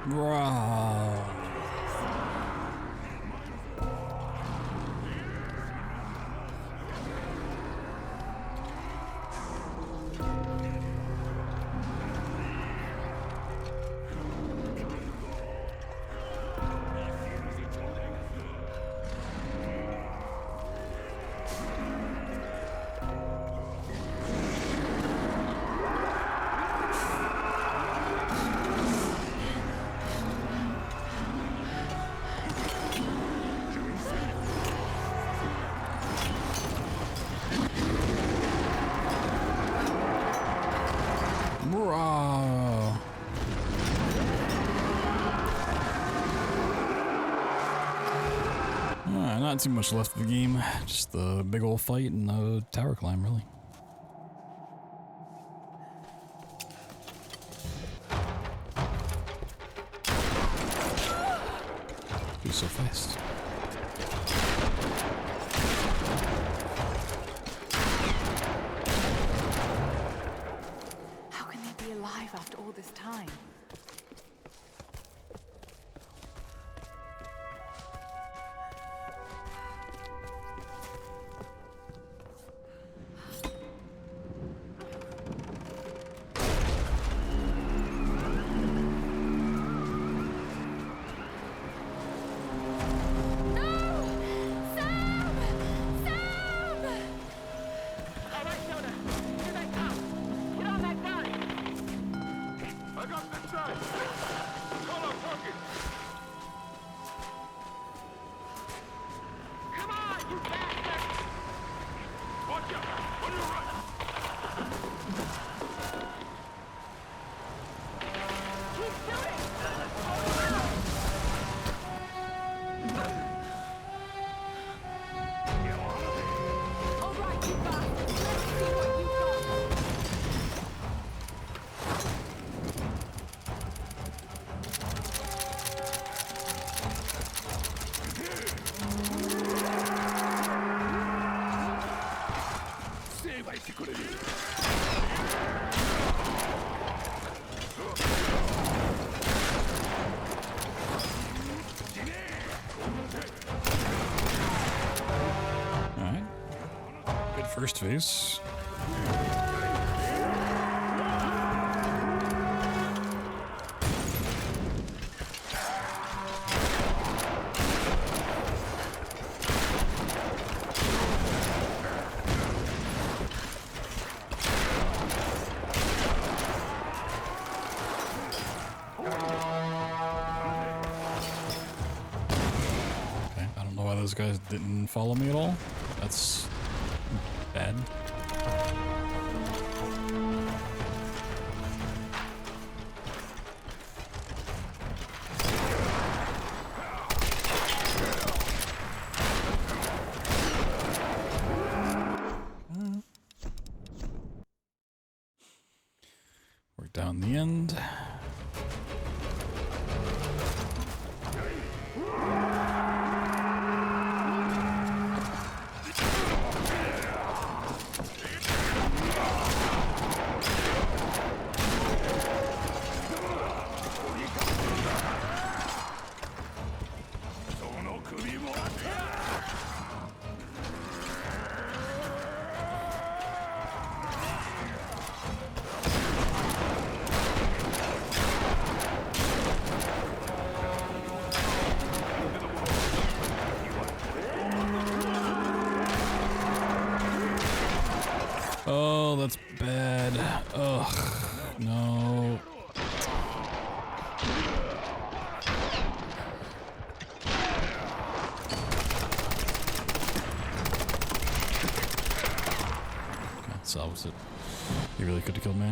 Speaker 1: Bro. Not too much left of the game, just the big old fight and the tower climb, really. It was so fast.
Speaker 2: How can they be alive after all this time?
Speaker 1: First phase. Okay, I don't know why those guys didn't follow me at all. That's bad. We're down the end. Oh, that's bad. Ugh, no. That solves it. You really could have killed me.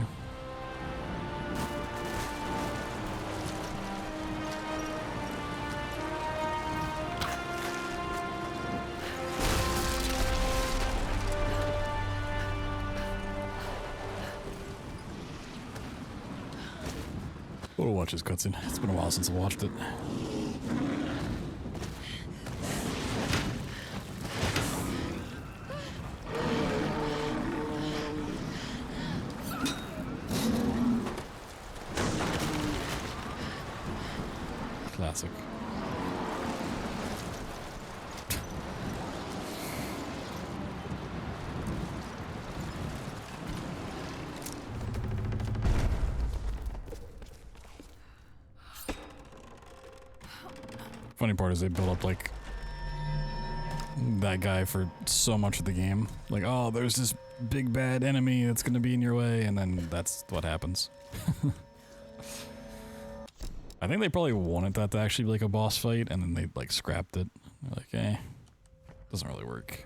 Speaker 1: We'll watch this cutscene. It's been a while since I watched it. Classic. Funny part is they build up like that guy for so much of the game. Like, oh, there's this big bad enemy that's gonna be in your way, and then that's what happens. I think they probably wanted that to actually be like a boss fight, and then they like scrapped it. They're like, eh, doesn't really work.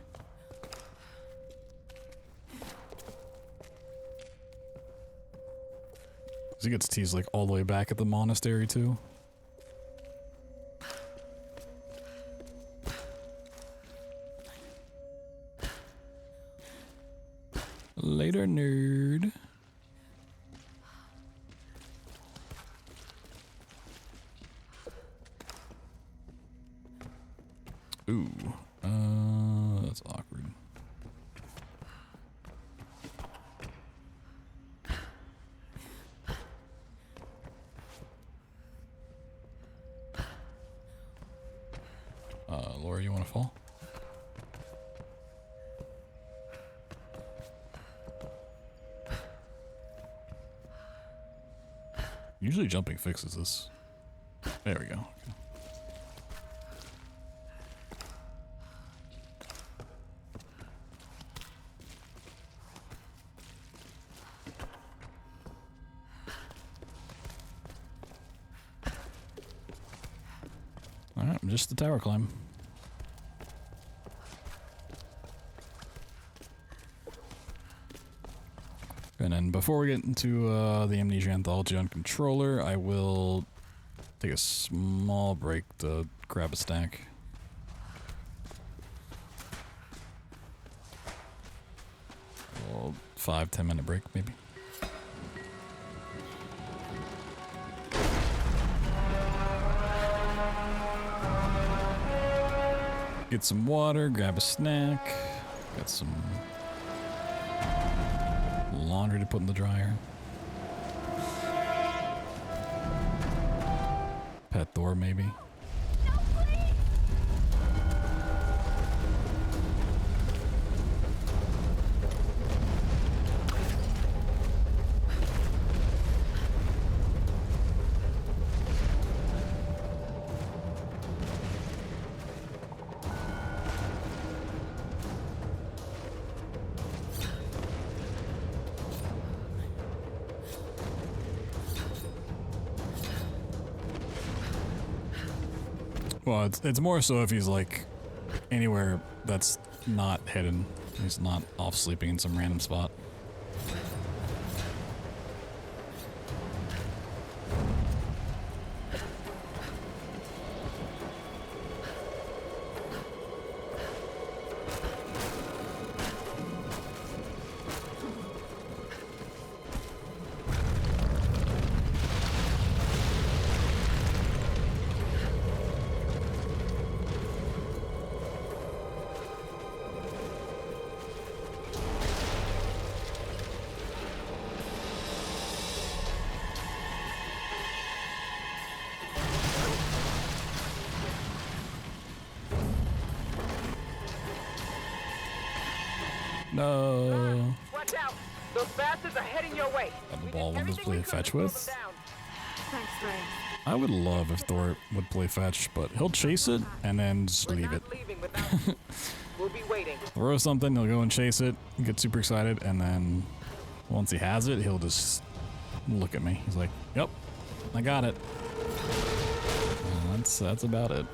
Speaker 1: He gets teased like all the way back at the monastery too. Later, nerd. Ooh, that's awkward. Laura, you want to fall? Usually jumping fixes this. There we go. Okay. Alright, just the tower climb. And then before we get into the Amnesia Anthology on controller, I will take a small break to grab a stack. A little 5-10 minute break maybe. Get some water, grab a snack, got some laundry to put in the dryer. Pet Thor, maybe. Well, it's more so if he's like anywhere that's not hidden. He's not off sleeping in some random spot. No.
Speaker 8: Watch out! Those bastards are heading your way.
Speaker 1: Got the ball one to play fetch with.
Speaker 2: Thanks, Ray.
Speaker 1: I would love if Thor would play fetch, but he'll chase it and then just leave it.
Speaker 8: We'll be waiting.
Speaker 1: Throw something, he'll go and chase it, get super excited, and then once he has it, he'll just look at me. He's like, "Yep, I got it." And that's about it.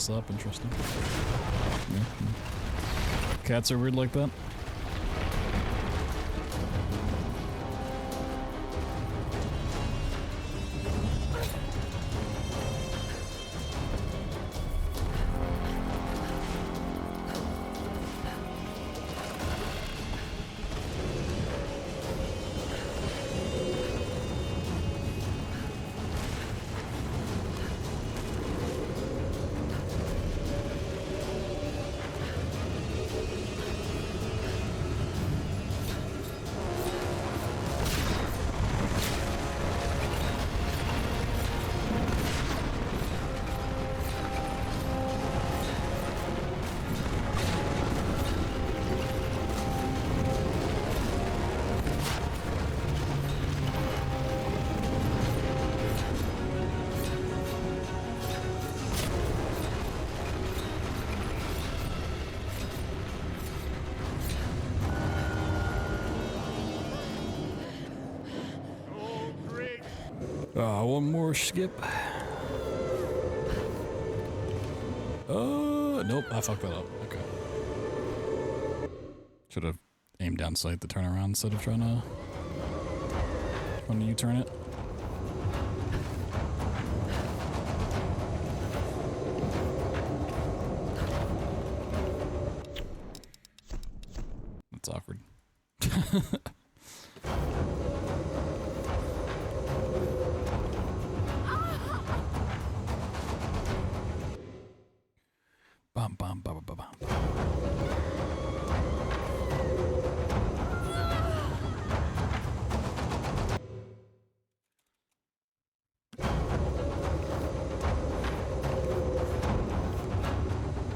Speaker 1: Up, interesting. Yeah. Cats are weird like that. One more skip. Nope, I fucked that up. Okay. Should have aimed down sight to turn around instead of trying to U-turn it. That's awkward. Bum, bum, bum, bum, bum.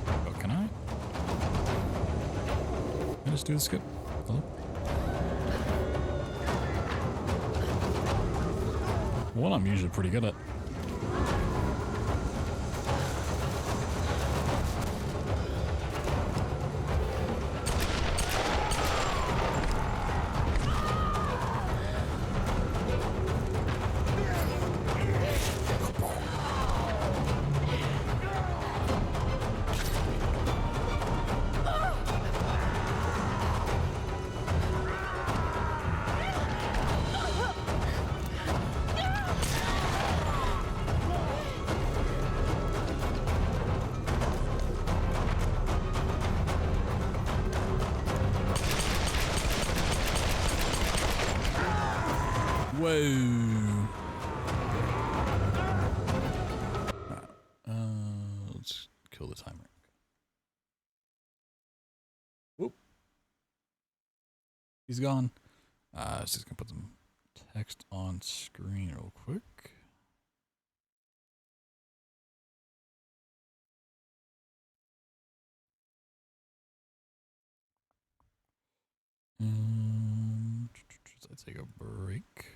Speaker 1: Oh, can I? Can I just do the skip? Hello? One I'm usually pretty good at. Whoa. Let's kill the timer. Whoop. He's gone. Just gonna put some text on screen real quick. Let's take a break.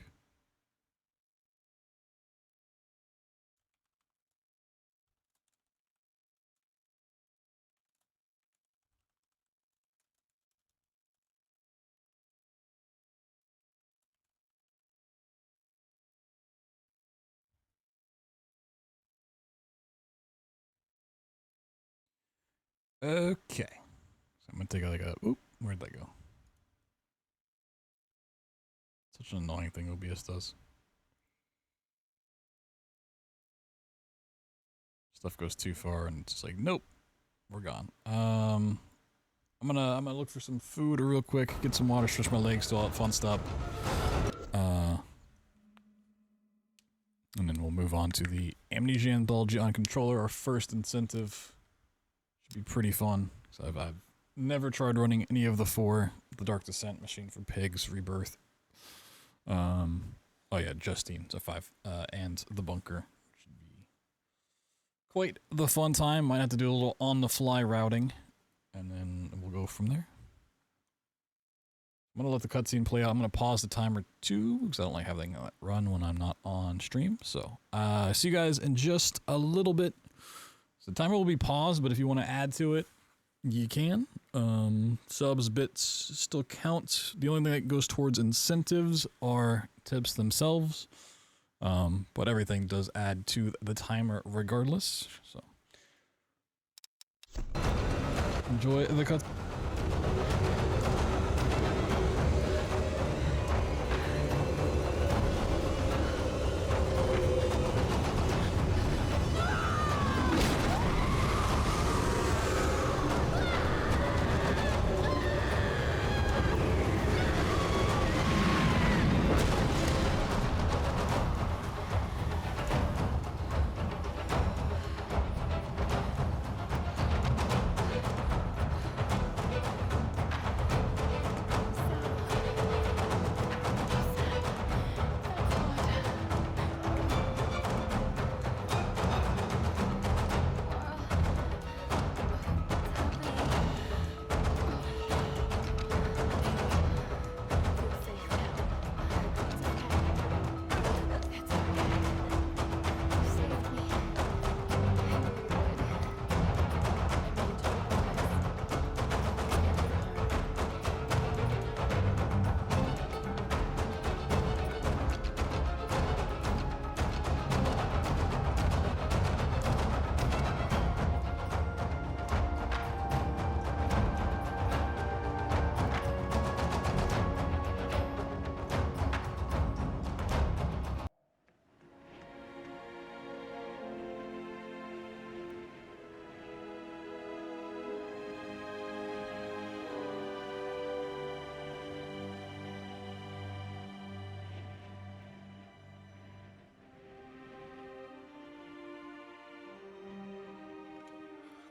Speaker 1: Okay. So I'm gonna take like a, oop, where'd that go? Such an annoying thing OBS does. Stuff goes too far and it's just like, nope, we're gone. I'm gonna look for some food real quick, get some water, stretch my legs, do all that fun stuff. And then we'll move on to the Amnesia Anthology on controller. Our first incentive should be pretty fun. So I've never tried running any of the four: the Dark Descent, Machine for Pigs, Rebirth. Oh yeah, Justine's a 5, and the Bunker. Should be quite the fun time. Might have to do a little on-the-fly routing, and then we'll go from there. I'm gonna let the cutscene play out. I'm gonna pause the timer too, because I don't like having that run when I'm not on stream. So, see you guys in just a little bit. So the timer will be paused, but if you want to add to it, you can. Subs, bits still count. The only thing that goes towards incentives are tips themselves. But everything does add to the timer regardless. So enjoy the cut.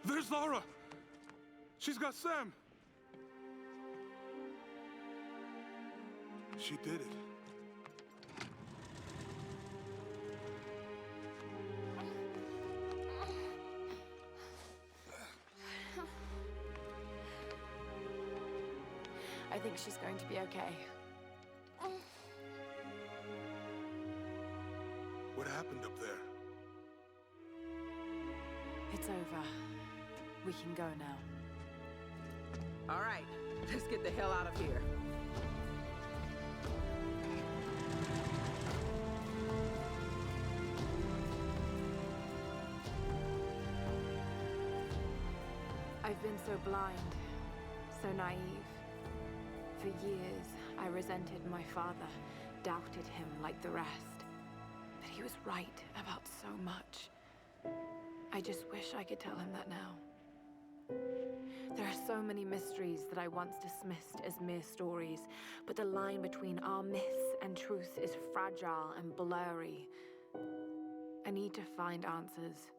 Speaker 9: There's Lara! She's got Sam! She did it.
Speaker 2: I think she's going to be okay.
Speaker 9: What happened up there?
Speaker 2: It's over. We can go now.
Speaker 8: All right, let's get the hell out of here.
Speaker 2: I've been so blind, so naive. For years, I resented my father, doubted him like the rest. But he was right about so much. I just wish I could tell him that now. There are so many mysteries that I once dismissed as mere stories, but the line between our myths and truth is fragile and blurry. I need to find answers.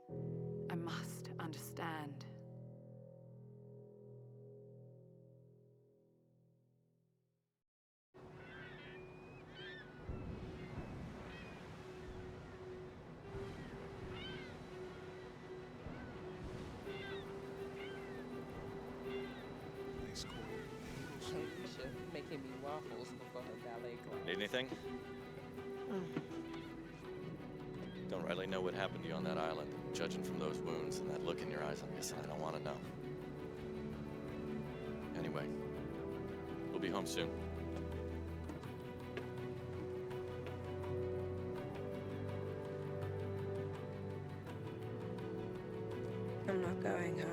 Speaker 2: I must understand.
Speaker 8: Making me waffles before her ballet class.
Speaker 11: Need anything? Don't really know what happened to you on that island. Judging from those wounds and that look in your eyes, I'm guessing I don't want to know. Anyway, we'll be home soon.
Speaker 10: I'm not going home.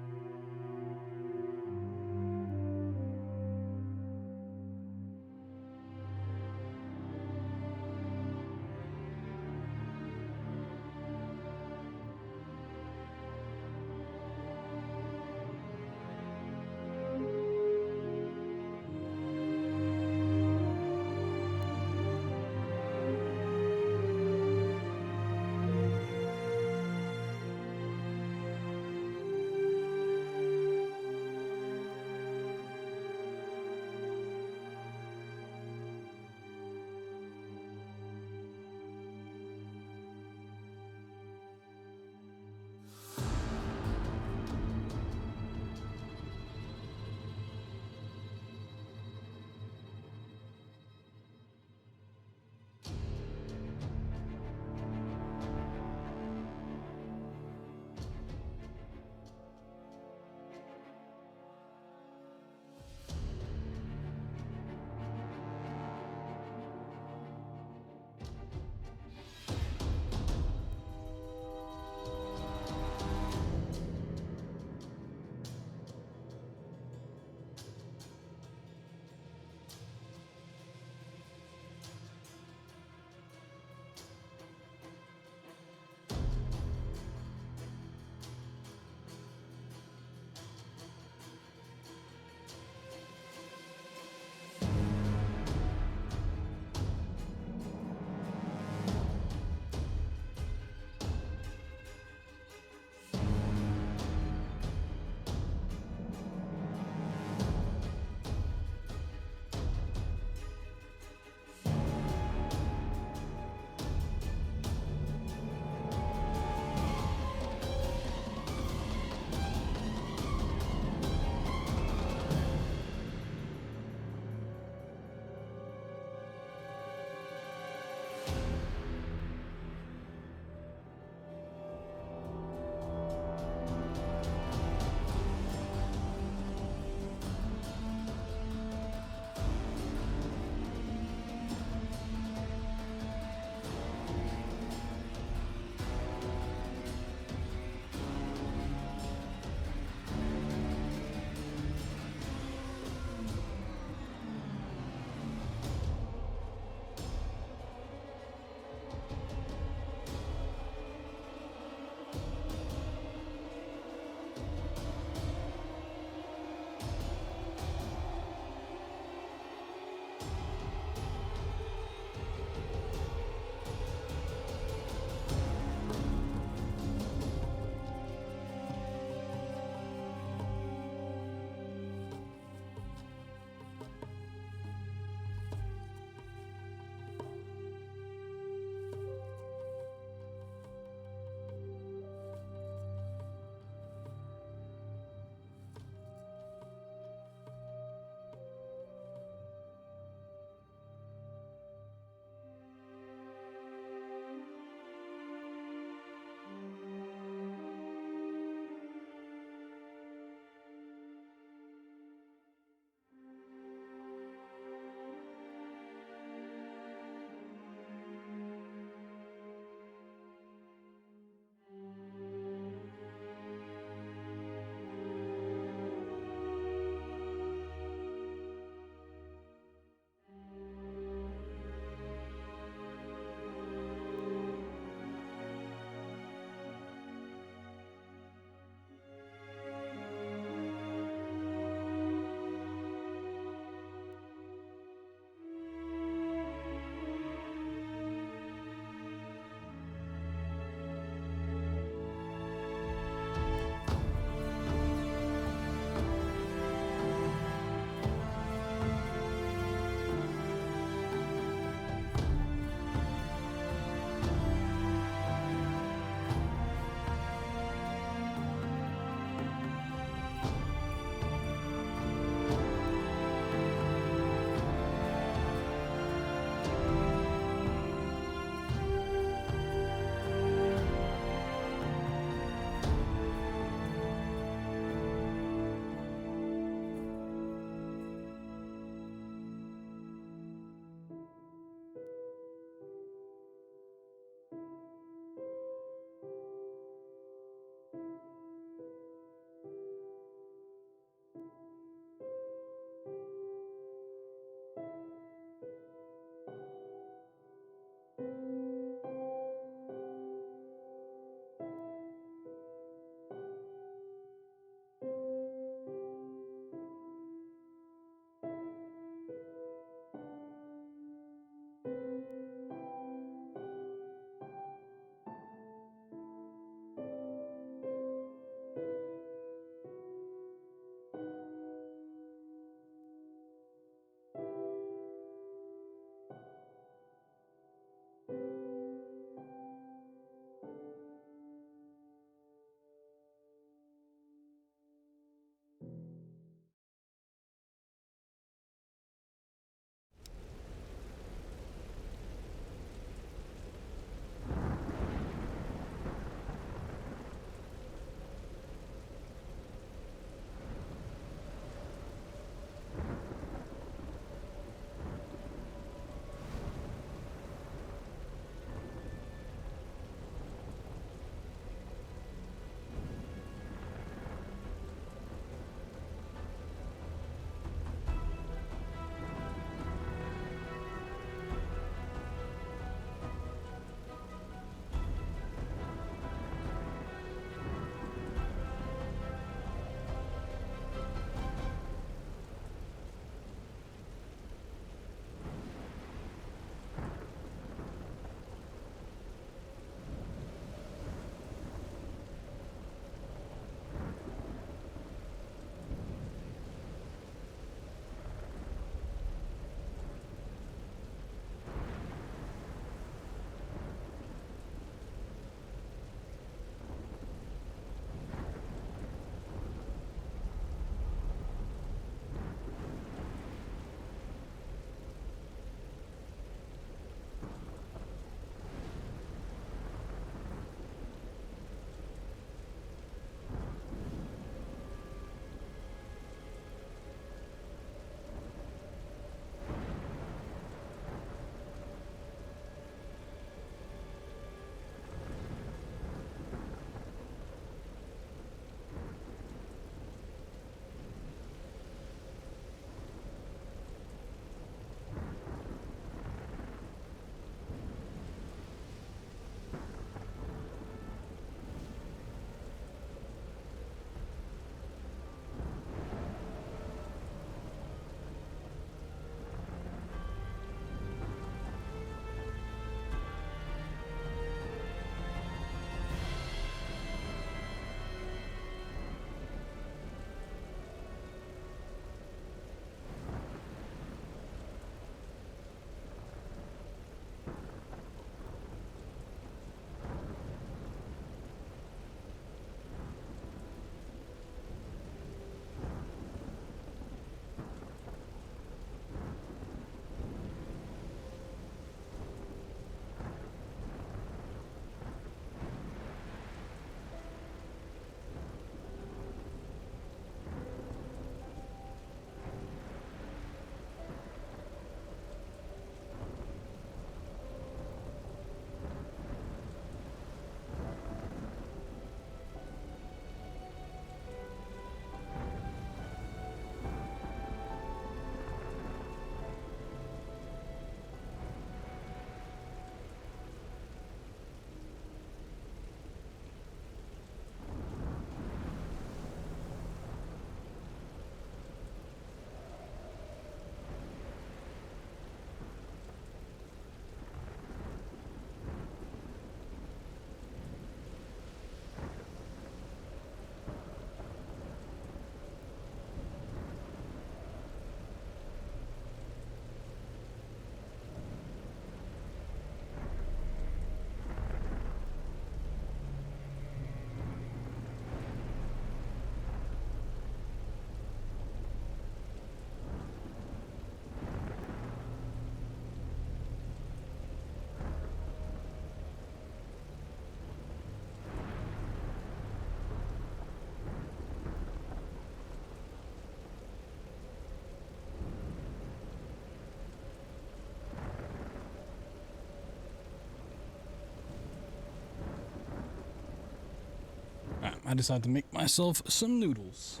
Speaker 1: I decided to make myself some noodles.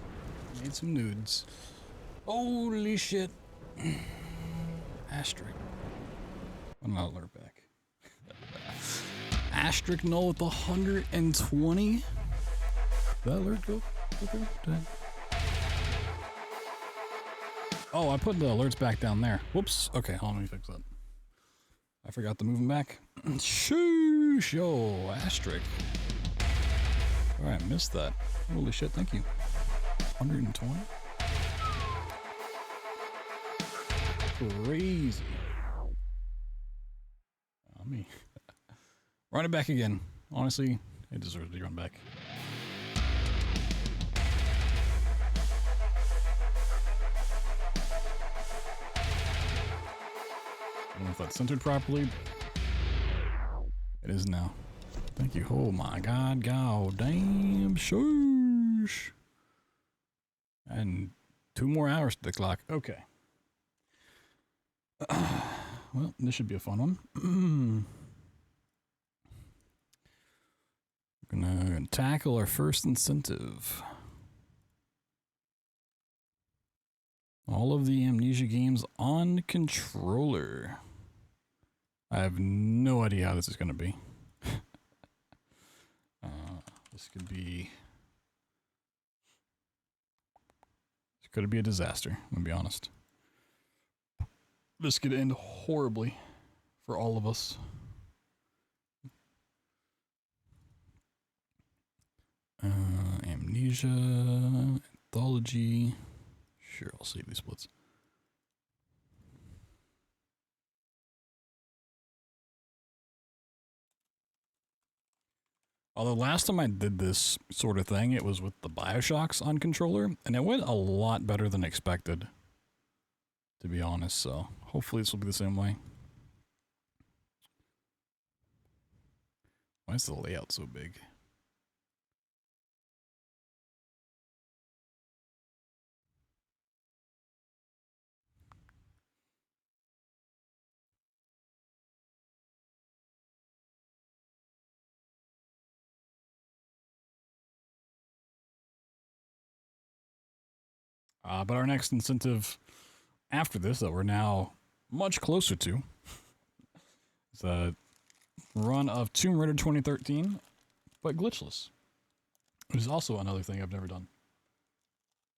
Speaker 1: Made some nudes. Holy shit. Asterisk. I'm not alert back. Asterisk null with 120. Did that alert go through? Oh, I put the alerts back down there. Whoops. Okay, hold on, let me fix that. I forgot to move them back. Shoosh. Oh, asterisk. Alright, missed that. Holy shit, thank you. 120? Crazy. Oh, me. Run it back again. Honestly, it deserves to be run back. I don't know if that's centered properly. It is now. Thank you. Oh my god, god damn, shush. And 2 more hours to the clock. Okay. Well, this should be a fun one. Gonna tackle our first incentive. All of the Amnesia games on controller. I have no idea how this is gonna be. This could be... This could be a disaster, I'm gonna be honest. This could end horribly for all of us. Amnesia, Anthology. Sure, I'll save these splits. Although last time I did this sort of thing, it was with the Bioshocks on controller, and it went a lot better than expected, to be honest, so hopefully this will be the same way. Why is the layout so big? But our next incentive after this that we're now much closer to is a run of Tomb Raider 2013, but glitchless. Which is also another thing I've never done.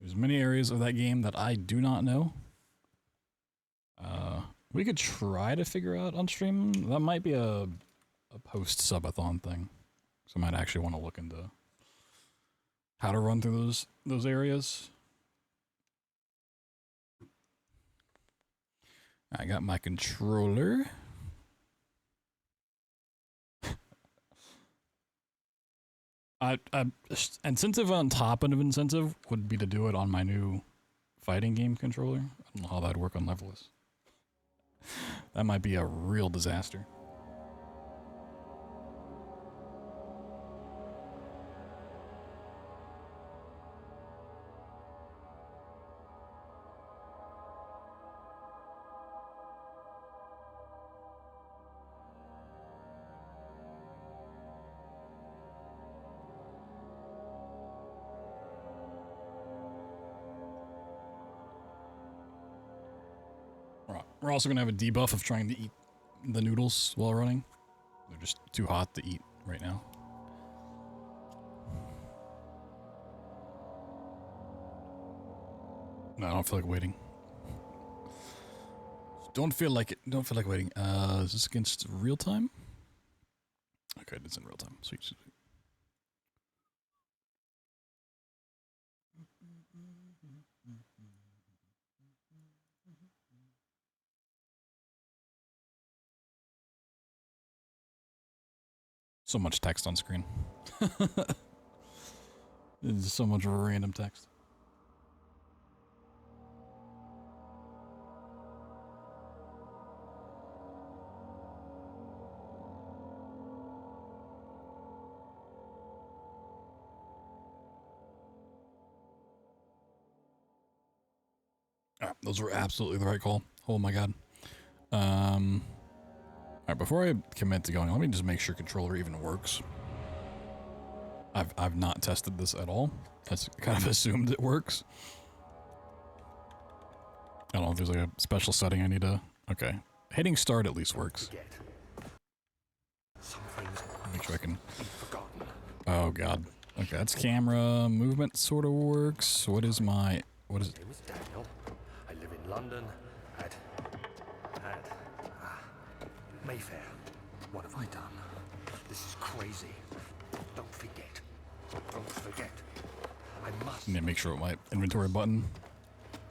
Speaker 1: There's many areas of that game that I do not know. We could try to figure out on stream. That might be a post-subathon thing. So I might actually want to look into how to run through those areas. I got my controller. Incentive on top of an incentive would be to do it on my new fighting game controller. I don't know how that'd work on levelless. That might be a real disaster. We're also going to have a debuff of trying to eat the noodles while running. They're just too hot to eat right now. No, I don't feel like waiting. Don't feel like it. Don't feel like waiting. Is this against real time? Okay, it's in real time. Sweet, sweet. So much text on screen. There's so much random text. Those were absolutely the right call. Oh my god. Alright, before I commit to going, let me just make sure controller even works. I've not tested this at all. I kind of assumed it works. I don't know if there's like a special setting I need to... Okay. Hitting start at least works. Make sure I can... Oh god. Okay, that's camera. Movement sort of works. What is my... What is...
Speaker 12: My name is Daniel. I live in London at Mayfair. What have I done? This is crazy. Don't forget. Don't forget. I must...
Speaker 1: Need to make sure with my inventory button.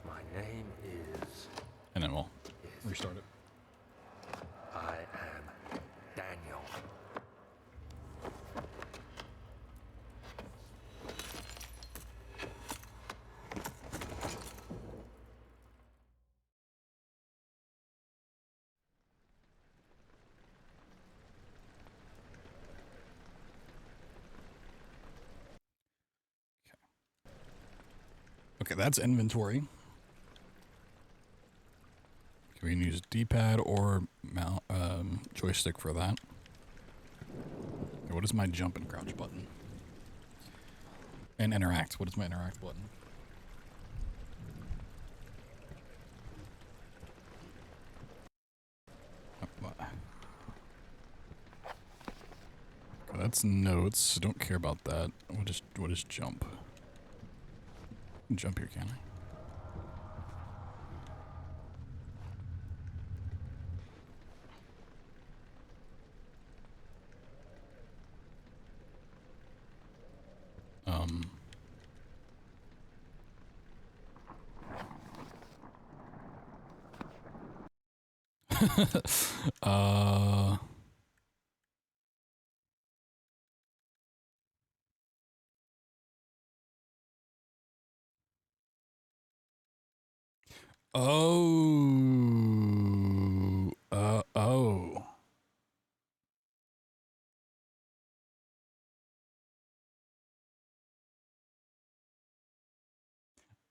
Speaker 12: My name is...
Speaker 1: And then we'll restart it.
Speaker 12: I am Daniel.
Speaker 1: Okay, that's inventory. We can use D-pad or joystick for that. Okay, what is my jump and crouch button? And interact. What is my interact button? Okay, that's notes. Don't care about that. What is jump? Jump here, can I? Oh.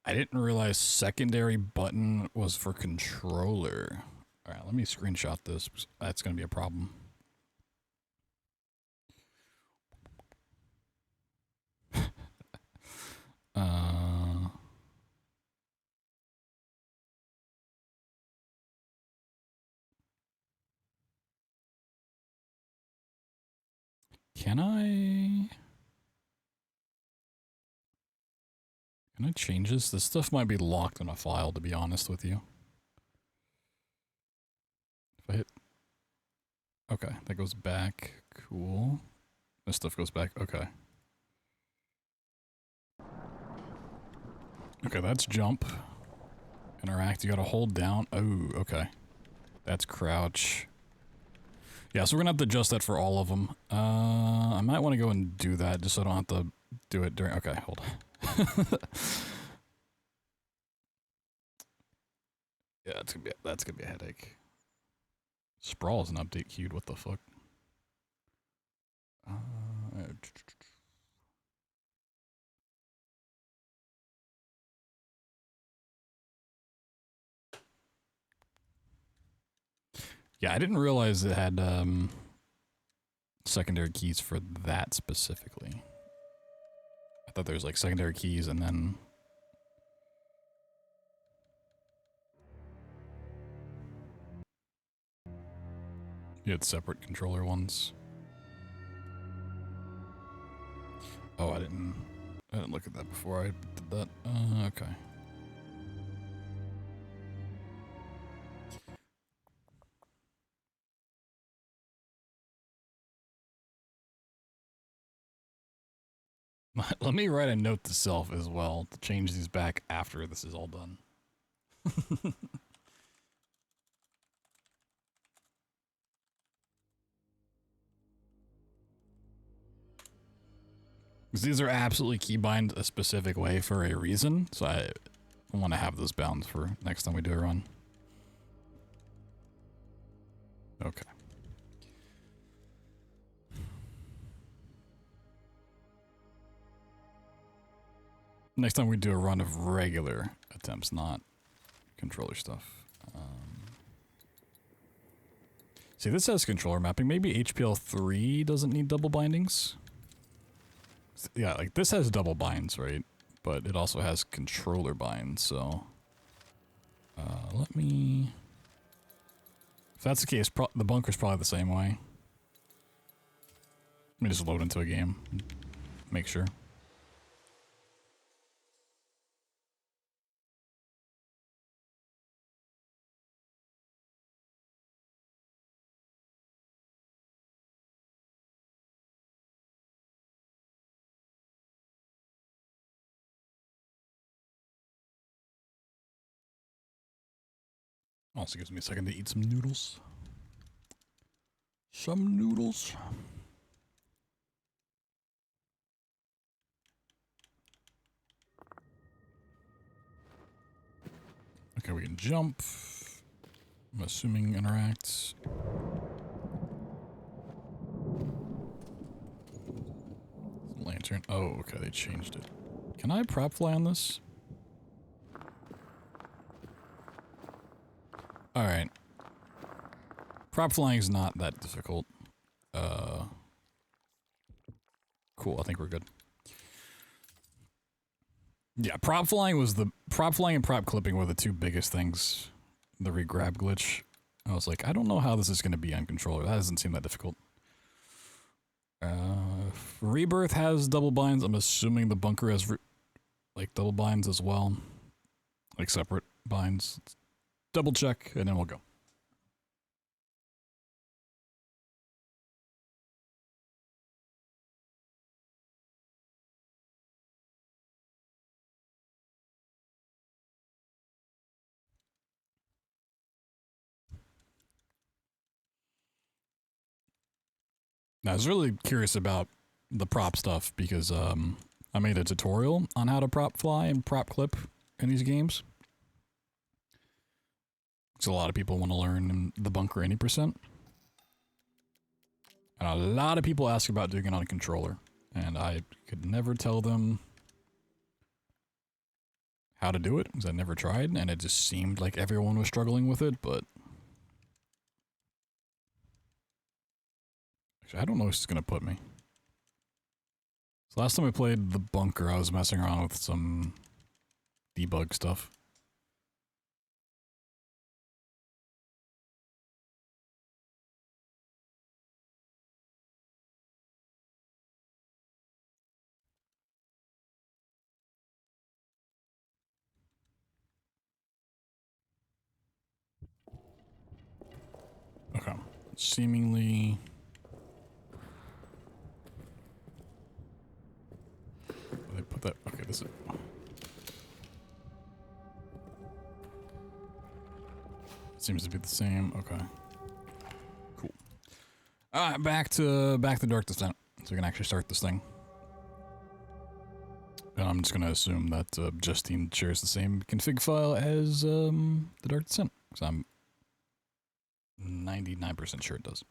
Speaker 1: I didn't realize secondary button was for controller. All right, let me screenshot this. That's going to be a problem. Can I change this? This stuff might be locked in a file, to be honest with you. If I hit... Okay, that goes back. Cool. This stuff goes back. Okay. Okay, that's jump. Interact, you gotta hold down. Oh, okay. That's crouch. Yeah, so we're gonna have to adjust that for all of them. I might want to go and do that just so I don't have to do it during... Okay, hold on. Yeah, that's gonna be a headache. Sprawl is an update queued. What the fuck? Yeah, I didn't realize it had secondary keys for that specifically. I thought there was like secondary keys and then... You had separate controller ones. Oh, I didn't look at that before I did that. Okay. Let me write a note to self as well to change these back after this is all done. These are absolutely keybind a specific way for a reason, so I want to have those bound for next time we do a run. Okay. Next time we do a run of regular attempts, not controller stuff. See, this has controller mapping. Maybe HPL 3 doesn't need double bindings. Yeah, like this has double binds, right? But it also has controller binds, so... let me... If that's the case, the bunker's probably the same way. Let me just load into a game. Make sure. Also gives me a second to eat some noodles. Some noodles. Okay, we can jump. I'm assuming interacts. Lantern. Oh, okay, they changed it. Can I prop fly on this? Alright. Prop flying is not that difficult. Cool, I think we're good. Yeah, prop flying and prop clipping were the two biggest things. The regrab glitch. I was like, I don't know how this is going to be on controller. That doesn't seem that difficult. Rebirth has double binds. I'm assuming the bunker has like double binds as well. Like separate binds. Let's double check and then we'll go. Now, I was really curious about the prop stuff because I made a tutorial on how to prop fly and prop clip in these games. So a lot of people want to learn in the bunker any percent. And a lot of people ask about doing it on a controller. And I could never tell them how to do it because I never tried. And it just seemed like everyone was struggling with it, but... Actually, I don't know where it's going to put me. So last time I played the bunker, I was messing around with some debug stuff. Okay. Seemingly... They put that... Okay, this is... Seems to be the same. Okay. Cool. Alright, back to Dark Descent. So we can actually start this thing. And I'm just gonna assume that Justine shares the same config file as the Dark Descent. Because I'm 99% sure it does.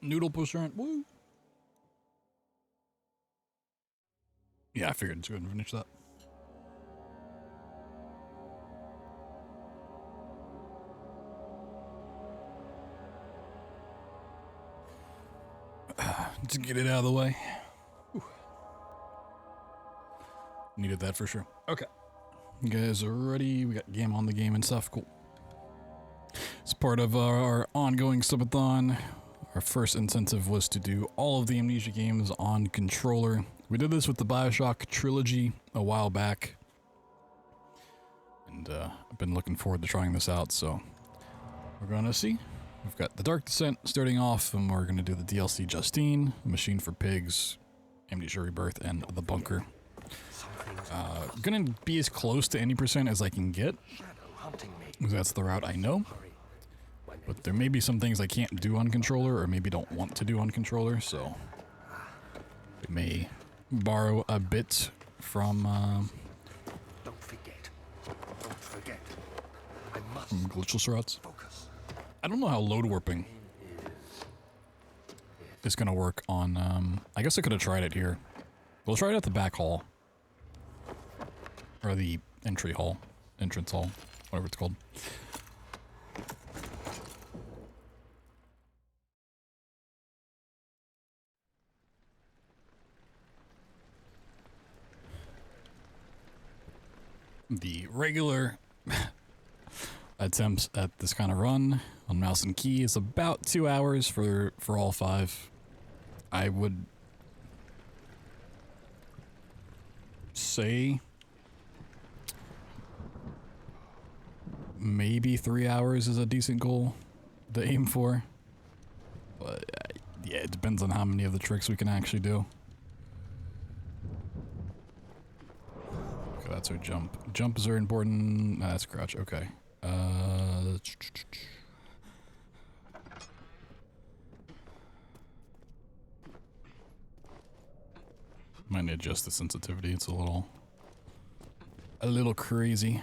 Speaker 1: Noodle percent, woo! Yeah, I figured to go ahead and finish that. To get it out of the way. Whew. Needed that for sure. Okay. You guys are ready? We got game on the game and stuff. Cool. As part of our ongoing Subathon, our first incentive was to do all of the Amnesia games on controller. We did this with the BioShock trilogy a while back. And I've been looking forward to trying this out, so we're gonna see. We've got the Dark Descent starting off, and we're gonna do the DLC Justine, Machine for Pigs, Amnesia Rebirth, and The Bunker. Gonna be as close to any % as I can get, because that's the route I know. But there may be some things I can't do on controller, or maybe don't want to do on controller, so we may borrow a bit from glitchless routes. I don't know how load warping is gonna work on. I guess I could have tried it here. We'll try it at the back hall. Or the entrance hall, whatever it's called. The regular attempts at this kind of run on mouse and key is about 2 hours for all 5. I would say maybe 3 hours is a decent goal to aim for, but yeah, it depends on how many of the tricks we can actually do. Okay, that's our jump. Jumps are important. That's crouch. Okay. Might need to adjust the sensitivity. It's a little crazy.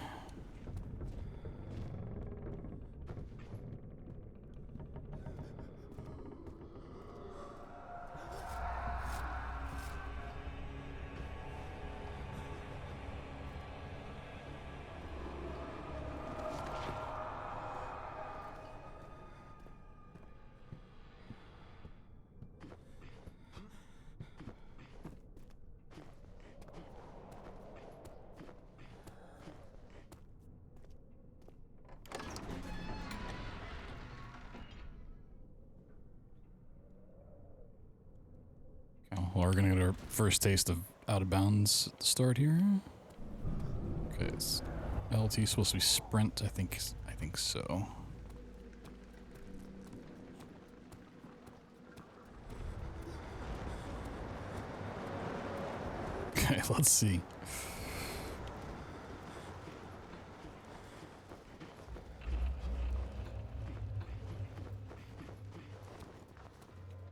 Speaker 1: Well, we're gonna get our first taste of out of bounds at the start here. Okay, it's LT supposed to be sprint. I think so. Okay, let's see.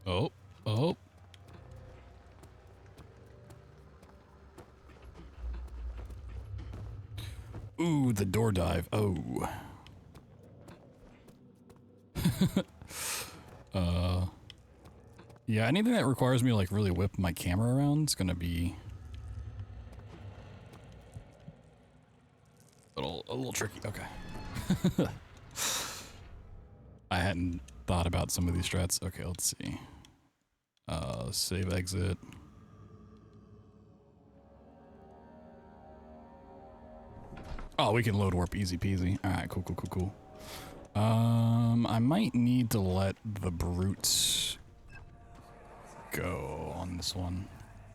Speaker 1: Oh. Ooh, the door dive. Oh. Yeah, anything that requires me to like really whip my camera around is gonna be a little tricky. Okay. I hadn't thought about some of these strats. Okay, let's see. Save exit. Oh, we can load warp easy peasy. Alright, cool. I might need to let the brutes go on this one.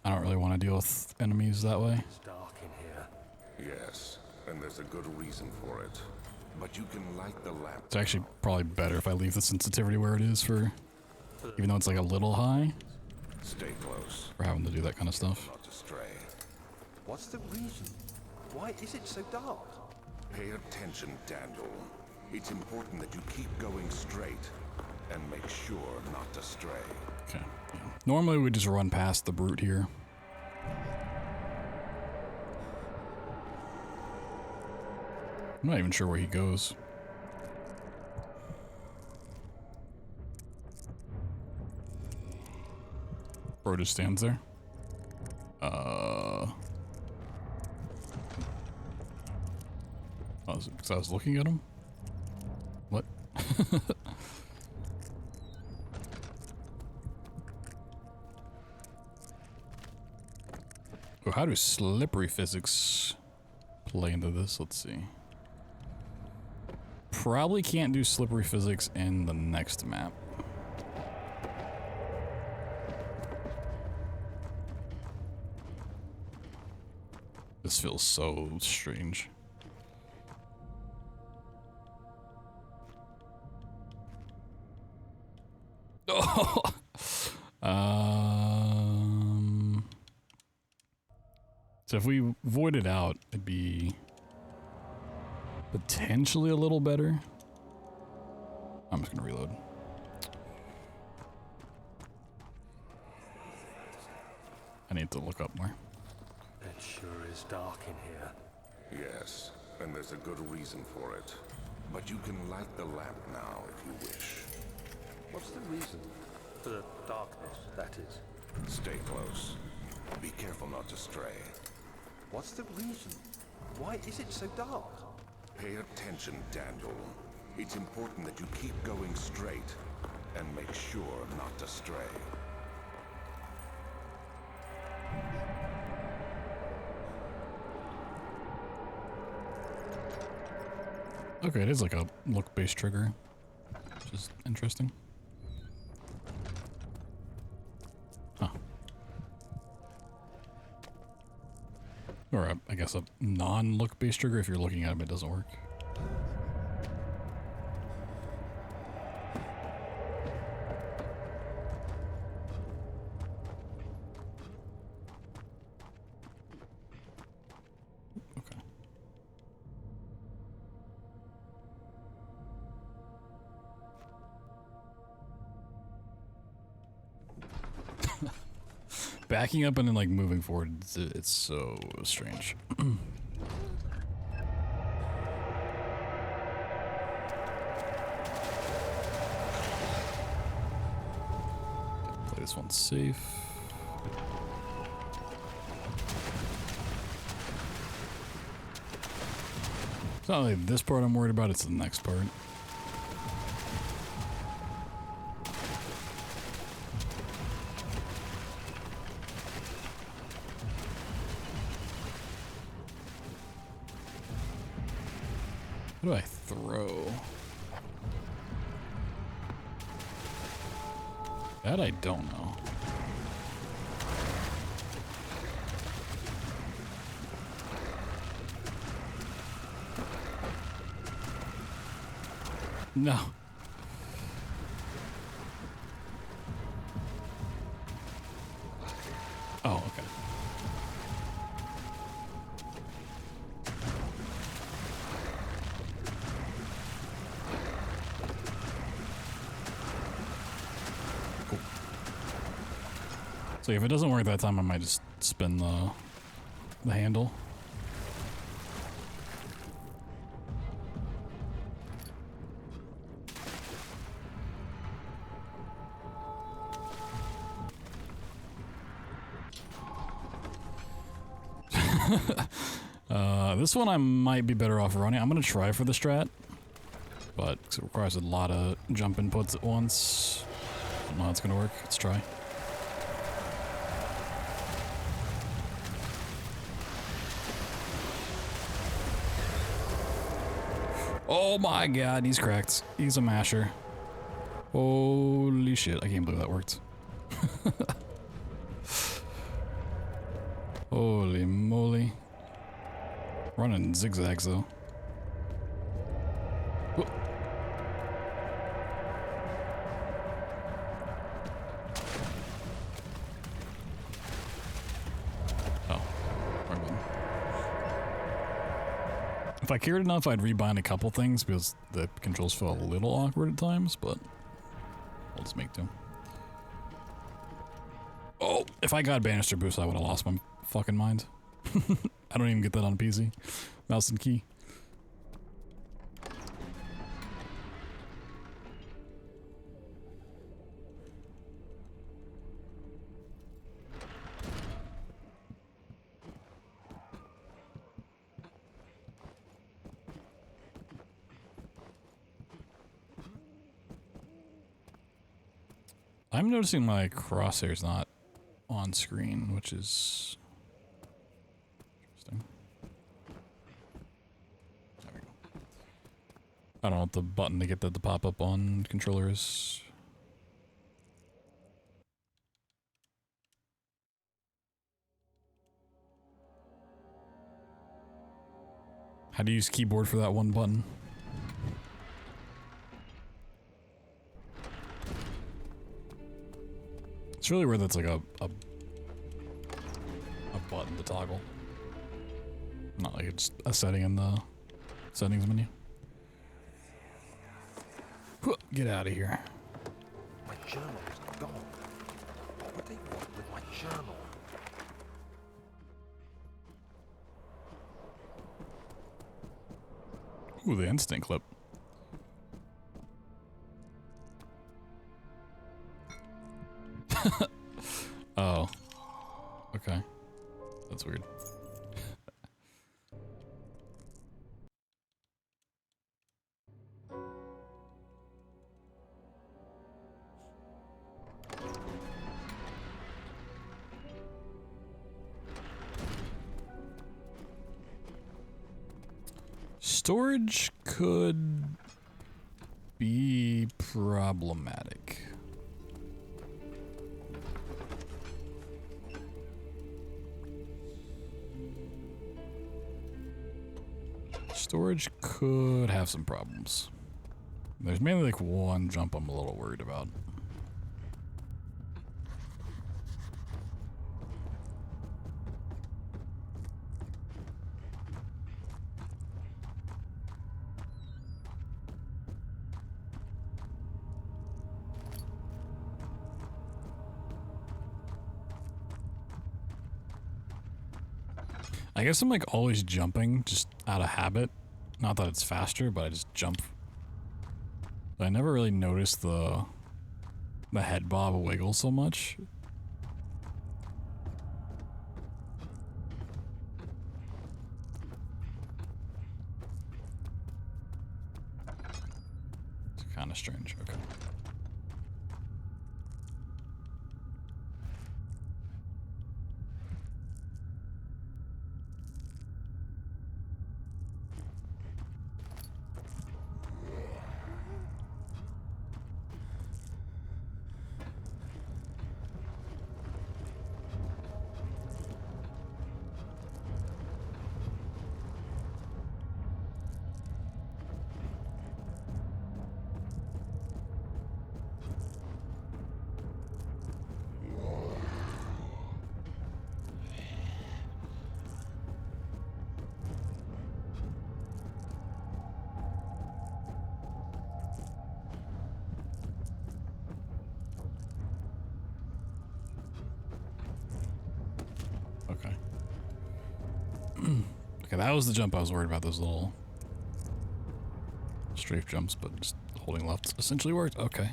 Speaker 1: I don't really want to deal with enemies that way.
Speaker 13: It's dark in here. Yes, and there's a good reason for it. But you can light the lamp.
Speaker 1: It's actually probably better if I leave the sensitivity where it is for, even though it's like a little high.
Speaker 13: Stay close.
Speaker 1: For having to do that kind of stuff.
Speaker 13: Not to stray.
Speaker 5: What's the reason? Why is it so dark?
Speaker 13: Pay attention, Daniel. It's important that you keep going straight and make sure not to stray.
Speaker 1: Okay. Yeah. Normally we just run past the brute here. I'm not even sure where he goes. Bro just stands there. Oh, is it because I was looking at him? What? Oh, how do slippery physics play into this? Let's see. Probably can't do slippery physics in the next map. This feels so strange. Oh. So if we void it out, it'd be potentially a little better. I'm just gonna reload. I need to look up more.
Speaker 12: It sure is dark in here.
Speaker 13: Yes, and there's a good reason for it. But you can light the lamp now if you wish.
Speaker 12: What's the reason for the darkness, that is?
Speaker 13: Stay close. Be careful not to stray.
Speaker 12: What's the reason? Why is it so dark?
Speaker 13: Pay attention, Daniel. It's important that you keep going straight and make sure not to stray.
Speaker 1: Okay, it is like a look-based trigger, which is interesting. Huh. Or I guess a non-look-based trigger. If you're looking at them, it doesn't work. Backing up and then like moving forward, it's so strange. Play this one safe. It's not like this part I'm worried about, it's the next part. What do I throw? That I don't know. No. Oh, okay. So if it doesn't work that time, I might just spin the handle. This one I might be better off running. I'm gonna try for the strat, but it requires a lot of jump inputs at once. I don't know how it's gonna work. Let's try. Oh my god, he's cracked. He's a masher. Holy shit, I can't believe that worked. Holy moly. Running zigzags though. Whoa. Oh, wrong button. If I cared enough, I'd rebind a couple things because the controls feel a little awkward at times, but I'll just make do. Oh, if I got banister boost, I would have lost my fucking mind. I don't even get that on PC. Mouse and key. I'm noticing my crosshair's not on screen, which is I don't know what the button to get that to pop up on controller is. How do you use keyboard for that one button? It's really weird that's like a button to toggle. Not like it's a setting in the settings menu. Get out of here.
Speaker 12: My journal is gone. What would they want with my journal?
Speaker 1: Ooh, the instant clip. Oh. Okay. That's weird. Storage could be problematic. Storage could have some problems. There's mainly like one jump I'm a little worried about. I guess I'm like always jumping just out of habit. Not that it's faster, but I just jump. But I never really noticed the head bob wiggle so much. It's kind of strange. Okay. Okay. Okay, that was the jump I was worried about, those little strafe jumps, but just holding left essentially worked. Okay.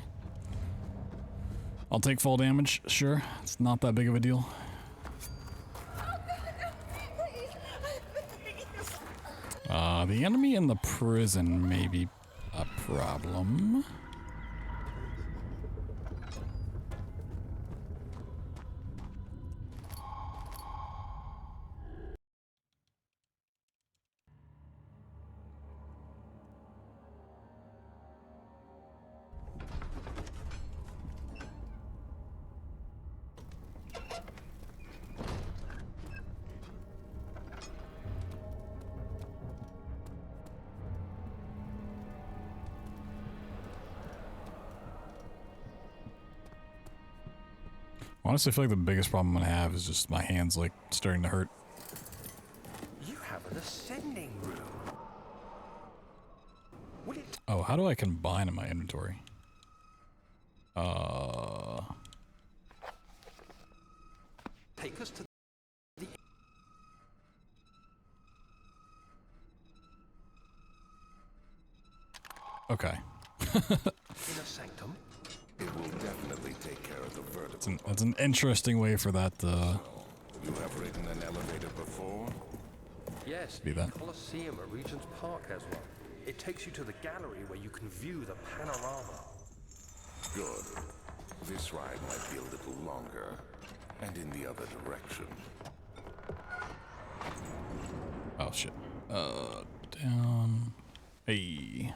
Speaker 1: I'll take fall damage, sure. It's not that big of a deal. The enemy in the prison may be a problem. Honestly, I feel like the biggest problem I'm gonna have is just my hands like starting to hurt.
Speaker 12: You have an ascending room.
Speaker 1: Oh, how do I combine in my inventory?
Speaker 12: Take us to the.
Speaker 1: Okay.
Speaker 12: Inner sanctum.
Speaker 13: It will definitely take care of the vertical.
Speaker 1: That's an interesting way for that to.
Speaker 13: You have ridden an elevator before?
Speaker 12: Yes,
Speaker 1: Be that.
Speaker 12: Colosseum at Regent's Park has one. It takes you to the gallery where you can view the panorama.
Speaker 13: Good. This ride might be a little longer, and in the other direction.
Speaker 1: Oh shit. Down. Hey.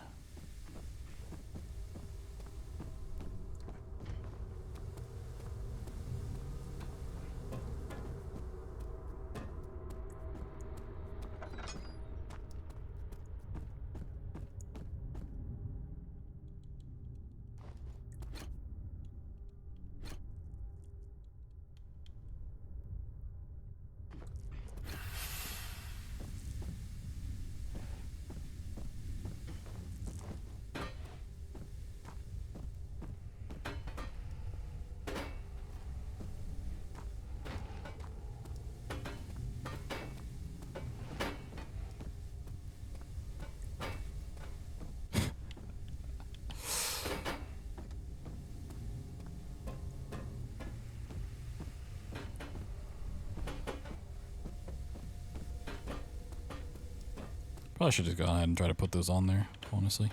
Speaker 1: Probably should just go ahead and try to put those on there, honestly.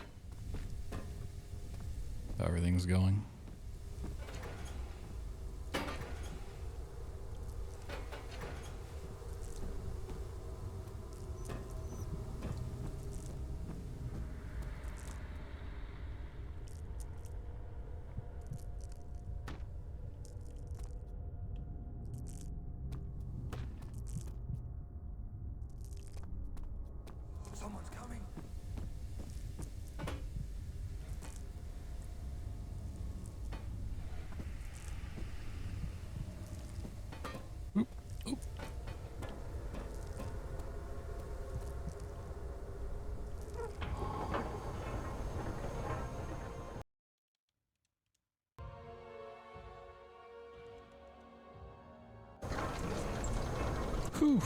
Speaker 1: How everything's going.
Speaker 6: Someone's coming.
Speaker 1: Whew.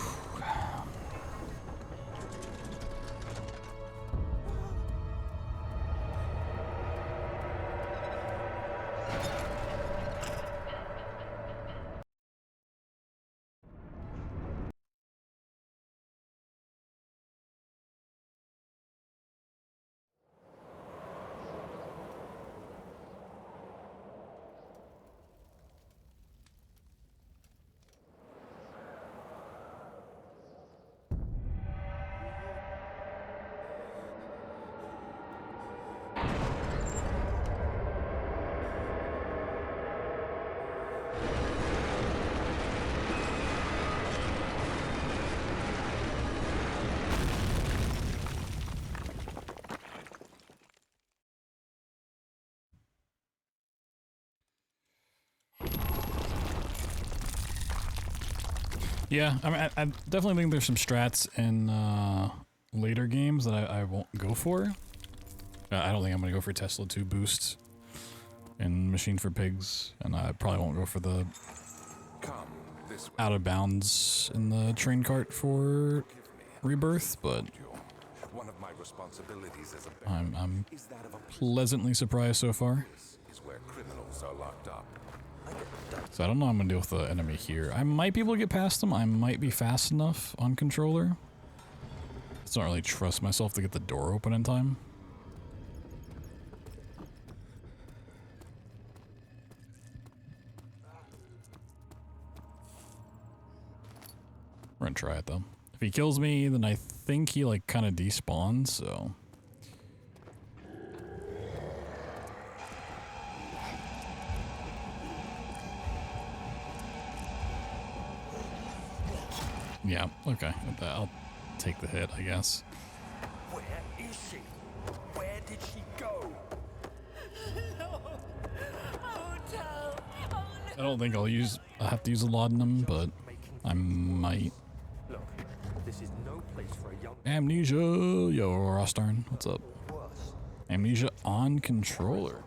Speaker 1: Yeah, I mean, I definitely think there's some strats in later games that I won't go for. I don't think I'm going to go for Tesla 2 boosts in Machine for Pigs, and I probably won't go for the out of bounds in the train cart for Rebirth, but
Speaker 13: One of my responsibilities as a
Speaker 1: I'm pleasantly surprised so far.
Speaker 13: is where criminals are locked up.
Speaker 1: So I don't know what I'm going to deal with the enemy here. I might be able to get past them. I might be fast enough on controller. I just don't really trust myself to get the door open in time. We're gonna try it though. If he kills me, then I think he like kind of despawns, so. Yeah, okay. I'll take the hit, I guess.
Speaker 6: Where is she? Where did she go?
Speaker 10: No. Oh, tell. Oh,
Speaker 1: I don't think I'll have to use a laudanum, but I might.
Speaker 6: Look, this is no place for a young
Speaker 1: Amnesia! Yo, Rostarn, what's up? Amnesia on controller.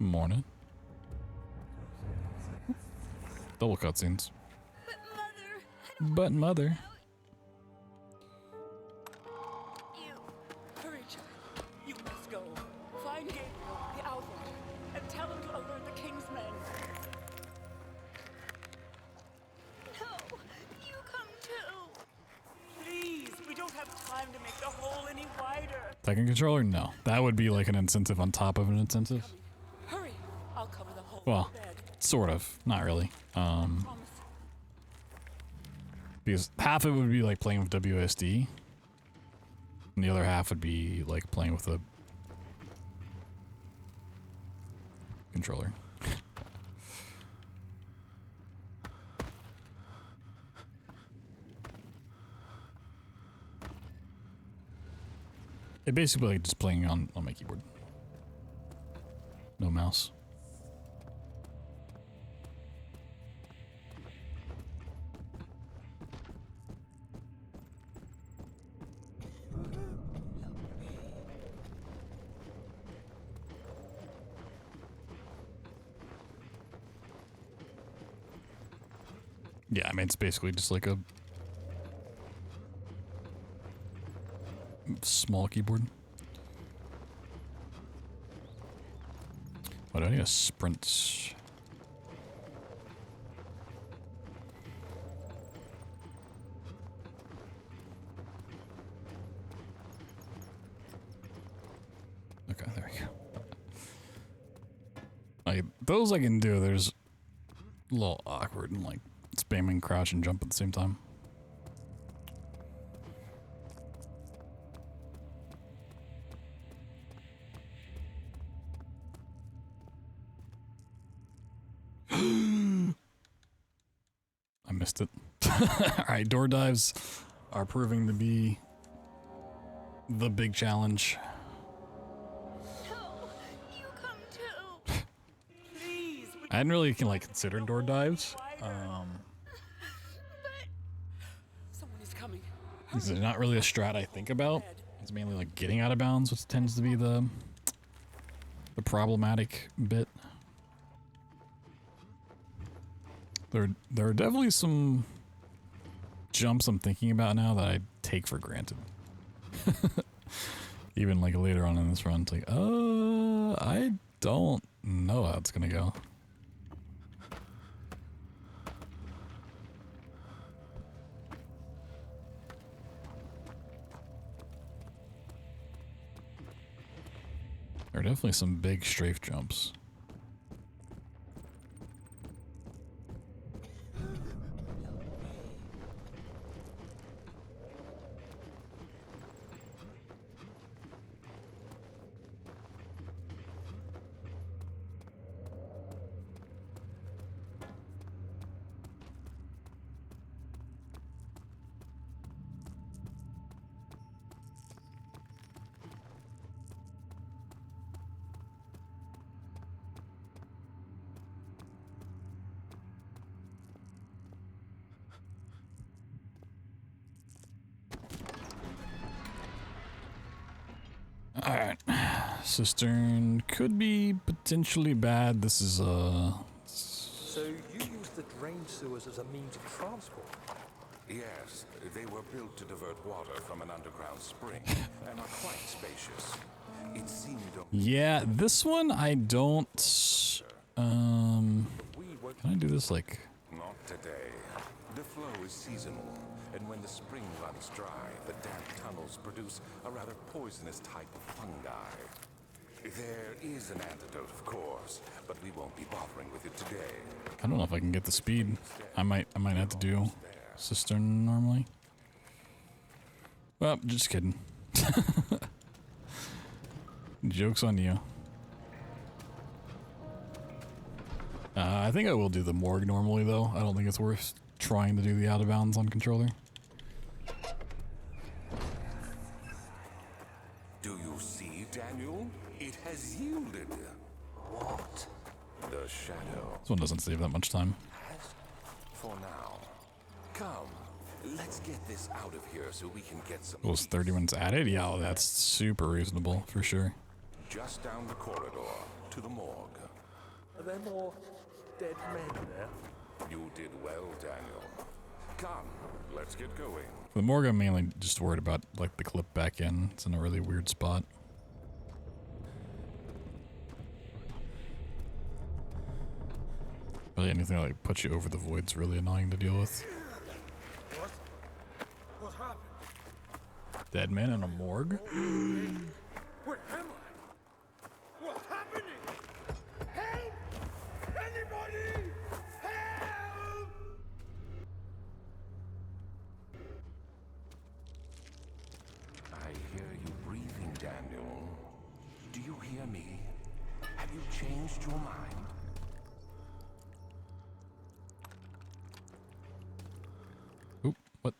Speaker 1: Morning. Double cutscenes. But mother.
Speaker 10: Hurry, child. You must go. Find Gabriel, the outlaw, and tell him to alert the king's men. No, you come too. Please, we don't have time to make the hole any wider.
Speaker 1: Second controller? No. That would be like an incentive on top of an incentive.
Speaker 10: Hurry, I'll cover the hole.
Speaker 1: Well, sort of. Not really. Because half of it would be like playing with WSD, and the other half would be like playing with a controller. It basically like just playing on my keyboard. No mouse. Yeah, I mean, it's basically just like a small keyboard. What do I need? A sprint. Okay, there we go. Like, those I can do. There's a little awkward and like spamming crouch and jump at the same time. I missed it. Alright, door dives are proving to be the big challenge.
Speaker 10: No, you come too. Please.
Speaker 1: I hadn't really like considered door dives.
Speaker 8: Someone is coming.
Speaker 1: This is not really a strat I think about. It's mainly like getting out of bounds, which tends to be the problematic bit. There are definitely some jumps I'm thinking about now that I take for granted. Even like later on in this run, it's like, I don't know how it's gonna go. There are definitely some big strafe jumps. Alright. Cistern could be potentially bad. This is
Speaker 12: So you use the drain sewers as a means of transport?
Speaker 13: Yes, they were built to divert water from an underground spring and are quite spacious. It seemed
Speaker 1: yeah, this one I don't can I do this like
Speaker 13: not today. The flow is seasonal, and when the spring runs dry, the damp tunnels produce a rather poisonous type of fungi. There is an antidote, of course, but we won't be bothering with it today.
Speaker 1: I don't know if I can get the speed. I might have to do Cistern normally. Well, just kidding. Joke's on you. I think I will do the morgue normally though. I don't think it's worth trying to do the out of bounds on controller.
Speaker 13: Do you see, Daniel? It has yielded.
Speaker 12: What?
Speaker 13: The shadow.
Speaker 1: This one doesn't save that much time.
Speaker 13: For now. Come, let's get this out of here so we can get some.
Speaker 1: Was 30 minutes added? Yeah, that's super reasonable for sure.
Speaker 13: Just down the corridor to the morgue.
Speaker 12: Are there more dead men there?
Speaker 13: You did well, Daniel. Come, let's get going.
Speaker 1: For the morgue, I'm mainly just worried about like the clip back in. It's in a really weird spot. Really anything that like puts you over the void's really annoying to deal with.
Speaker 9: What happened?
Speaker 1: Dead man in a morgue?
Speaker 9: Where am I? What's happening? Help! Anybody! Help!
Speaker 13: I hear you breathing, Daniel. Do you hear me? Have you changed your mind?
Speaker 1: Oop, what?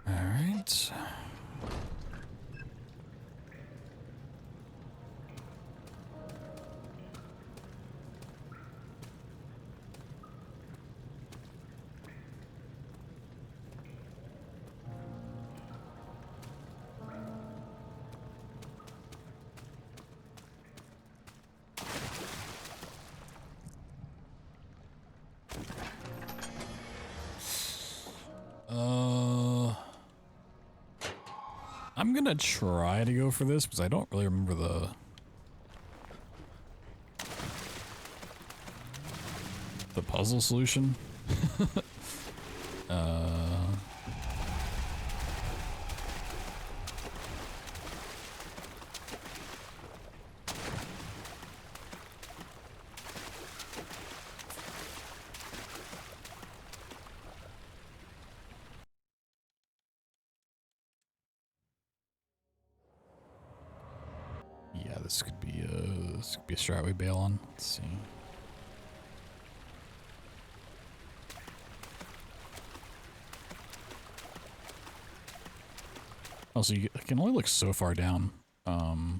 Speaker 1: Alright. I'm gonna try to go for this because I don't really remember the puzzle solution. Yeah, this could be a strat we bail on. Let's see. Also, I can only look so far down on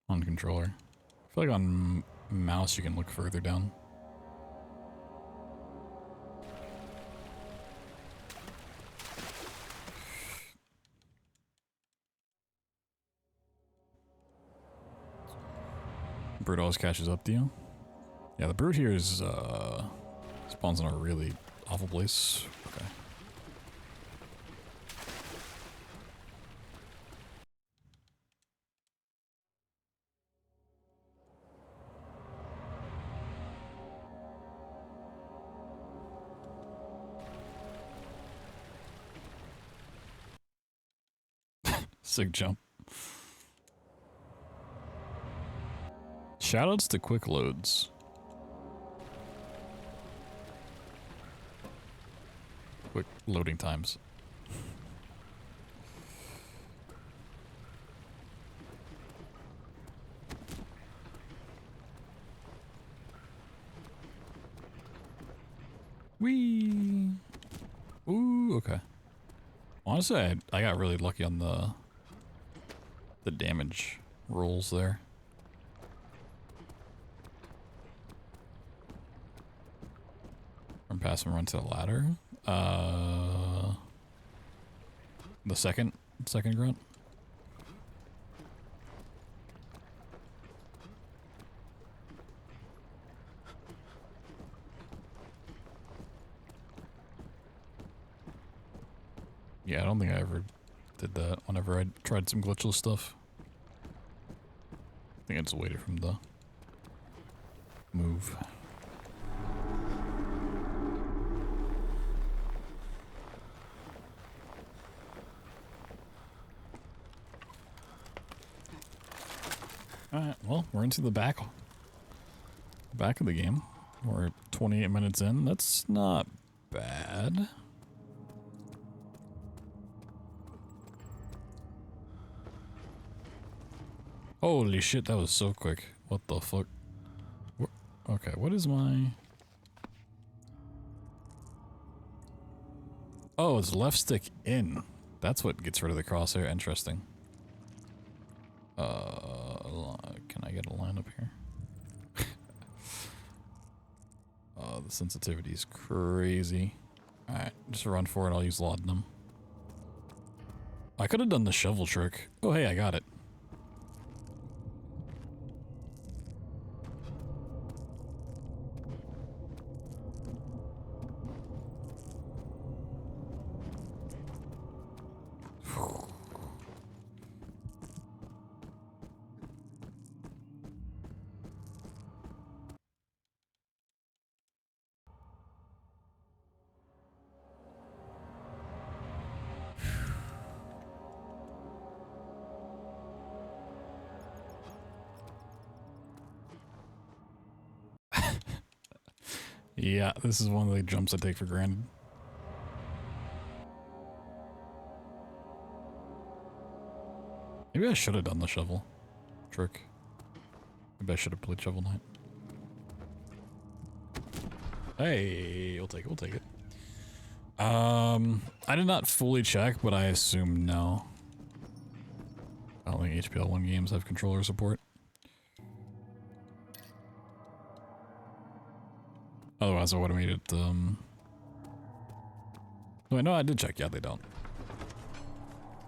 Speaker 1: controller. I feel like on mouse you can look further down. Brute always catches up to you. Yeah, the brute here is spawns in a really awful place. Okay. Sick jump. Shoutouts to quick loads. Quick loading times. Whee! Ooh, okay. Honestly, I got really lucky on the damage rolls there. From pass and run to the ladder. The second grunt. Yeah, I don't think I ever did that whenever I tried some glitchless stuff. I think I just waited from the move. Alright, well, we're into the back of the game. We're 28 minutes in. That's not bad. Holy shit, that was so quick. What the fuck? Okay, what is my... Oh, it's left stick in. That's what gets rid of the crosshair. Interesting. Can I get a line up here? Oh, the sensitivity is crazy. Alright, just run for it. I'll use laudanum. I could have done the shovel trick. Oh, hey, I got it. Yeah, this is one of the jumps I take for granted. Maybe I should have done the shovel trick. Maybe I should have played Shovel Knight. Hey, we'll take it, we'll take it. I did not fully check, but I assume no. I don't think HPL1 games have controller support. Otherwise, I would have made it, Wait, no, I did check. Yeah, they don't.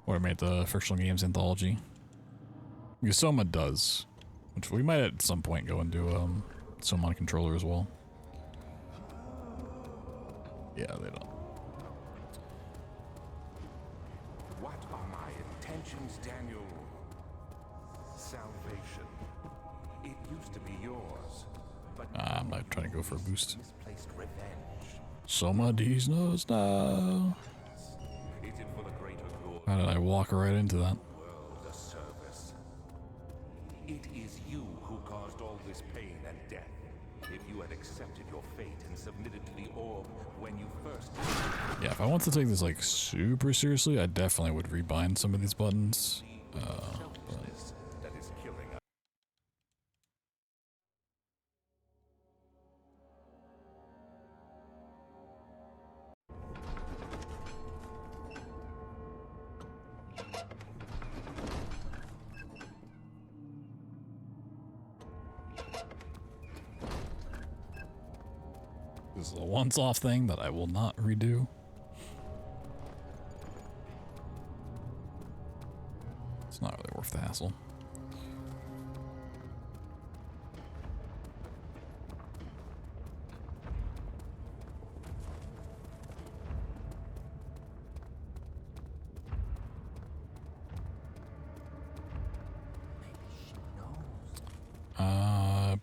Speaker 1: Would have made the Frictional Games anthology. Soma does. Which we might at some point go and do, Soma on controller as well. Yeah, they don't.
Speaker 13: intentions, Daniel. Salvation. It used to be yours, but
Speaker 1: I'm not trying to go for a boost.
Speaker 13: misplaced revenge.
Speaker 1: Some of these knows now.
Speaker 13: Is it for the greater glory?
Speaker 1: How did I walk right into that?
Speaker 13: World a service. It is you who caused all this pain and death. If you had accepted your fate and submitted to the orb when you first did.
Speaker 1: Yeah, if I want to take this like super seriously, I definitely would rebind some of these buttons.
Speaker 13: That is killing us.
Speaker 1: This is a once-off thing that I will not redo. It's not really worth the hassle.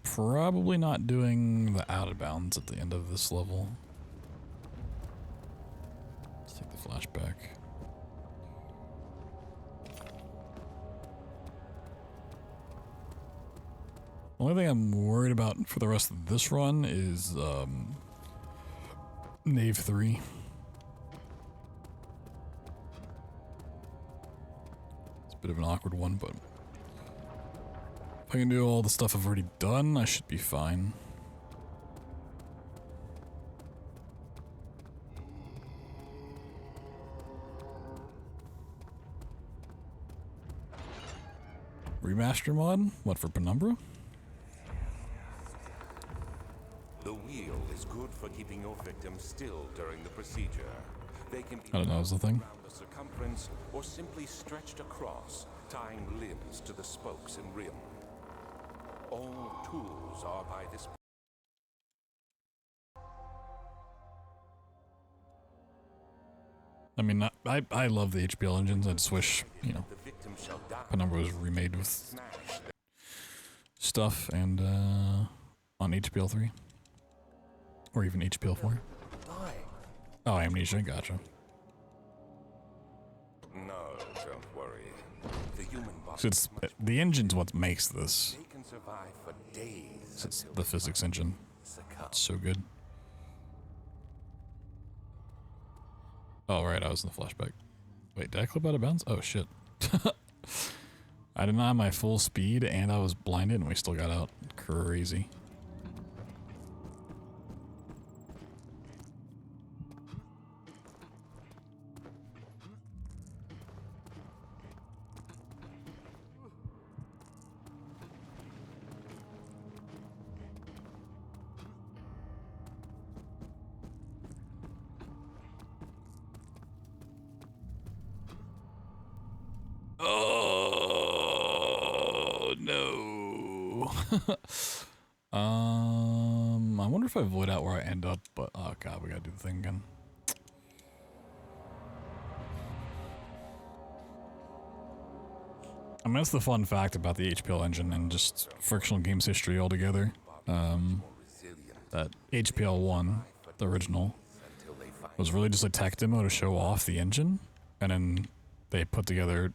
Speaker 1: Probably not doing the out of bounds at the end of this level. Let's take the flashback. The only thing I'm worried about for the rest of this run is Nave 3. It's a bit of an awkward one, but if I can do all the stuff I've already done, I should be fine. Remaster mod? What, for Penumbra?
Speaker 13: The wheel is good for keeping your victims still during the procedure. They can be
Speaker 1: I don't know, is the thing.
Speaker 13: around the circumference or simply stretched across, tying limbs to the spokes and rim. All tools are by this.
Speaker 1: I mean, I love the HPL engines. I just wish, you know, Penumbra was remade with stuff and on HPL 3 or even HPL 4. Oh, Amnesia, gotcha.
Speaker 13: No, don't worry. The human body.
Speaker 1: So it's the engine's what makes this.
Speaker 13: They can survive for days.
Speaker 1: It's the physics engine. It's so good. Oh, right, I was in the flashback. Wait, did I clip out of bounds? Oh, shit. I did not have my full speed, and I was blinded, and we still got out. Crazy. Oh no. I wonder if I void out where I end up, but oh god, we gotta do the thing again. I mean, that's the fun fact about the HPL engine and just frictional games history altogether. That HPL 1, the original, was really just a tech demo to show off the engine, and then they put together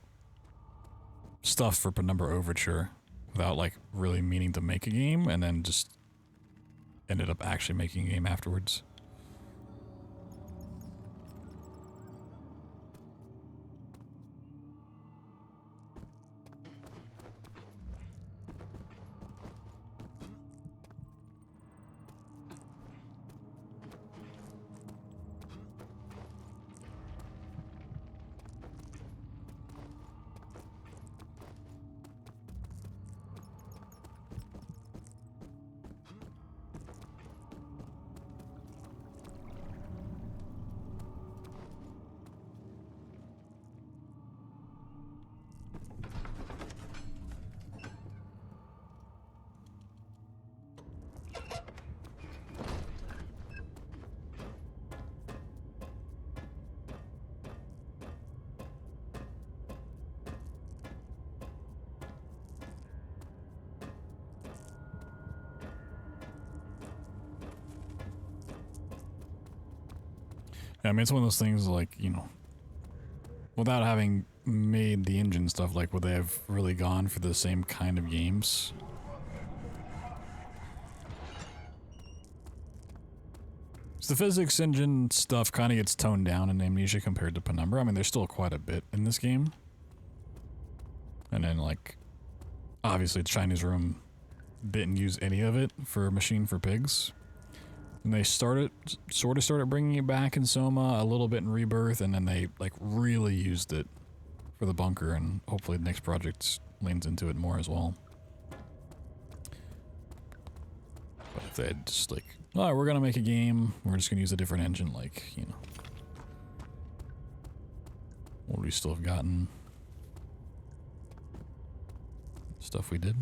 Speaker 1: stuff for Penumbra Overture without like really meaning to make a game, and then just ended up actually making a game afterwards. Yeah, I mean, it's one of those things like, you know, without having made the engine stuff, like, would they have really gone for the same kind of games? So the physics engine stuff kind of gets toned down in Amnesia compared to Penumbra. I mean, there's still quite a bit in this game. And then, like, obviously, Chinese Room didn't use any of it for Machine for Pigs. And they sort of started bringing it back in Soma, a little bit in Rebirth, and then they, like, really used it for the bunker, and hopefully the next project leans into it more as well. But if they had just, like, oh, we're gonna make a game, we're just gonna use a different engine, like, you know. What would we still have gotten? Stuff we did.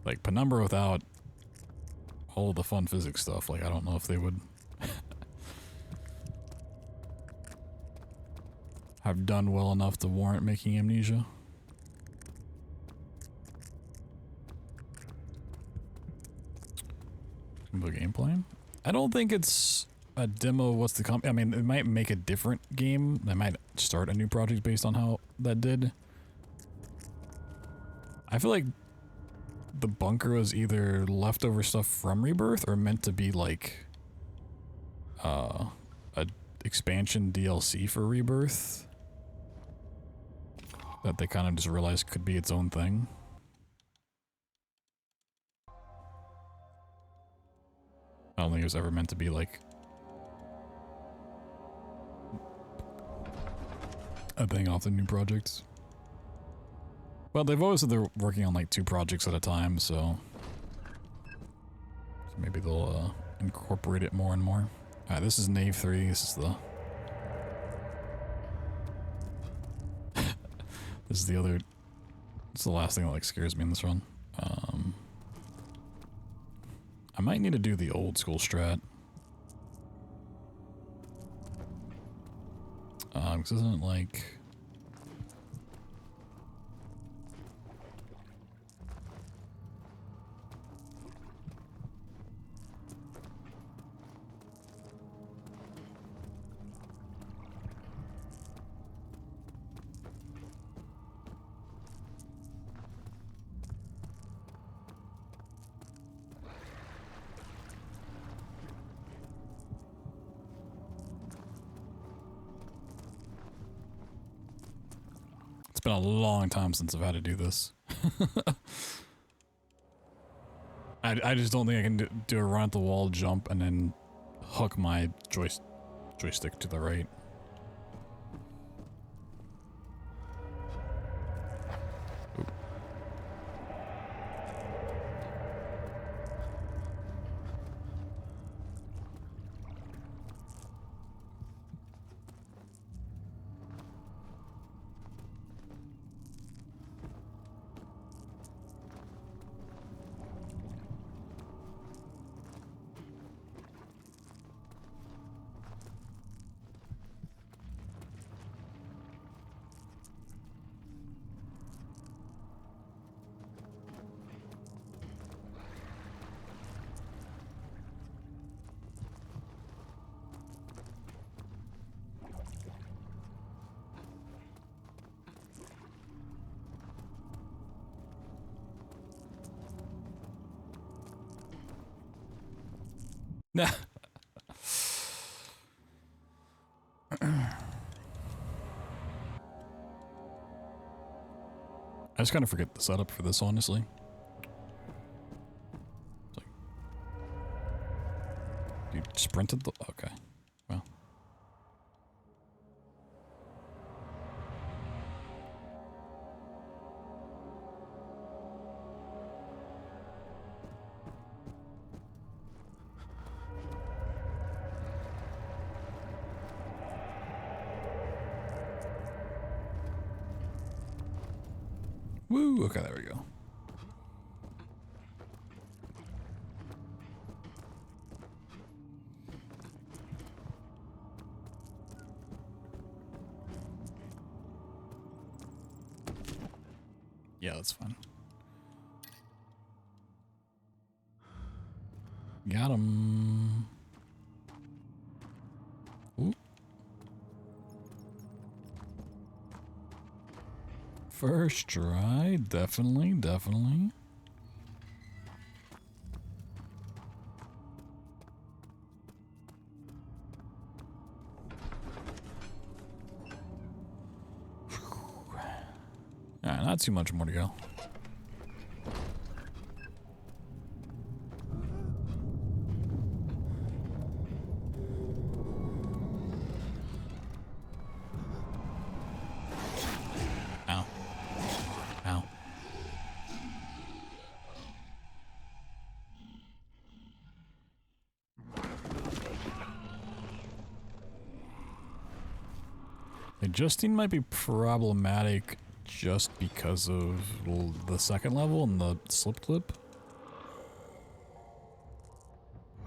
Speaker 1: Like, Penumbra without all of the fun physics stuff, like, I don't know if they would have done well enough to warrant making Amnesia. The gameplay? I don't think it's a demo. What's the I mean, it might make a different game. They might start a new project based on how that did. I feel like the bunker was either leftover stuff from Rebirth or meant to be like a expansion DLC for Rebirth that they kind of just realized could be its own thing. I don't think it was ever meant to be like a thing off the new projects. Well, they've always said they're working on like 2 projects at a time, so maybe they'll incorporate it more and more. Alright, this is Nave 3. This is the this is the other. It's the last thing that like scares me in this run. I might need to do the old school strat. Cause isn't it like it's been a long time since I've had to do this. I just don't think I can do a run at the wall jump and then hook my joystick to the right. Oop. I just kind of forget the setup for this, honestly. Like, you sprinted the... Okay. Well. Woo! Okay, there we go. Yeah, that's fine. Got him. Ooh. First try, definitely, definitely. Alright, not too much more to go. Ow. Ow. Adjusting might be problematic just because of the second level and the slip clip.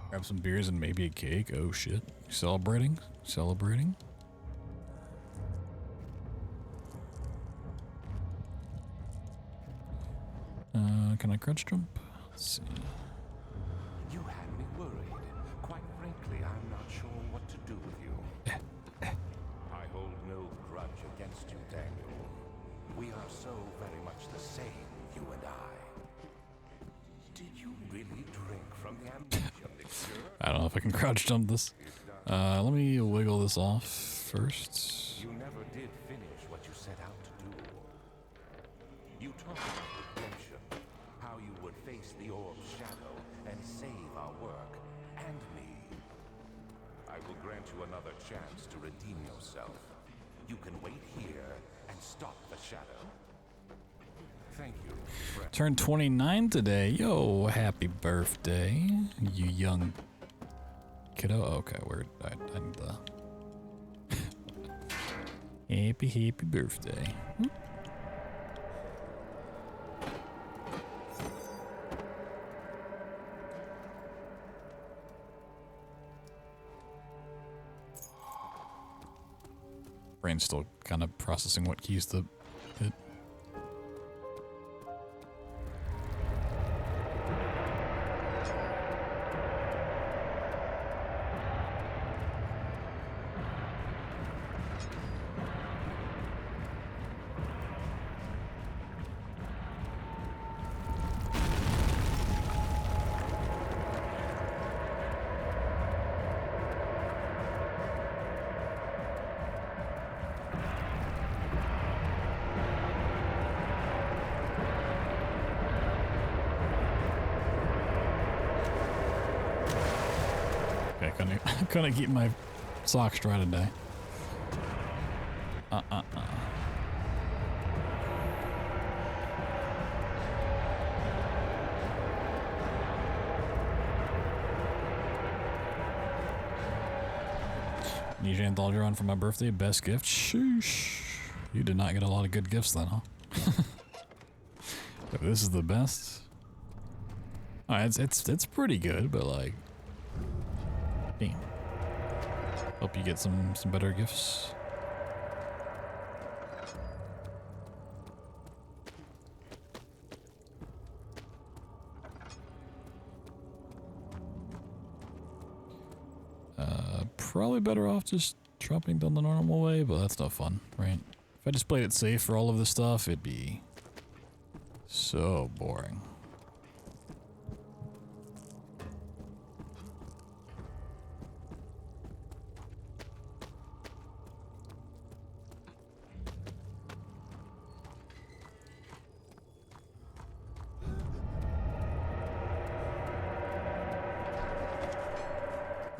Speaker 1: Grab some beers and maybe a cake. Oh shit. Celebrating. Celebrating. Can I crouch jump? Let's see.
Speaker 13: You had me worried. Quite frankly, I'm not sure what to do with you. I hold no grudge against you, Daniel. We are so very much the same, you and I. Did you really drink from the amnesia mixture?
Speaker 1: I don't know if I can crouch jump this. Let me wiggle this off first.
Speaker 13: You never did finish what you set out to do. You talked about redemption, how you would face the orb's shadow and save our work and me. I will grant you another chance to redeem yourself. You can wait here and stop the shadow. Thank you, friend.
Speaker 1: Turned 29 today. Yo, happy birthday, you young kiddo. Okay, where I need the happy birthday. Brain's still kind of processing what keys to hit. Couldn't keep my socks dry today. Need an anthology run for my birthday. Best gift? Sheesh. You did not get a lot of good gifts then, huh? If this is the best. Alright, it's pretty good, but like, damn. Hope you get some better gifts. Probably better off just dropping down the normal way, but that's no fun, right? If I just played it safe for all of this stuff, it'd be so boring.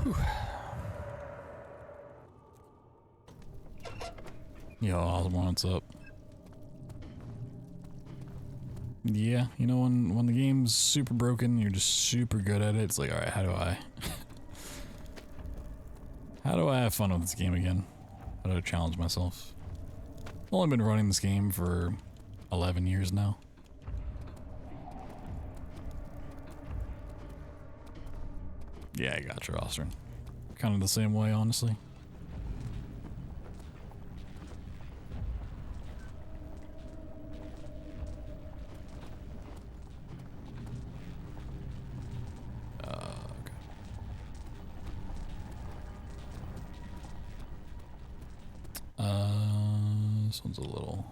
Speaker 1: Whew. Yo, Osborne, what's up? Yeah, you know when the game's super broken, you're just super good at it, it's like, alright, how do I have fun with this game again? How do I challenge myself? I've only been running this game for 11 years now. Yeah, I got you, Austin. Kind of the same way, honestly. Okay. This one's a little.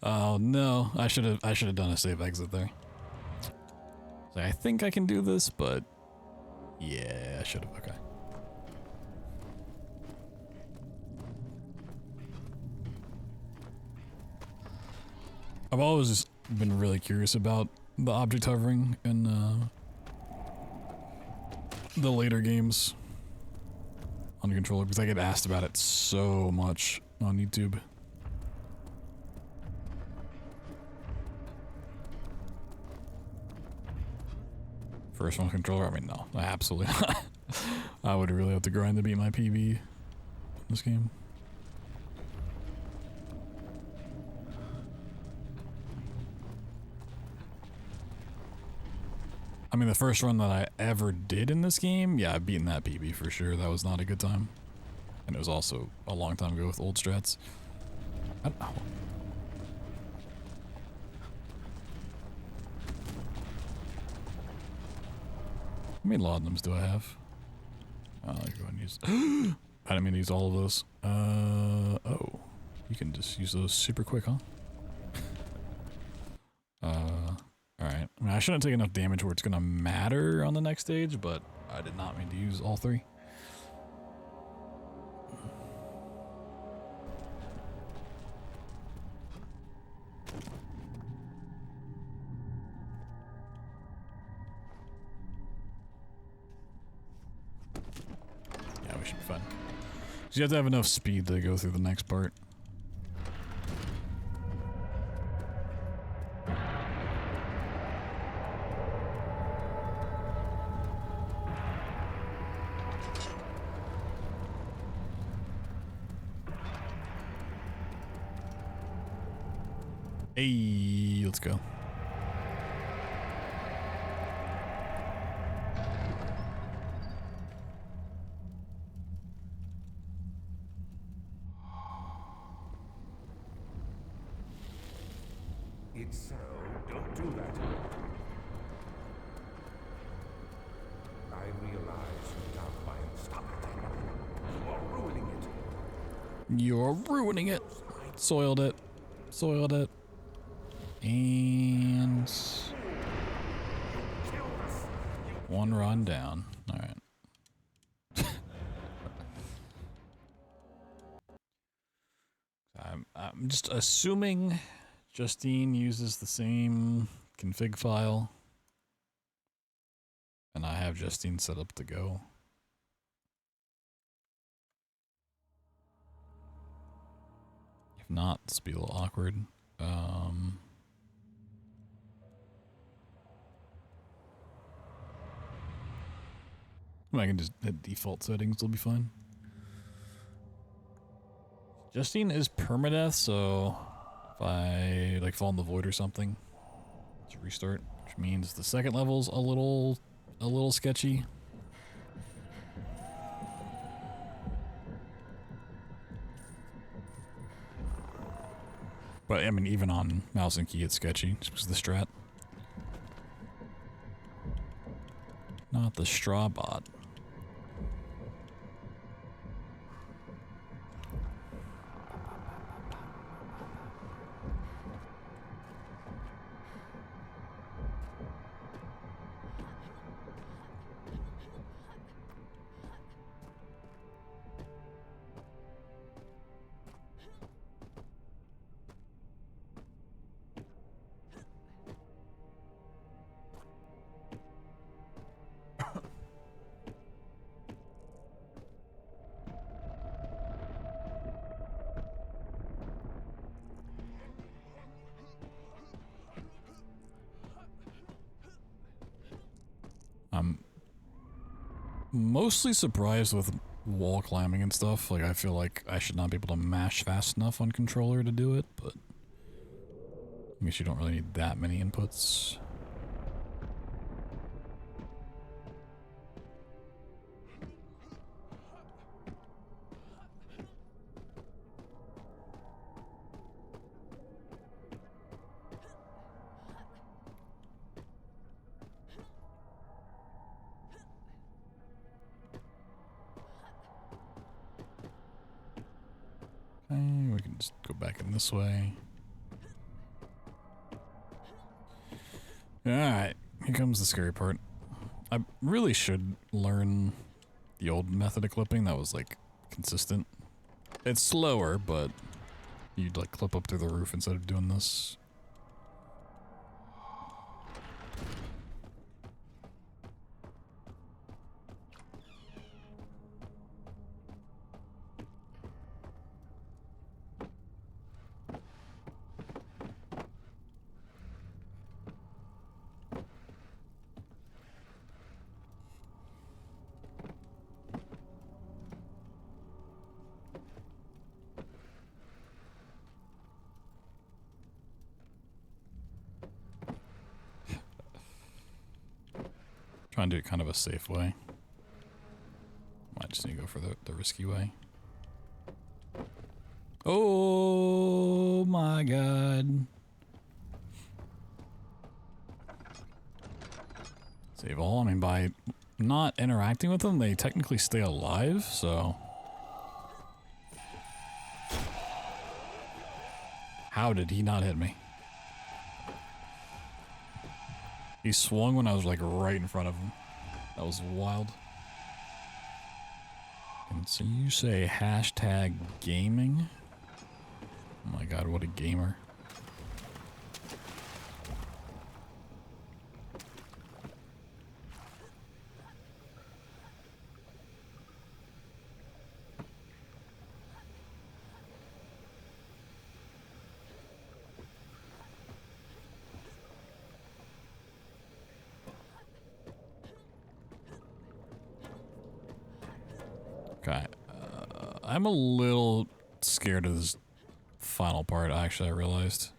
Speaker 1: Oh no! I should have done a save exit there. So I think I can do this, but yeah, I should have. Okay. I've always just been really curious about the object hovering in the later games on the controller because I get asked about it so much on YouTube. First one controller? I mean, no, absolutely not. I would really have to grind to beat my PB in this game. I mean, the first run that I ever did in this game, yeah, I've beaten that PB for sure. That was not a good time. And it was also a long time ago with old strats. I don't know. How many laudanums do I have? I'll go ahead and use. I didn't mean to use all of those. Oh. You can just use those super quick, huh? Alright. I mean, I shouldn't take enough damage where it's gonna matter on the next stage, but I did not mean to use all three. Yeah, we should be fine. So you have to have enough speed to go through the next part. Hey, let's go.
Speaker 13: It's so. Don't do that. I realize you doubt my unstoppable. You are ruining it.
Speaker 1: You're ruining it. Soiled it. Soiled it. And one run down. All right. I'm just assuming Justine uses the same config file, and I have Justine set up to go. If not, this will be a little awkward. I can just hit default settings, it'll be fine. Justine is permadeath, so if I like fall in the void or something, it's a restart, which means the second level's a little sketchy. But I mean, even on mouse and key, it's sketchy just because of the strat. Not the straw bot. I'm mostly surprised with wall climbing and stuff. Like, I feel like I should not be able to mash fast enough on controller to do it, but I guess you don't really need that many inputs. Just go back in this way. Alright, here comes the scary part. I really should learn the old method of clipping that was like consistent. It's slower, but you'd like clip up through the roof instead of doing this. Trying to do it kind of a safe way. Might just need to go for the risky way. Oh my god. Save all. I mean, by not interacting with them, they technically stay alive, so. How did he not hit me? He swung when I was like right in front of him. That was wild. And so you say hashtag gaming? Oh my god, what a gamer. Okay, I'm a little scared of this final part, actually, I realized.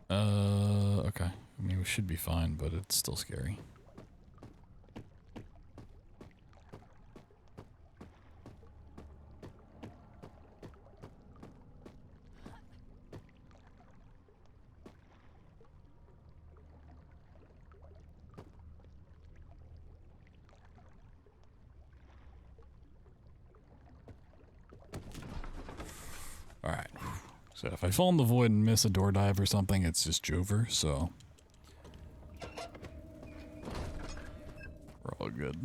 Speaker 1: Okay. I mean, we should be fine, but it's still scary. Alright. So if I fall in the void and miss a door dive or something, it's just Jover, so. We're all good.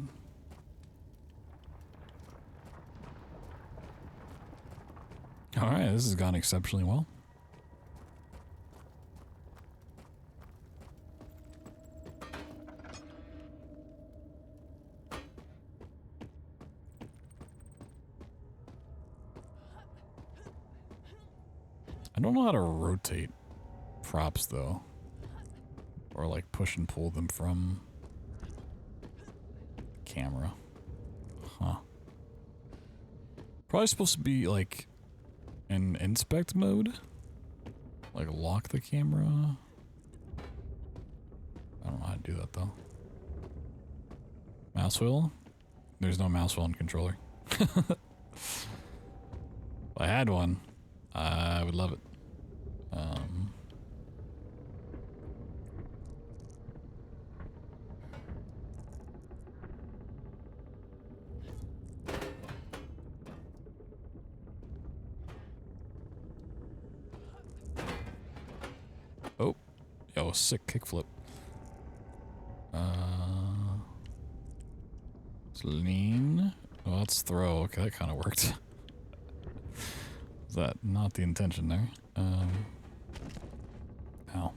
Speaker 1: Alright, this has gone exceptionally well. I don't know how to rotate props though, or like push and pull them from the camera. Huh. Probably supposed to be like in inspect mode, like lock the camera. I don't know how to do that though. Mouse wheel? There's no mouse wheel and controller. If I had one, I would love it. Oh, yo, sick kickflip. Let's lean. Oh, let's throw. Okay, that kind of worked. Is that not the intention there? Ow.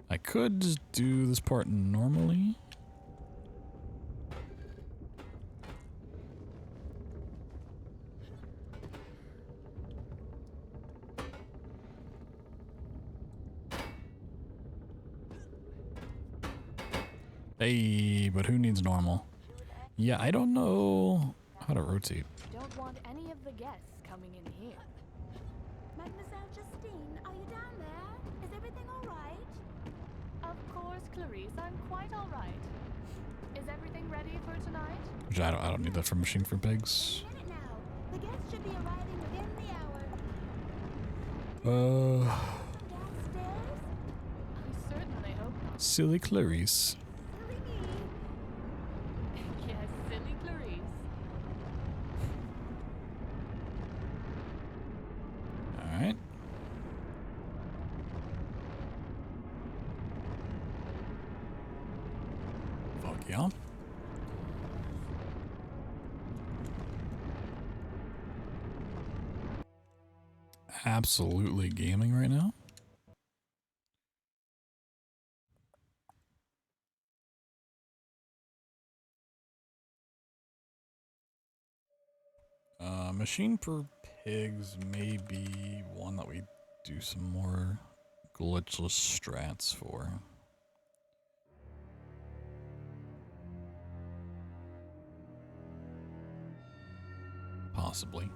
Speaker 1: I could just do this part normally. Hey, but who needs normal? Yeah, I don't know how to rotate.
Speaker 2: Don't want any of the guests coming in here.
Speaker 14: Mademoiselle Justine, are you down there? Is everything all right?
Speaker 2: Of course, Clarice, I'm quite all right. Is everything ready for tonight?
Speaker 1: Which I don't need that for Machine for Pigs.
Speaker 14: A minute now. The guests should be arriving within the hour.
Speaker 2: I certainly hope not.
Speaker 1: Silly Clarice.
Speaker 15: Yes, silly Clarice.
Speaker 1: Alright. Fuck yeah. Absolutely gaming right now. Machine for pigs may be one that we do some more glitchless strats for. Possibly.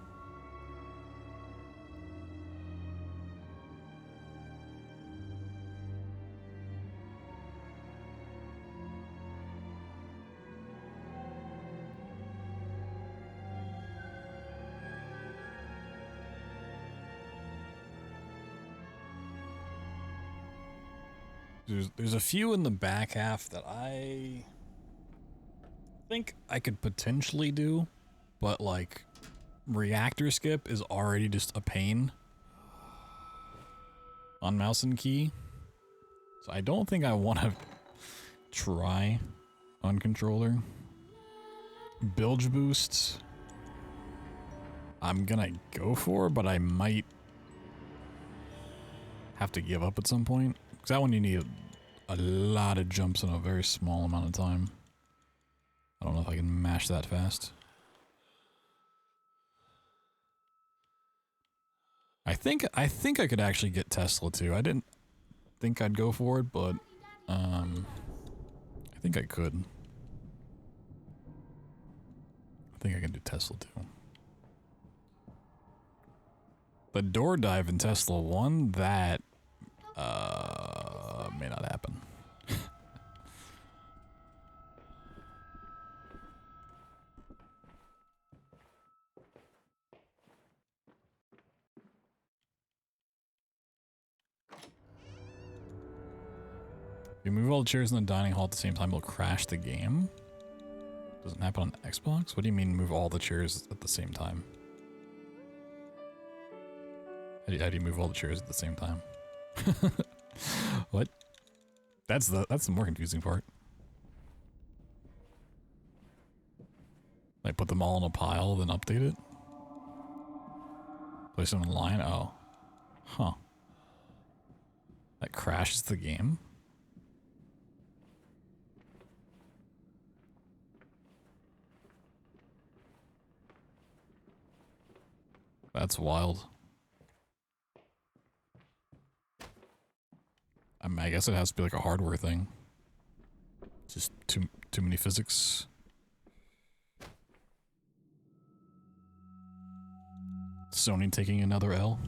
Speaker 1: There's a few in the back half that I think I could potentially do, but like reactor skip is already just a pain on mouse and key. So I don't think I want to try on controller. Bilge boosts I'm gonna go for, but I might have to give up at some point. Because that one you need a lot of jumps in a very small amount of time. I don't know if I can mash that fast. I think I could actually get Tesla too. I didn't think I'd go for it, but I think I could. I think I can do Tesla too. The door dive in Tesla 1, that may not happen. You move all the chairs in the dining hall at the same time, it'll crash the game. Doesn't happen on Xbox? What do you mean move all the chairs at the same time? How do you move all the chairs at the same time? What? That's the more confusing part. Like put them all in a pile, then update it? Place them in line? Oh. Huh. That crashes the game? That's wild. I mean, I guess it has to be like a hardware thing. Just too many physics. Sony taking another L.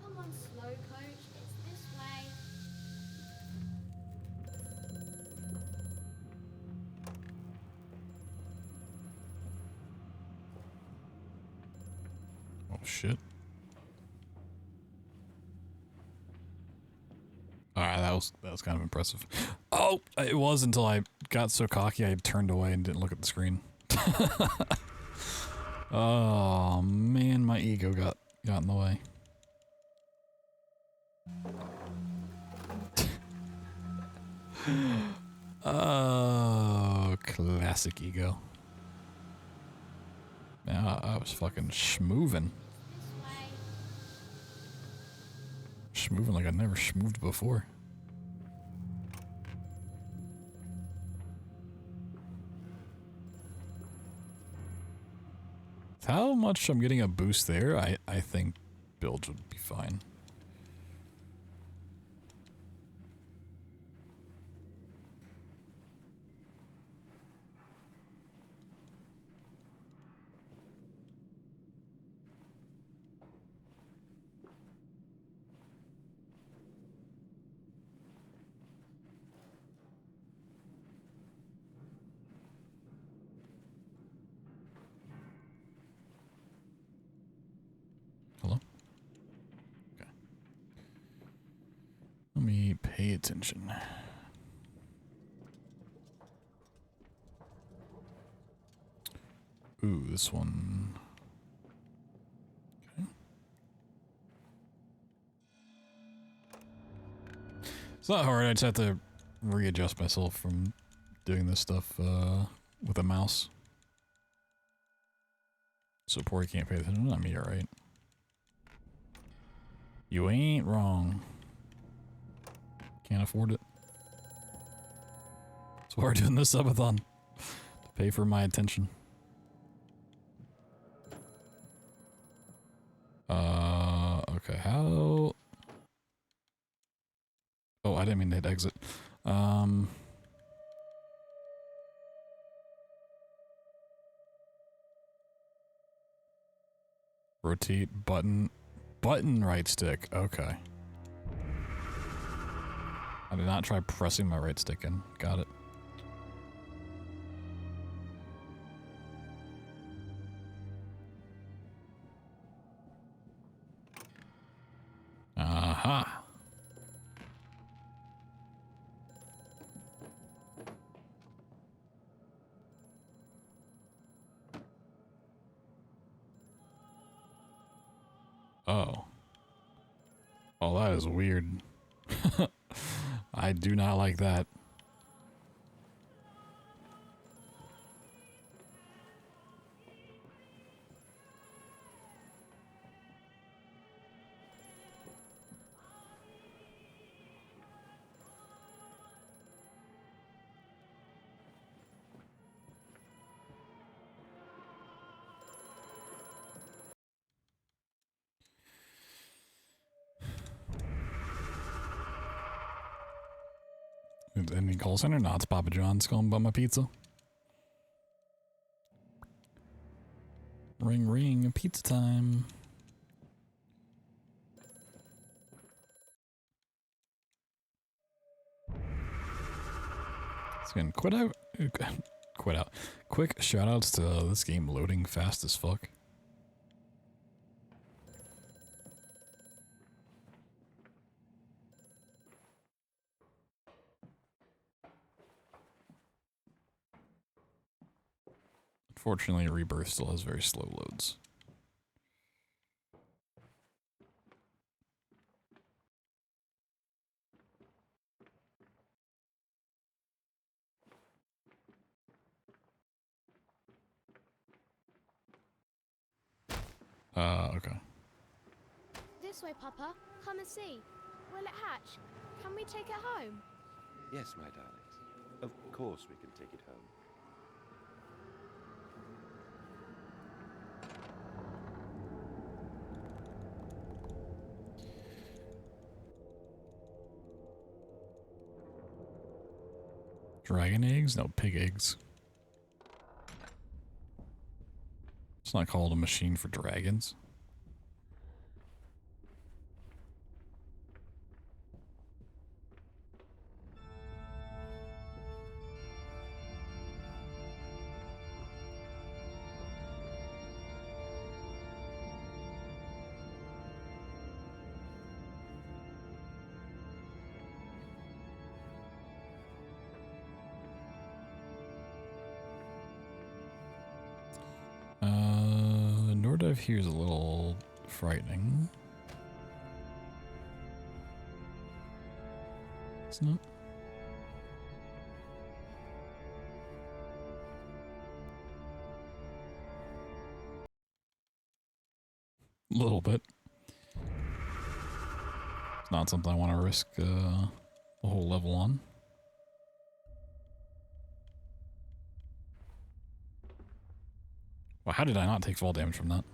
Speaker 14: Come on, slow coach. It's this way.
Speaker 1: Oh shit. Alright, that was kind of impressive. Oh, it was until I got so cocky I turned away and didn't look at the screen. Oh man, my ego got in the way. Oh, classic ego. Yeah, I was fucking schmoovin'. Schmoovin' like I've never schmooved before. How much I'm getting a boost there, I think builds would be fine. me pay attention. Ooh, this one. Okay. It's not hard. I just have to readjust myself from doing this stuff with a mouse. So poor you can't pay attention. I mean, you're right. You ain't wrong. Can't afford it. That's why we're doing this subathon. To pay for my attention. Okay, how... Oh, I didn't mean to hit exit. Rotate button right stick. Okay. I did not try pressing my right stick in. Got it. Aha. Oh. Oh, that is weird. I do not like that. Any call center? No, it's Papa John's calling about my pizza. Ring ring, pizza time. It's gonna quit out. Quit out. Quick shoutouts to this game loading fast as fuck. Unfortunately, Rebirth still has very slow loads. Okay.
Speaker 14: This way, Papa. Come and see. Will it hatch? Can we take it home?
Speaker 16: Yes, my darlings. Of course we can take it home.
Speaker 1: Dragon eggs? No, pig eggs. It's not called a machine for dragons. Nordive here is a little frightening. It's not. A little bit. It's not something I want to risk the whole level on. Well, how did I not take fall damage from that?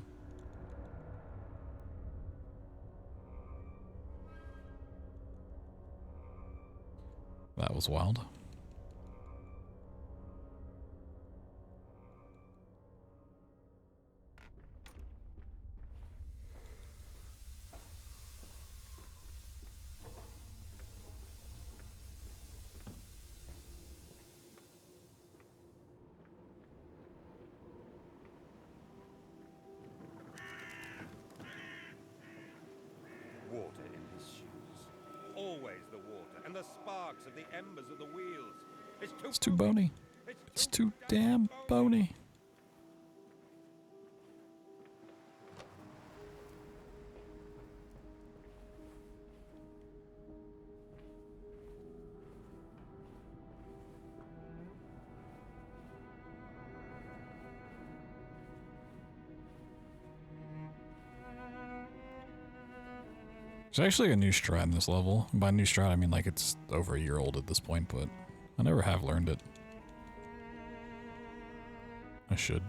Speaker 1: That was wild.
Speaker 16: Water in his shoes.
Speaker 13: always the water and the sparks of the embers of the wheels.
Speaker 1: It's too bony. It's too damn bony. There's actually a new strat in this level. By new strat, I mean like it's over a year old at this point, but I never have learned it. I should.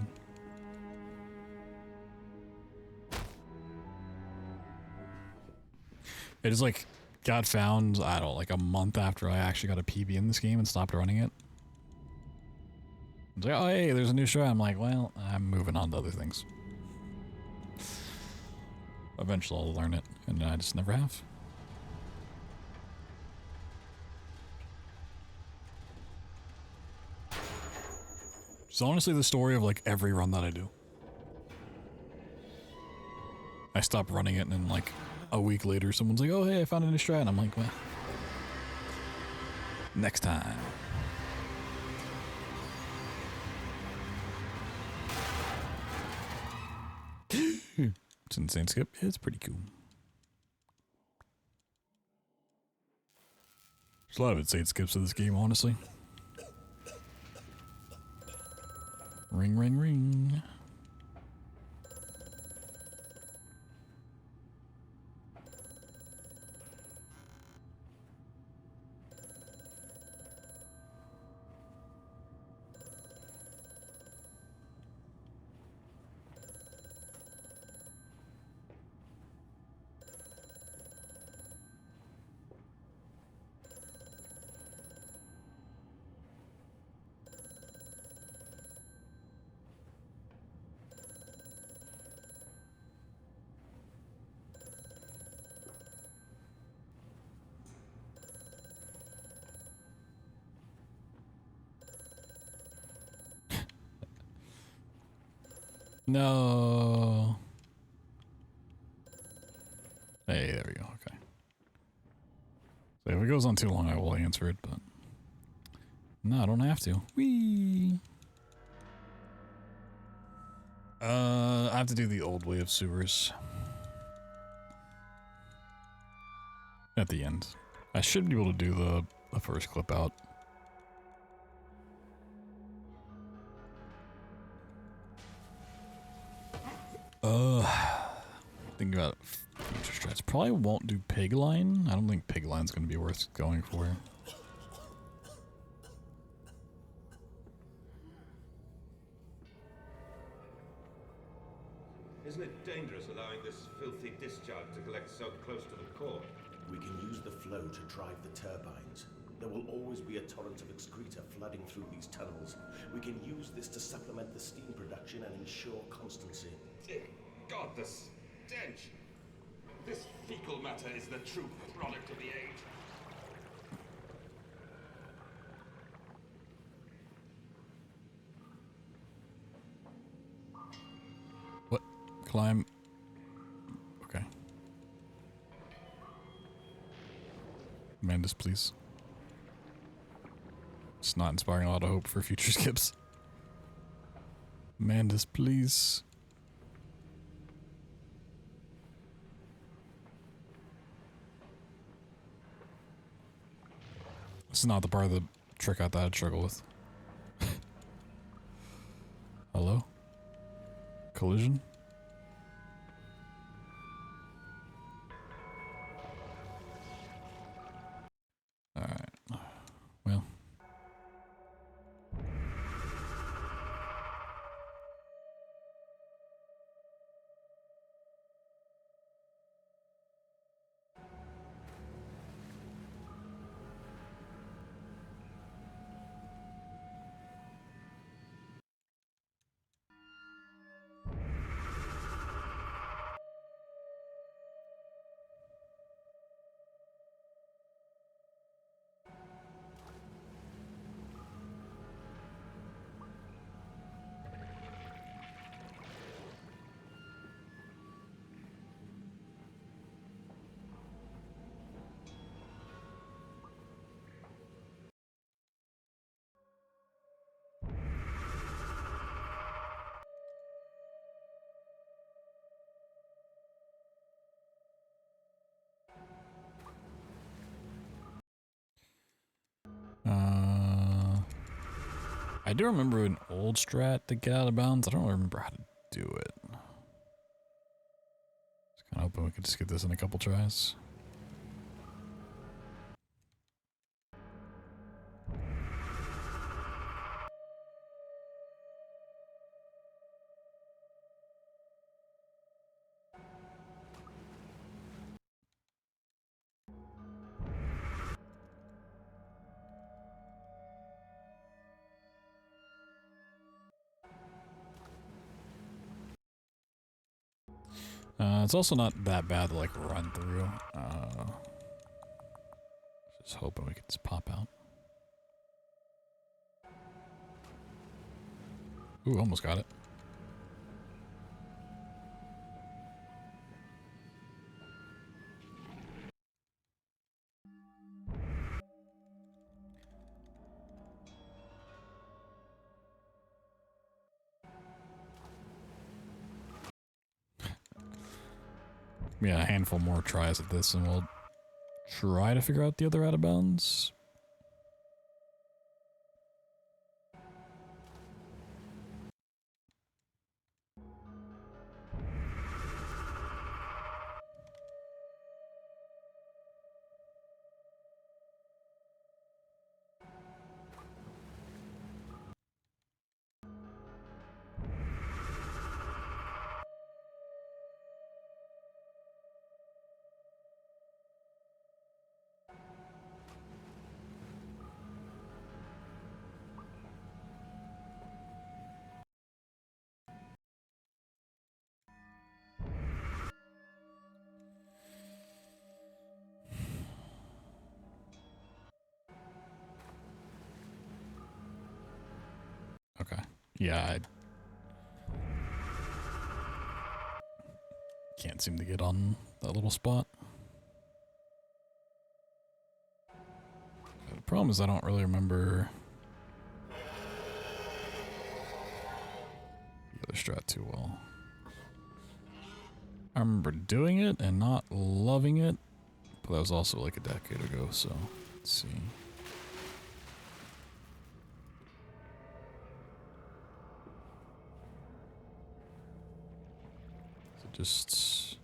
Speaker 1: It is like got found, I don't know, like a month after I actually got a PB in this game and stopped running it. It's like, oh hey, there's a new strat. I'm like, well, I'm moving on to other things. Eventually I'll learn it, and I just never have. It's honestly the story of like every run that I do. I stop running it and then like a week later someone's like, oh hey, I found a new strat, and I'm like, well, next time. It's an insane skip. It's pretty cool. There's a lot of insane skips in this game, honestly. Ring, ring, ring. No. Hey, there we go. Okay. So if it goes on too long, I will answer it, but no, I don't have to. Whee! I have to do the old way of sewers. At the end. I should be able to do the first clip out. Think about future strats. Probably won't do pig line. I don't think pig line's gonna be worth going for.
Speaker 13: Isn't it dangerous allowing this filthy discharge to collect so close to the core?
Speaker 17: We can use the flow to drive the turbines. There will always be a torrent of excreta flooding through these tunnels. We can use this to supplement the steam production and ensure constancy.
Speaker 13: Dear God, the stench! This fecal matter is the true product of the age.
Speaker 1: What? Climb. Okay. Amandus, please. It's not inspiring a lot of hope for future skips. Amandus, please. This is not the part of the trick I thought I'd struggle with. Hello? Collision? Alright. Well. I do remember an old strat to get out of bounds. I don't remember how to do it. Just kind of hoping we could just get this in a couple tries. It's also not that bad to like run through. Just hoping we could just pop out. Ooh, almost got it. Yeah, a handful more tries at this and we'll try to figure out the other out of bounds. Okay. Yeah, I can't seem to get on that little spot. The problem is I don't really remember the other strat too well. I remember doing it and not loving it, but that was also like a decade ago, so let's see. So just...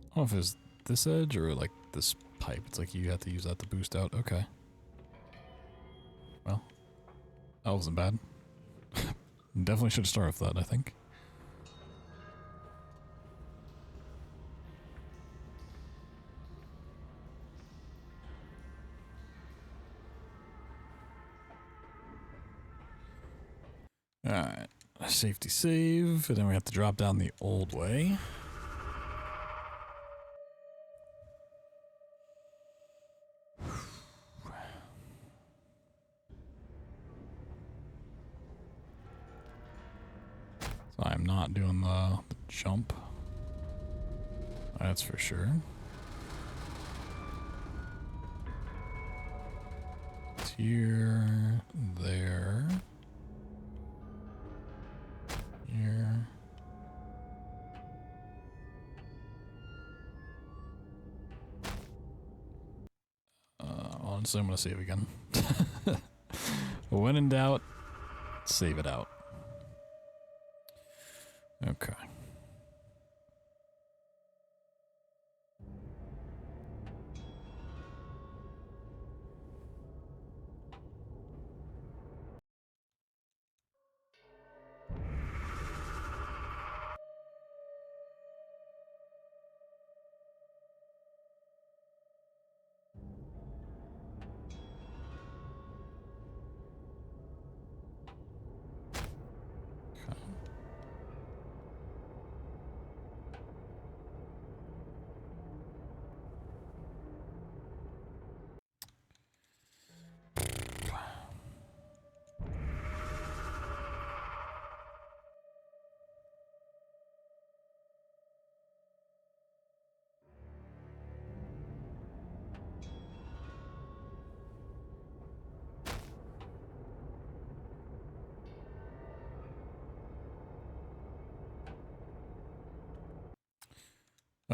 Speaker 1: I don't know if it's this edge or like this pipe. It's like you have to use that to boost out. Okay. Well, that wasn't bad. Definitely should have started with that, I think. Alright. Safety save, and then we have to drop down the old way. So I'm not doing the jump. That's for sure. It's here, there, here. Honestly, I'm gonna save again. When in doubt, save it out. Okay.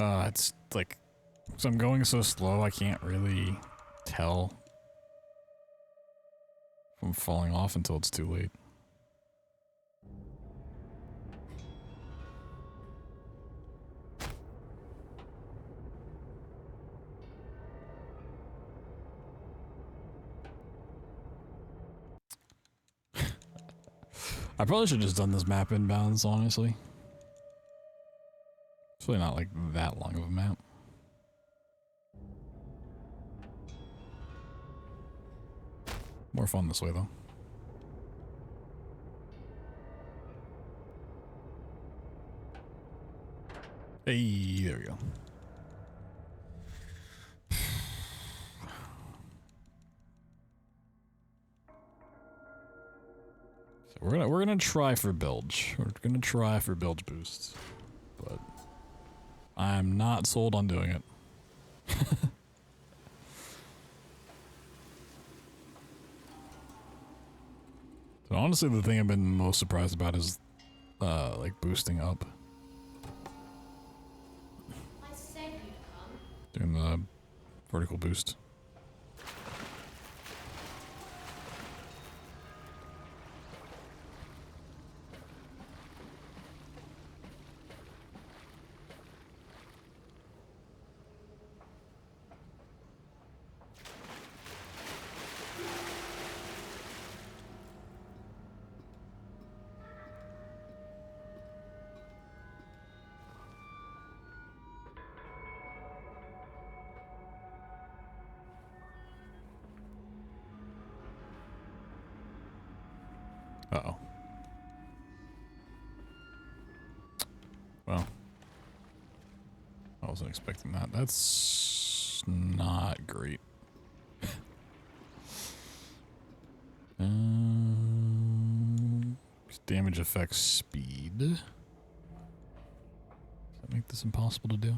Speaker 1: It's like, so I'm going so slow, I can't really tell if I'm falling off until it's too late. I probably should have just done this map inbounds, honestly. It's really not like that long of a map. More fun this way, though. Hey, there we go. So we're gonna try for bilge. We're gonna try for bilge boosts, but I'm not sold on doing it. So honestly, the thing I've been most surprised about is like boosting up.
Speaker 14: I said you'd come.
Speaker 1: Doing the vertical boost. Uh-oh. Well, I wasn't expecting that. That's not great. Damage affects speed. Does that make this impossible to do?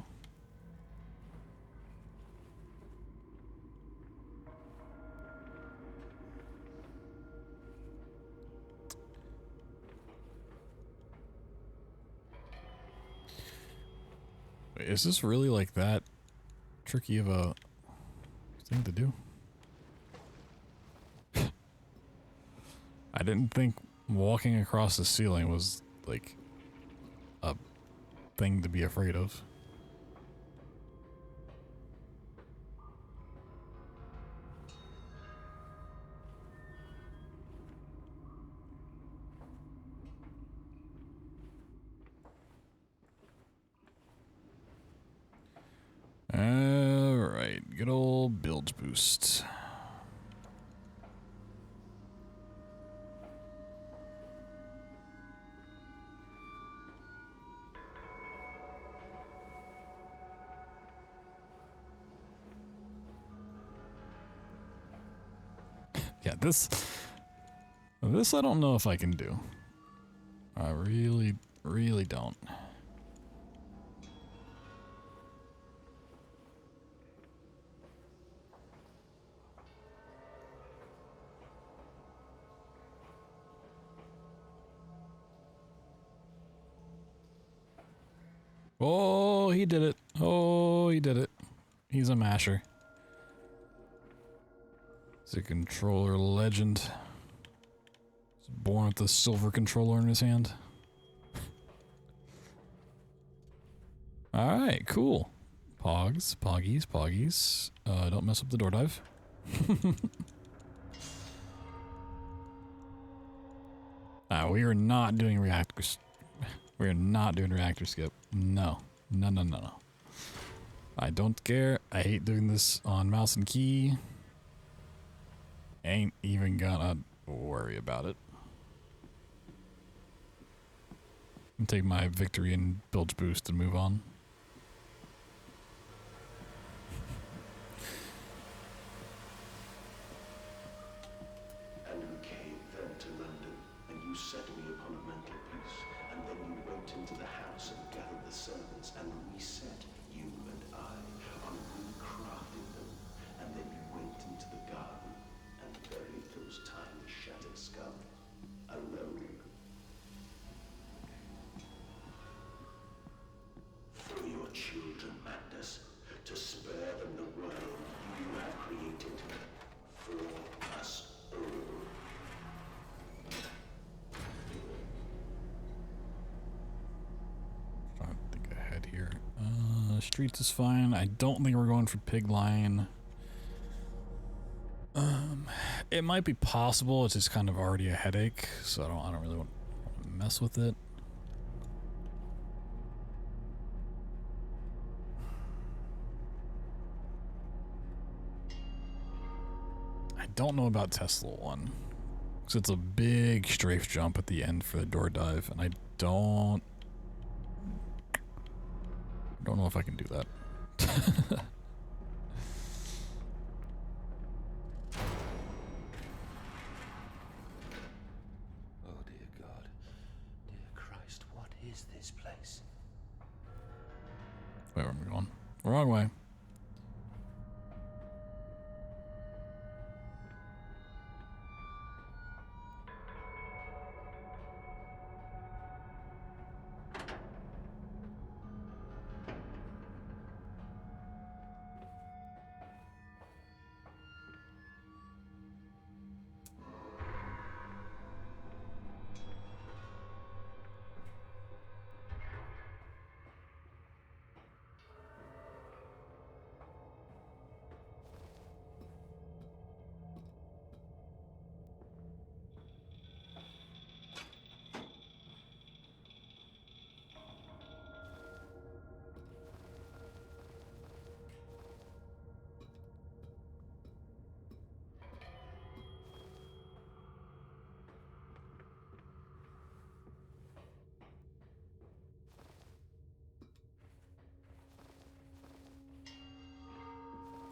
Speaker 1: Wait, is this really like that tricky of a thing to do? I didn't think walking across the ceiling was like a thing to be afraid of. Alright, good old bilge boost. Yeah, this I don't know if I can do. I really don't. Oh, he did it. Oh, he did it. He's a masher. He's a controller legend. He's born with the silver controller in his hand. Alright, cool. Pogs, poggies, poggies. Don't mess up the door dive. We are not doing reactors. We are not doing reactor skip. No. No, no, no, no. I don't care. I hate doing this on mouse and key. Ain't even gonna worry about it. I'm take my victory and bilge boost and move on.
Speaker 17: And we came then to London, and you set me upon a mantelpiece, and then you went into the house and gathered the servants, and reset you and I on recrafting them, and then you went into the garden and buried those tiny shattered scum alone. For your children,
Speaker 1: streets is fine. I don't think we're going for pig line. It might be possible. It's just kind of already a headache, so I don't really want to mess with it. I don't know about Tesla 1, because it's a big strafe jump at the end for the door dive, and I don't know if I can do that.
Speaker 17: Oh dear God. Dear Christ, what is this place?
Speaker 1: Wait, where am I going? Wrong way.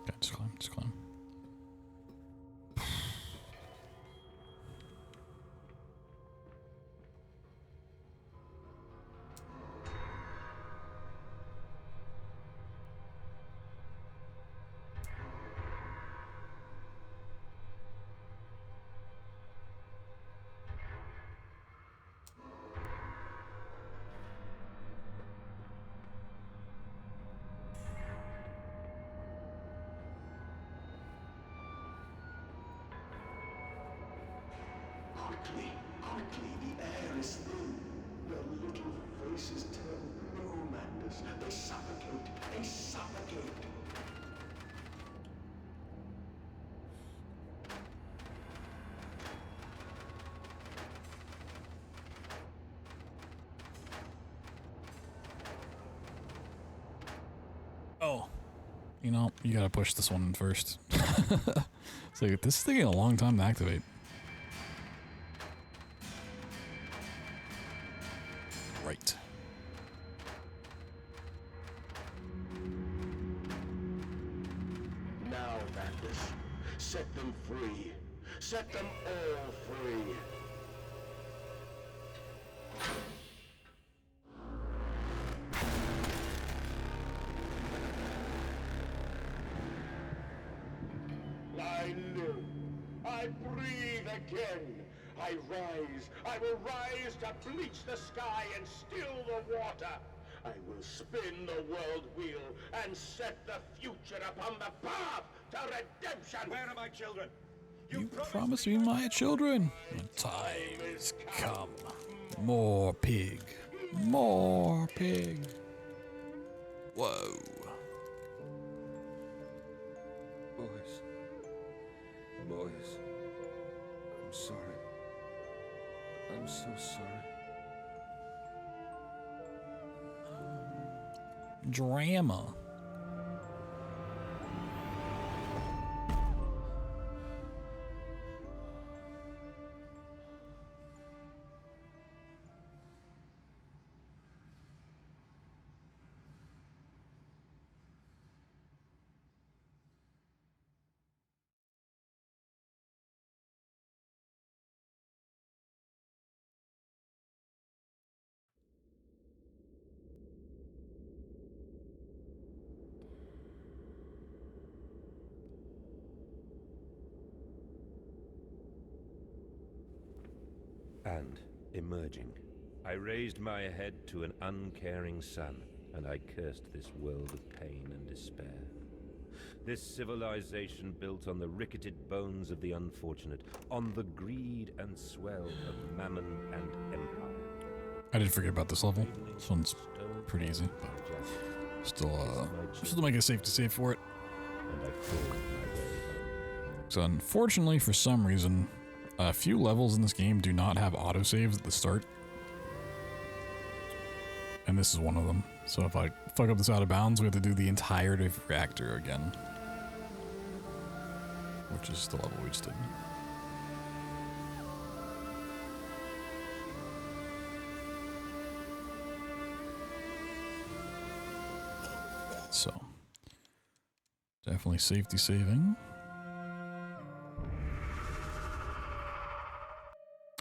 Speaker 1: Okay, just climb, just climb.
Speaker 17: Quickly, quickly, the air is thin. Their little faces turn blue, Mandus. They suffocate, they suffocate.
Speaker 1: Oh, you know, you gotta push this one in first. It's like, this is taking a long time to activate. Right.
Speaker 17: Now, Mandus, set them free. Set them all free. I live. I breathe again. I rise. I will rise to bleach the sky and still the water. I will spin the world wheel and set the future upon the path to redemption. Where are my children?
Speaker 1: You promised me my children. The time has come. More pig. More pig. Whoa.
Speaker 13: Boys. Boys. I'm sorry. I'm so sorry.
Speaker 1: Drama.
Speaker 16: And, emerging, I raised my head to an uncaring sun, and I cursed this world of pain and despair. This civilization built on the ricketed bones of the unfortunate, on the greed and swell of mammon and empire.
Speaker 1: I did forget about this level. This one's pretty easy. Still make a safety save for it.
Speaker 16: And I fought my way home.
Speaker 1: So unfortunately, for some reason, a few levels in this game do not have autosaves at the start. And this is one of them. So if I fuck up this out of bounds, we have to do the entirety of reactor again. Which is the level we just did. So, definitely safety saving.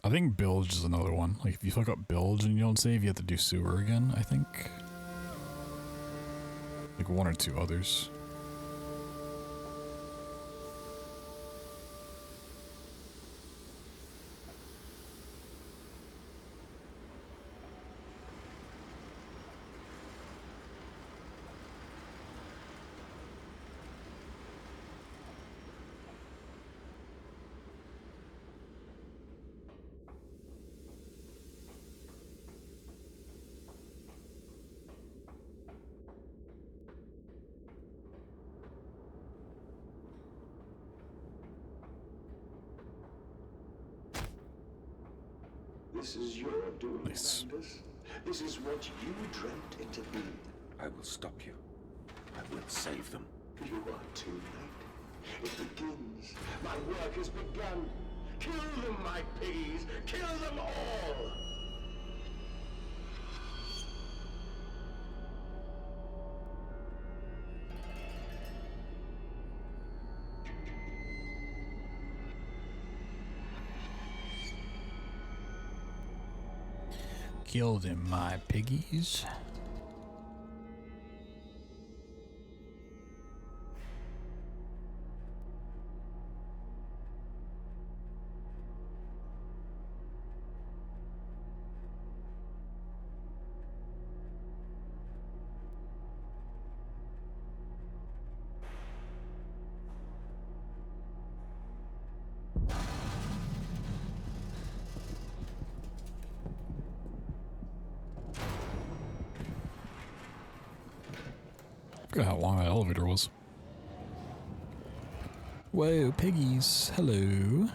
Speaker 1: I think bilge is another one. Like if you fuck up bilge and you don't save, you have to do sewer again, I think. Like one or two others.
Speaker 17: This is your doing,
Speaker 1: Nice.
Speaker 17: Landis. This is what you dreamt it to be.
Speaker 12: I will stop you. I will save them.
Speaker 17: You are too late. It begins. My work has begun. Kill them, my piggies. Kill them all.
Speaker 1: Kill them, my piggies. Look at how long that elevator was. Whoa, piggies. Hello.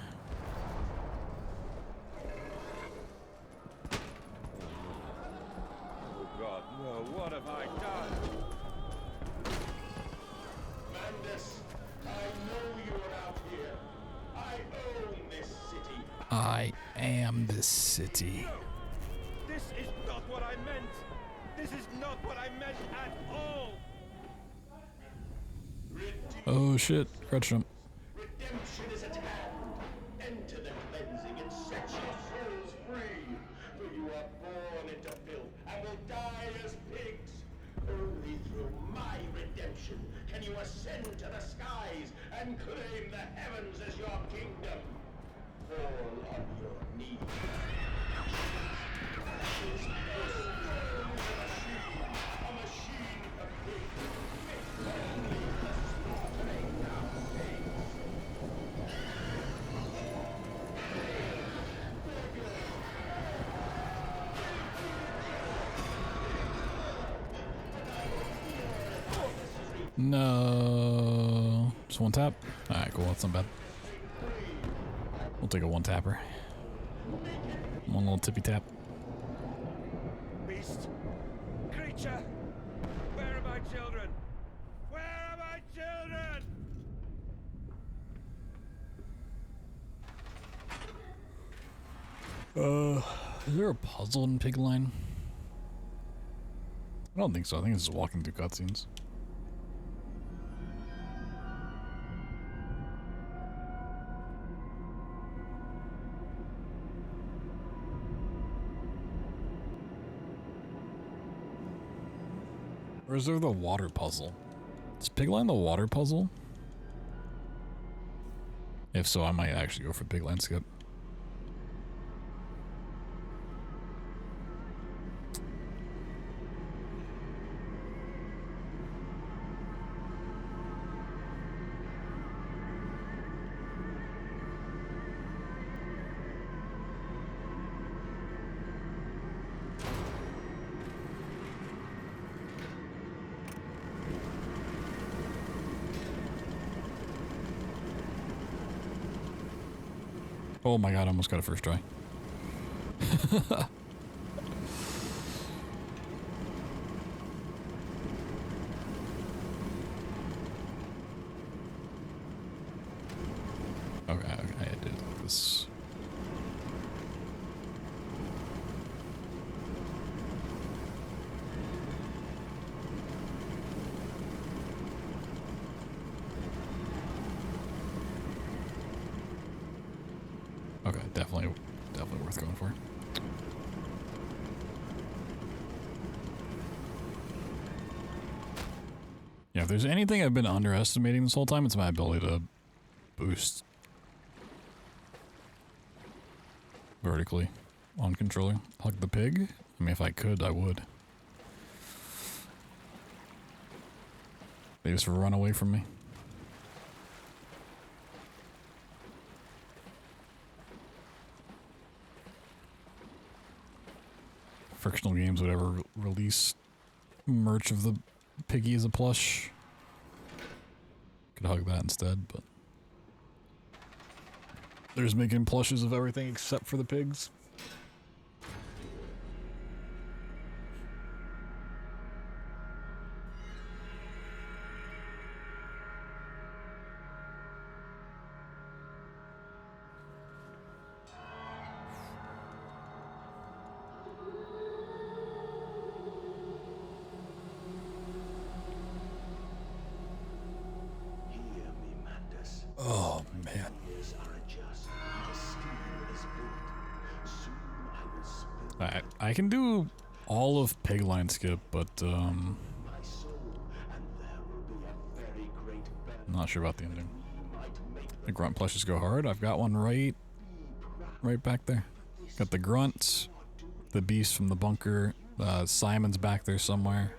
Speaker 16: Oh God, no, what have I done?
Speaker 17: Landis, I know you're out here. I own this city.
Speaker 1: I am this city.
Speaker 16: This is not what I meant. This is not what I meant at all.
Speaker 1: Oh shit, crouch jump.
Speaker 17: Redemption is at hand. Enter the cleansing and set your souls free. For you are born into filth and will die as pigs. Only through my redemption can you ascend to the skies and claim the heavens as your kingdom. Fall on your knees. This is a machine for pigs. Fit only for slaughtering our pigs.
Speaker 1: No. Just one tap? Alright, cool. That's not bad. We'll take a one tapper. One little tippy tap.
Speaker 16: Beast, creature, where are my children? Where are my children?
Speaker 1: Is there a puzzle in Pigline? I don't think so. I think it's just walking through cutscenes. Or is there the water puzzle? Is Pigline the water puzzle? If so, I might actually go for Pigline skip. Oh my god, I almost got a first try. Okay, I did this. Okay, definitely worth going for. Yeah, if there's anything I've been underestimating this whole time, it's my ability to boost vertically on controller. Like the pig? I mean, if I could, I would. They just run away from me. Frictional Games would ever release merch of the piggy as a plush. Could hug that instead, but they're just making plushes of everything except for the pigs. Oh man. I can do all of Pigline Skip, but I'm not sure about the ending. The grunt plushes go hard. I've got one right back there. Got the grunt, the beast from the bunker. Simon's back there somewhere.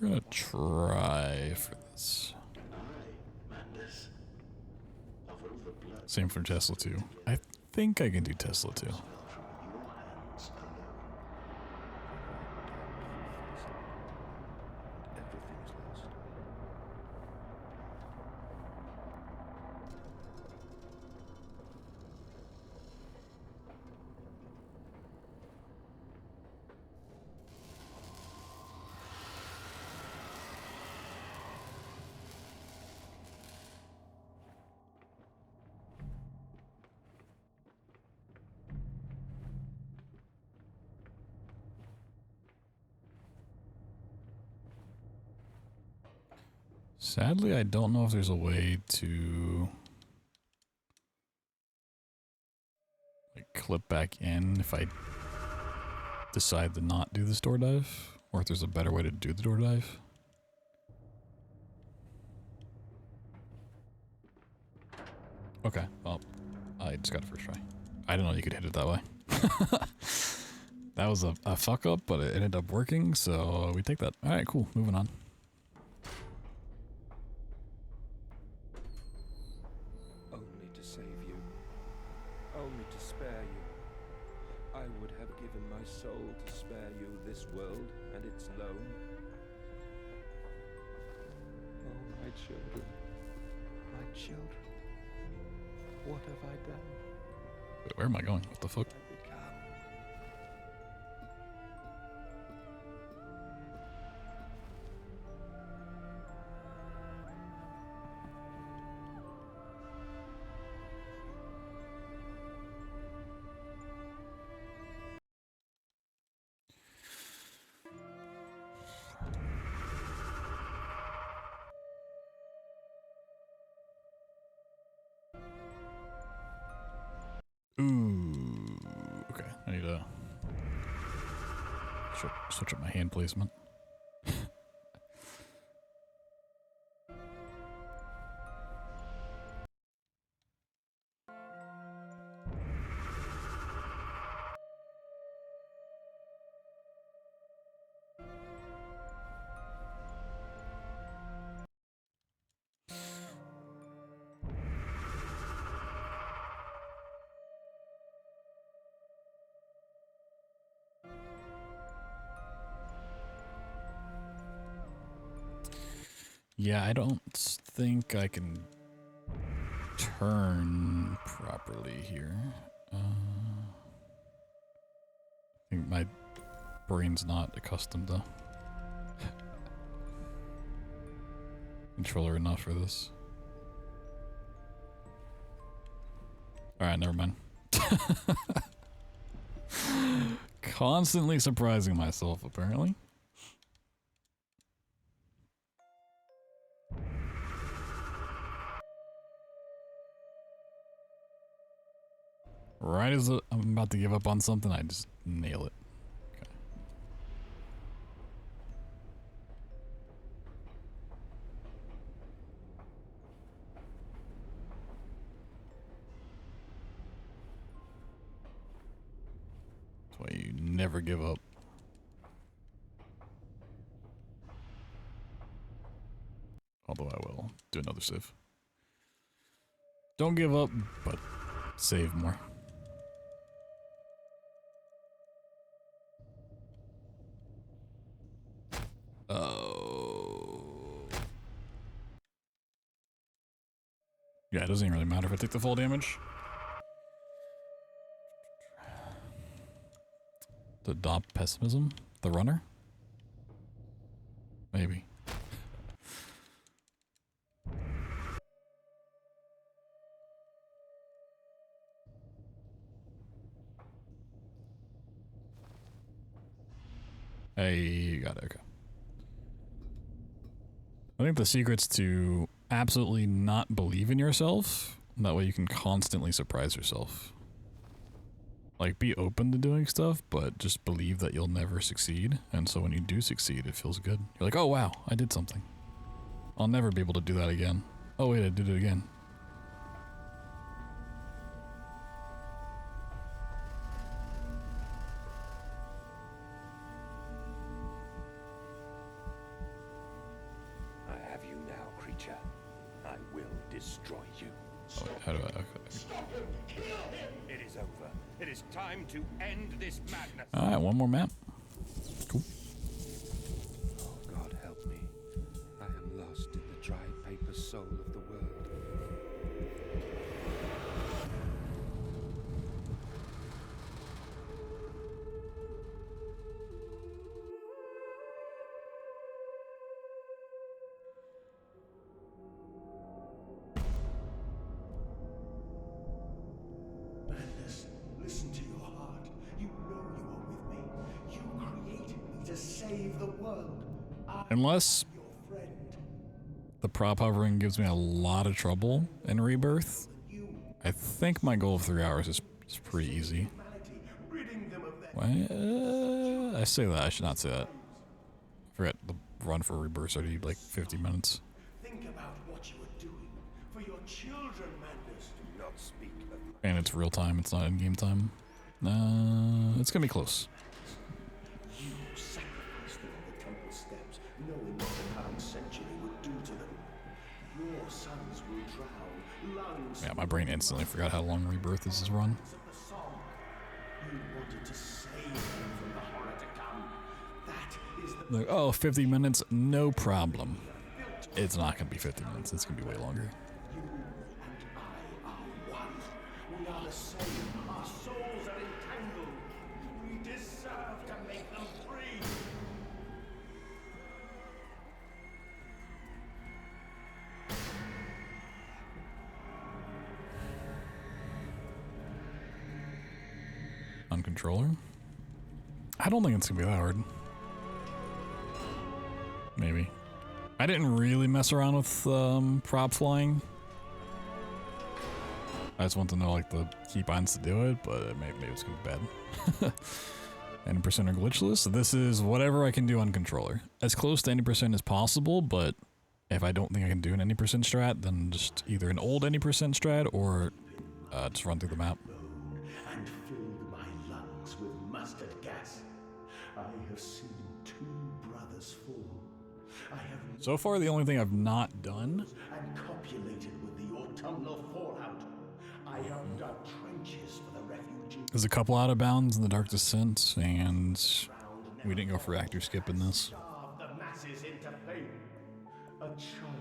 Speaker 1: We're gonna try for this. Same for Tesla 2. I think I can do Tesla 2. Sadly, I don't know if there's a way to like clip back in if I decide to not do this door dive, or if there's a better way to do the door dive. Okay, well, I just got a first try. I didn't know you could hit it that way. That was a fuck up, but it ended up working, so we take that. Alright, cool, moving on.
Speaker 16: Only to spare you. I would have given my soul to spare you this world and its loan. Oh, my children. My children. What have I done?
Speaker 1: Wait, where am I going? What the fuck? Ooh, okay. I need to switch up my hand placement. Yeah, I don't think I can turn properly here. I think my brain's not accustomed to controller enough for this. Alright, never mind. Constantly surprising myself, apparently. Right as I'm about to give up on something, I just nail it. Okay. That's why you never give up. Although I will do another save. Don't give up, but save more. Oh. Yeah, it doesn't even really matter if I take the full damage. To adopt pessimism? The runner? Maybe. Hey, you got it, okay. I think the secret's to absolutely not believe in yourself. That way you can constantly surprise yourself. Like, be open to doing stuff, but just believe that you'll never succeed. And so when you do succeed, it feels good. You're like, oh wow, I did something. I'll never be able to do that again. Oh wait, I did it again. How do I? Okay.
Speaker 16: It is over. It is time to end this madness.
Speaker 1: All right, one more map. Cool.
Speaker 16: Oh, God help me. I am lost in the dry paper soul of the world.
Speaker 17: Listen to your heart. You know you are with me. You created me to save the world.
Speaker 1: Unless the prop hovering gives me a lot of trouble in Rebirth, I think my goal of 3 hours is pretty easy. Why? I say that. I should not say that. I forget the run for Rebirth already like 50 minutes.
Speaker 17: Think about what you are doing for your children, Mandus. Do not speak of
Speaker 1: And it's real time. It's not in-game time. It's gonna be close.
Speaker 17: you sacrificed them on the temple steps, knowing what the coming century would do to them. Your sons will drown, lungs.
Speaker 1: Yeah, my brain instantly forgot how long Rebirth is run.
Speaker 17: You wanted to save them from the horror to come. That is the
Speaker 1: Like, oh, 50 minutes, no problem. It's not gonna be 50 minutes. It's gonna be way longer.
Speaker 17: We are the same. Our souls are entangled. We deserve to make them free.
Speaker 1: On controller? I don't think it's gonna be that hard. Maybe. I didn't really mess around with prop flying. I just want to know like the keybinds to do it, but maybe it's gonna be bad. 90% are glitchless. This is whatever I can do on controller. As close to 90% as possible, but if I don't think I can do an 90% strat, then just either an old 90% strat or just run through the map.
Speaker 17: And filled my lungs with mustard gas. I have seen 2 brothers fall. I have
Speaker 1: So far, the only thing I've not done
Speaker 17: and copulated with the autumnal fallout. I have dug trenches for the refugees.
Speaker 1: is a couple out of bounds in the Dark Descent, and we didn't go for actor skip in this.
Speaker 17: Starve the masses into pain. A child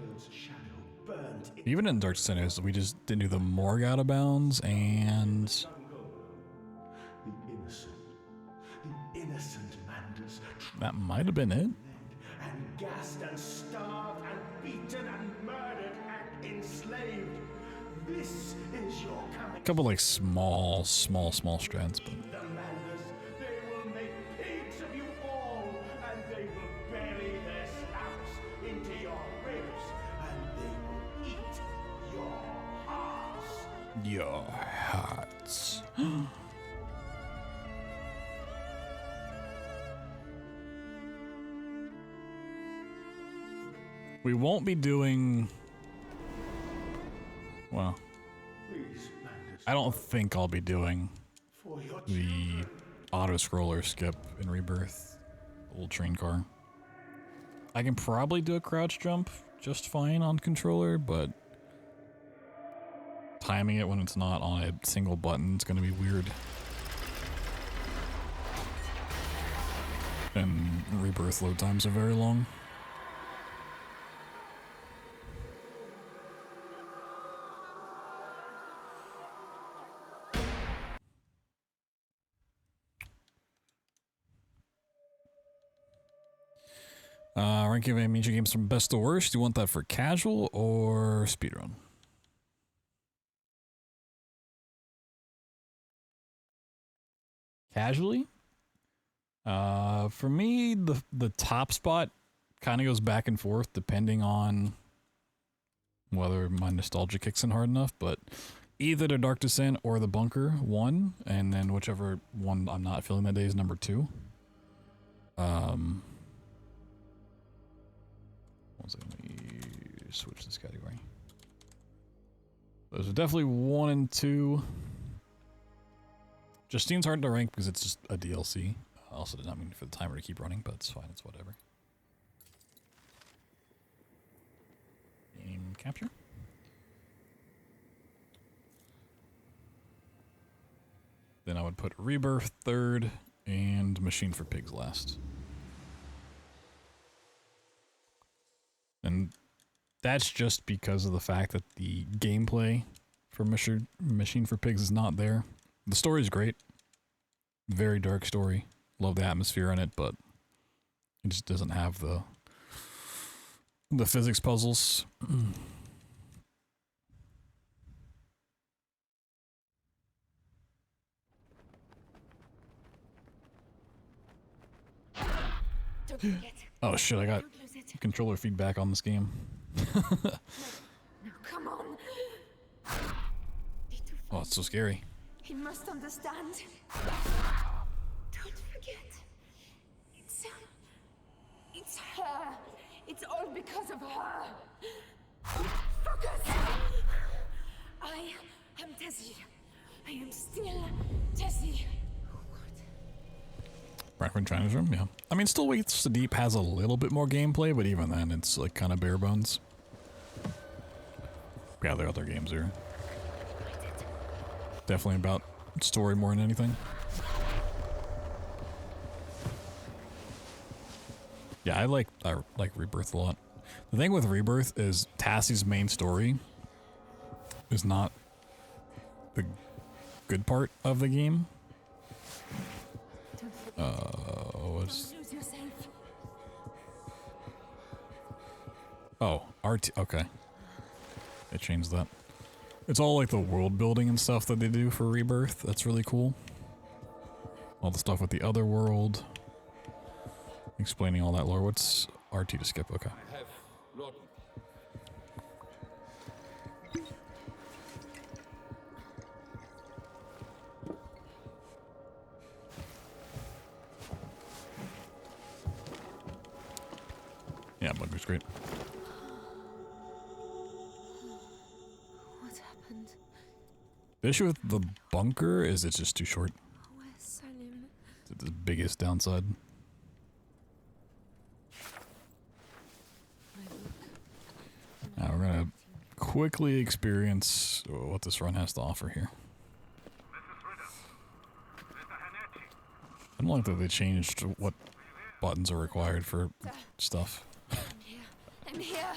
Speaker 17: burned in
Speaker 1: Even in Dark Sinners, we just didn't do the morgue out of bounds, and
Speaker 17: the innocent Manders,
Speaker 1: that might have been it.
Speaker 17: and gassed and starved and beaten and murdered and enslaved. This is your coming.
Speaker 1: A couple like small strands, but
Speaker 17: The Manders, they will make pigs of you all, and they will bury their snouts into your ribs, and they will eat your hearts.
Speaker 1: your hearts. We won't be doing. Well, I don't think I'll be doing the auto-scroller skip in Rebirth. The little train car. I can probably do a crouch jump just fine on controller, but timing it when it's not on a single button is going to be weird. And Rebirth load times are very long. Ranking of major games from best to worst. Do you want that for casual or speedrun? Casually? For me, the top spot kind of goes back and forth depending on whether my nostalgia kicks in hard enough, but either the Dark Descent or the Bunker 1, and then whichever one I'm not feeling that day is number 2. One second, let me switch this category. Those are definitely 1 and 2. Justine's hard to rank because it's just a DLC. Also did not mean for the timer to keep running, but it's fine, it's whatever. Game capture. Then I would put Rebirth third and Machine for Pigs last. And that's just because of the fact that the gameplay for Machine for Pigs is not there. The story's great. Very dark story. Love the atmosphere in it, but it just doesn't have the physics puzzles.
Speaker 10: Don't forget.
Speaker 1: Oh shit, I got controller feedback on this game.
Speaker 10: No, come on.
Speaker 1: Oh, it's so scary.
Speaker 10: He must understand. Don't forget. It's her. It's all because of her. Focus! I am Tessie. I am still Tessie.
Speaker 1: Back from China's Room, yeah. I mean, Still Waits to Deep has a little bit more gameplay, but even then, it's like kind of bare bones. Yeah, the other games are definitely about story more than anything. Yeah, I like Rebirth a lot. The thing with Rebirth is Tassie's main story is not the good part of the game. Oh, RT. Okay, they changed that. It's all like the world building and stuff that they do for Rebirth. That's really cool. All the stuff with the other world, explaining all that lore. What's RT to skip? Okay.
Speaker 13: I have Lord.
Speaker 1: Yeah, Bunker's great.
Speaker 10: What happened?
Speaker 1: The issue with the Bunker is it's just too short.
Speaker 10: Where's Salim?
Speaker 1: It's the biggest downside. Now we're gonna quickly experience what this run has to offer here. I don't like that they changed what buttons are required for stuff.
Speaker 10: I'm here.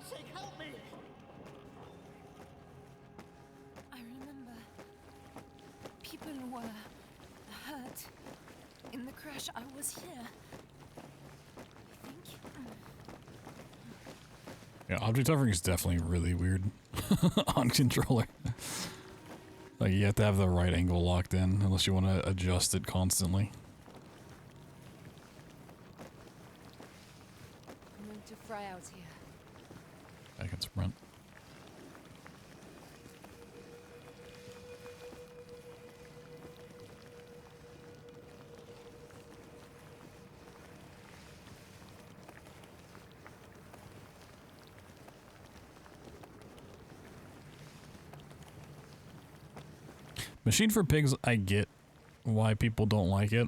Speaker 10: God's sake, help me!
Speaker 15: I remember people were hurt in the crash. I was here. I think.
Speaker 1: Yeah, object hovering is definitely really weird on controller. Like, you have to have the right angle locked in unless you want to adjust it constantly.
Speaker 15: I'm going to fry out here.
Speaker 1: I can sprint. Machine for Pigs, I get why people don't like it.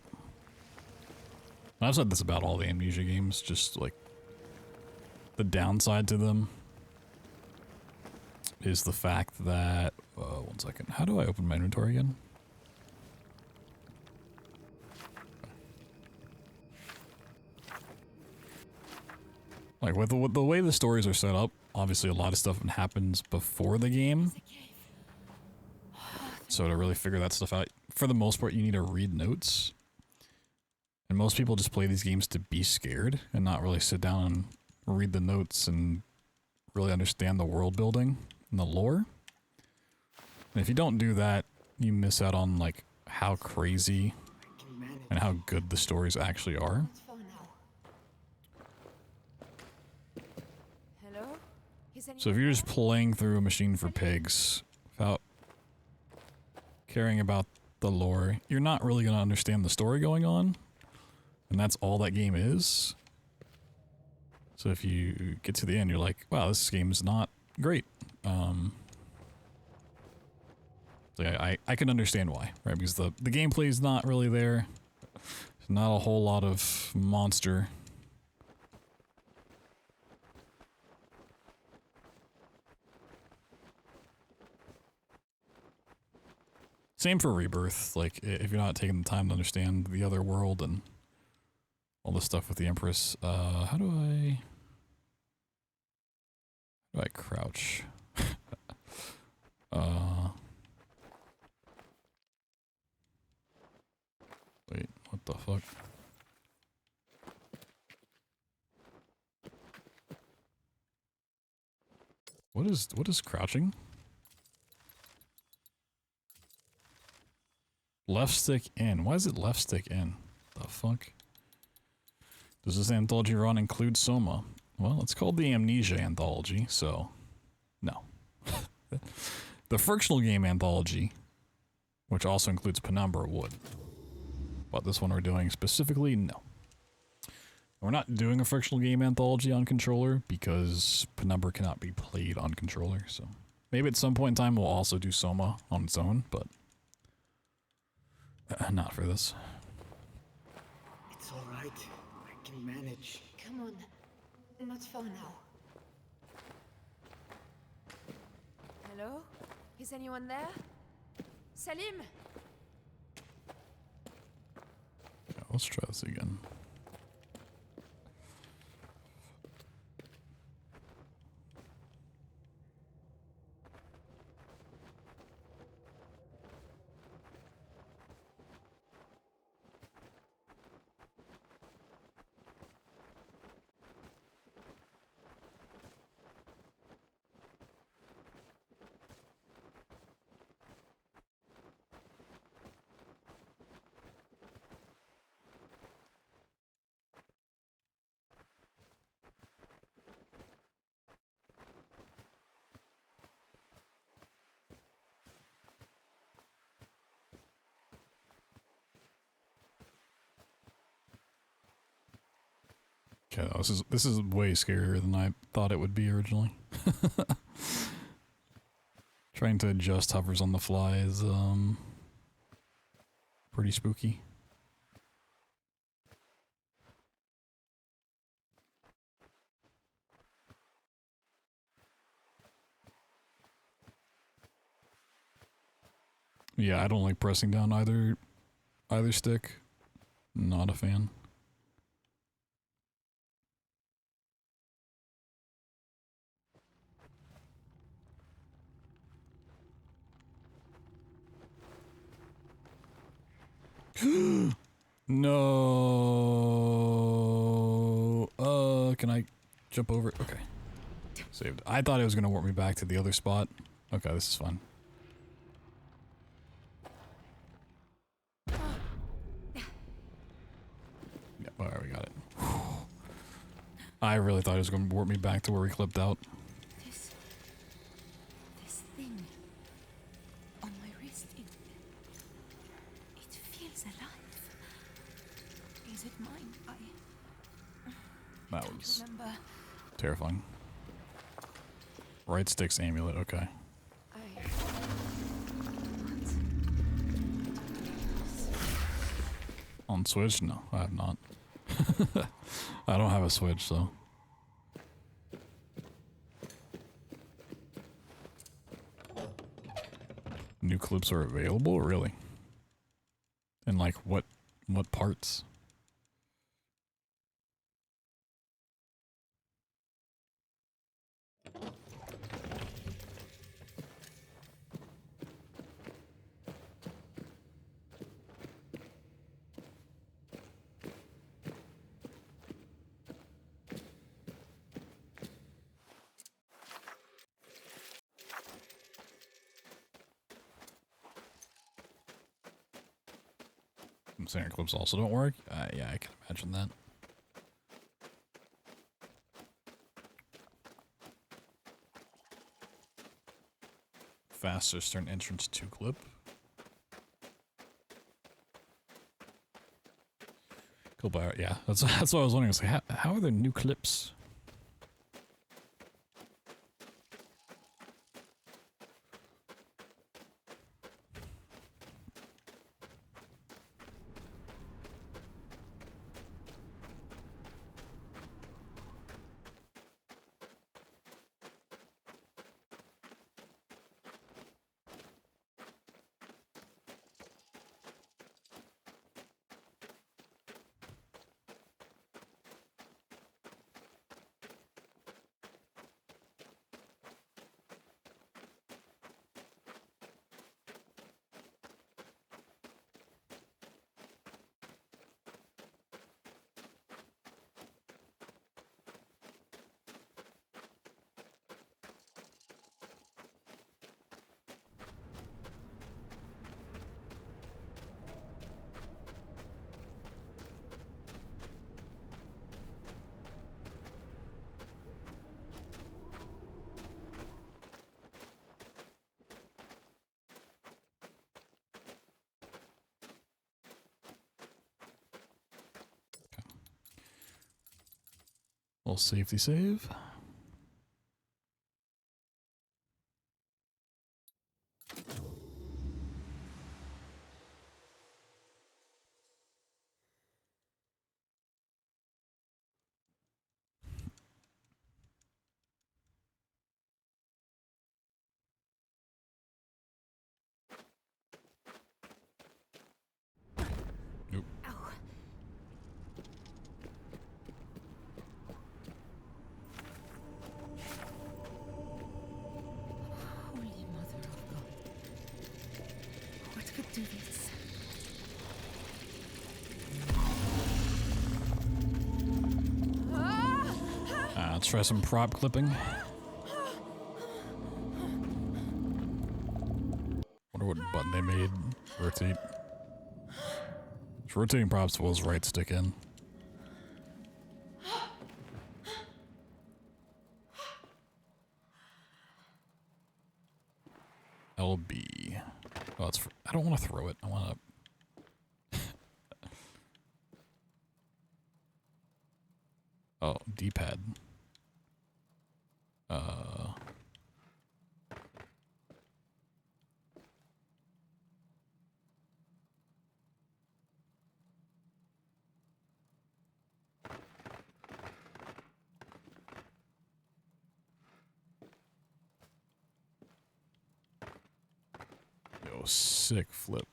Speaker 1: I've said this about all the Amnesia games, just like the downside to them is the fact that, one second, how do I open my inventory again? Like with the way the stories are set up, obviously a lot of stuff happens before the game. So to really figure that stuff out, for the most part, you need to read notes. And most people just play these games to be scared and not really sit down and read the notes and really understand the world building and the lore. And if you don't do that, you miss out on like how crazy and how good the stories actually are.
Speaker 15: Hello?
Speaker 1: So if you're just playing through a Machine for Pigs without caring about the lore, you're not really going to understand the story going on. And that's all that game is. So if you get to the end, you're like, wow, this game's not great. So I can understand why, right? Because the gameplay is not really there. There's not a whole lot of monster. Same for Rebirth. Like, if you're not taking the time to understand the other world and all the stuff with the Empress, how do I crouch? Wait, what the fuck? What is crouching? Left stick in. Why is it left stick in? The fuck? Does this anthology run include Soma? Well, it's called the Amnesia Anthology, so no. The Frictional Game Anthology, which also includes Penumbra, would. But this one we're doing specifically, no. We're not doing a Frictional Game Anthology on controller because Penumbra cannot be played on controller, so maybe at some point in time we'll also do Soma on its own, but not for this.
Speaker 10: It's all right. I can manage.
Speaker 15: Come on. Not for now. Hello? Is anyone there? Salim?
Speaker 1: Yeah, let's try this again. Okay, this is way scarier than I thought it would be originally. Trying to adjust hovers on the fly is pretty spooky. Yeah, I don't like pressing down either stick. Not a fan. No. Can I jump over it? Okay. Saved. I thought it was going to warp me back to the other spot. Okay, this is fun. Yeah, alright, we got it. I really thought it was going to warp me back to where we clipped out.
Speaker 10: This thing on my wrist, it feels alive. Is it mine?
Speaker 1: That was
Speaker 10: remember.
Speaker 1: terrifying. Right stick's amulet, okay. On Switch? No, I have not. I don't have a Switch, so. New clips are available? Really? And like what parts? Center clips also don't work? Yeah, I can imagine that. Faster stern entrance to clip. Cool, but yeah, that's what I was wondering. I was like, how are there new clips? Little safety save. Nope.
Speaker 10: Holy Mother of God. What could do this?
Speaker 1: Let's try some prop clipping. Wonder what button they made. Rotate. It's rotating props was right stick in. LB. Oh, it's. I don't want to throw it. I want to. Oh, D-pad. Yo, sick flip.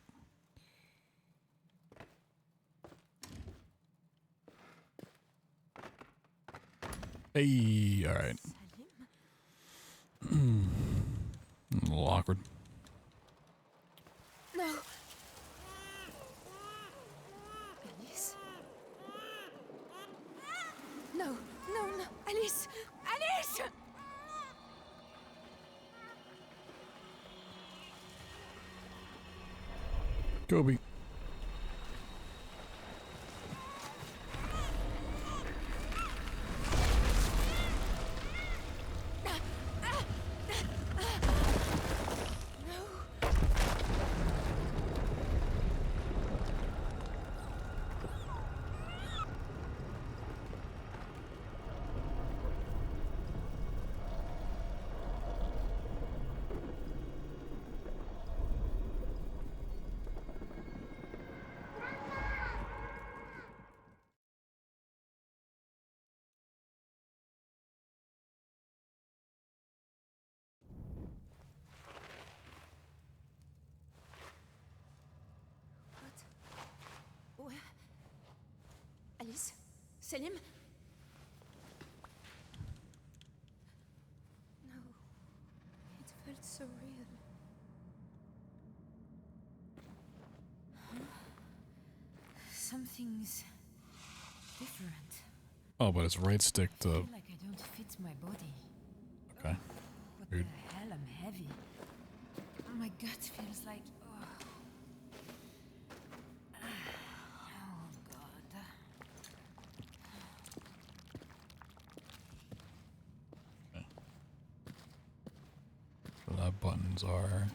Speaker 1: Hey, all right. A little awkward.
Speaker 10: No.
Speaker 1: Kobe.
Speaker 15: Where? Alice? Selim? No. It felt so real. Something's different.
Speaker 1: Oh, but it's right stick
Speaker 15: I
Speaker 1: to.
Speaker 15: feel like I don't fit my body.
Speaker 1: Okay.
Speaker 15: What
Speaker 1: Weird.
Speaker 15: the hell? I'm heavy. My gut feels like. Oh God.
Speaker 1: So that buttons are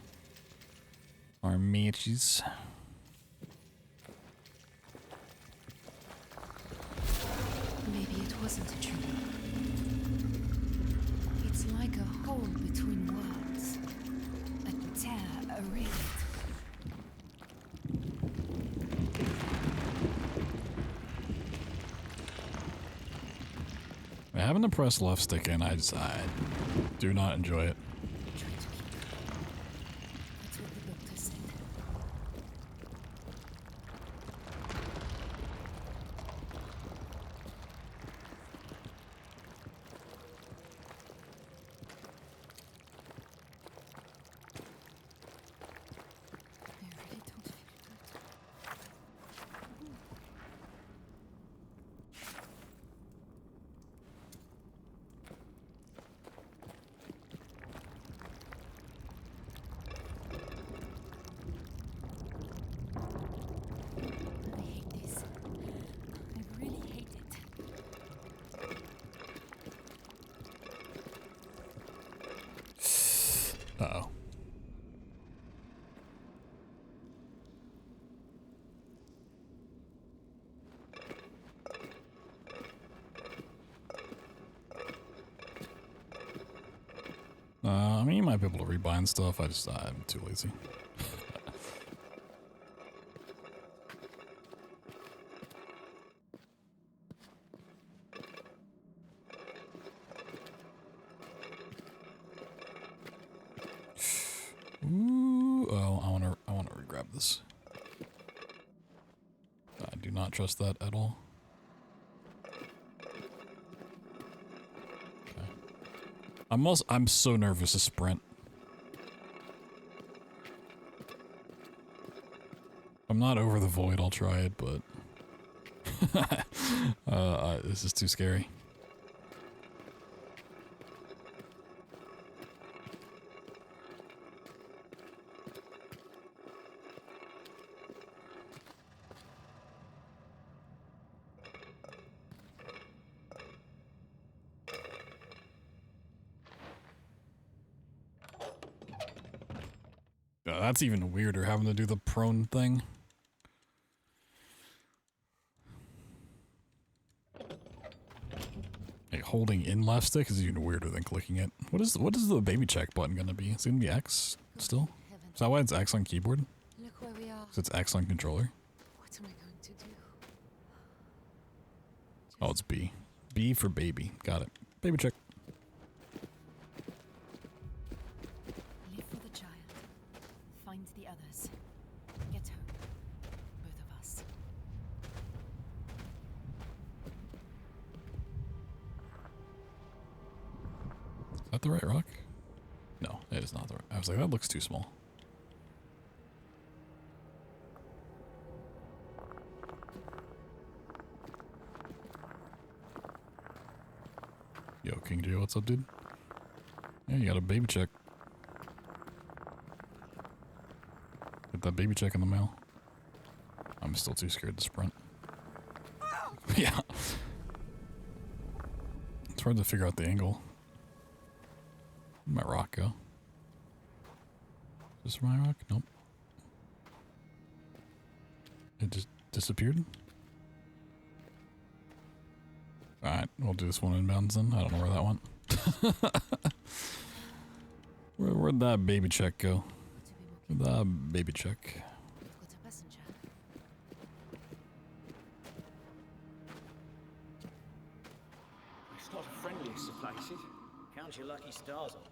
Speaker 1: matches.
Speaker 15: Maybe it wasn't a tree. It's like a hole between worlds. A tear, a rift.
Speaker 1: Having to press left stick in, I do not enjoy it.
Speaker 15: That's what the doctor said. I really don't feel good. I hate this. I really hate it.
Speaker 1: Uh-oh. I mean, you might be able to rebind stuff. I'm too lazy. Ooh, oh, I wanna re-grab this. I do not trust that at all. Okay. I'm so nervous to sprint. I'm not over the void, I'll try it, but this is too scary. That's even weirder, having to do the prone thing. Like holding in left stick is even weirder than clicking it. What is the baby check button gonna be? Is it gonna be X still? Is that why it's X on keyboard?
Speaker 15: Look where we are.
Speaker 1: So it's X on controller?
Speaker 15: What am I going to do?
Speaker 1: Oh, it's B. B for baby. Got it. Baby check.
Speaker 15: Live for the child. Find the others. Get home. Both of us.
Speaker 1: Is that the right rock? No, it is not the right. I was like, that looks too small. Yo, King J, what's up, dude? Yeah, you got a baby check. Get that baby check in the mail. I'm still too scared to sprint. Yeah. It's hard to figure out the angle. Where'd my rock go? Is this my rock? Nope. It just disappeared? Alright, we'll do this one inbounds then. I don't know where that went. Where'd that baby check go? Where'd that baby check?
Speaker 18: It's not the friendliest of places. Count your lucky stars on it.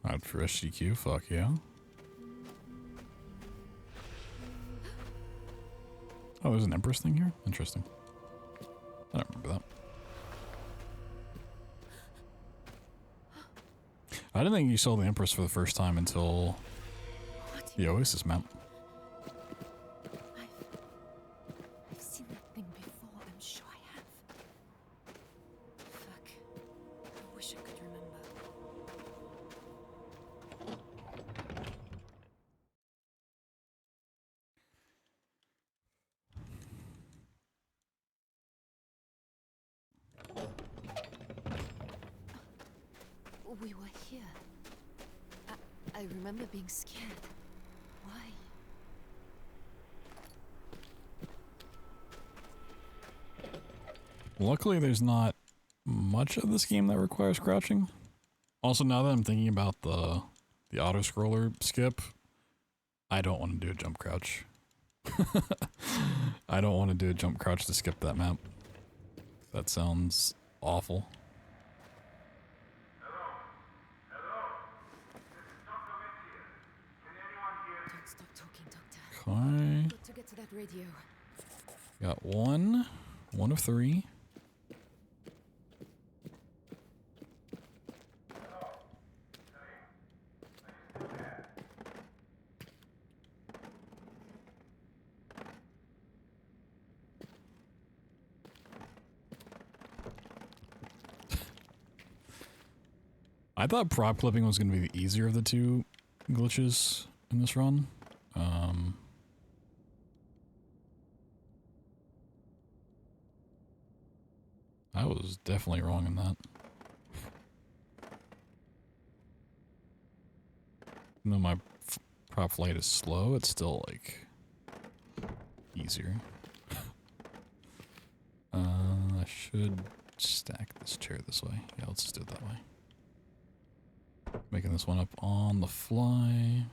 Speaker 1: Alright, for SGQ, fuck yeah. Oh, there's an Empress thing here? Interesting. I don't remember that. I didn't think you saw the Empress for the first time until the Oasis map.
Speaker 15: I've seen that thing before, I'm sure I have. Fuck. I wish I could remember. We were here. I remember being scared. Why?
Speaker 1: Luckily, there's not much of this game that requires crouching. Also, now that I'm thinking about the auto-scroller skip, I don't want to do a jump crouch. I don't want to do a jump crouch to skip that map. That sounds awful.
Speaker 15: Don't stop talking, Doctor.
Speaker 1: Okay.
Speaker 15: Got to get to that radio.
Speaker 1: Got one of three. I thought prop clipping was going to be the easier of the two glitches in this run. I was definitely wrong in that. Even though my prop flight is slow, it's still, like, easier. I should stack this chair this way. Yeah, let's just do it that way. Making this one up on the fly.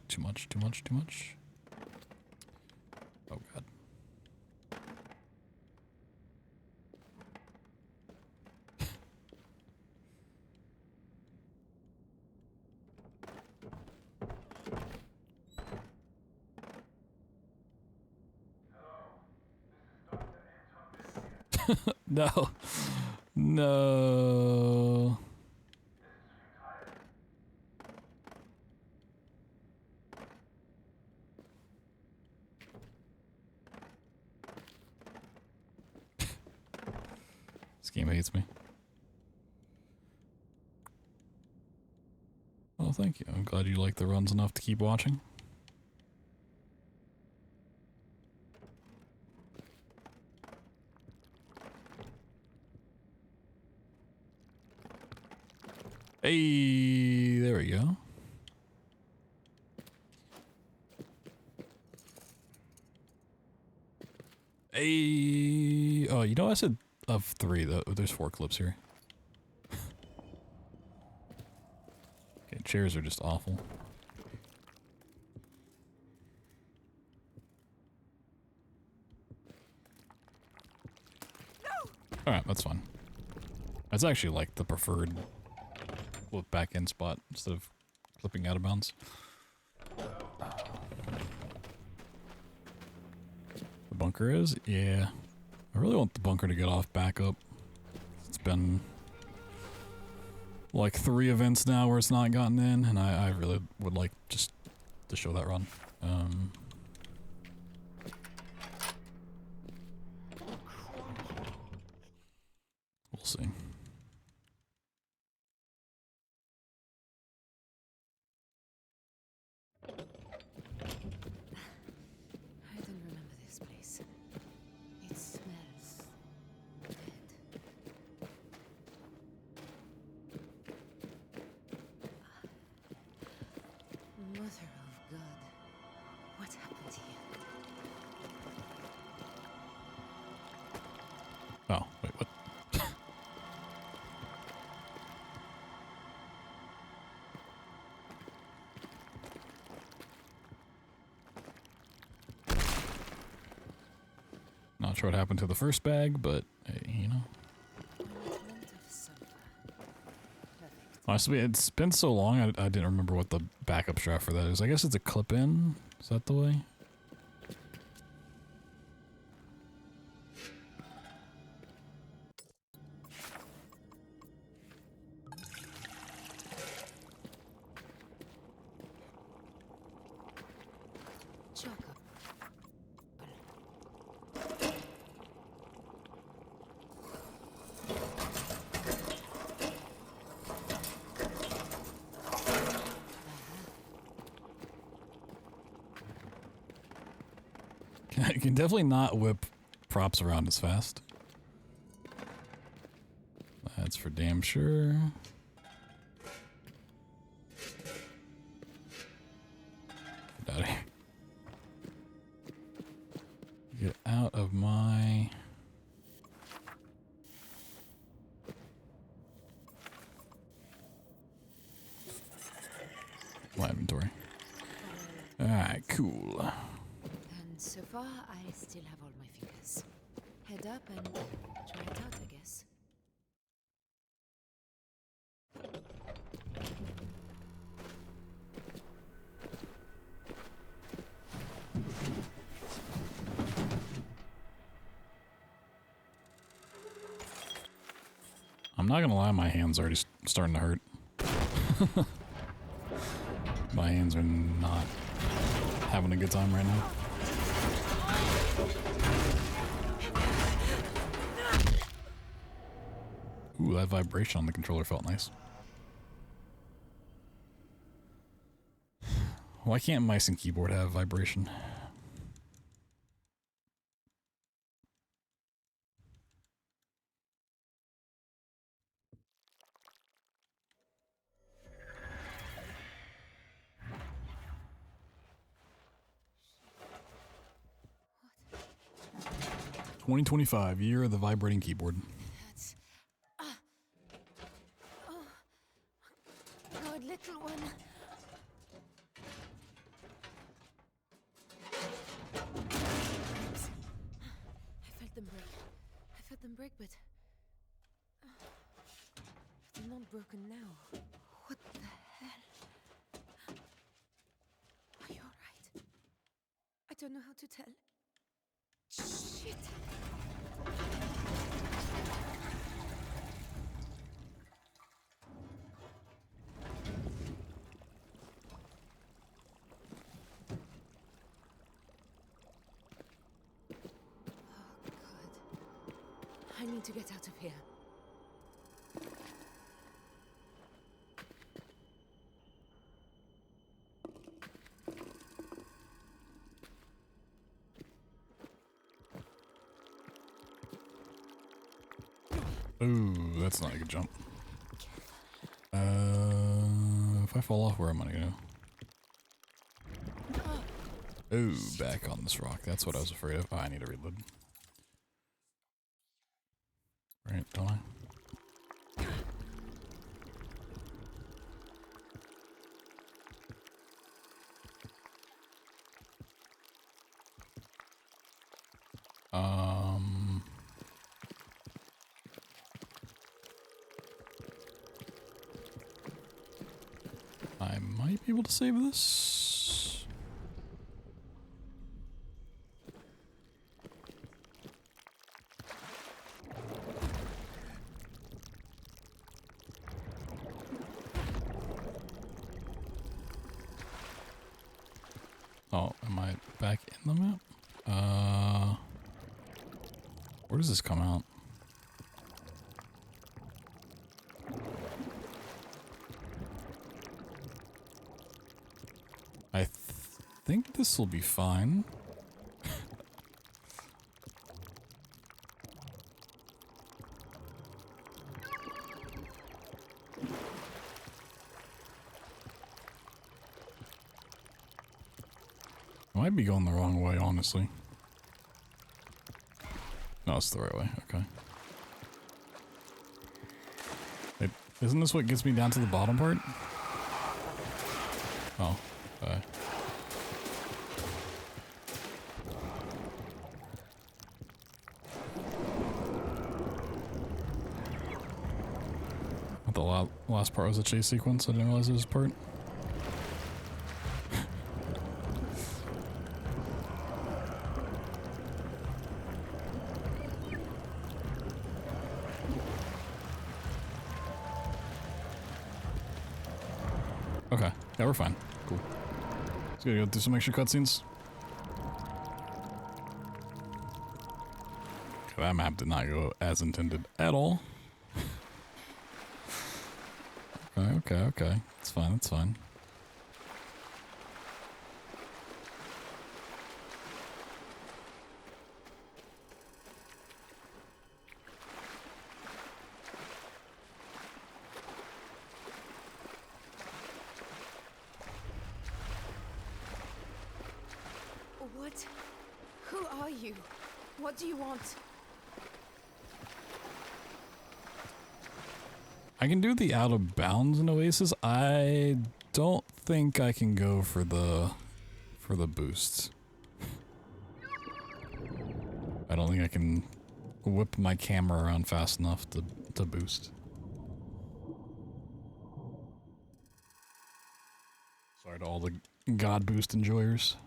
Speaker 1: Too much. Oh god. No. No. This game hates me. Well, thank you. I'm glad you like the runs enough to keep watching. Hey, there we go. Hey, oh, you know I said of 3 though. There's 4 clips here. Okay, chairs are just awful. All right, that's fine. That's actually like the preferred flip back in spot instead of slipping out of bounds. The bunker is? Yeah. I really want the bunker to get off back up. It's been like 3 events now where it's not gotten in, and I really would like just to show that run. We'll see.
Speaker 15: I don't remember this place. It smells dead. Mother of God, what happened here?
Speaker 1: Oh, wait, what? Not sure what happened to the first bag, but hey, you know. Honestly, it's been so long, I didn't remember what the backup strap for that is. I guess it's a clip-in. Is that the way? You can definitely not whip props around as fast. That's for damn sure. Get out of here. Get out of my... my inventory. Alright, cool.
Speaker 15: And so far, I still have all my fingers. Head up and try it out, I guess.
Speaker 1: I'm not gonna lie, my hands are already starting to hurt. My hands are not having a good time right now. Ooh, that vibration on the controller felt nice. Why can't mice and keyboard have vibration? What? 2025, year of the vibrating keyboard.
Speaker 15: That's... oh. God, little one. I felt them break. I felt them break, but they're not broken now. What the hell? Are you alright? I don't know how to tell. Shit! I need to get out of here.
Speaker 1: Ooh, that's not a good jump. If I fall off, where am I gonna go? Ooh, back on this rock. That's what I was afraid of. Oh, I need to reload. Right, don't I? I might be able to save this. Oh, am I back in the map? Where does this come out? I think this will be fine. I might be going the wrong way, honestly. No, it's the right way. Okay. Wait, isn't this what gets me down to the bottom part? Oh, okay. The last part was a chase sequence. I didn't realize it was a part. Okay, yeah, we're fine. Cool. Let's go do some extra cutscenes. That map did not go as intended at all. Okay. It's fine, it's fine.
Speaker 15: What? Who are you? What do you want?
Speaker 1: I can do the out of bounds in Oasis. I don't think I can go for the boosts. I don't think I can whip my camera around fast enough to boost. Sorry to all the God boost enjoyers.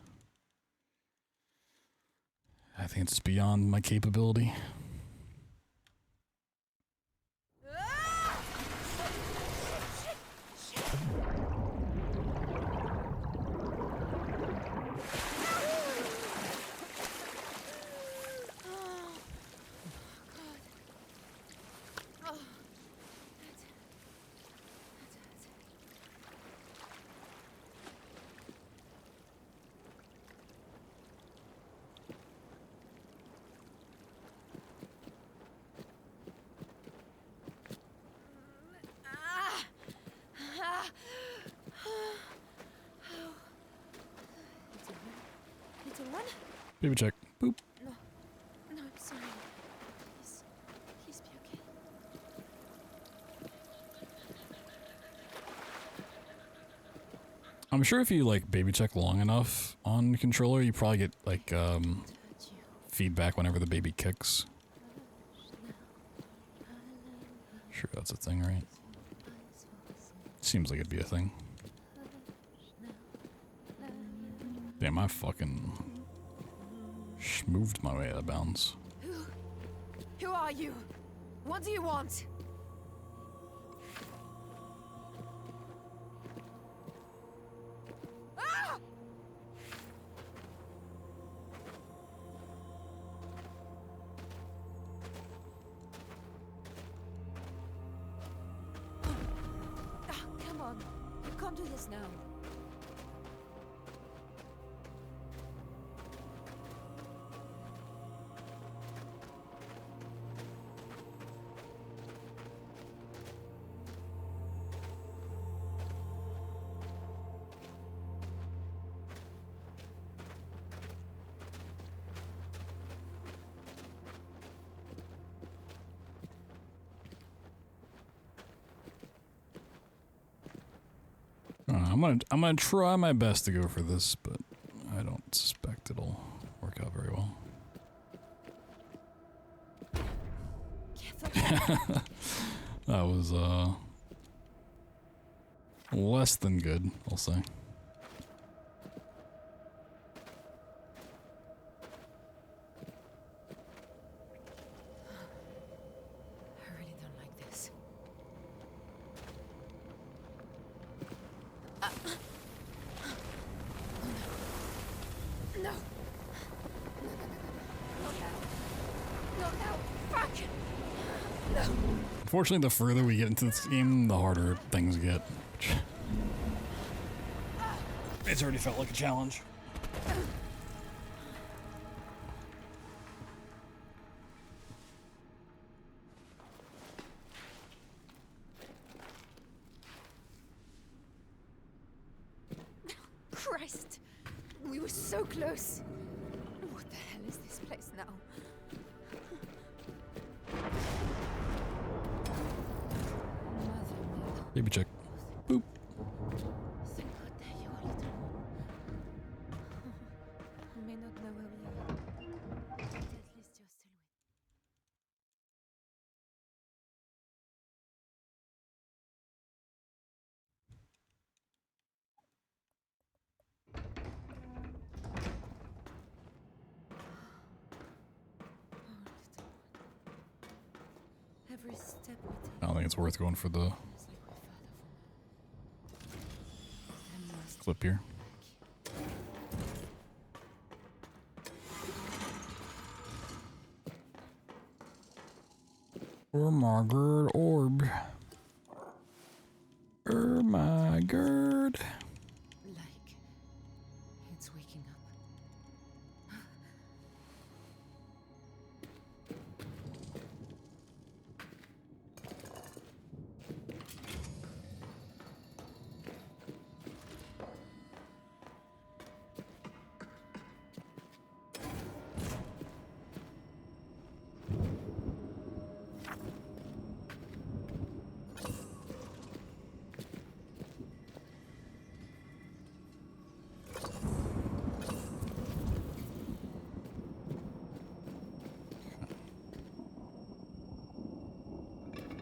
Speaker 1: I think it's beyond my capability. Baby check. Boop.
Speaker 15: No, I'm sorry. Please be okay.
Speaker 1: I'm sure if you like baby check long enough on the controller, you probably get like feedback whenever the baby kicks. Sure, that's a thing, right? Seems like it'd be a thing. Damn, I fucking moved my way out of bounds.
Speaker 15: Who are you? What do you want? Ah! Come on. You can't do this now.
Speaker 1: I'm gonna try my best to go for this, but I don't suspect it'll work out very well. That was Less than good, I'll say.
Speaker 15: I really don't like this. No. No. Not now. Fuck. No.
Speaker 1: Unfortunately, the further we get into this game, the harder things get. It's already felt like a challenge.
Speaker 15: Christ! We were so close. What the hell is this place now?
Speaker 1: Baby check. Boop.
Speaker 15: Thank God there you are, little one. You may not know where we are, but at least you're still with. Every step we take.
Speaker 1: I don't think it's worth going for the clip here. Or Margaret Orb. My god.
Speaker 15: Like it's waking up.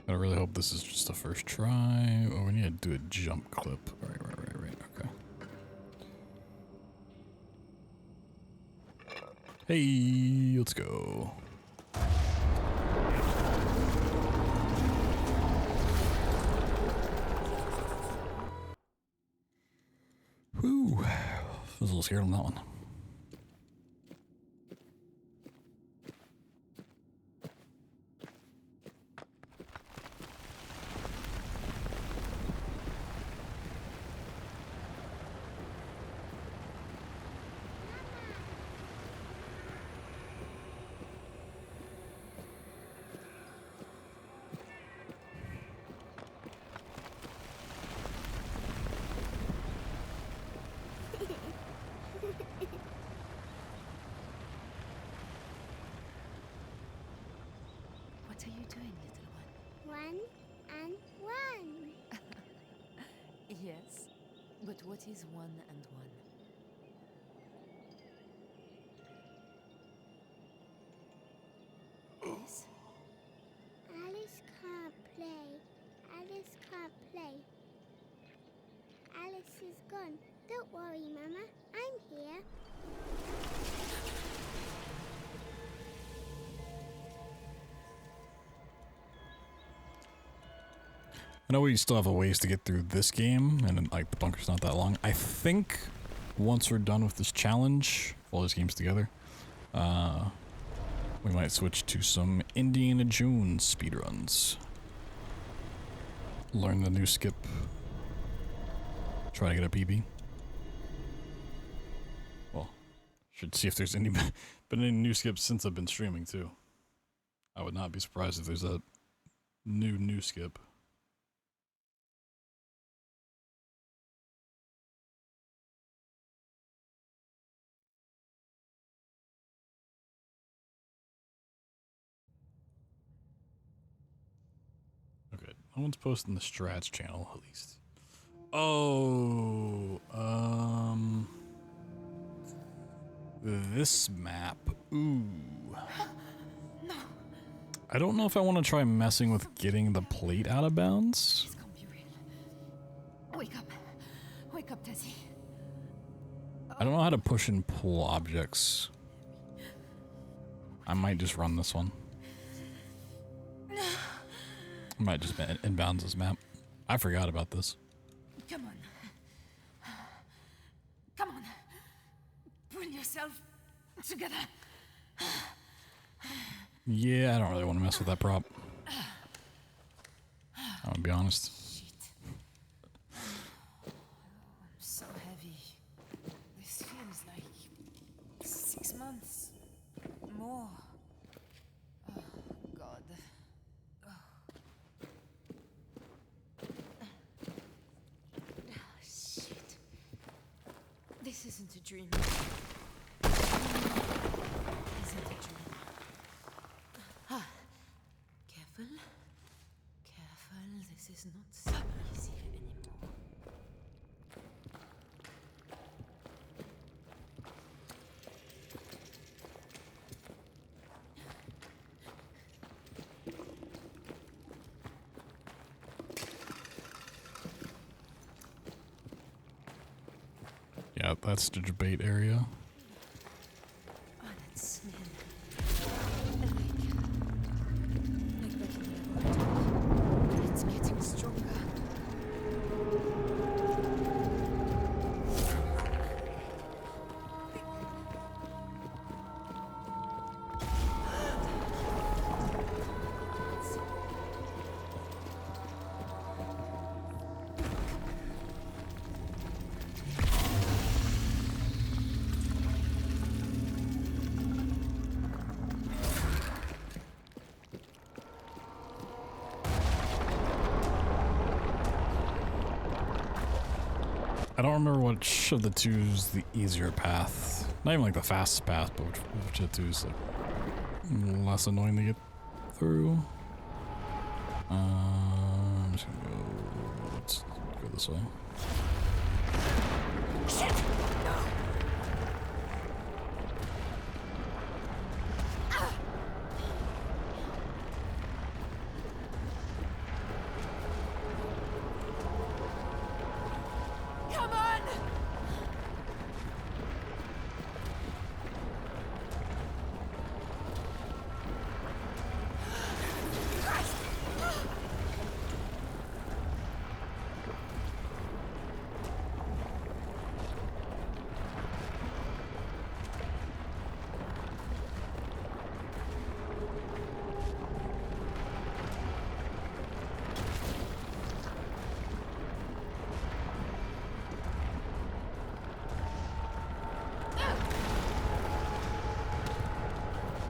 Speaker 1: I really hope this is just a first try. Oh, we need to do a jump clip. Right. Okay. Hey, let's go. Whew. I was a little scared on that one.
Speaker 15: What are you doing, little one?
Speaker 14: One and one.
Speaker 15: Yes, but what is one and one? Alice?
Speaker 14: Alice can't play. Alice can't play. Alice is gone. Don't worry, Mama. I'm here.
Speaker 1: I know we still have a ways to get through this game, and like the bunker's not that long. I think once we're done with this challenge, all these games together, we might switch to some Indiana Jones speedruns. Learn the new skip. Try to get a PB. Well, should see if there's been any new skips since I've been streaming too. I would not be surprised if there's a new skip. Okay, no one's posting the strats channel at least. Oh, this map. Ooh.
Speaker 15: No.
Speaker 1: I don't know if I want to try messing with getting the plate out of bounds.
Speaker 15: This can't be real. Wake up. Does he?
Speaker 1: I don't know how to push and pull objects. I might just run this one. I might just inbounds this map. I forgot about this.
Speaker 15: Come on. Come on. Pull yourself together.
Speaker 1: Yeah, I don't really want to mess with that prop. I'm gonna be honest.
Speaker 15: I'm so heavy. This feels like 6 months. More. Oh, God. Oh. Shit. This isn't a dream. Isn't a dream. Ah. Careful. Careful. This is not so easy anymore.
Speaker 1: Yeah, that's the debate area.
Speaker 15: Oh, that smell. Like back in the laboratory. It's getting stronger.
Speaker 1: I don't remember which of the two is the easier path. Not even like the fastest path, but which of the two is like less annoying to get through. I'm just gonna go. Let's go this way.
Speaker 15: Shit! No! Come on!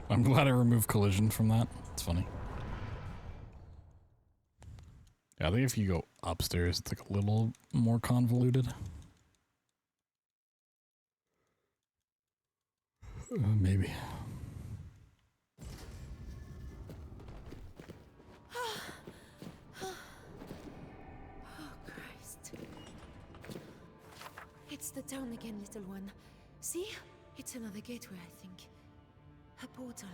Speaker 1: I'm glad I removed collision from that. It's funny. Yeah, I think if you go upstairs, it's like a little more convoluted. Maybe.
Speaker 15: Oh, Christ. It's the town again, little one. See? It's another gateway, I think. A portal.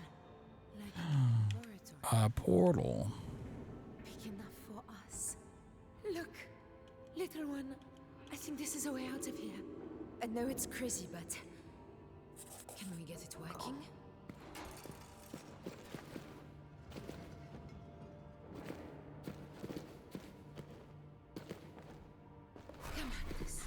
Speaker 15: Like a laboratory.
Speaker 1: A portal.
Speaker 15: Big enough for us. Look, little one. I think this is a way out of here. I know it's crazy, but can we get it working? Come on, this.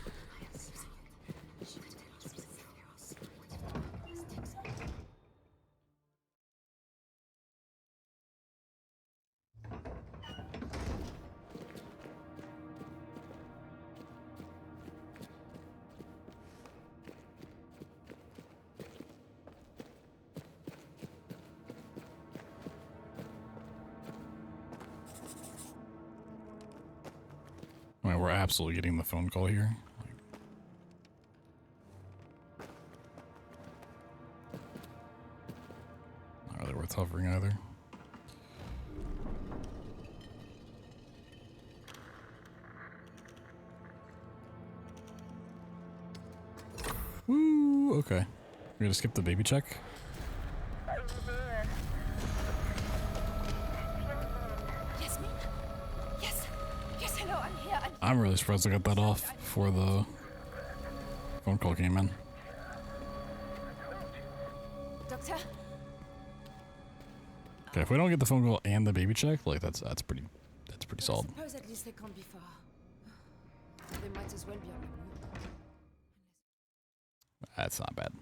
Speaker 1: I mean, we're absolutely getting the phone call here. Not really worth hovering either. Woo, okay. We're gonna skip the baby check.
Speaker 15: Yes, hello, I'm here.
Speaker 1: I'm really surprised I got that off for the Phone call came in.
Speaker 15: Doctor?
Speaker 1: Okay, if we don't get the phone call and the baby check, like that's pretty solid.
Speaker 15: I suppose at least they can't be far. They might as well be on the move.
Speaker 1: That's not bad.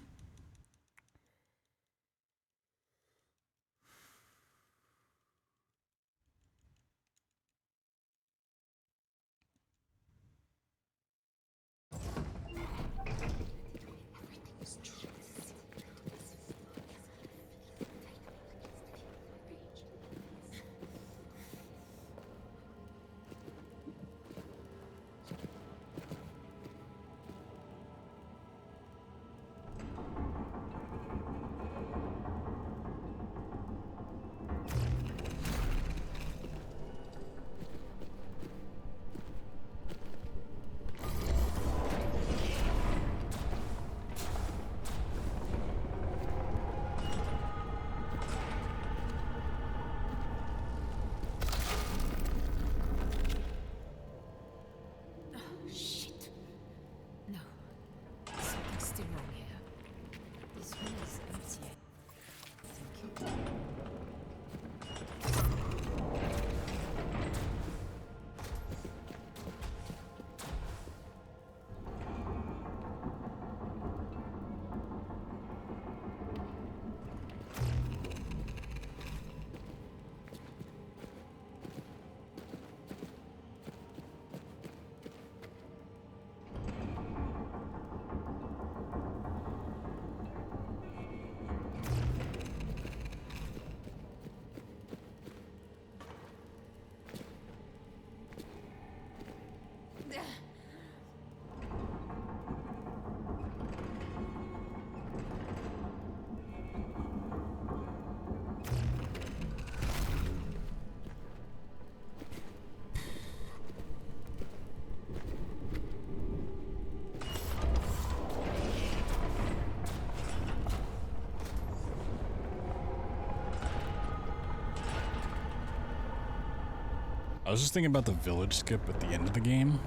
Speaker 1: I was just thinking about the village skip at the end of the game.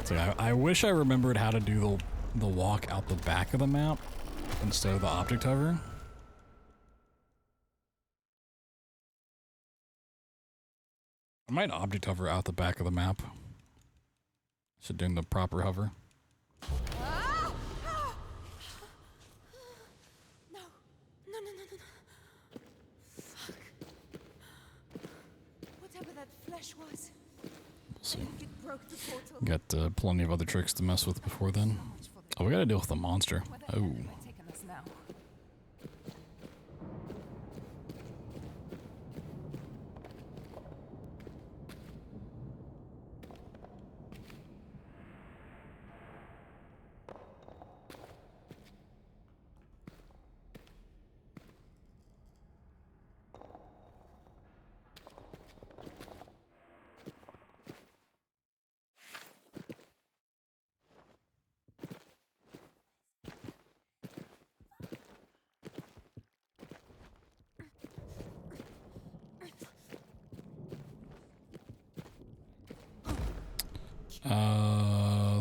Speaker 1: So I wish I remembered how to do the walk out the back of the map instead of the object hover. I might object hover out the back of the map. Should do the proper hover.
Speaker 15: Was.
Speaker 1: We'll see. Got plenty of other tricks to mess with before then. Oh, we gotta deal with the monster. Oh.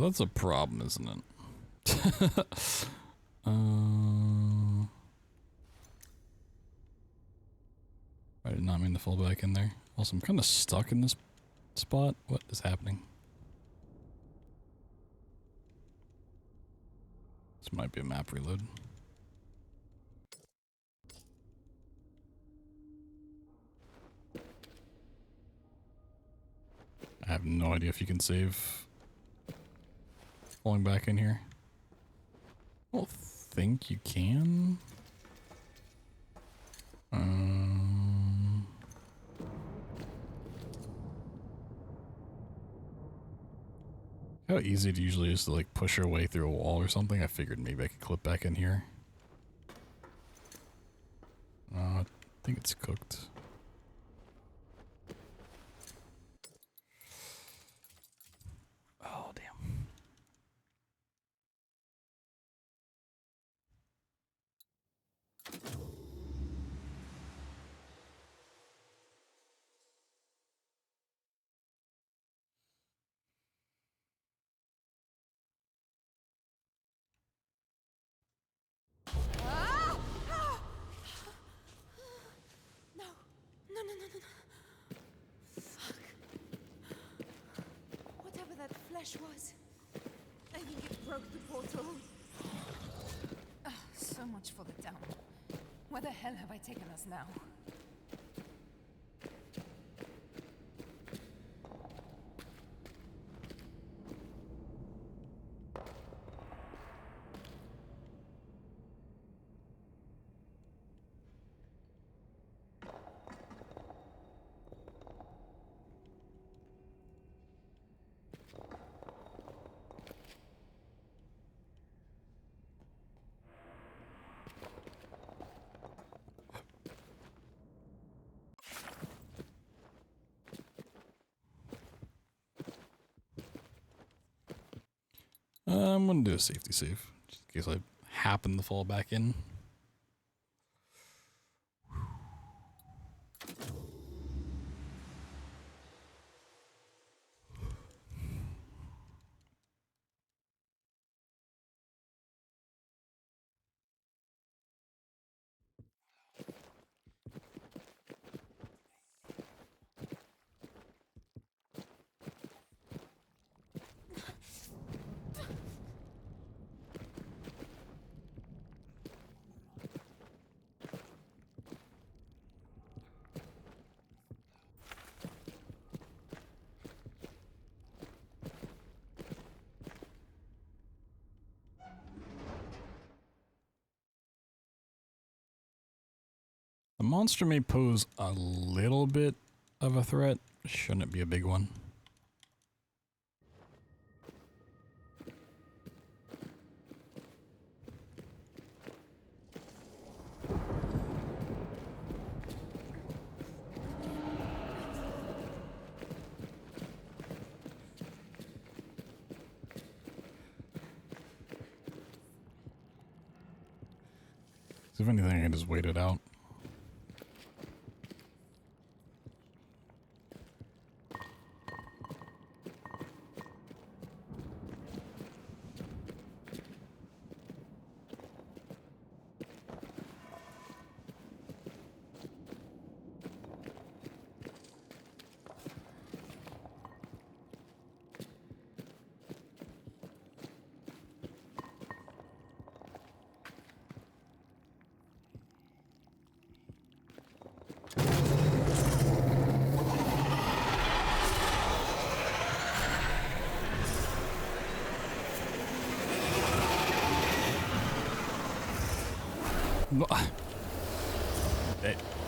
Speaker 1: That's a problem, isn't it? I did not mean to fall back in there. Also, I'm kind of stuck in this spot. What is happening? This might be a map reload. I have no idea if you can save falling back in here. I don't think you can. How easy it usually is to like push your way through a wall or something. I figured maybe I could clip back in here. I think it's cooked. Oh, damn.
Speaker 15: crash was. I think it broke the portal. So much for the town. Where the hell have I taken us now?
Speaker 1: I'm gonna do a safety save, just in case I happen to fall back in. The monster may pose a little bit of a threat. Shouldn't be a big one. If anything, I can just wait it out.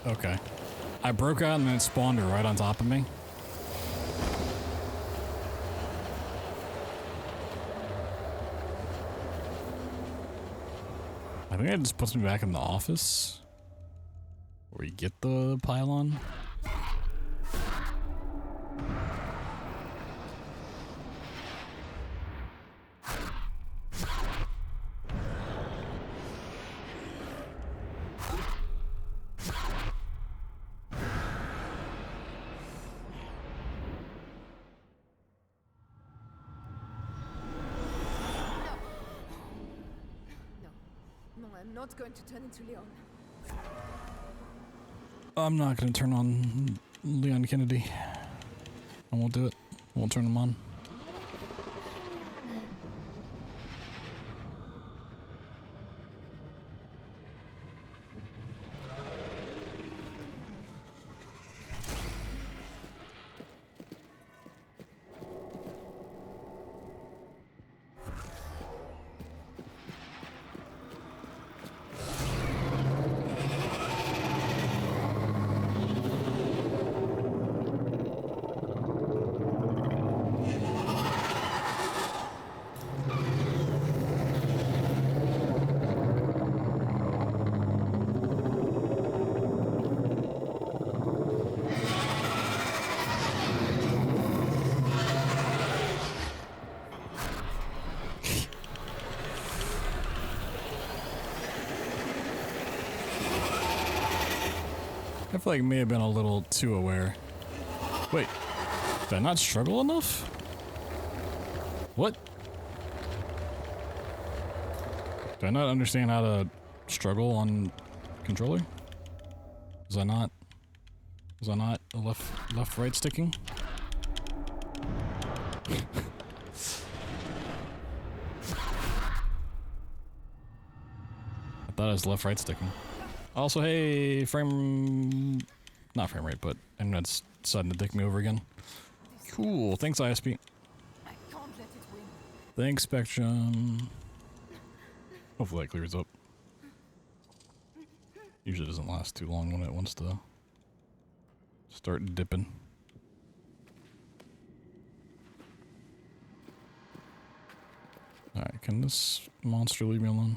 Speaker 1: Okay. I broke out and then it spawned her right on top of me. I think it just puts me back in the office where you get the pylon.
Speaker 15: I'm not going to turn into Leon.
Speaker 1: I'm not going to turn on Leon Kennedy. I won't do it. I won't turn him on. I feel like I may have been a little too aware. Wait, did I not struggle enough? What? Do I not understand how to struggle on controller? Was I not left right sticking? That is left-right sticking. Also, hey, not frame rate, but internet's deciding to dick me over again. Cool. Thanks, ISP. Thanks, Spectrum. Hopefully that clears up. Usually doesn't last too long when it wants to start dipping. Alright, can this monster leave me alone?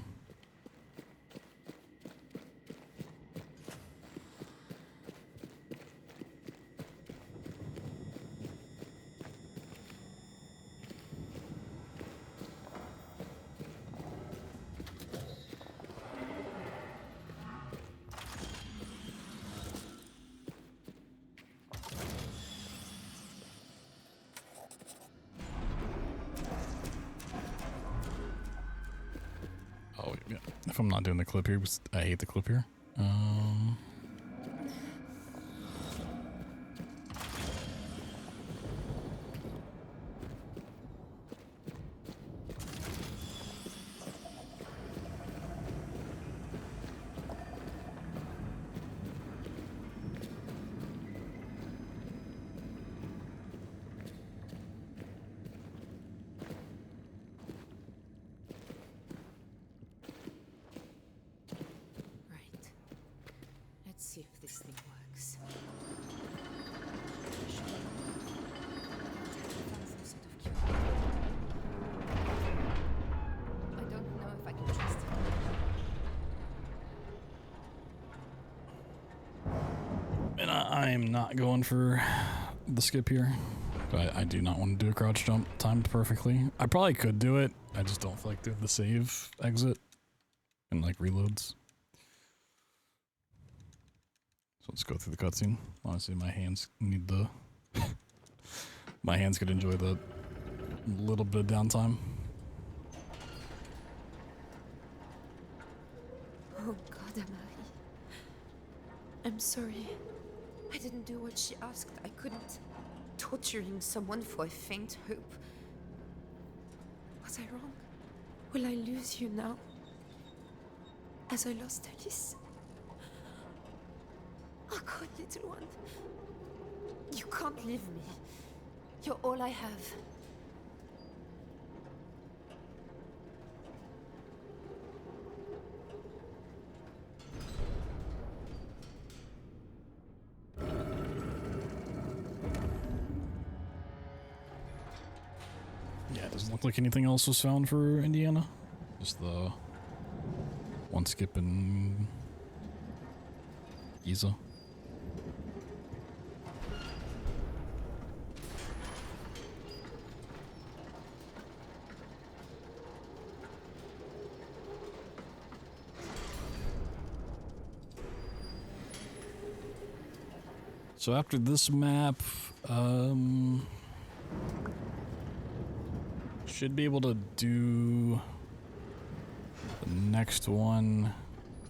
Speaker 1: Oh, yeah. If I'm not doing the clip here, I hate the clip here.
Speaker 15: Let's see if this thing works. I don't know if I can trust him.
Speaker 1: And I'm not going for the skip here. But I do not want to do a crouch jump timed perfectly. I probably could do it. I just don't feel like doing the save exit and like reloads. So let's go through the cutscene. Honestly, my hands need the my hands could enjoy the little bit of downtime.
Speaker 15: Oh God, Amari. I'm sorry. I didn't do what she asked. I couldn't. Torturing someone for a faint hope. Was I wrong? Will I lose you now? As I lost Alice? Oh God, little one. You can't leave me. You're all I have.
Speaker 1: Yeah, it doesn't look like anything else was found for Indiana. Just the one skip in Giza. So after this map, should be able to do the next one,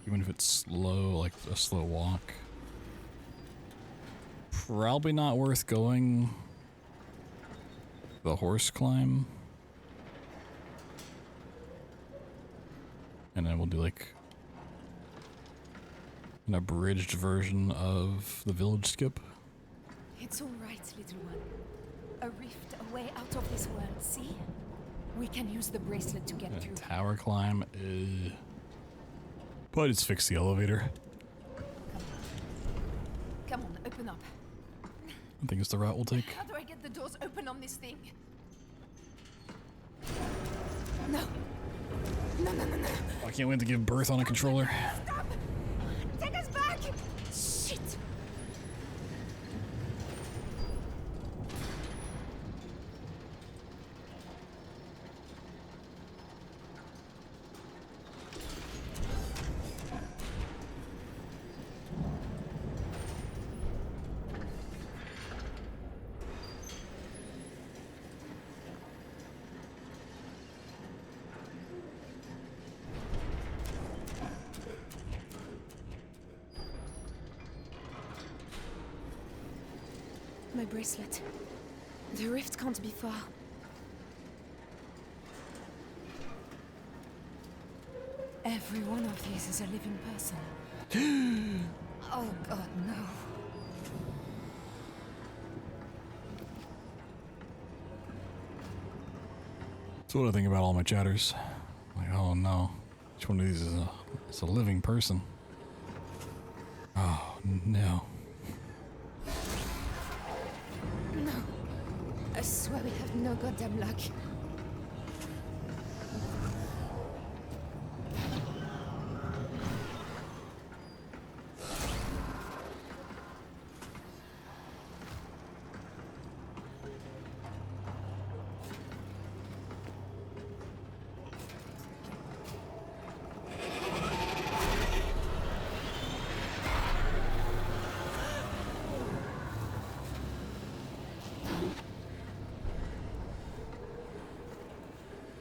Speaker 1: even if it's slow, like a slow walk. Probably not worth going the horse climb. And then we'll do like an abridged version of the village skip.
Speaker 15: It's all right, little one. A rift, a way out of this world, see? We can use the bracelet to get through.
Speaker 1: Tower climb, probably just fix the elevator.
Speaker 15: Come on, open up.
Speaker 1: I think it's the route we'll take.
Speaker 15: How do I get the doors open on this thing? No. No, no, no, no.
Speaker 1: I can't wait to give birth on a controller.
Speaker 15: Stop! Take us back! Shit! My bracelet. The rift can't be far. Eve. Every one of these is a living person. Oh God, no.
Speaker 1: That's what I think about all my chatters. Like, oh no, each one of these is a living person. Oh no.
Speaker 15: No. I swear we have no goddamn luck.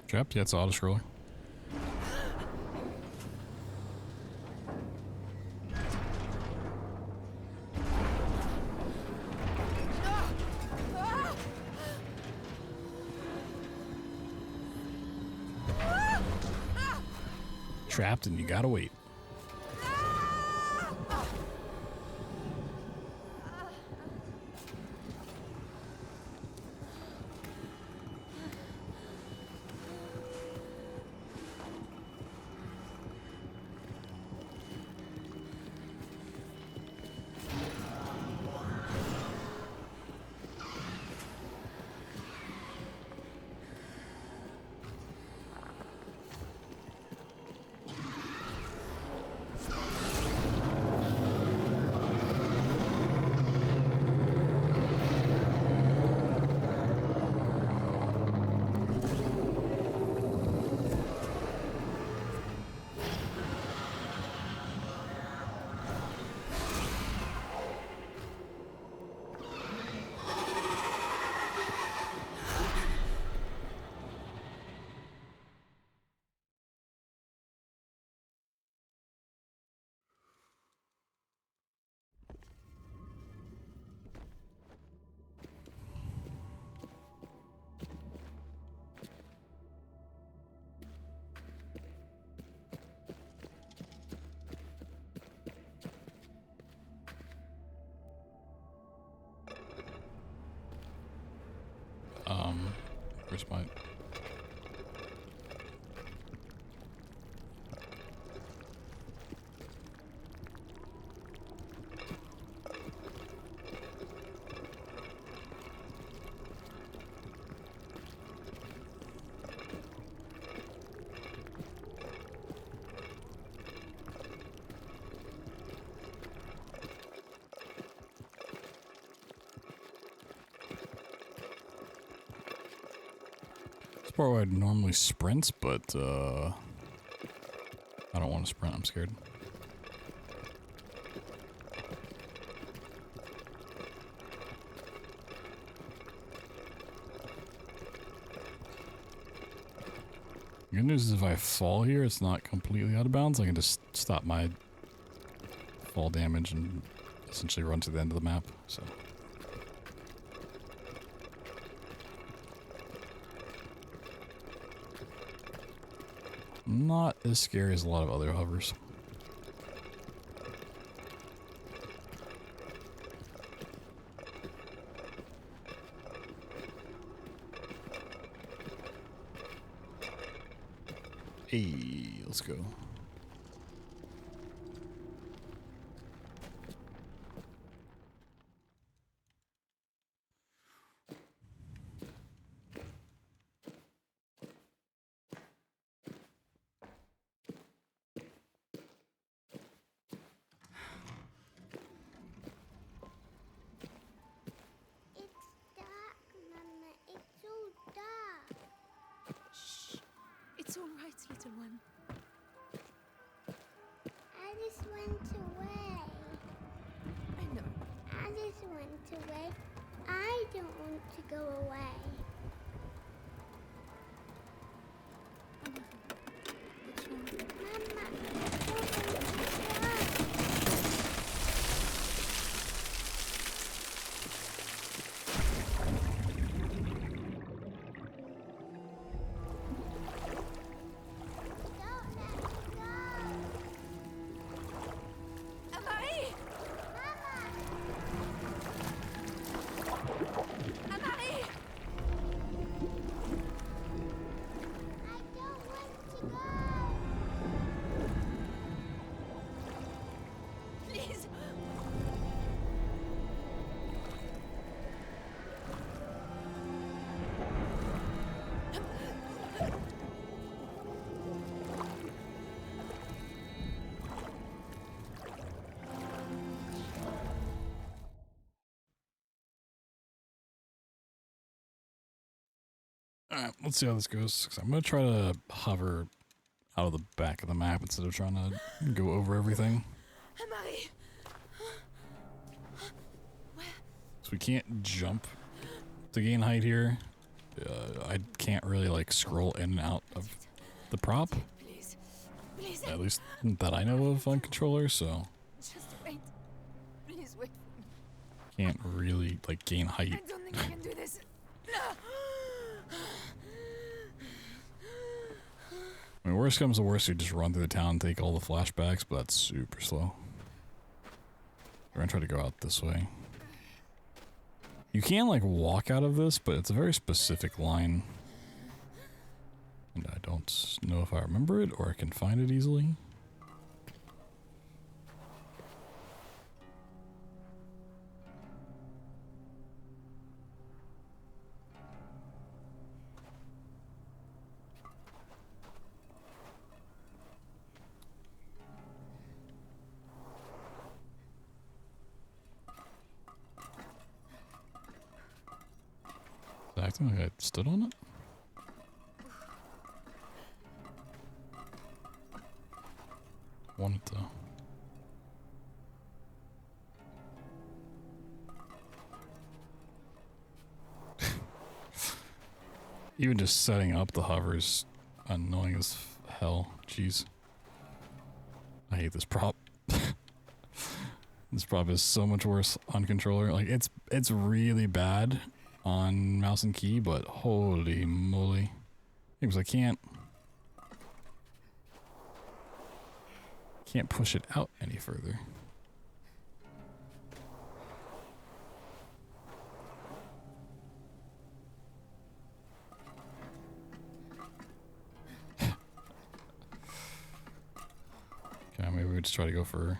Speaker 1: Trapped? Yeah, it's auto scroller. Trapped and you gotta wait. Where's my... Part where I'd normally sprint, but I don't want to sprint, I'm scared. Good news is if I fall here, it's not completely out of bounds. I can just stop my fall damage and essentially run to the end of the map, so... Not as scary as a lot of other hovers. Hey, let's go.
Speaker 15: It's all right, little one.
Speaker 14: Alice went away.
Speaker 15: I know.
Speaker 14: Alice went away. I don't want to go away.
Speaker 1: Alright, let's see how this goes. 'Cause I'm gonna try to hover out of the back of the map instead of trying to go over everything.
Speaker 15: Marie.
Speaker 1: So we can't jump to gain height here. I can't really like scroll in and out of the prop.
Speaker 15: Please. Please.
Speaker 1: At least that I know of on controller, so
Speaker 15: Just wait. Please wait.
Speaker 1: can't really like gain height.
Speaker 15: I don't think I can do this. No.
Speaker 1: I mean, worst comes to worst, you just run through the town and take all the flashbacks, but that's super slow. We're gonna try to go out this way. You can like walk out of this, but it's a very specific line. And I don't know if I remember it or I can find it easily. Acting like I stood on it? Wanted to. Even just setting up the hover is annoying as hell. Jeez. I hate this prop. This prop is so much worse on controller. Like it's really bad on mouse and key, but holy moly. Because I can't push it out any further. Okay, maybe we just try to go for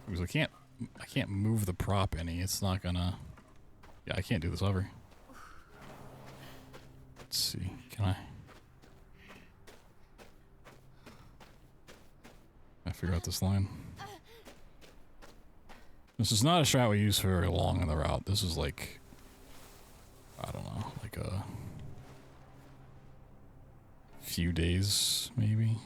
Speaker 1: because I can't move the prop any. It's not gonna. Yeah, I can't do this hover. Let's see. Can I figure out this line? This is not a strat we use for very long on the route. This is like, I don't know, like a few days maybe.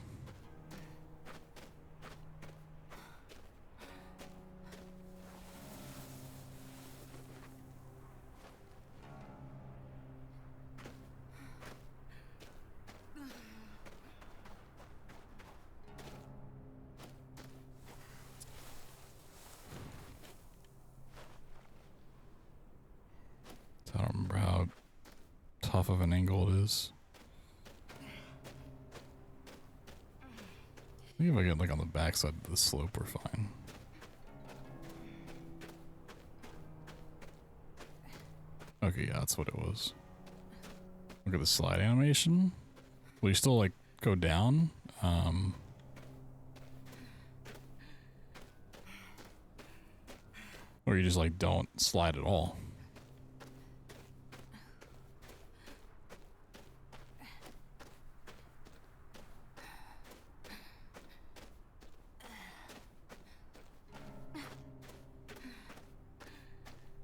Speaker 1: I don't remember how tough of an angle it is. I think if I get like on the backside of the slope, we're fine. Okay, yeah, that's what it was. Look at the slide animation. Will you still like go down? Or you just like don't slide at all?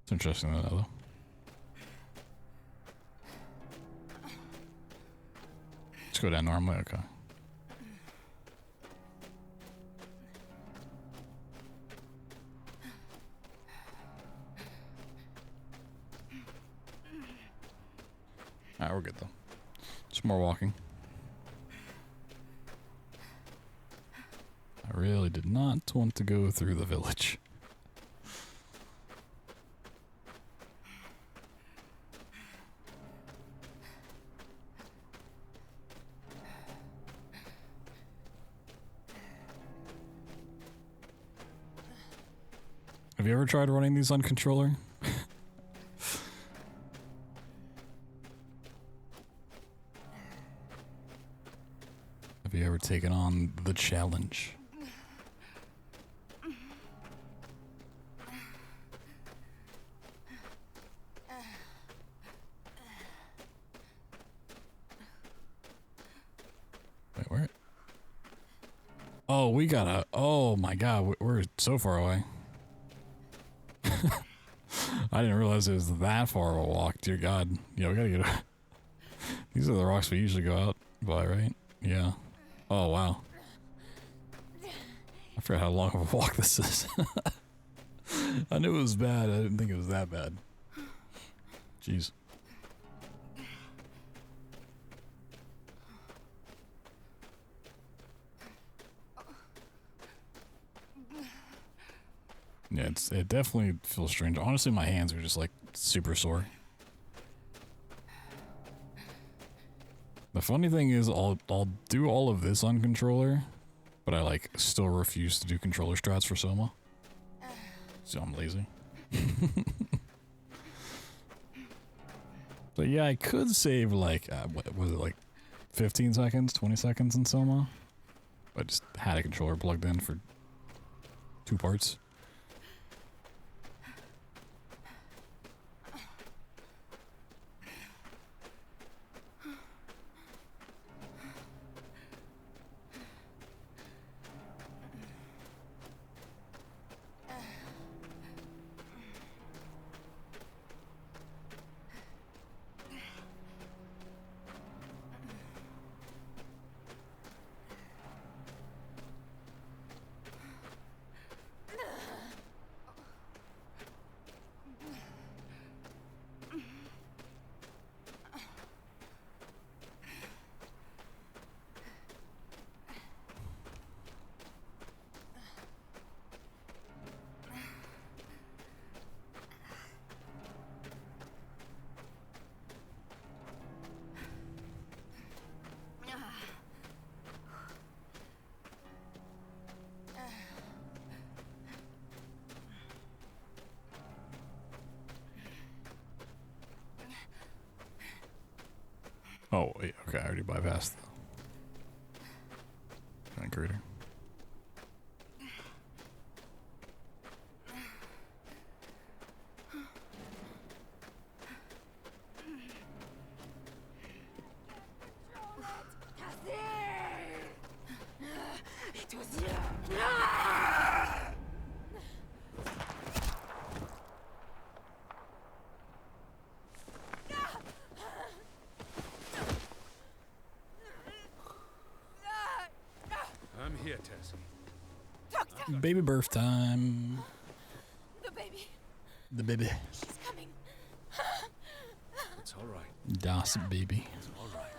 Speaker 1: It's interesting that though. Let's go down normally, okay. Alright, we're good though. Some more walking. I really did not want to go through the village. Have you ever tried running these on controller? Have you ever taken on the challenge? Wait, where? Oh, we gotta. Oh my god, we're so far away. I didn't realize it was that far of a walk. Dear God. Yeah, we gotta get... These are the rocks we usually go out by, right? Yeah. Oh, wow. I forgot how long of a walk this is. I knew it was bad. I didn't think it was that bad. Jeez. Yeah, it definitely feels strange. Honestly, my hands are just like super sore. The funny thing is, I'll do all of this on controller, but I like still refuse to do controller strats for Soma. So I'm lazy. But yeah, I could save like what was it, like 15 seconds, 20 seconds in Soma. I just had a controller plugged in for 2 parts. Oh, wait, okay, I already bypassed the giant crater.
Speaker 10: It was you.
Speaker 13: I'm here, Tessie.
Speaker 10: Doctor!
Speaker 1: Baby birth time.
Speaker 10: The baby.
Speaker 1: The baby.
Speaker 10: She's coming.
Speaker 13: It's all right.
Speaker 1: Das baby.
Speaker 13: It's all right.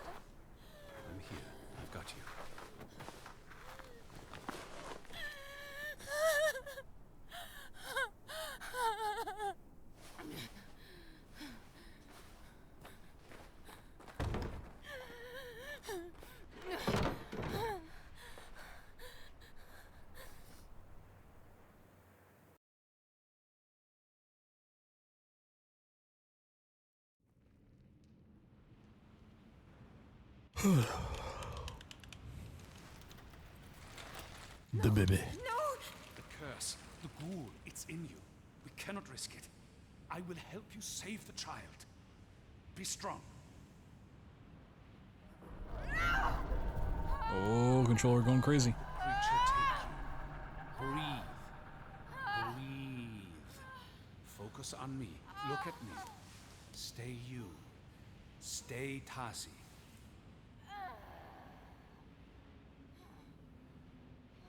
Speaker 13: I'm here. I've got you.
Speaker 1: The baby.
Speaker 10: No!
Speaker 5: The curse, the ghoul, it's in you. We cannot risk it. I will help you save the child. Be strong.
Speaker 1: Oh, controller going crazy.
Speaker 5: Creature take you. Breathe. Breathe. Focus on me. Look at me. Stay you. Stay Tasi.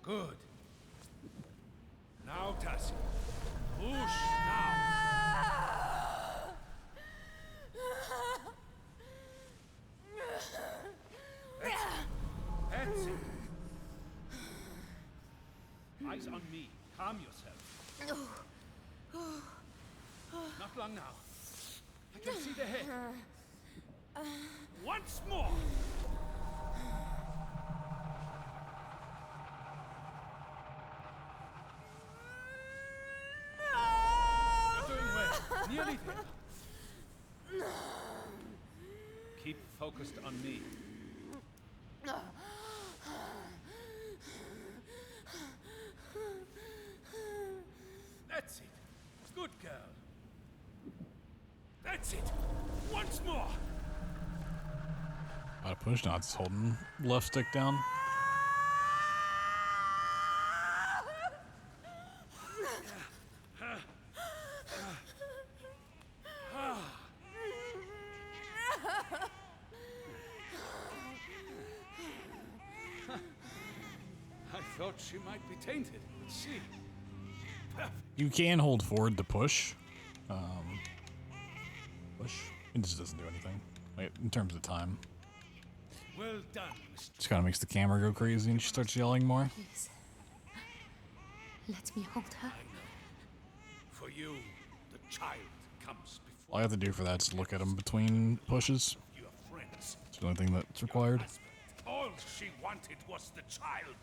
Speaker 5: Good. Now, Tasi. Push now. That's it. Eyes on me. Calm yourself. Not long now. I can see the head. Once more. You're doing well. Nearly there. Keep focused on me. That's it. Good girl. That's it. Once more.
Speaker 1: Out of push knots, holding left stick down.
Speaker 9: thought she might be tainted. Let's see.
Speaker 1: You can hold forward to push. Push. It just doesn't do anything. Like, in terms of time.
Speaker 9: Well done,
Speaker 1: Just kind of makes the camera go crazy and she starts yelling more.
Speaker 15: Please. Let me hold her.
Speaker 9: For you, the child comes before
Speaker 1: All I have to do for that is look at him between pushes.
Speaker 9: your friends.
Speaker 1: It's the only thing that's required.
Speaker 9: All she wanted was the child.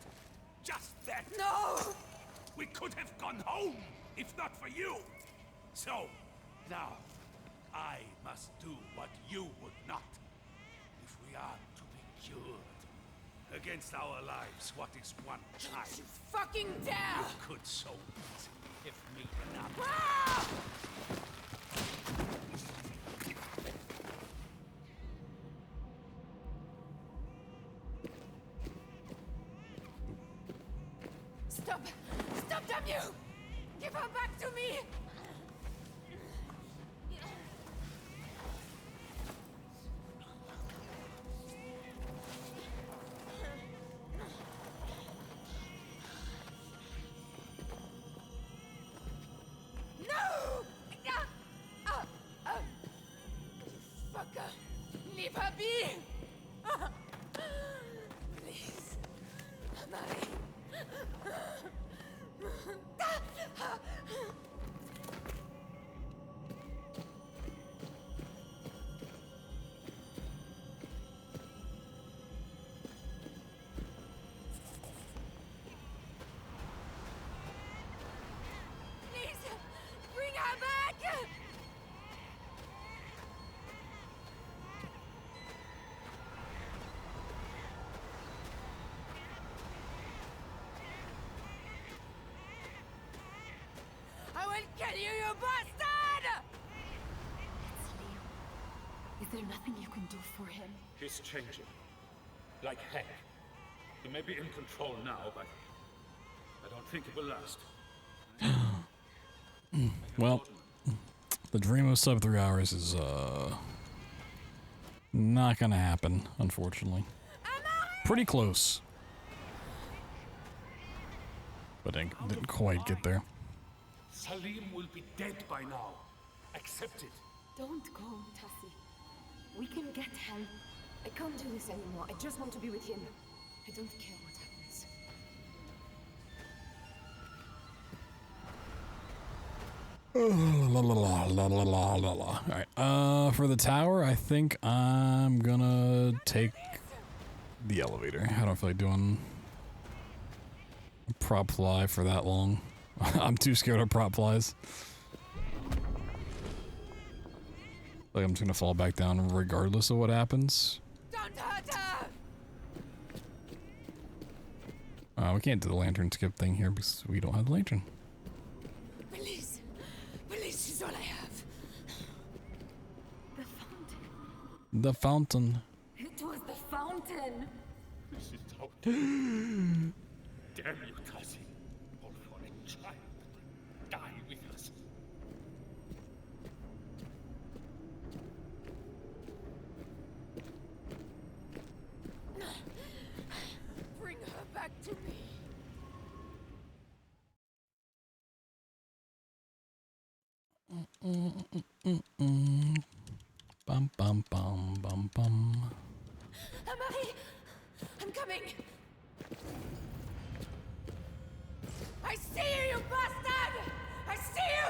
Speaker 9: Just that.
Speaker 15: No!
Speaker 9: We could have gone home if not for you. So, now, I must do what you would not. If we are to be cured against our lives, what is one child?
Speaker 15: You fucking dare!
Speaker 9: You could so easily give me enough.
Speaker 15: Ah! Stop! Stop, damn you! Give her back to me! No! You fucker! Leave her be! Please. Marie. Please, bring her back! I will kill you, you bastard!
Speaker 2: Is there nothing you can do for him?
Speaker 9: He's changing. Like heck. He may be in control now, but I don't think it will last.
Speaker 1: Well, the dream of sub 3 hours is not gonna happen, unfortunately. Pretty close. But didn't quite get there.
Speaker 9: Salim will be dead by now. Accept it.
Speaker 2: Don't go, Tassi. We can get help. I can't do this anymore. I just want to be with him. I don't care what happens.
Speaker 1: Alright, for the tower, I think I'm gonna take the elevator. I don't feel like doing a prop fly for that long. I'm too scared of prop flies. Like I'm just gonna fall back down regardless of what happens.
Speaker 15: Don't hurt her!
Speaker 1: We can't do the lantern skip thing here because we don't have the lantern.
Speaker 15: Please. Please, she's all I have.
Speaker 2: The fountain.
Speaker 1: The fountain.
Speaker 2: It was the fountain.
Speaker 9: This is how damn you, Tassi. All for a child. Die with us.
Speaker 15: Bring her back to me.
Speaker 1: Bum bum bum bum bum.
Speaker 15: Marie, I'm coming. I see you, you bastard! I see you!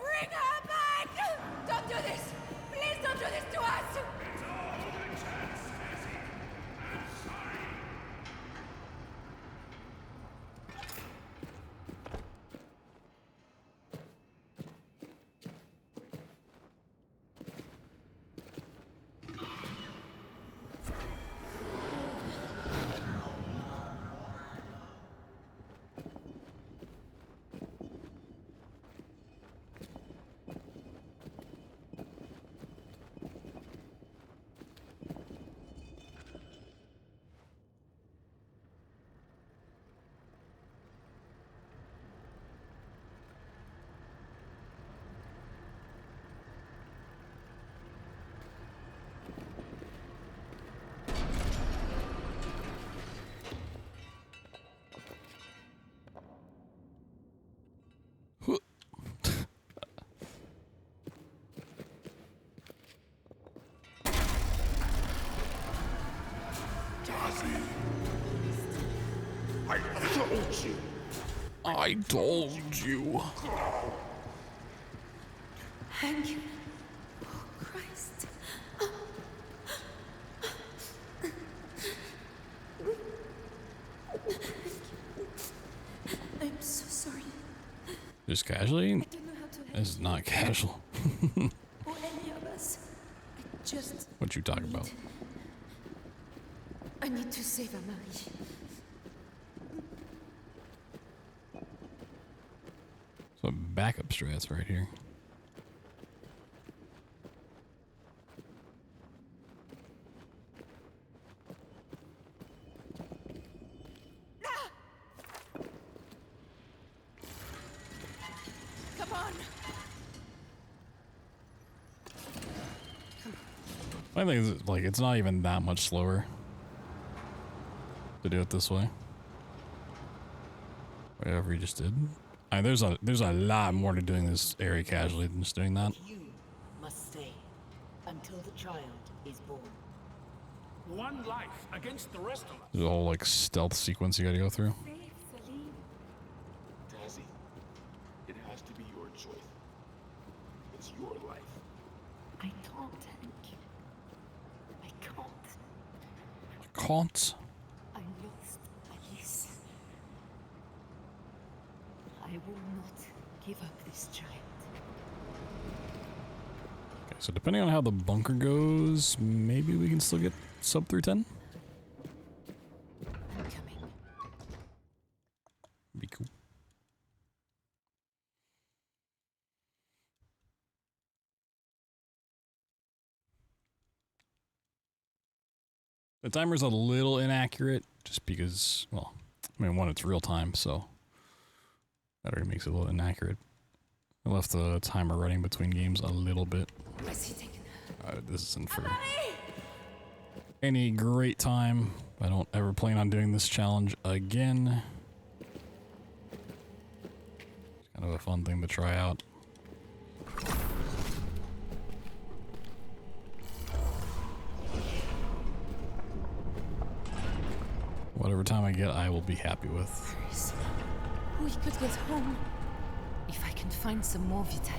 Speaker 15: Bring her back! Don't do this! Please don't do this to us!
Speaker 9: It's all a chance, Tassi. I'm sorry.
Speaker 1: I told you.
Speaker 15: Thank you. Oh, Christ. I'm so sorry.
Speaker 1: Just casually?
Speaker 15: I don't know how to
Speaker 1: This is not casual.
Speaker 15: or any of us. I just
Speaker 1: What you talking about?
Speaker 15: I need to save Amari.
Speaker 1: So backup strats right here.
Speaker 15: Come on.
Speaker 1: My thing is, like, it's not even that much slower to do it this way. Whatever you just did. I mean, there's a lot more to doing this area casually than just doing that.
Speaker 10: You must stay until the child is born.
Speaker 9: One life against the rest of us.
Speaker 1: There's a whole like stealth sequence you gotta go through.
Speaker 17: Tazzy, it has to be your choice. It's your life.
Speaker 10: I can't, Hank. I can't.
Speaker 1: Can't.
Speaker 10: I lost Alice. I will not give up this child.
Speaker 1: Okay, so depending on how the bunker goes, maybe we can still get sub 310.
Speaker 10: I'm coming.
Speaker 1: Be cool. The timer's a little inaccurate just because, well, I mean, one, it's real time, so that already makes it a little inaccurate. I left the timer running between games a little bit.
Speaker 15: Where's he taken her?
Speaker 1: This isn't for any great time. I don't ever plan on doing this challenge again. It's kind of a fun thing to try out. Whatever time I get, I will be happy with.
Speaker 15: We could get home if I can find some more Vital.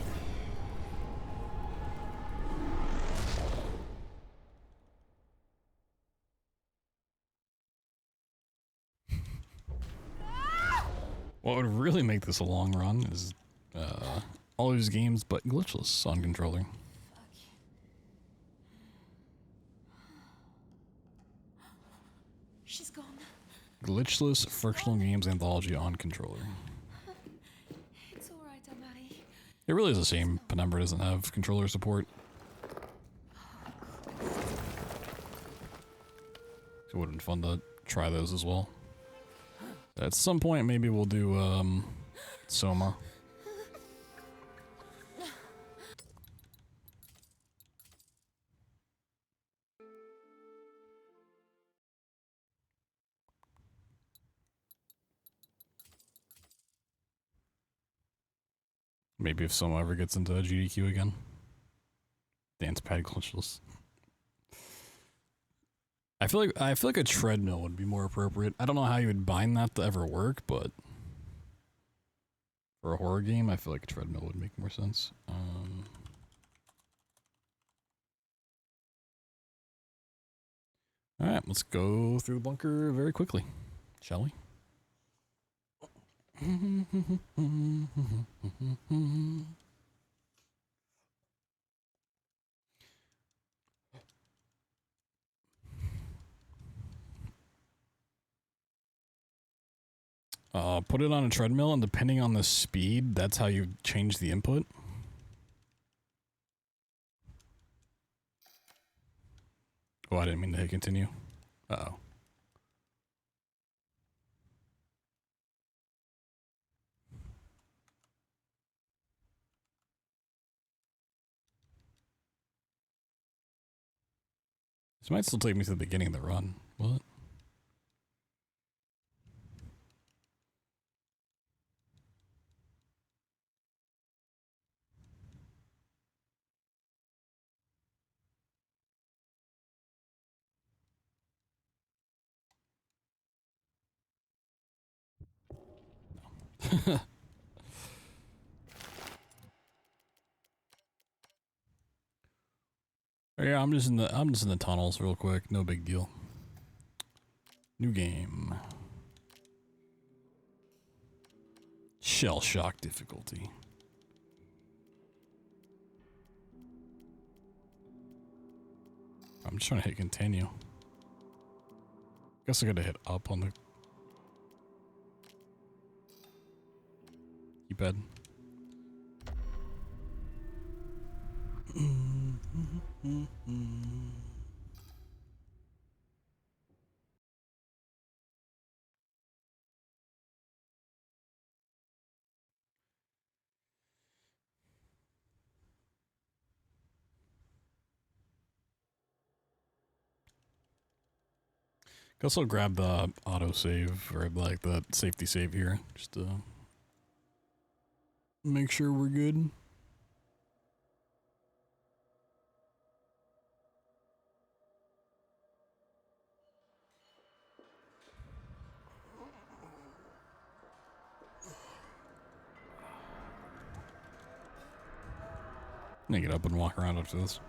Speaker 1: What would really make this a long run is all these games but glitchless on controller.
Speaker 15: She's gone.
Speaker 1: Glitchless frictional games anthology on controller.
Speaker 15: It's alright, Amari.
Speaker 1: It really is a shame Penumbra doesn't have controller support. It would have been fun to try those as well. At some point, maybe we'll do Soma. Maybe if Soma ever gets into GDQ again. Dance pad glitchless. I feel like a treadmill would be more appropriate. I don't know how you would bind that to ever work, but for a horror game, I feel like a treadmill would make more sense. All right, let's go through the bunker very quickly, shall we? Put it on a treadmill, and depending on the speed, that's how you change the input. Oh, I didn't mean to hit continue. Uh-oh. This might still take me to the beginning of the run. What? Yeah, I'm just in the tunnels real quick. No big deal. New game. Shell shock difficulty. I'm just trying to hit continue. Guess I gotta hit up on the keypad. Guess I'll grab the autosave or like the safety save here, just to make sure we're good. I'm gonna get up and walk around after this.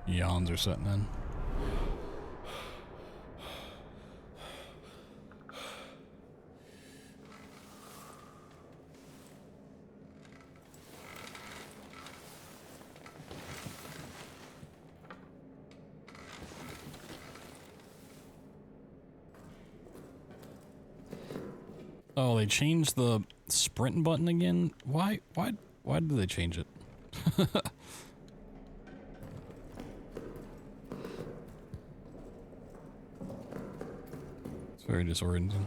Speaker 1: Yawns are setting in. Oh, they changed the sprint button again? Why did they change it? It's very disorienting.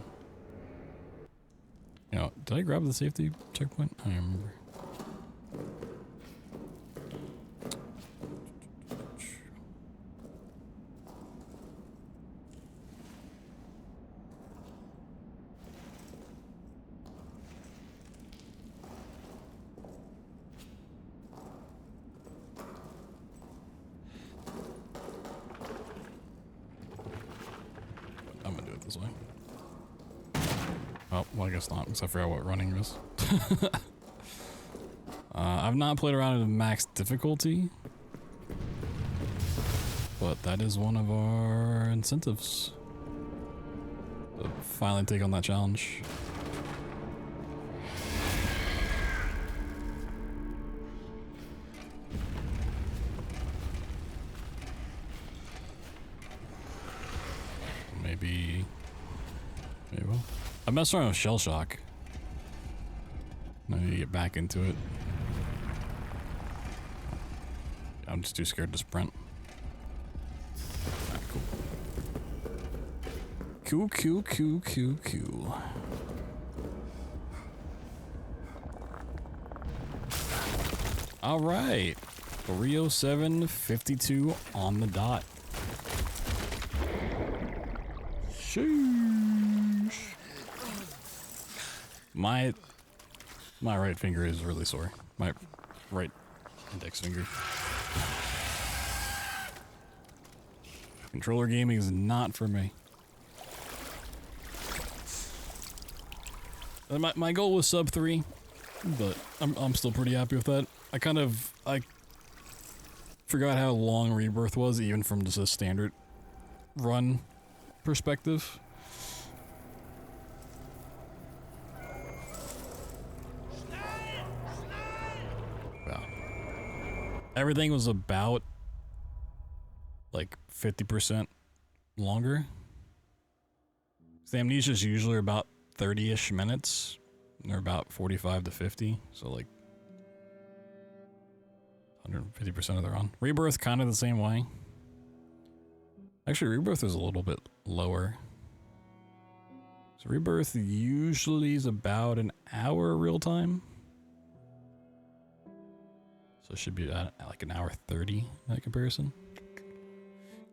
Speaker 1: You know, did I grab the safety checkpoint? I don't remember. Not because I forgot what running is. I've not played around with max difficulty, but that is one of our incentives to finally take on that challenge. Maybe we'll. I messed around with shell shock. I need to get back into it. I'm just too scared to sprint. Alright, cool. Cool. Alright. 3:07:52 on the dot. Sheesh. My right finger is really sore. My right index finger. Controller gaming is not for me. My goal was sub 3, but I'm still pretty happy with that. I forgot how long Rebirth was, even from just a standard run perspective. Everything was about like 50% longer. The Amnesia's usually about 30-ish minutes. They're about 45 to 50, so like 150% of their run. Rebirth kind of the same way. Actually, Rebirth is a little bit lower. So Rebirth usually is about an hour real time. So it should be at like an hour 30 in that comparison.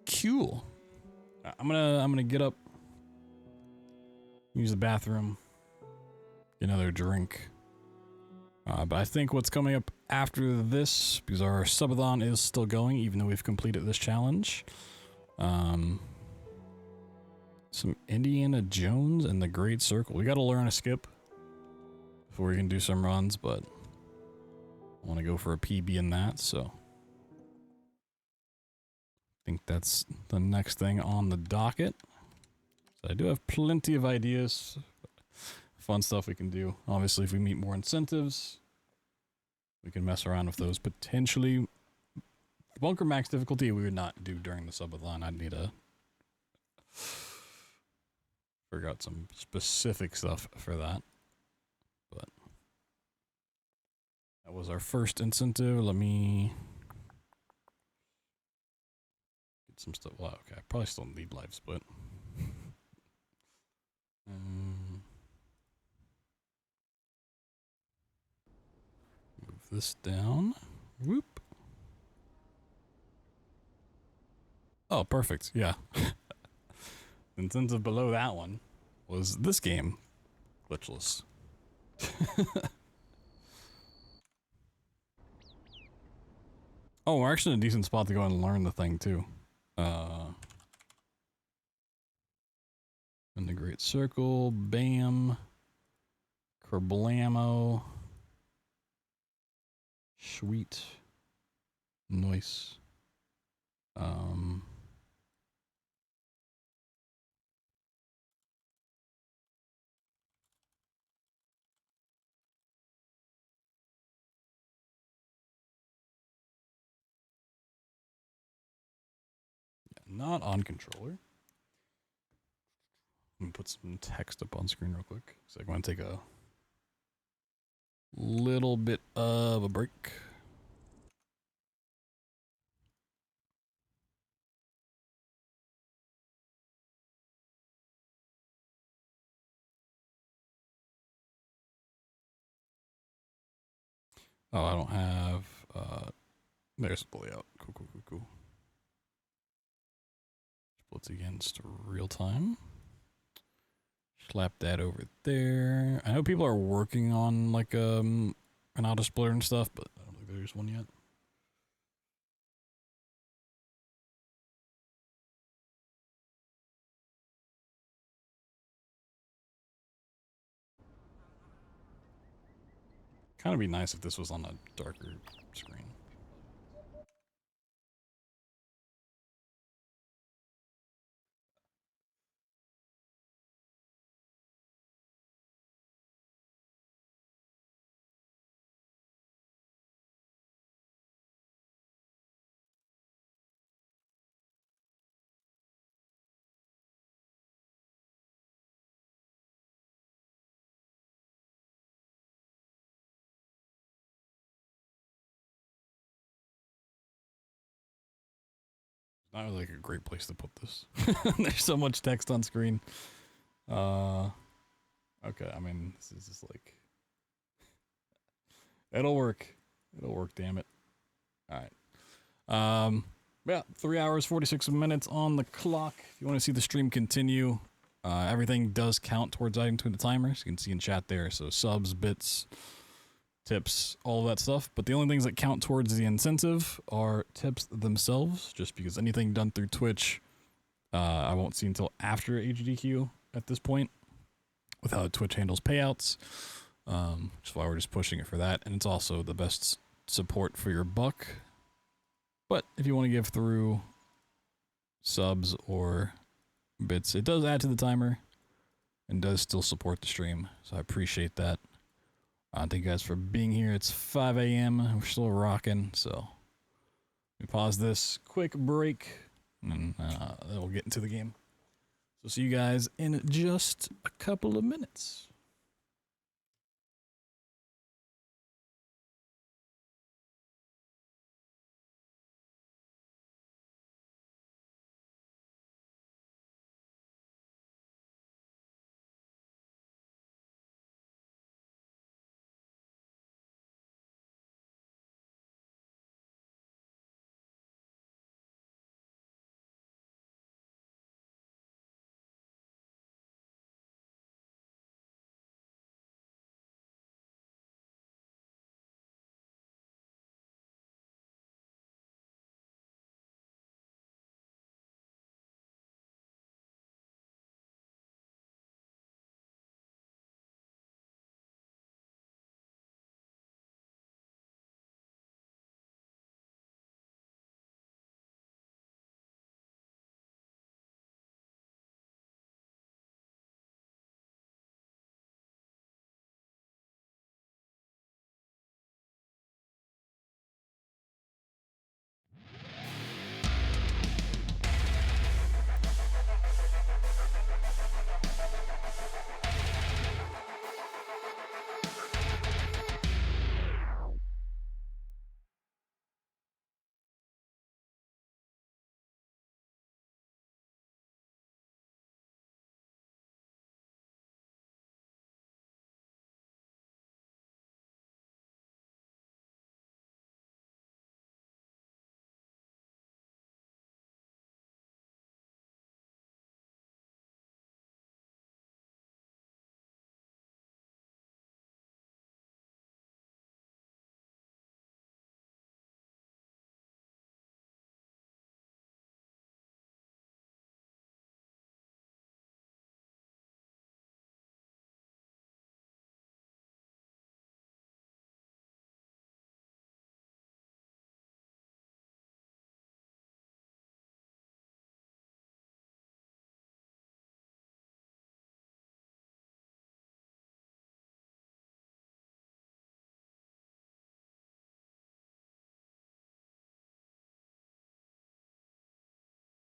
Speaker 1: Cool. I'm gonna get up, use the bathroom, get another drink. But I think what's coming up after this, because our subathon is still going, even though we've completed this challenge. Some Indiana Jones and the Great Circle. We gotta learn a skip before we can do some runs, but I want to go for a PB in that, so I think that's the next thing on the docket. So I do have plenty of ideas, fun stuff we can do. Obviously, if we meet more incentives, we can mess around with those potentially. The bunker max difficulty we would not do during the subathon. I'd need to figure out some specific stuff for that. But that was our first incentive. Let me get some stuff. Well, okay, I probably still need live split. Move this down. Whoop. Oh, perfect. Yeah. Incentive below that one was this game. Glitchless. Oh, we're actually in a decent spot to go and learn the thing too. In the Great Circle, bam, kerblamo, sweet, nice. Not on controller. Let me put some text up on screen real quick. So I'm going to take a little bit of a break. Oh, I don't have, there's bully out. Cool. Splits against real time. Slap that over there. I know people are working on like an auto splitter and stuff, but I don't think there's one yet. Kind of be nice if this was on a darker screen. Not really like a great place to put this. There's so much text on screen. Okay, I mean, this is just like... It'll work. It'll work, damn it. Alright. Yeah, 3 hours, 46 minutes on the clock. If you want to see the stream continue, everything does count towards adding to the timer. So you can see in chat there. So subs, bits, tips, all of that stuff. But the only things that count towards the incentive are tips themselves, just because anything done through Twitch, I won't see until after HDQ at this point, with how Twitch handles payouts. Which is why we're just pushing it for that. And it's also the best support for your buck. But if you want to give through subs or bits, it does add to the timer and does still support the stream. So I appreciate that. Thank you guys for being here. It's 5 a.m. We're still rocking. So we pause this quick break and then we'll get into the game. So see you guys in just a couple of minutes.